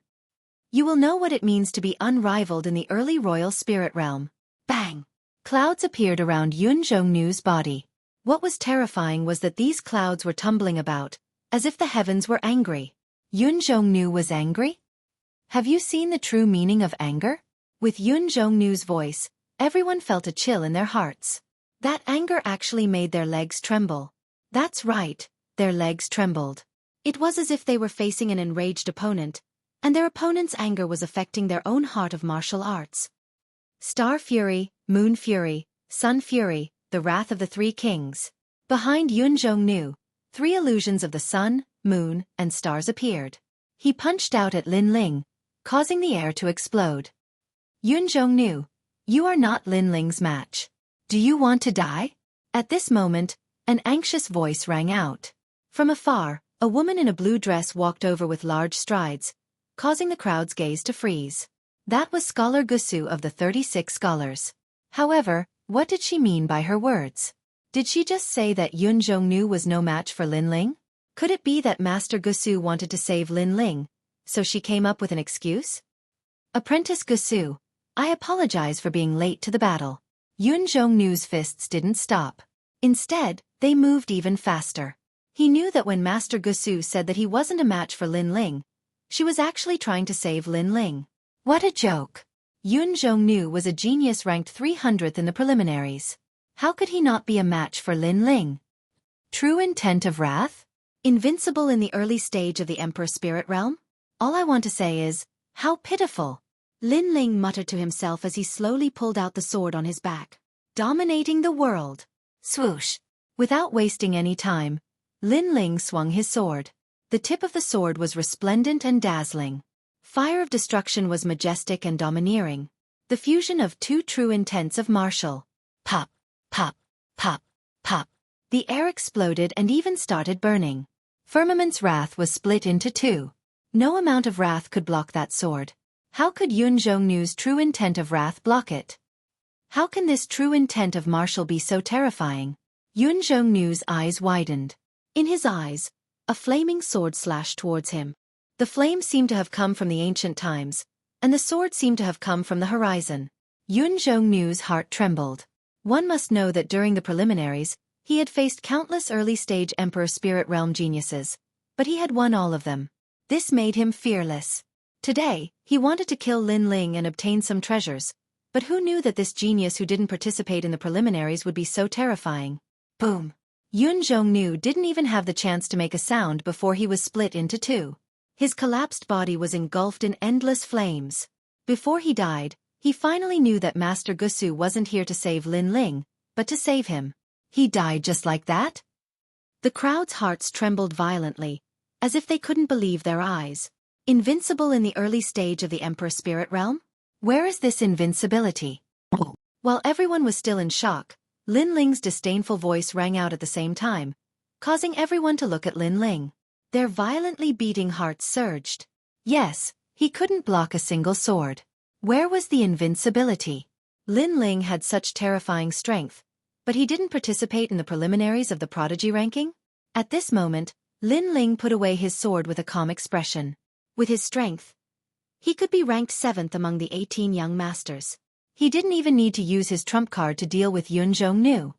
You will know what it means to be unrivaled in the early royal spirit realm. Bang! Clouds appeared around Yun Zhongnu's body. What was terrifying was that these clouds were tumbling about, as if the heavens were angry. Yun Zhongnu was angry? Have you seen the true meaning of anger? With Yun Zhongnu's voice, everyone felt a chill in their hearts. That anger actually made their legs tremble. That's right, their legs trembled. It was as if they were facing an enraged opponent, and their opponent's anger was affecting their own heart of martial arts. Star Fury, Moon Fury, Sun Fury, the wrath of the three kings. Behind Yun Zhongnu, three illusions of the sun, moon, and stars appeared. He punched out at Lin Ling, causing the air to explode. Yun Zhongnu, you are not Lin Ling's match. Do you want to die? At this moment, an anxious voice rang out. From afar, a woman in a blue dress walked over with large strides, causing the crowd's gaze to freeze. That was Scholar Gusu of the 36 Scholars. However, what did she mean by her words? Did she just say that Yun Zhongnu was no match for Lin Ling? Could it be that Master Gusu wanted to save Lin Ling, so she came up with an excuse? Apprentice Gusu, I apologize for being late to the battle. Yun Zhongnu's fists didn't stop. Instead, they moved even faster. He knew that when Master Gusu said that he wasn't a match for Lin Ling, she was actually trying to save Lin Ling. What a joke! Yun Zhongnu was a genius ranked 300th in the preliminaries. How could he not be a match for Lin Ling? True intent of wrath? Invincible in the early stage of the Emperor Spirit Realm? All I want to say is, how pitiful! Lin Ling muttered to himself as he slowly pulled out the sword on his back. Dominating the world! Swoosh! Without wasting any time, Lin Ling swung his sword. The tip of the sword was resplendent and dazzling. Fire of destruction was majestic and domineering. The fusion of two true intents of martial. Pop, pop, pop, pop. The air exploded and even started burning. Firmament's wrath was split into two. No amount of wrath could block that sword. How could Yun Zhongnu's true intent of wrath block it? How can this true intent of martial be so terrifying? Yun Zhongnu's eyes widened. In his eyes, a flaming sword slashed towards him. The flame seemed to have come from the ancient times, and the sword seemed to have come from the horizon. Yun Zhongnu's heart trembled. One must know that during the preliminaries, he had faced countless early-stage Emperor Spirit Realm geniuses, but he had won all of them. This made him fearless. Today, he wanted to kill Lin Ling and obtain some treasures, but who knew that this genius who didn't participate in the preliminaries would be so terrifying? Boom! Yun Zhongnu didn't even have the chance to make a sound before he was split into two. His collapsed body was engulfed in endless flames. Before he died, he finally knew that Master Gusu wasn't here to save Lin Ling, but to save him. He died just like that? The crowd's hearts trembled violently, as if they couldn't believe their eyes. Invincible in the early stage of the Emperor Spirit Realm? Where is this invincibility? While everyone was still in shock, Lin Ling's disdainful voice rang out at the same time, causing everyone to look at Lin Ling. Their violently beating hearts surged. Yes, he couldn't block a single sword. Where was the invincibility? Lin Ling had such terrifying strength, but he didn't participate in the preliminaries of the prodigy ranking? At this moment, Lin Ling put away his sword with a calm expression. With his strength, he could be ranked 7th among the 18 young masters. He didn't even need to use his trump card to deal with Yun Zhongnu.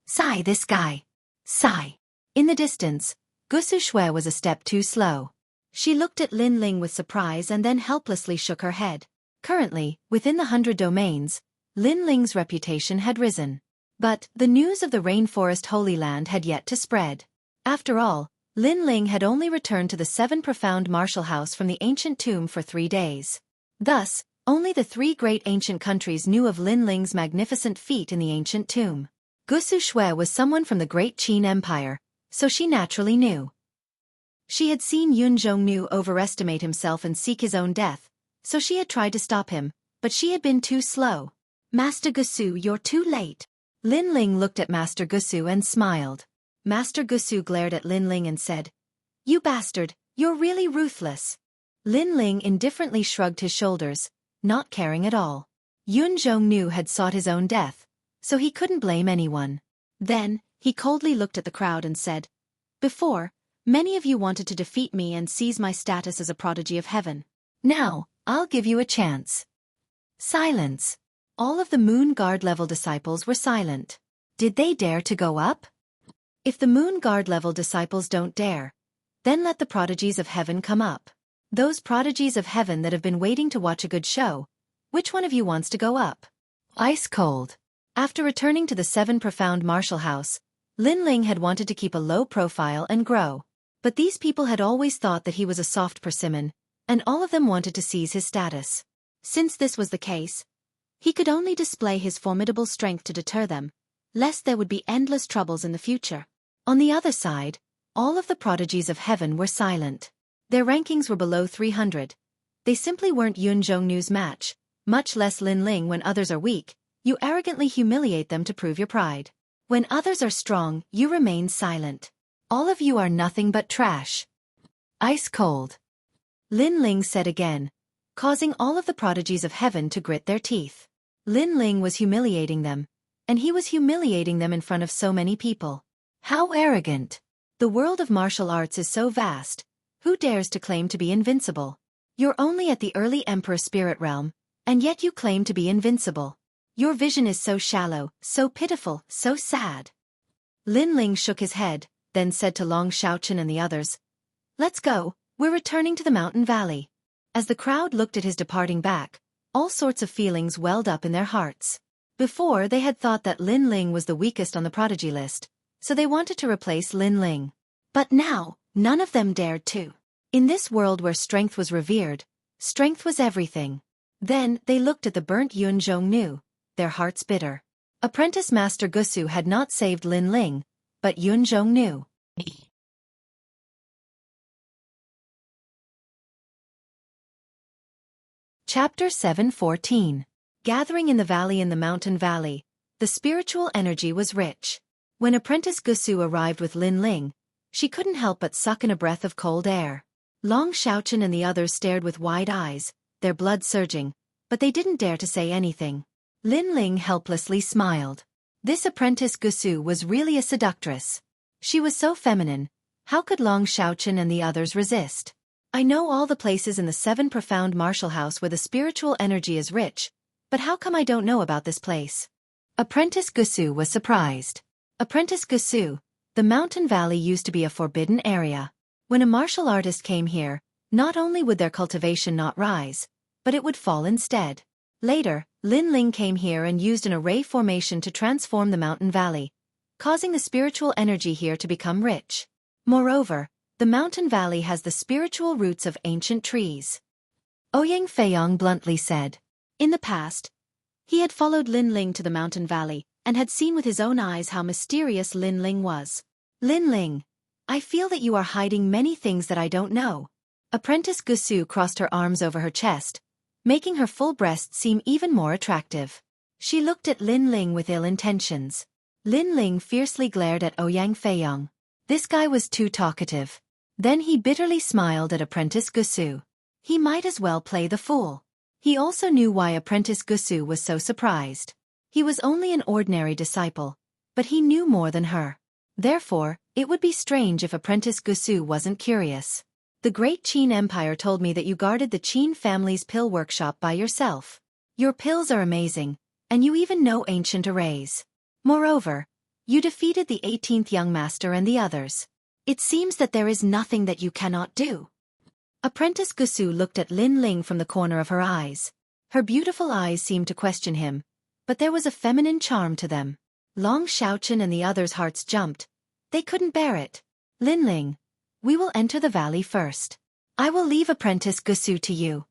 Sigh, this guy. Sigh. In the distance, Gusu Xue was a step too slow. She looked at Lin Ling with surprise and then helplessly shook her head. Currently, within the 100 domains, Lin Ling's reputation had risen. But the news of the Rainforest Holy Land had yet to spread. After all, Lin Ling had only returned to the 7 Profound Martial House from the ancient tomb for 3 days. Thus, Only the three great ancient countries knew of Lin Ling's magnificent feat in the ancient tomb. Gusu Xue was someone from the great Qin Empire, so she naturally knew. She had seen Yun Zhongnu overestimate himself and seek his own death, so she had tried to stop him, but she had been too slow. Master Gusu, you're too late. Lin Ling looked at Master Gusu and smiled. Master Gusu glared at Lin Ling and said, "You bastard, you're really ruthless." Lin Ling indifferently shrugged his shoulders, not caring at all. Yun Zhongnu had sought his own death, so he couldn't blame anyone. Then, he coldly looked at the crowd and said, "Before, many of you wanted to defeat me and seize my status as a prodigy of heaven. Now, I'll give you a chance." Silence. All of the Moon Guard level disciples were silent. Did they dare to go up? If the Moon Guard level disciples don't dare, then let the prodigies of heaven come up. Those prodigies of heaven that have been waiting to watch a good show. Which one of you wants to go up? Ice cold. After returning to the Seven Profound Martial House, Lin Ling had wanted to keep a low profile and grow. But these people had always thought that he was a soft persimmon, and all of them wanted to seize his status. Since this was the case, he could only display his formidable strength to deter them, lest there would be endless troubles in the future. On the other side, all of the prodigies of heaven were silent. Their rankings were below 300. They simply weren't Yun Zhongnu's match, much less Lin Ling. When others are weak, you arrogantly humiliate them to prove your pride. When others are strong, you remain silent. All of you are nothing but trash. Ice cold. Lin Ling said again, causing all of the prodigies of heaven to grit their teeth. Lin Ling was humiliating them, and he was humiliating them in front of so many people. How arrogant! The world of martial arts is so vast. Who dares to claim to be invincible? You're only at the early Emperor Spirit Realm, and yet you claim to be invincible. Your vision is so shallow, so pitiful, so sad. Lin Ling shook his head, then said to Long Xiaochen and the others, "Let's go, we're returning to the mountain valley." As the crowd looked at his departing back, all sorts of feelings welled up in their hearts. Before, they had thought that Lin Ling was the weakest on the prodigy list, so they wanted to replace Lin Ling. But now, none of them dared to. In this world where strength was revered, strength was everything. Then, they looked at the burnt Yun Zhongnu, their hearts bitter. Apprentice Master Gusu had not saved Lin Ling, but Yun Zhongnu. Chapter 7:14. Gathering in the valley. In the mountain valley, the spiritual energy was rich. When Apprentice Gusu arrived with Lin Ling, she couldn't help but suck in a breath of cold air. Long Xiaochen and the others stared with wide eyes, their blood surging, but they didn't dare to say anything. Lin Ling helplessly smiled. This Apprentice Gusu was really a seductress. She was so feminine, how could Long Xiaochen and the others resist? "I know all the places in the Seven Profound Martial House where the spiritual energy is rich, but how come I don't know about this place?" Apprentice Gusu was surprised. Apprentice Gusu, the mountain valley used to be a forbidden area. When a martial artist came here, not only would their cultivation not rise, but it would fall instead. Later, Lin Ling came here and used an array formation to transform the mountain valley, causing the spiritual energy here to become rich. Moreover, the mountain valley has the spiritual roots of ancient trees. Ouyang Feiyong bluntly said. In the past, he had followed Lin Ling to the mountain valley, and had seen with his own eyes how mysterious Lin Ling was. "Lin Ling, I feel that you are hiding many things that I don't know." Apprentice Gusu crossed her arms over her chest, making her full breast seem even more attractive. She looked at Lin Ling with ill intentions. Lin Ling fiercely glared at Ouyang Feiyong. This guy was too talkative. Then he bitterly smiled at Apprentice Gusu. He might as well play the fool. He also knew why Apprentice Gusu was so surprised. He was only an ordinary disciple, but he knew more than her. Therefore, it would be strange if Apprentice Gusu wasn't curious. "The great Qin Empire told me that you guarded the Qin family's pill workshop by yourself. Your pills are amazing, and you even know ancient arrays. Moreover, you defeated the 18th young master and the others. It seems that there is nothing that you cannot do." Apprentice Gusu looked at Lin Ling from the corner of her eyes. Her beautiful eyes seemed to question him, but there was a feminine charm to them. Long Xiaochen and the others' hearts jumped. They couldn't bear it. "Lin Ling, we will enter the valley first. I will leave Apprentice Gusu to you."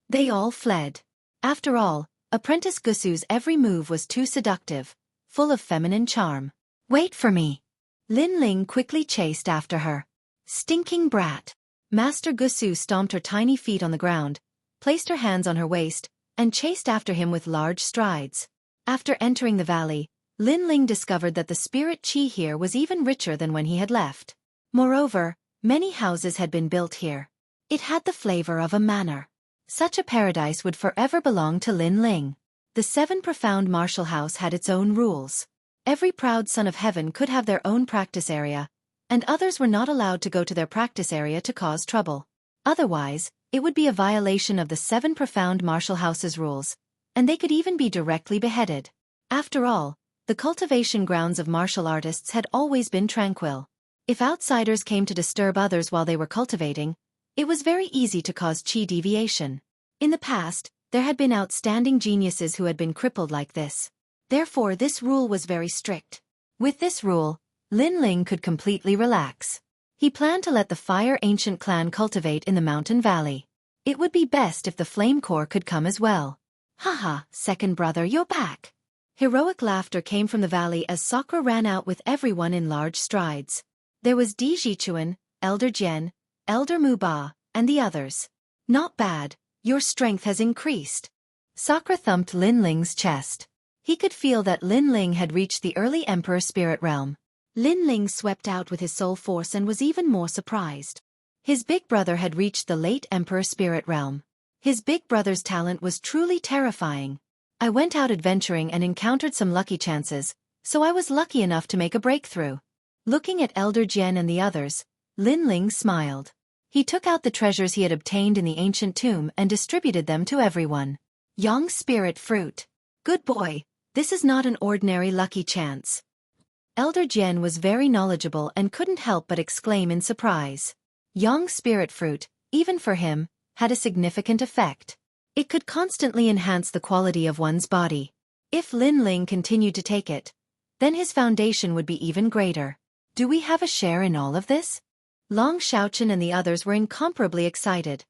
They all fled. After all, Apprentice Gusu's every move was too seductive, full of feminine charm. Wait for me. Lin Ling quickly chased after her. Stinking brat. Master Gusu stomped her tiny feet on the ground, placed her hands on her waist, and chased after him with large strides. After entering the valley, Lin Ling discovered that the spirit chi here was even richer than when he had left. Moreover, many houses had been built here. It had the flavor of a manor. Such a paradise would forever belong to Lin Ling. The 7 profound martial house had its own rules. Every proud son of heaven could have their own practice area, and others were not allowed to go to their practice area to cause trouble. Otherwise, it would be a violation of the 7 profound martial house's rules, and they could even be directly beheaded. After all, the cultivation grounds of martial artists had always been tranquil. If outsiders came to disturb others while they were cultivating, it was very easy to cause chi deviation. In the past, there had been outstanding geniuses who had been crippled like this. Therefore, this rule was very strict. With this rule, Lin Ling could completely relax. He planned to let the Fire Ancient clan cultivate in the mountain valley. It would be best if the Flame Corps could come as well. Haha, second brother, you're back. Heroic laughter came from the valley as Sakura ran out with everyone in large strides. There was Di Jichuan, Elder Jian, Elder Muba, and the others. Not bad, your strength has increased. Sakura thumped Lin Ling's chest. He could feel that Lin Ling had reached the early Emperor Spirit Realm. Lin Ling swept out with his soul force and was even more surprised. His big brother had reached the late Emperor Spirit Realm. His big brother's talent was truly terrifying. I went out adventuring and encountered some lucky chances, so I was lucky enough to make a breakthrough. Looking at Elder Jian and the others, Lin Ling smiled. He took out the treasures he had obtained in the ancient tomb and distributed them to everyone. Yang Spirit Fruit. Good boy, this is not an ordinary lucky chance. Elder Jian was very knowledgeable and couldn't help but exclaim in surprise. Yang Spirit Fruit, even for him, had a significant effect. It could constantly enhance the quality of one's body. If Lin Ling continued to take it, then his foundation would be even greater. Do we have a share in all of this? Long Xiaochen and the others were incomparably excited,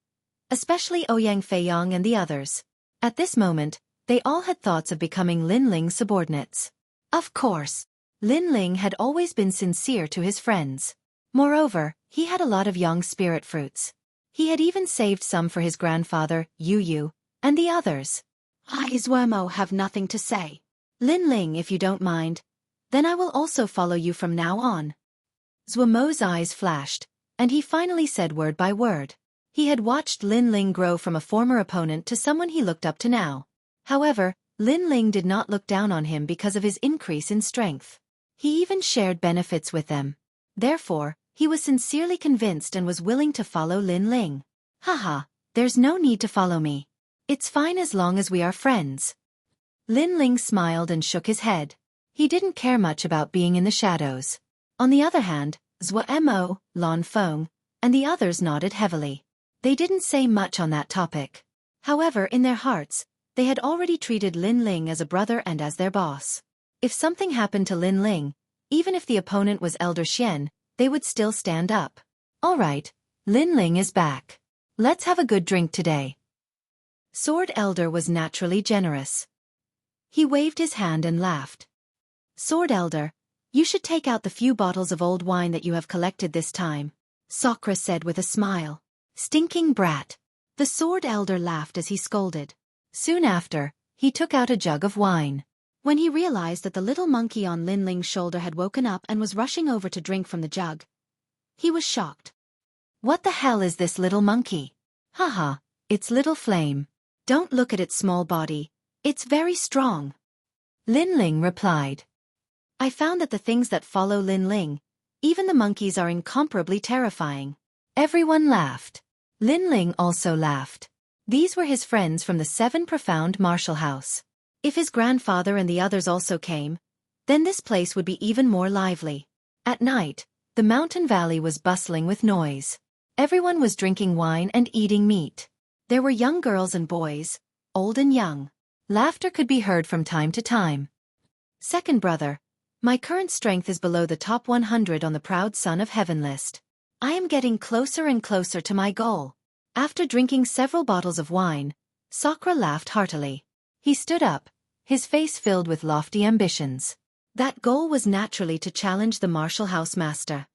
especially Ouyang Feiyang and the others. At this moment, they all had thoughts of becoming Lin Ling's subordinates. Of course, Lin Ling had always been sincere to his friends. Moreover, he had a lot of Yang Spirit Fruits. He had even saved some for his grandfather, Yu Yu, and the others. I Zuomo have nothing to say. Lin Ling, if you don't mind, then I will also follow you from now on. Zuomo's eyes flashed, and he finally said word by word. He had watched Lin Ling grow from a former opponent to someone he looked up to now. However, Lin Ling did not look down on him because of his increase in strength. He even shared benefits with them. Therefore, he was sincerely convinced and was willing to follow Lin Ling. Haha, there's no need to follow me. It's fine as long as we are friends. Lin Ling smiled and shook his head. He didn't care much about being in the shadows. On the other hand, Zuo, Lan Feng, and the others nodded heavily. They didn't say much on that topic. However, in their hearts, they had already treated Lin Ling as a brother and as their boss. If something happened to Lin Ling, even if the opponent was Elder Xian, they would still stand up. All right, Lin Ling is back. Let's have a good drink today. Sword Elder was naturally generous. He waved his hand and laughed. Sword Elder, you should take out the few bottles of old wine that you have collected this time, Sakura said with a smile. Stinking brat. The Sword Elder laughed as he scolded. Soon after, he took out a jug of wine. When he realized that the little monkey on Lin Ling's shoulder had woken up and was rushing over to drink from the jug, he was shocked. What the hell is this little monkey? Haha, it's Little Flame. Don't look at its small body. It's very strong. Lin Ling replied. I found that the things that follow Lin Ling, even the monkeys, are incomparably terrifying. Everyone laughed. Lin Ling also laughed. These were his friends from the 7 Profound Martial House. If his grandfather and the others also came, then this place would be even more lively. At night, the mountain valley was bustling with noise. Everyone was drinking wine and eating meat. There were young girls and boys, old and young. Laughter could be heard from time to time. Second brother, my current strength is below the top 100 on the Proud Son of Heaven list. I am getting closer and closer to my goal. After drinking several bottles of wine, Sakura laughed heartily. He stood up, his face filled with lofty ambitions. That goal was naturally to challenge the martial house master.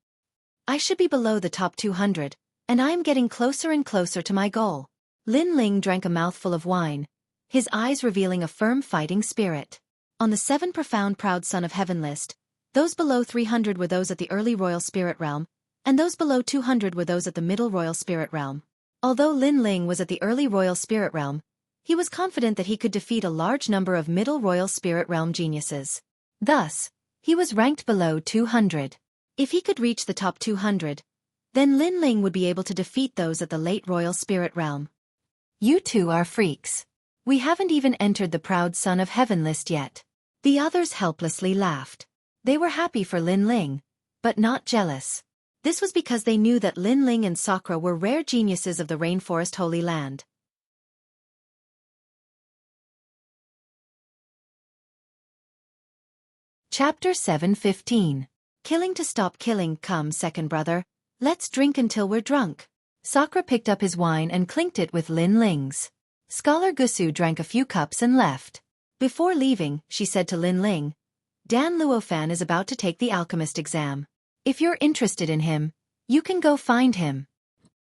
I should be below the top 200, and I am getting closer and closer to my goal. Lin Ling drank a mouthful of wine, his eyes revealing a firm fighting spirit. On the 7 profound proud son of heaven list, those below 300 were those at the early royal spirit realm, and those below 200 were those at the middle royal spirit realm. Although Lin Ling was at the early royal spirit realm, he was confident that he could defeat a large number of middle royal spirit realm geniuses. Thus, he was ranked below 200. If he could reach the top 200, then Lin Ling would be able to defeat those at the late royal spirit realm. You two are freaks. We haven't even entered the proud son of heaven list yet. The others helplessly laughed. They were happy for Lin Ling, but not jealous. This was because they knew that Lin Ling and Sakura were rare geniuses of the Rainforest Holy Land. Chapter 7:15. Killing to stop killing. Come, second brother, let's drink until we're drunk. Sakura picked up his wine and clinked it with Lin Ling's. Scholar Gusu drank a few cups and left. Before leaving, she said to Lin Ling, Dan Luofan is about to take the alchemist exam. If you're interested in him, you can go find him.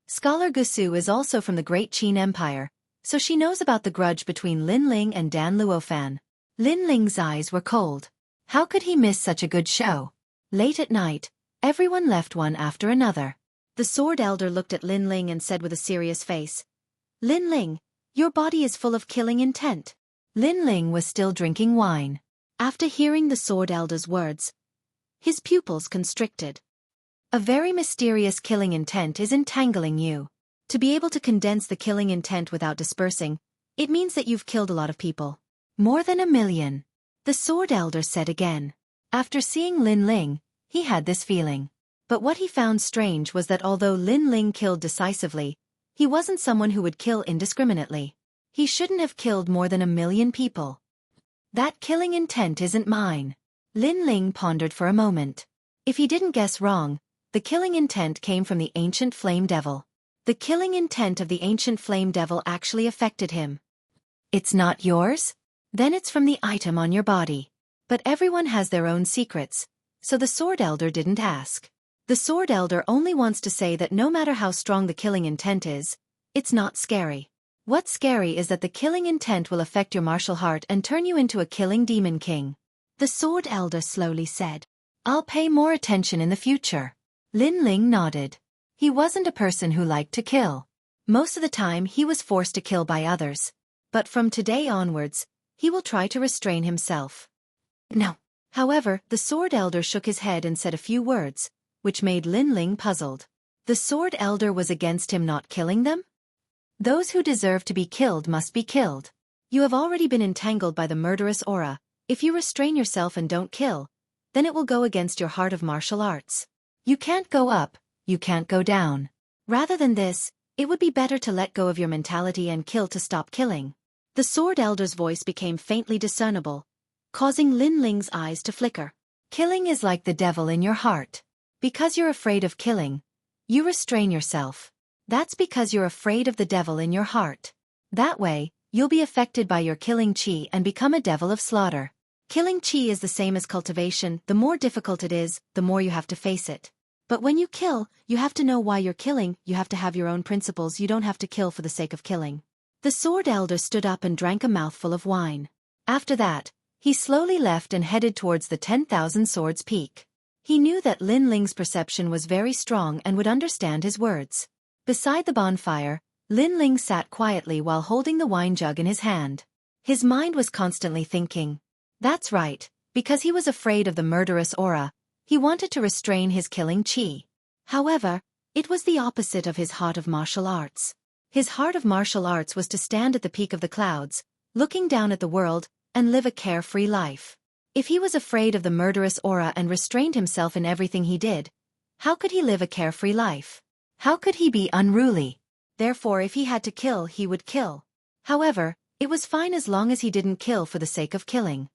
Scholar Gusu is also from the Great Qin Empire, so she knows about the grudge between Lin Ling and Dan Luofan. Lin Ling's eyes were cold. How could he miss such a good show? Late at night, everyone left one after another. The Sword Elder looked at Lin Ling and said with a serious face, Lin Ling, your body is full of killing intent. Lin Ling was still drinking wine. After hearing the Sword Elder's words, his pupils constricted. A very mysterious killing intent is entangling you. To be able to condense the killing intent without dispersing, it means that you've killed a lot of people. More than 1 million. The Sword Elder said again. After seeing Lin Ling, he had this feeling. But what he found strange was that although Lin Ling killed decisively, he wasn't someone who would kill indiscriminately. He shouldn't have killed more than 1 million people. That killing intent isn't mine. Lin Ling pondered for a moment. If he didn't guess wrong, the killing intent came from the ancient flame devil. The killing intent of the ancient flame devil actually affected him. It's not yours? Then it's from the item on your body. But everyone has their own secrets, so the Sword Elder didn't ask. The Sword Elder only wants to say that no matter how strong the killing intent is, it's not scary. What's scary is that the killing intent will affect your martial heart and turn you into a killing demon king. The Sword Elder slowly said, I'll pay more attention in the future. Lin Ling nodded. He wasn't a person who liked to kill. Most of the time he was forced to kill by others. But from today onwards, he will try to restrain himself. No. However, the Sword Elder shook his head and said a few words, which made Lin Ling puzzled. The Sword Elder was against him not killing them? Those who deserve to be killed must be killed. You have already been entangled by the murderous aura. If you restrain yourself and don't kill, then it will go against your heart of martial arts. You can't go up, you can't go down. Rather than this, it would be better to let go of your mentality and kill to stop killing. The Sword Elder's voice became faintly discernible, causing Lin Ling's eyes to flicker. Killing is like the devil in your heart. Because you're afraid of killing, you restrain yourself. That's because you're afraid of the devil in your heart. That way, you'll be affected by your killing chi and become a devil of slaughter. Killing chi is the same as cultivation. The more difficult it is, the more you have to face it. But when you kill, you have to know why you're killing, you have to have your own principles, you don't have to kill for the sake of killing. The Sword Elder stood up and drank a mouthful of wine. After that, he slowly left and headed towards the 10,000 Swords Peak. He knew that Lin Ling's perception was very strong and would understand his words. Beside the bonfire, Lin Ling sat quietly while holding the wine jug in his hand. His mind was constantly thinking. That's right, because he was afraid of the murderous aura, he wanted to restrain his killing chi. However, it was the opposite of his heart of martial arts. His heart of martial arts was to stand at the peak of the clouds, looking down at the world, and live a carefree life. If he was afraid of the murderous aura and restrained himself in everything he did, how could he live a carefree life? How could he be unruly? Therefore, if he had to kill, he would kill. However, it was fine as long as he didn't kill for the sake of killing.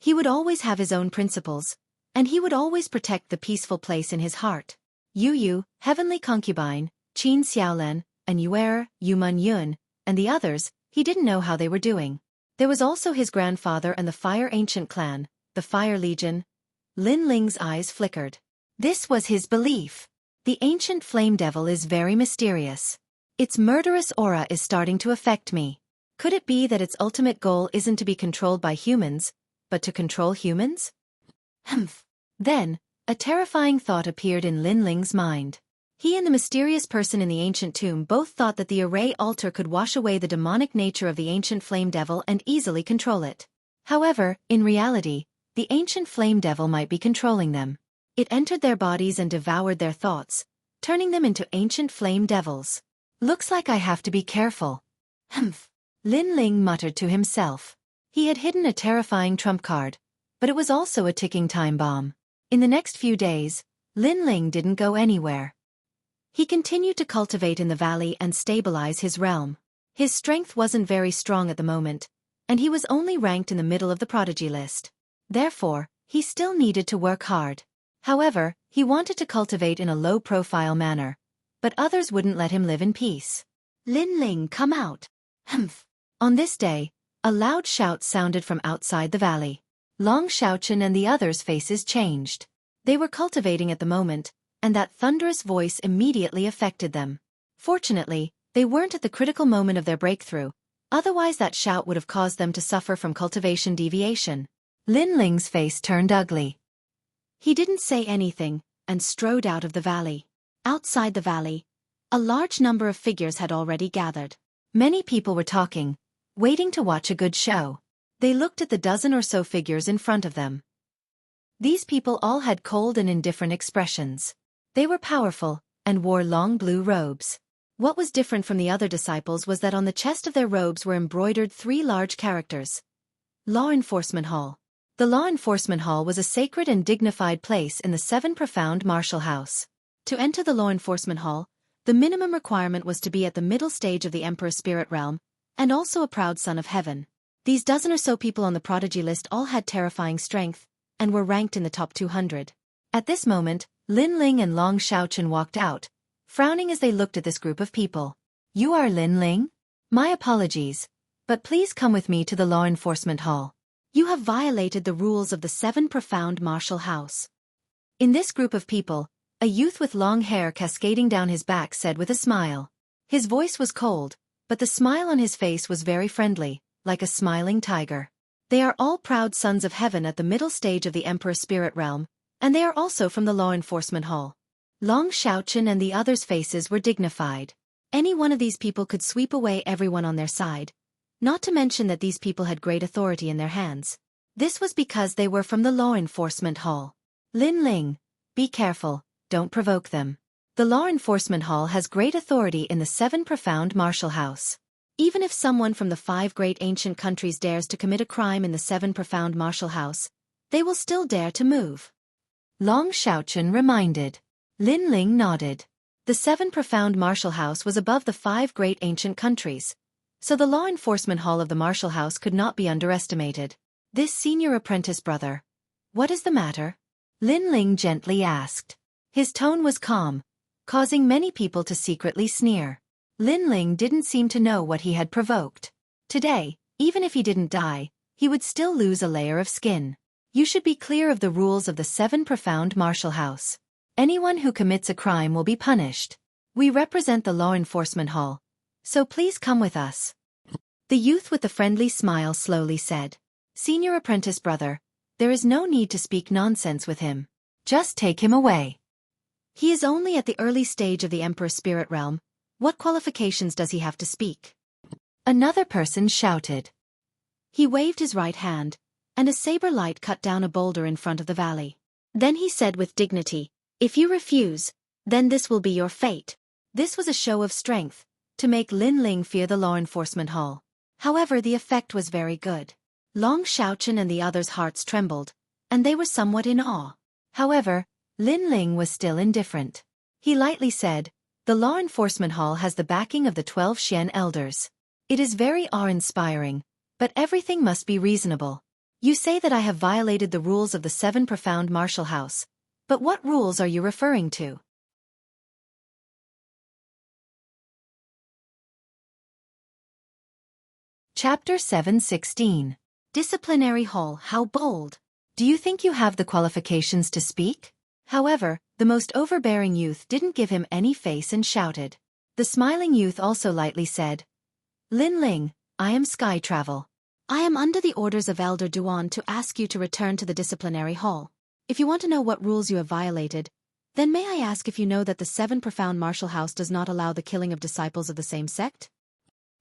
He would always have his own principles, and he would always protect the peaceful place in his heart. Yu Yu, Heavenly Concubine, Qin Xiaolen, and Yuer, Yuman Yun, and the others, he didn't know how they were doing. There was also his grandfather and the Fire Ancient clan, the Fire Legion. Lin Ling's eyes flickered. This was his belief. The ancient flame devil is very mysterious. Its murderous aura is starting to affect me. Could it be that its ultimate goal isn't to be controlled by humans, but to control humans? Humph. Then, a terrifying thought appeared in Lin Ling's mind. He and the mysterious person in the ancient tomb both thought that the array altar could wash away the demonic nature of the ancient flame devil and easily control it. However, in reality, the ancient flame devil might be controlling them. It entered their bodies and devoured their thoughts, turning them into ancient flame devils. Looks like I have to be careful. Humph. Lin Ling muttered to himself. He had hidden a terrifying trump card, but it was also a ticking time bomb. In the next few days, Lin Ling didn't go anywhere. He continued to cultivate in the valley and stabilize his realm. His strength wasn't very strong at the moment, and he was only ranked in the middle of the prodigy list. Therefore, he still needed to work hard. However, he wanted to cultivate in a low-profile manner, but others wouldn't let him live in peace. Lin Ling, come out. Humph. On this day, a loud shout sounded from outside the valley. Long Xueqi and the others' faces changed. They were cultivating at the moment, and that thunderous voice immediately affected them. Fortunately, they weren't at the critical moment of their breakthrough, otherwise that shout would have caused them to suffer from cultivation deviation. Lin Ling's face turned ugly. He didn't say anything, and strode out of the valley. Outside the valley, a large number of figures had already gathered. Many people were talking, waiting to watch a good show. They looked at the dozen or so figures in front of them. These people all had cold and indifferent expressions. They were powerful, and wore long blue robes. What was different from the other disciples was that on the chest of their robes were embroidered 3 large characters. Law Enforcement Hall. The Law Enforcement Hall was a sacred and dignified place in the 7 profound martial house. To enter the Law Enforcement Hall, the minimum requirement was to be at the middle stage of the Emperor's spirit realm, and also a proud son of heaven. These dozen or so people on the prodigy list all had terrifying strength, and were ranked in the top 200. At this moment, Lin Ling and Long Xueqi walked out, frowning as they looked at this group of people. You are Lin Ling? My apologies, but please come with me to the Law Enforcement Hall. You have violated the rules of the 7 profound martial house. In this group of people, a youth with long hair cascading down his back said with a smile. His voice was cold, but the smile on his face was very friendly, like a smiling tiger. They are all proud sons of heaven at the middle stage of the Emperor's spirit realm, and they are also from the Law Enforcement Hall. Long Xueqi and the others' faces were dignified. Any one of these people could sweep away everyone on their side, not to mention that these people had great authority in their hands. This was because they were from the Law Enforcement Hall. Lin Ling, be careful, don't provoke them. The Law Enforcement Hall has great authority in the 7 profound martial house. Even if someone from the 5 great ancient countries dares to commit a crime in the 7 profound martial house, they will still dare to move. Long Xueqi reminded. Lin Ling nodded. The 7 profound martial house was above the 5 great ancient countries, so the Law Enforcement Hall of the martial house could not be underestimated. This senior apprentice brother. What is the matter? Lin Ling gently asked. His tone was calm, causing many people to secretly sneer. Lin Ling didn't seem to know what he had provoked. Today, even if he didn't die, he would still lose a layer of skin. You should be clear of the rules of the 7 profound martial house. Anyone who commits a crime will be punished. We represent the Law Enforcement Hall, so please come with us. The youth with the friendly smile slowly said. Senior apprentice brother, there is no need to speak nonsense with him. Just take him away. He is only at the early stage of the Emperor's spirit realm. What qualifications does he have to speak? Another person shouted. He waved his right hand, and a saber light cut down a boulder in front of the valley. Then he said with dignity, if you refuse, then this will be your fate. This was a show of strength, to make Lin Ling fear the Law Enforcement Hall. However, the effect was very good. Long Xueqi and the others' hearts trembled, and they were somewhat in awe. However, Lin Ling was still indifferent. He lightly said, the Law Enforcement Hall has the backing of the 12 Xian elders. It is very awe-inspiring, but everything must be reasonable. You say that I have violated the rules of the 7 profound martial house, but what rules are you referring to? Chapter 7:16. Disciplinary Hall. How bold! Do you think you have the qualifications to speak? However, the most overbearing youth didn't give him any face and shouted. The smiling youth also lightly said, Lin Ling, I am Sky Travel. I am under the orders of Elder Duan to ask you to return to the disciplinary hall. If you want to know what rules you have violated, then may I ask if you know that the 7 Profound Martial House does not allow the killing of disciples of the same sect?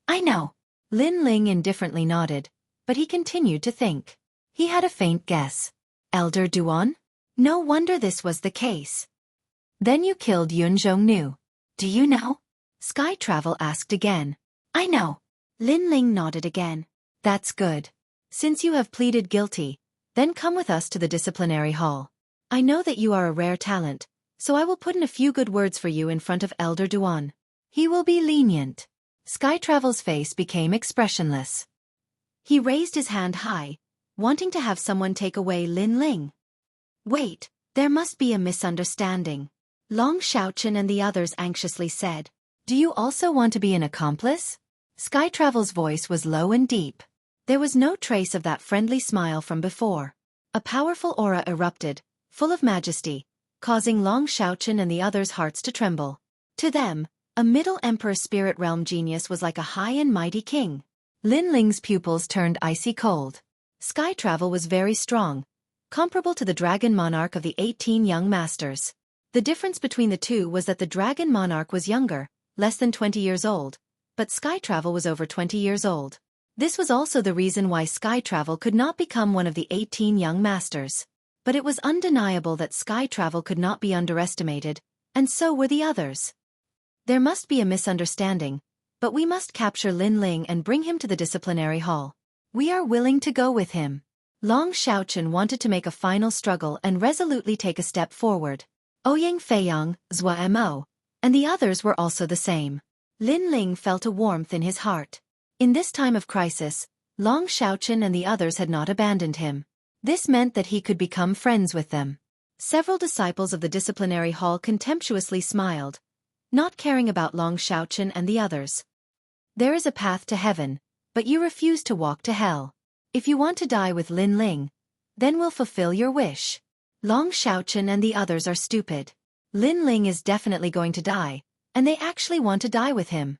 I know. Lin Ling indifferently nodded, but he continued to think. He had a faint guess. Elder Duan? No wonder this was the case. Then you killed Yun Zhongnu. Do you know? Sky Travel asked again. I know. Lin Ling nodded again. That's good. Since you have pleaded guilty, then come with us to the disciplinary hall. I know that you are a rare talent, so I will put in a few good words for you in front of Elder Duan. He will be lenient. Sky Travel's face became expressionless. He raised his hand high, wanting to have someone take away Lin Ling. Wait, there must be a misunderstanding. Long Xiaochen and the others anxiously said. Do you also want to be an accomplice? Sky Travel's voice was low and deep. There was no trace of that friendly smile from before. A powerful aura erupted, full of majesty, causing Long Xiaochen and the others' hearts to tremble. To them, a Middle Emperor Spirit Realm genius was like a high and mighty king. Lin Ling's pupils turned icy cold. Sky Travel was very strong, comparable to the Dragon Monarch of the 18 Young Masters. The difference between the two was that the Dragon Monarch was younger, less than 20 years old, but Sky Travel was over 20 years old. This was also the reason why Sky Travel could not become one of the 18 Young Masters. But it was undeniable that Sky Travel could not be underestimated, and so were the others. There must be a misunderstanding, but we must capture Lin Ling and bring him to the disciplinary hall. We are willing to go with him. Long Xiaochen wanted to make a final struggle and resolutely take a step forward. Ouyang Feiyang, Zhua Mo, and the others were also the same. Lin Ling felt a warmth in his heart. In this time of crisis, Long Xiaochen and the others had not abandoned him. This meant that he could become friends with them. Several disciples of the disciplinary hall contemptuously smiled, not caring about Long Xiaochen and the others. There is a path to heaven, but you refuse to walk to hell. If you want to die with Lin Ling, then we'll fulfill your wish. Long Xiaochen and the others are stupid. Lin Ling is definitely going to die, and they actually want to die with him.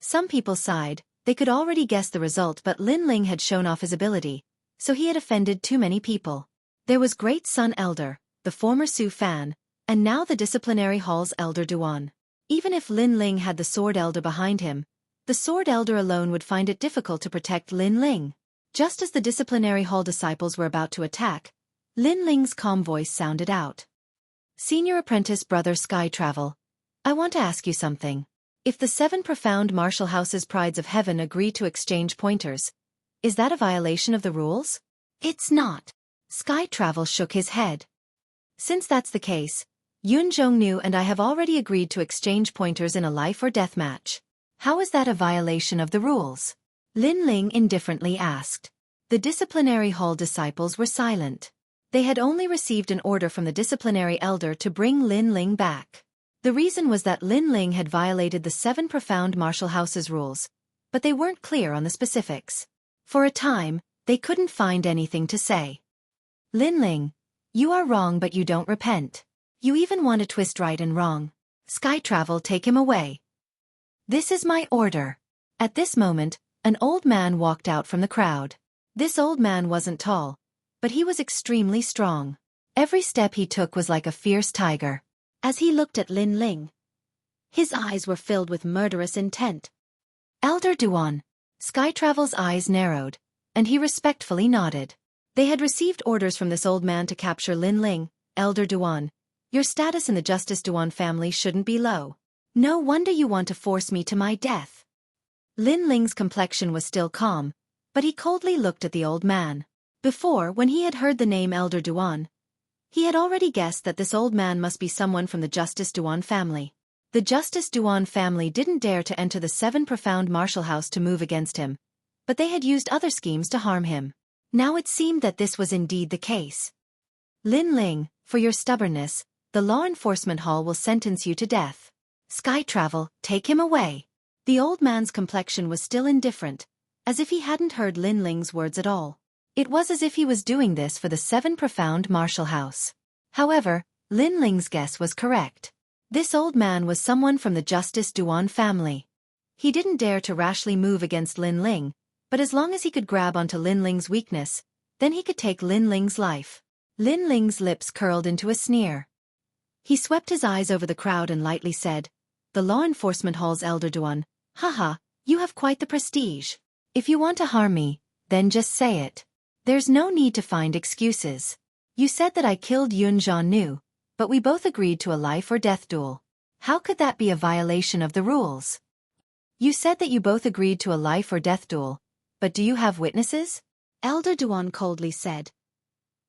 Some people sighed. They could already guess the result, but Lin Ling had shown off his ability, so he had offended too many people. There was Great Sun Elder, the former Su Fan, and now the disciplinary hall's Elder Duan. Even if Lin Ling had the Sword Elder behind him, the Sword Elder alone would find it difficult to protect Lin Ling. Just as the disciplinary hall disciples were about to attack, Lin Ling's calm voice sounded out. Senior Apprentice Brother Sky Travel, I want to ask you something. If the 7 Profound Martial House's Prides of Heaven agree to exchange pointers, is that a violation of the rules? It's not. Sky Travel shook his head. Since that's the case, Yun Zhongnu and I have already agreed to exchange pointers in a life or death match. How is that a violation of the rules? Lin Ling indifferently asked. The disciplinary hall disciples were silent. They had only received an order from the disciplinary elder to bring Lin Ling back. The reason was that Lin Ling had violated the 7 Profound Martial House's rules, but they weren't clear on the specifics. For a time, they couldn't find anything to say. Lin Ling, you are wrong, but you don't repent. You even want to twist right and wrong. Sky Travel, take him away. This is my order. At this moment, an old man walked out from the crowd. This old man wasn't tall, but he was extremely strong. Every step he took was like a fierce tiger. As he looked at Lin Ling, his eyes were filled with murderous intent. Elder Duan. Sky Travel's eyes narrowed, and he respectfully nodded. They had received orders from this old man to capture Lin Ling. Elder Duan, your status in the Justice Duan family shouldn't be low. No wonder you want to force me to my death. Lin Ling's complexion was still calm, but he coldly looked at the old man. Before, when he had heard the name Elder Duan, he had already guessed that this old man must be someone from the Justice Duan family. The Justice Duan family didn't dare to enter the 7 Profound Martial House to move against him, but they had used other schemes to harm him. Now it seemed that this was indeed the case. Lin Ling, for your stubbornness, the Law Enforcement Hall will sentence you to death. Sky Travel, take him away. The old man's complexion was still indifferent, as if he hadn't heard Lin Ling's words at all. It was as if he was doing this for the 7 profound martial house. However, Lin Ling's guess was correct. This old man was someone from the Justice Duan family. He didn't dare to rashly move against Lin Ling, but as long as he could grab onto Lin Ling's weakness, then he could take Lin Ling's life. Lin Ling's lips curled into a sneer. He swept his eyes over the crowd and lightly said, "The Law Enforcement Hall's Elder Duan, haha, you have quite the prestige. If you want to harm me, then just say it. There's no need to find excuses. You said that I killed Yun Zhanu, but we both agreed to a life or death duel. How could that be a violation of the rules? You said that you both agreed to a life or death duel, but do you have witnesses?" Elder Duan coldly said,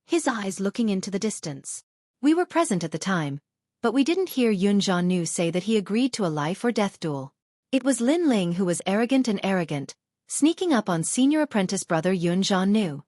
his eyes looking into the distance. "We were present at the time, but we didn't hear Yun Zhanu say that he agreed to a life or death duel. It was Lin Ling who was arrogant, sneaking up on senior apprentice brother Yun Zhanu."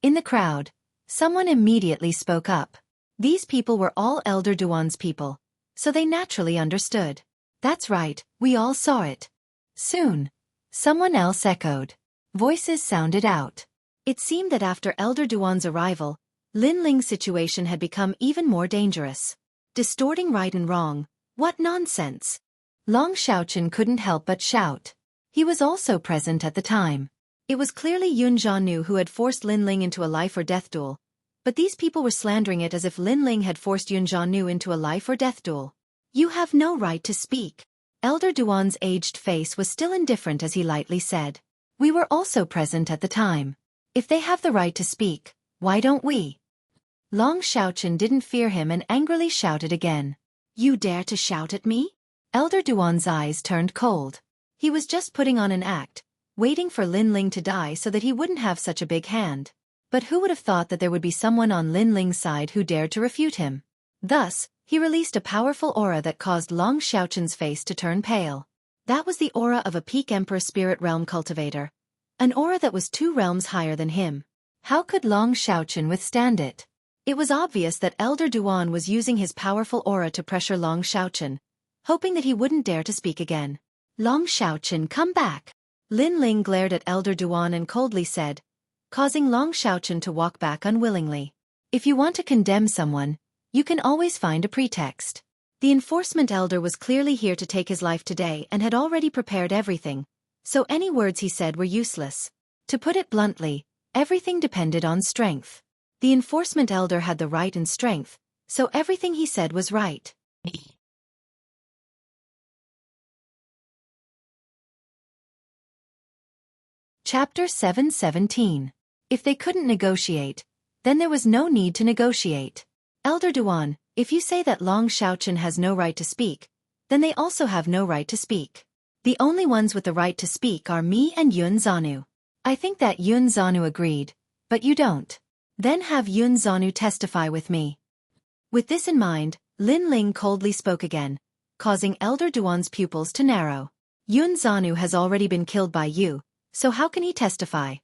In the crowd, someone immediately spoke up. These people were all Elder Duan's people, so they naturally understood. "That's right, we all saw it." Soon, someone else echoed. Voices sounded out. It seemed that after Elder Duan's arrival, Lin Ling's situation had become even more dangerous. Distorting right and wrong, what nonsense! Long Xiaochen couldn't help but shout. He was also present at the time. It was clearly Yun Zhanu who had forced Lin Ling into a life or death duel, but these people were slandering it as if Lin Ling had forced Yun Zhanu into a life or death duel. "You have no right to speak." Elder Duan's aged face was still indifferent as he lightly said, "We were also present at the time. If they have the right to speak, why don't we?" Long Xiaochen didn't fear him and angrily shouted again. "You dare to shout at me?" Elder Duan's eyes turned cold. He was just putting on an act, waiting for Lin Ling to die so that he wouldn't have such a big hand. But who would have thought that there would be someone on Lin Ling's side who dared to refute him? Thus, he released a powerful aura that caused Long Xiaochen's face to turn pale. That was the aura of a peak Emperor Spirit Realm cultivator. An aura that was 2 realms higher than him. How could Long Xiaochen withstand it? It was obvious that Elder Duan was using his powerful aura to pressure Long Xiaochen, hoping that he wouldn't dare to speak again. "Long Xiaochen, come back!" Lin Ling glared at Elder Duan and coldly said, causing Long Xiaochen to walk back unwillingly. "If you want to condemn someone, you can always find a pretext." The enforcement elder was clearly here to take his life today and had already prepared everything, so any words he said were useless. To put it bluntly, everything depended on strength. The enforcement elder had the right and strength, so everything he said was right. Chapter 717. If they couldn't negotiate, then there was no need to negotiate. Elder Duan, if you say that Long Xiaochen has no right to speak, then they also have no right to speak. The only ones with the right to speak are me and Yun Zhanu. I think that Yun Zhanu agreed, but you don't. Then have Yun Zhanu testify with me. With this in mind, Lin Ling coldly spoke again, causing Elder Duan's pupils to narrow. Yun Zhanu has already been killed by you, so how can he testify?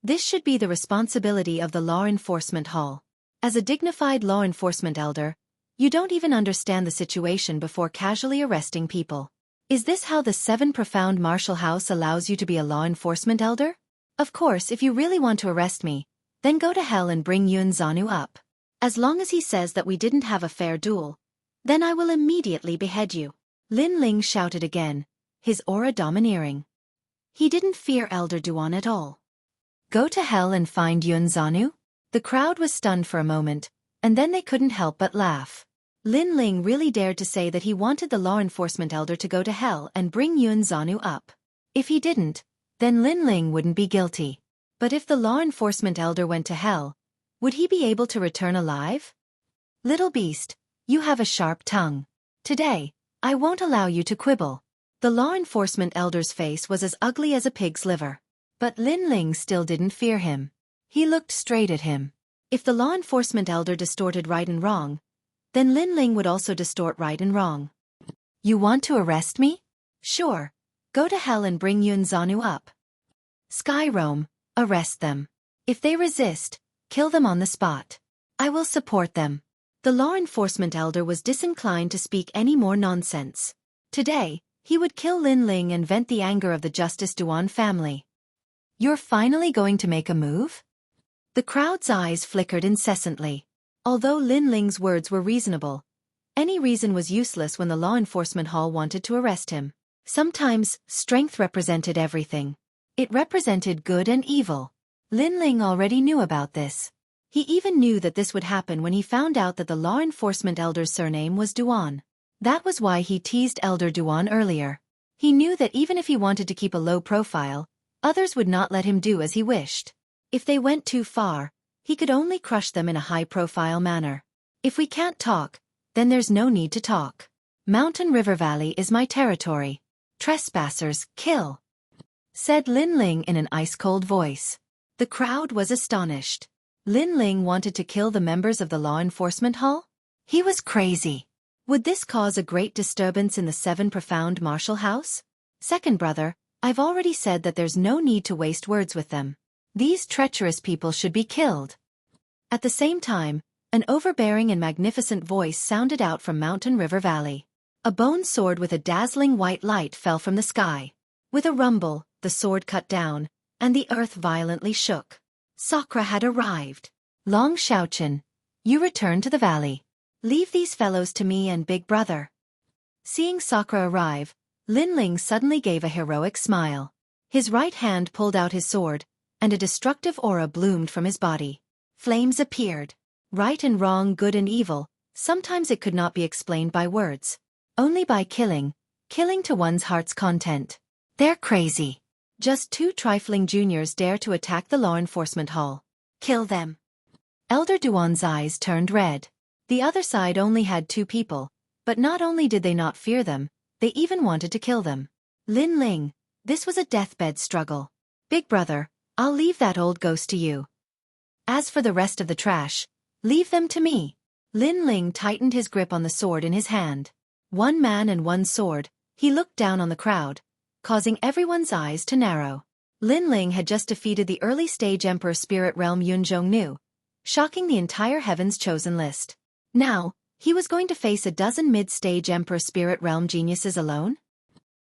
This should be the responsibility of the Law Enforcement Hall. As a dignified law enforcement elder, you don't even understand the situation before casually arresting people. Is this how the 7 profound martial house allows you to be a law enforcement elder? Of course, if you really want to arrest me, then go to hell and bring Yun Zhanu up. As long as he says that we didn't have a fair duel, then I will immediately behead you. Lin Ling shouted again, his aura domineering. He didn't fear Elder Duan at all. Go to hell and find Yun Zhanu? The crowd was stunned for a moment, and then they couldn't help but laugh. Lin Ling really dared to say that he wanted the law enforcement elder to go to hell and bring Yun Zhanu up. If he didn't, then Lin Ling wouldn't be guilty. But if the law enforcement elder went to hell, would he be able to return alive? Little beast, you have a sharp tongue. Today, I won't allow you to quibble. The law enforcement elder's face was as ugly as a pig's liver. But Lin Ling still didn't fear him. He looked straight at him. If the law enforcement elder distorted right and wrong, then Lin Ling would also distort right and wrong. You want to arrest me? Sure. Go to hell and bring Yun Zhanu up. Skyroam, arrest them. If they resist, kill them on the spot. I will support them. The law enforcement elder was disinclined to speak any more nonsense. Today, he would kill Lin Ling and vent the anger of the Justice Duan family. You're finally going to make a move? The crowd's eyes flickered incessantly. Although Lin Ling's words were reasonable, any reason was useless when the law enforcement hall wanted to arrest him. Sometimes, strength represented everything. It represented good and evil. Lin Ling already knew about this. He even knew that this would happen when he found out that the law enforcement elder's surname was Duan. That was why he teased Elder Duan earlier. He knew that even if he wanted to keep a low profile, others would not let him do as he wished. If they went too far, he could only crush them in a high-profile manner. If we can't talk, then there's no need to talk. Mountain River Valley is my territory. Trespassers, kill, said Lin Ling in an ice-cold voice. The crowd was astonished. Lin Ling wanted to kill the members of the law enforcement hall? He was crazy. Would this cause a great disturbance in the Seven Profound Martial House? Second brother, I've already said that there's no need to waste words with them. These treacherous people should be killed. At the same time, an overbearing and magnificent voice sounded out from Mountain River Valley. A bone sword with a dazzling white light fell from the sky. With a rumble, the sword cut down, and the earth violently shook. Sakura had arrived. Long Xiaochen, you return to the valley. Leave these fellows to me and Big Brother. Seeing Sakura arrive, Lin Ling suddenly gave a heroic smile. His right hand pulled out his sword, and a destructive aura bloomed from his body. Flames appeared. Right and wrong, good and evil, sometimes it could not be explained by words. Only by killing to one's heart's content. They're crazy. Just two trifling juniors dare to attack the law enforcement hall. Kill them. Elder Duan's eyes turned red. The other side only had two people, but not only did they not fear them, they even wanted to kill them. Lin Ling, this was a deathbed struggle. Big Brother, I'll leave that old ghost to you. As for the rest of the trash, leave them to me. Lin Ling tightened his grip on the sword in his hand. One man and one sword, he looked down on the crowd, causing everyone's eyes to narrow. Lin Ling had just defeated the early-stage Emperor Spirit Realm Yun Zhongnu, shocking the entire Heaven's Chosen list. Now, he was going to face a dozen mid-stage Emperor Spirit Realm geniuses alone?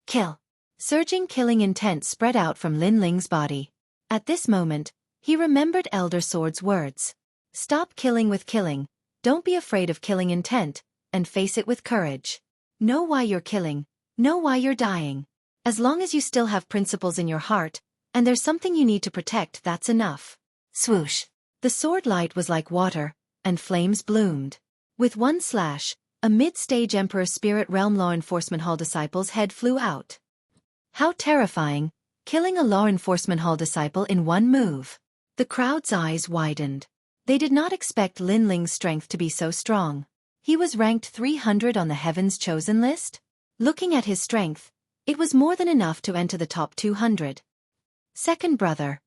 Kill. Surging killing intent spread out from Lin Ling's body. At this moment, he remembered Elder Sword's words. Stop killing with killing, don't be afraid of killing intent, and face it with courage. Know why you're killing, know why you're dying. As long as you still have principles in your heart, and there's something you need to protect, that's enough. Swoosh. The sword light was like water, and flames bloomed. With one slash, a mid-stage Emperor Spirit Realm Law Enforcement Hall disciple's head flew out. How terrifying, killing a Law Enforcement Hall disciple in one move. The crowd's eyes widened. They did not expect Lin Ling's strength to be so strong. He was ranked 300 on the Heaven's Chosen list. Looking at his strength, it was more than enough to enter the top 200. Second brother,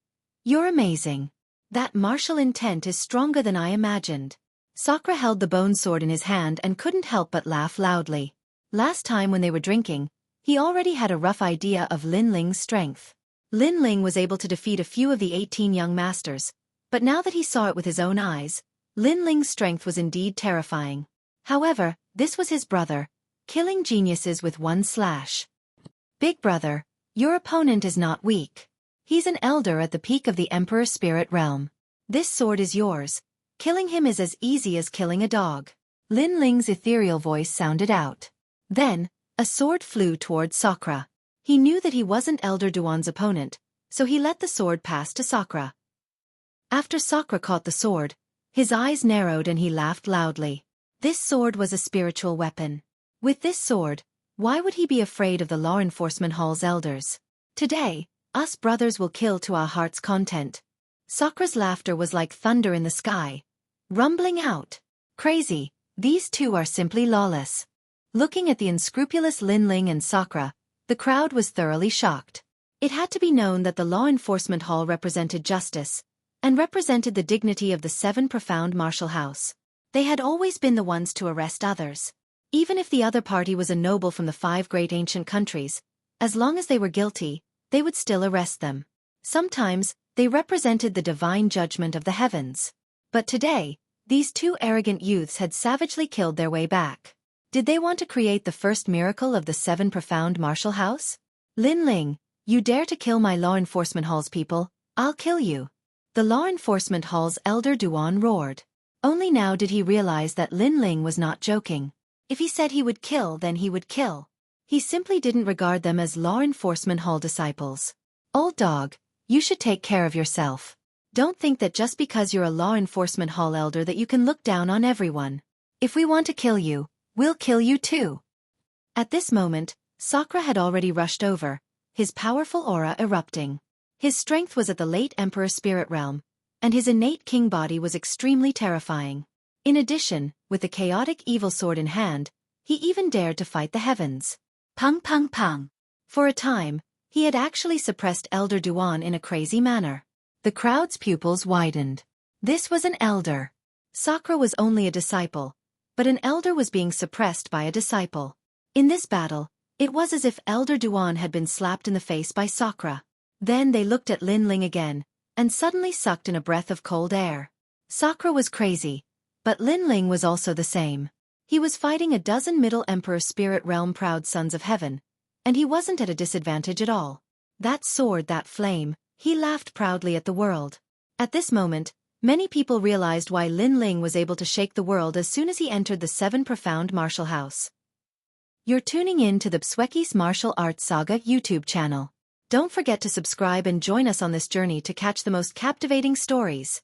you're amazing. That martial intent is stronger than I imagined. Sakura held the bone sword in his hand and couldn't help but laugh loudly. Last time when they were drinking, he already had a rough idea of Lin Ling's strength. Lin Ling was able to defeat a few of the 18 young masters, but now that he saw it with his own eyes, Lin Ling's strength was indeed terrifying. However, this was his brother, killing geniuses with one slash. Big Brother, your opponent is not weak. He's an elder at the peak of the Emperor Spirit Realm. This sword is yours. Killing him is as easy as killing a dog. Lin Ling's ethereal voice sounded out. Then, a sword flew towards Sakura. He knew that he wasn't Elder Duan's opponent, so he let the sword pass to Sakura. After Sakura caught the sword, his eyes narrowed and he laughed loudly. This sword was a spiritual weapon. With this sword, why would he be afraid of the Law Enforcement Hall's elders? Today, us brothers will kill to our heart's content. Sakura's laughter was like thunder in the sky, rumbling out. Crazy, these two are simply lawless. Looking at the unscrupulous Lin Ling and Sakura, the crowd was thoroughly shocked. It had to be known that the Law Enforcement Hall represented justice, and represented the dignity of the Seven Profound Martial House. They had always been the ones to arrest others. Even if the other party was a noble from the 5 great ancient countries, as long as they were guilty, they would still arrest them. Sometimes, they represented the divine judgment of the heavens. But today, these two arrogant youths had savagely killed their way back. Did they want to create the first miracle of the Seven Profound Martial House? Lin Ling, you dare to kill my Law Enforcement Hall's people, I'll kill you. The law enforcement hall's elder Duan roared. Only now did he realize that Lin Ling was not joking. If he said he would kill, then he would kill. He simply didn't regard them as law enforcement hall disciples. Old dog, you should take care of yourself. Don't think that just because you're a law enforcement hall elder that you can look down on everyone. If we want to kill you, we'll kill you too. At this moment, Sakura had already rushed over, his powerful aura erupting. His strength was at the late Emperor Spirit Realm, and his innate king body was extremely terrifying. In addition, with the chaotic evil sword in hand, he even dared to fight the heavens. Pang pang pang. For a time, he had actually suppressed Elder Duan in a crazy manner. The crowd's pupils widened. This was an elder. Sakura was only a disciple, but an elder was being suppressed by a disciple. In this battle, it was as if Elder Duan had been slapped in the face by Sakura. Then they looked at Lin Ling again, and suddenly sucked in a breath of cold air. Sakura was crazy, but Lin Ling was also the same. He was fighting a dozen Middle Emperor Spirit Realm proud sons of heaven, and he wasn't at a disadvantage at all. That sword, that flame, he laughed proudly at the world. At this moment, many people realized why Lin Ling was able to shake the world as soon as he entered the Seven Profound Martial House. You're tuning in to the Xueqi's Martial Arts Saga YouTube channel. Don't forget to subscribe and join us on this journey to catch the most captivating stories.